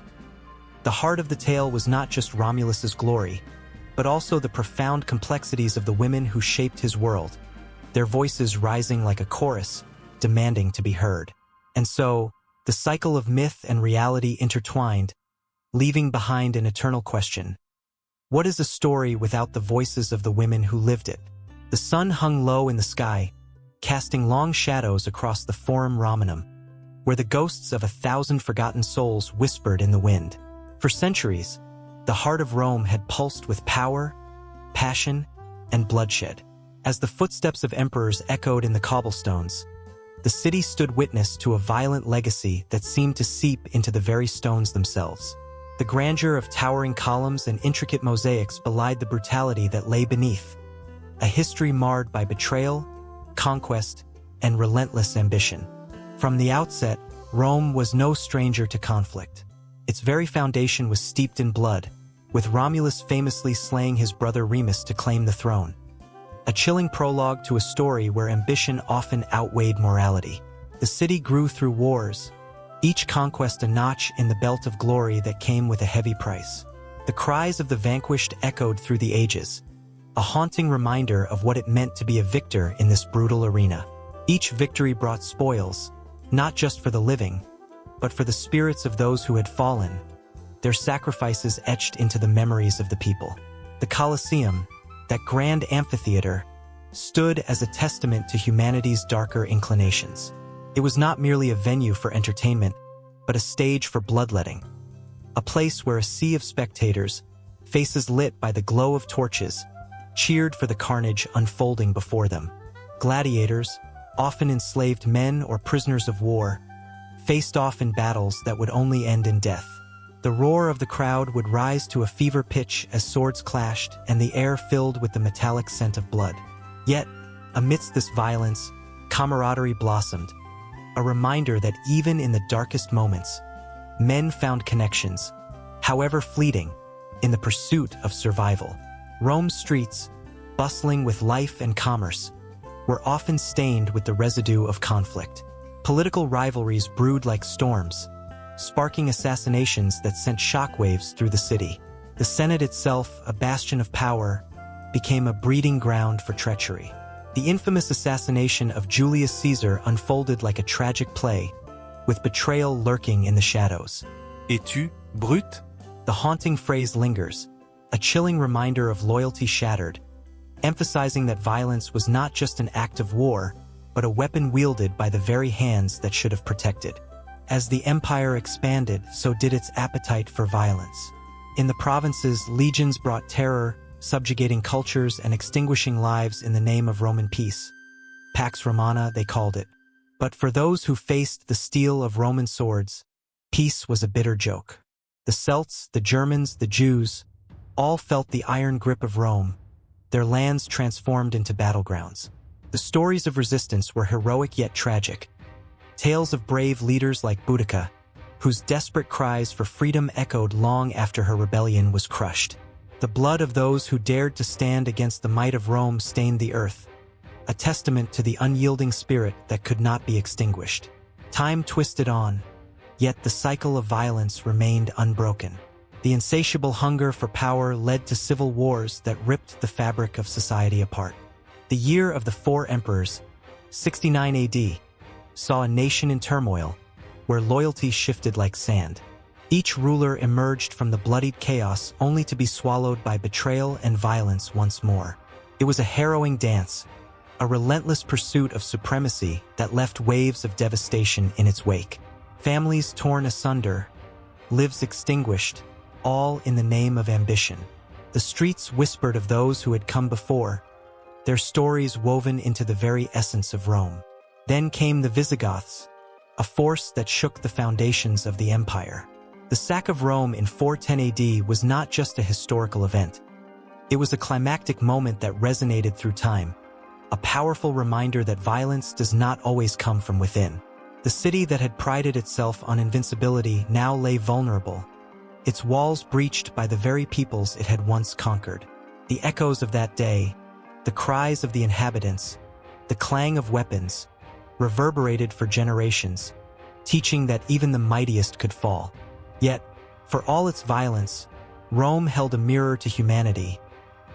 The heart of the tale was not just Romulus's glory, but also the profound complexities of the women who shaped his world, their voices rising like a chorus, demanding to be heard. And so, the cycle of myth and reality intertwined, leaving behind an eternal question. What is a story without the voices of the women who lived it? The sun hung low in the sky, casting long shadows across the Forum Romanum, where the ghosts of 1,000 forgotten souls whispered in the wind. For centuries, the heart of Rome had pulsed with power, passion, and bloodshed. As the footsteps of emperors echoed in the cobblestones, the The city stood witness to a violent legacy that seemed to seep into the very stones themselves. The grandeur of towering columns and intricate mosaics belied the brutality that lay beneath, a history marred by betrayal, conquest, and relentless ambition. From the outset, Rome was no stranger to conflict. Its very foundation was steeped in blood, with Romulus famously slaying his brother Remus to claim the throne. A chilling prologue to a story where ambition often outweighed morality. The city grew through wars, each conquest a notch in the belt of glory that came with a heavy price. The cries of the vanquished echoed through the ages, a haunting reminder of what it meant to be a victor in this brutal arena. Each victory brought spoils, not just for the living, but for the spirits of those who had fallen, their sacrifices etched into the memories of the people. The Colosseum, that grand amphitheater, stood as a testament to humanity's darker inclinations. It was not merely a venue for entertainment, but a stage for bloodletting. A place where a sea of spectators, faces lit by the glow of torches, cheered for the carnage unfolding before them. Gladiators, often enslaved men or prisoners of war, faced off in battles that would only end in death. The roar of the crowd would rise to a fever pitch as swords clashed and the air filled with the metallic scent of blood. Yet, amidst this violence, camaraderie blossomed, a reminder that even in the darkest moments, men found connections, however fleeting, in the pursuit of survival. Rome's streets, bustling with life and commerce, were often stained with the residue of conflict. Political rivalries brewed like storms, sparking assassinations that sent shockwaves through the city. The Senate itself, a bastion of power, became a breeding ground for treachery. The infamous assassination of Julius Caesar unfolded like a tragic play, with betrayal lurking in the shadows. Es-tu brute? The haunting phrase lingers, a chilling reminder of loyalty shattered, emphasizing that violence was not just an act of war, but a weapon wielded by the very hands that should have protected. As the empire expanded, so did its appetite for violence. In the provinces, legions brought terror, subjugating cultures and extinguishing lives in the name of Roman peace. Pax Romana, they called it. But for those who faced the steel of Roman swords, peace was a bitter joke. The Celts, the Germans, the Jews, all felt the iron grip of Rome, their lands transformed into battlegrounds. The stories of resistance were heroic yet tragic. Tales of brave leaders like Boudica, whose desperate cries for freedom echoed long after her rebellion was crushed. The blood of those who dared to stand against the might of Rome stained the earth, a testament to the unyielding spirit that could not be extinguished. Time twisted on, yet the cycle of violence remained unbroken. The insatiable hunger for power led to civil wars that ripped the fabric of society apart. The year of the Four Emperors, 69 AD, saw a nation in turmoil, where loyalty shifted like sand. Each ruler emerged from the bloodied chaos only to be swallowed by betrayal and violence once more. It was a harrowing dance, a relentless pursuit of supremacy that left waves of devastation in its wake. Families torn asunder, lives extinguished, all in the name of ambition. The streets whispered of those who had come before, their stories woven into the very essence of Rome. Then came the Visigoths, a force that shook the foundations of the empire. The sack of Rome in 410 AD was not just a historical event. It was a climactic moment that resonated through time, a powerful reminder that violence does not always come from within. The city that had prided itself on invincibility now lay vulnerable, its walls breached by the very peoples it had once conquered. The echoes of that day, the cries of the inhabitants, the clang of weapons, reverberated for generations, teaching that even the mightiest could fall. Yet, for all its violence, Rome held a mirror to humanity,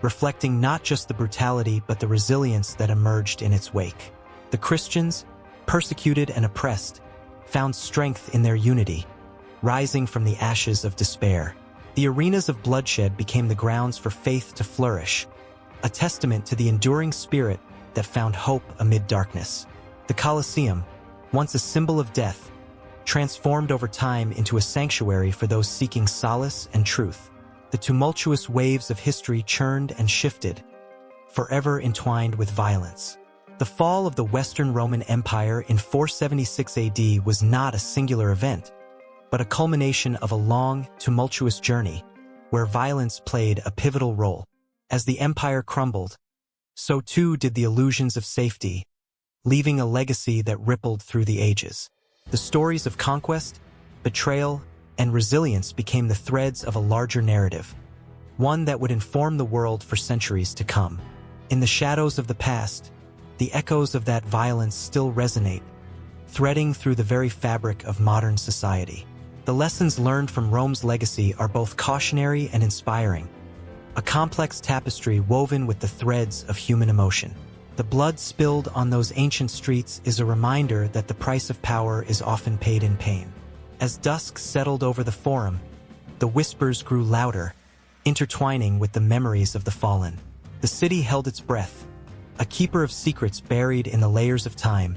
reflecting not just the brutality but the resilience that emerged in its wake. The Christians, persecuted and oppressed, found strength in their unity, rising from the ashes of despair. The arenas of bloodshed became the grounds for faith to flourish, a testament to the enduring spirit that found hope amid darkness. The Colosseum, once a symbol of death, transformed over time into a sanctuary for those seeking solace and truth. The tumultuous waves of history churned and shifted, forever entwined with violence. The fall of the Western Roman Empire in 476 AD was not a singular event, but a culmination of a long, tumultuous journey where violence played a pivotal role. As the empire crumbled, so too did the illusions of safety, leaving a legacy that rippled through the ages. The stories of conquest, betrayal, and resilience became the threads of a larger narrative, one that would inform the world for centuries to come. In the shadows of the past, the echoes of that violence still resonate, threading through the very fabric of modern society. The lessons learned from Rome's legacy are both cautionary and inspiring, a complex tapestry woven with the threads of human emotion. The blood spilled on those ancient streets is a reminder that the price of power is often paid in pain. As dusk settled over the Forum, the whispers grew louder, intertwining with the memories of the fallen. The city held its breath, a keeper of secrets buried in the layers of time,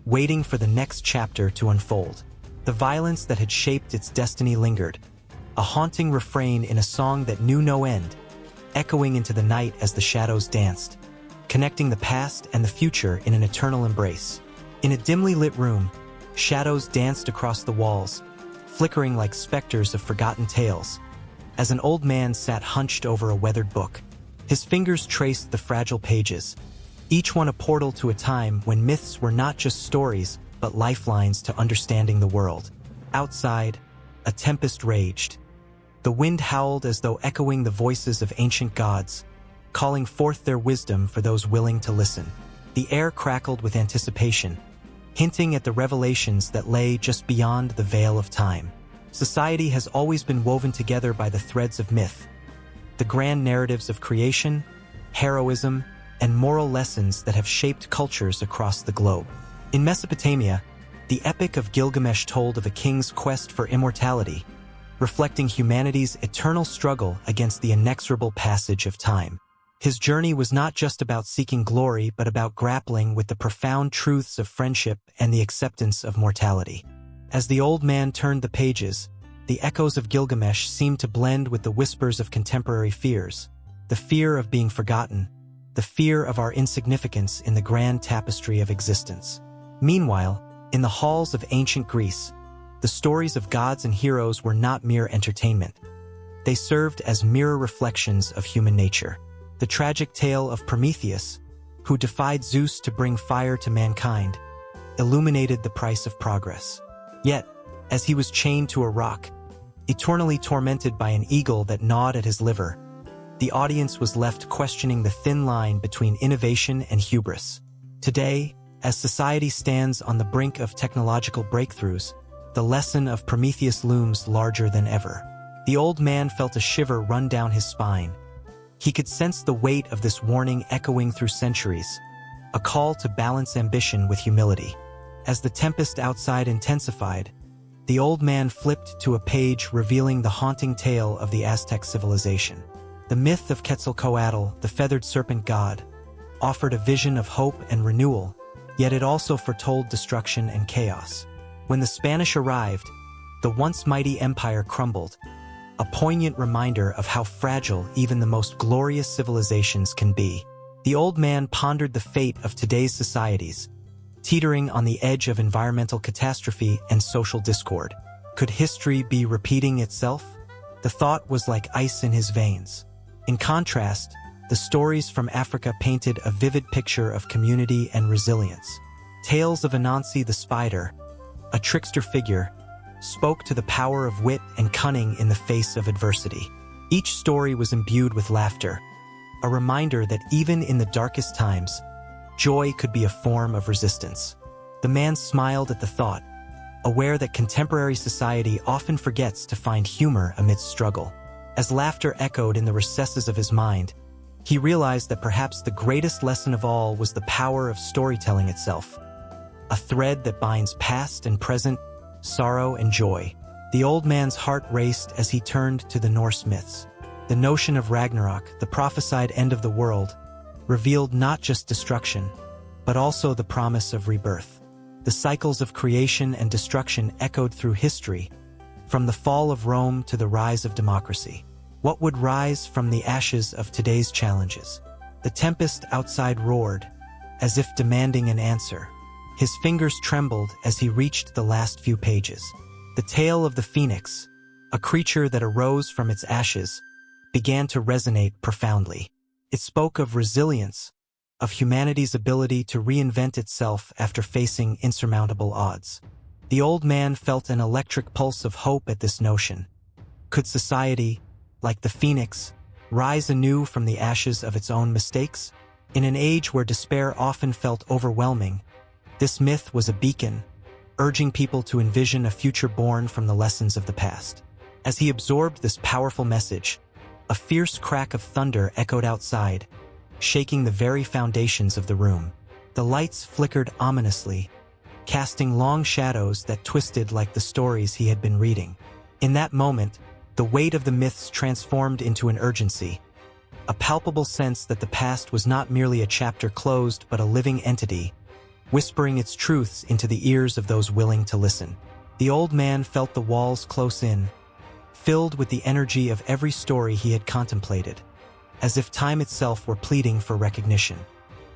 waiting for the next chapter to unfold. The violence that had shaped its destiny lingered, a haunting refrain in a song that knew no end, echoing into the night as the shadows danced, connecting the past and the future in an eternal embrace. In a dimly lit room, shadows danced across the walls, flickering like specters of forgotten tales, as an old man sat hunched over a weathered book. His fingers traced the fragile pages, each one a portal to a time when myths were not just stories, but lifelines to understanding the world. Outside, a tempest raged. The wind howled as though echoing the voices of ancient gods, calling forth their wisdom for those willing to listen. The air crackled with anticipation, hinting at the revelations that lay just beyond the veil of time. Society has always been woven together by the threads of myth, the grand narratives of creation, heroism, and moral lessons that have shaped cultures across the globe. In Mesopotamia, the Epic of Gilgamesh told of a king's quest for immortality, reflecting humanity's eternal struggle against the inexorable passage of time. His journey was not just about seeking glory, but about grappling with the profound truths of friendship and the acceptance of mortality. As the old man turned the pages, the echoes of Gilgamesh seemed to blend with the whispers of contemporary fears, the fear of being forgotten, the fear of our insignificance in the grand tapestry of existence. Meanwhile, in the halls of ancient Greece, the stories of gods and heroes were not mere entertainment. They served as mirror reflections of human nature. The tragic tale of Prometheus, who defied Zeus to bring fire to mankind, illuminated the price of progress. Yet, as he was chained to a rock, eternally tormented by an eagle that gnawed at his liver, the audience was left questioning the thin line between innovation and hubris. Today, as society stands on the brink of technological breakthroughs, the lesson of Prometheus looms larger than ever. The old man felt a shiver run down his spine. He could sense the weight of this warning echoing through centuries, a call to balance ambition with humility. As the tempest outside intensified, the old man flipped to a page revealing the haunting tale of the Aztec civilization. The myth of Quetzalcoatl, the feathered serpent god, offered a vision of hope and renewal, yet it also foretold destruction and chaos. When the Spanish arrived, the once mighty empire crumbled, a poignant reminder of how fragile even the most glorious civilizations can be. The old man pondered the fate of today's societies, teetering on the edge of environmental catastrophe and social discord. Could history be repeating itself? The thought was like ice in his veins. In contrast, the stories from Africa painted a vivid picture of community and resilience. Tales of Anansi the spider, a trickster figure, spoke to the power of wit and cunning in the face of adversity. Each story was imbued with laughter, a reminder that even in the darkest times, joy could be a form of resistance. The man smiled at the thought, aware that contemporary society often forgets to find humor amidst struggle. As laughter echoed in the recesses of his mind, he realized that perhaps the greatest lesson of all was the power of storytelling itself, a thread that binds past and present, sorrow and joy. The old man's heart raced as he turned to the Norse myths. The notion of Ragnarok, the prophesied end of the world, revealed not just destruction, but also the promise of rebirth. The cycles of creation and destruction echoed through history, from the fall of Rome to the rise of democracy. What would rise from the ashes of today's challenges? The tempest outside roared, as if demanding an answer. His fingers trembled as he reached the last few pages. The tale of the phoenix, a creature that arose from its ashes, began to resonate profoundly. It spoke of resilience, of humanity's ability to reinvent itself after facing insurmountable odds. The old man felt an electric pulse of hope at this notion. Could society, like the phoenix, rise anew from the ashes of its own mistakes? In an age where despair often felt overwhelming, this myth was a beacon, urging people to envision a future born from the lessons of the past. As he absorbed this powerful message, a fierce crack of thunder echoed outside, shaking the very foundations of the room. The lights flickered ominously, casting long shadows that twisted like the stories he had been reading. In that moment, the weight of the myths transformed into an urgency, a palpable sense that the past was not merely a chapter closed but a living entity, whispering its truths into the ears of those willing to listen. The old man felt the walls close in, filled with the energy of every story he had contemplated, as if time itself were pleading for recognition.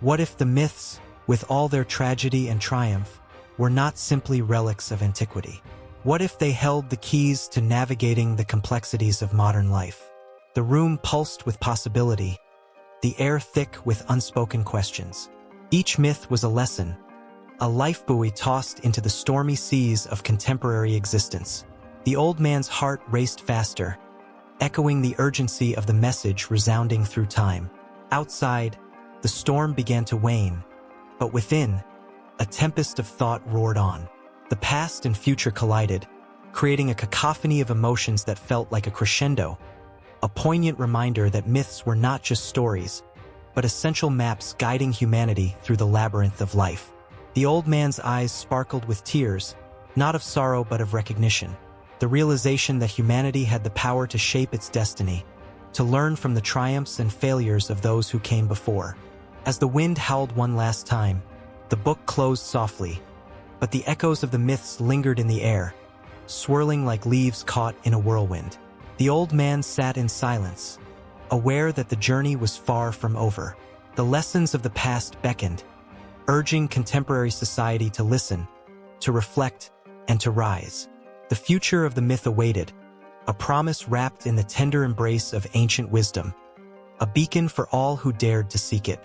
What if the myths, with all their tragedy and triumph, were not simply relics of antiquity? What if they held the keys to navigating the complexities of modern life? The room pulsed with possibility, the air thick with unspoken questions. Each myth was a lesson, a lifebuoy tossed into the stormy seas of contemporary existence. The old man's heart raced faster, echoing the urgency of the message resounding through time. Outside, the storm began to wane, but within, a tempest of thought roared on. The past and future collided, creating a cacophony of emotions that felt like a crescendo, a poignant reminder that myths were not just stories, but essential maps guiding humanity through the labyrinth of life. The old man's eyes sparkled with tears, not of sorrow but of recognition, the realization that humanity had the power to shape its destiny, to learn from the triumphs and failures of those who came before. As the wind howled one last time, the book closed softly, but the echoes of the myths lingered in the air, swirling like leaves caught in a whirlwind. The old man sat in silence, aware that the journey was far from over. The lessons of the past beckoned, urging contemporary society to listen, to reflect, and to rise. The future of the myth awaited, a promise wrapped in the tender embrace of ancient wisdom, a beacon for all who dared to seek it.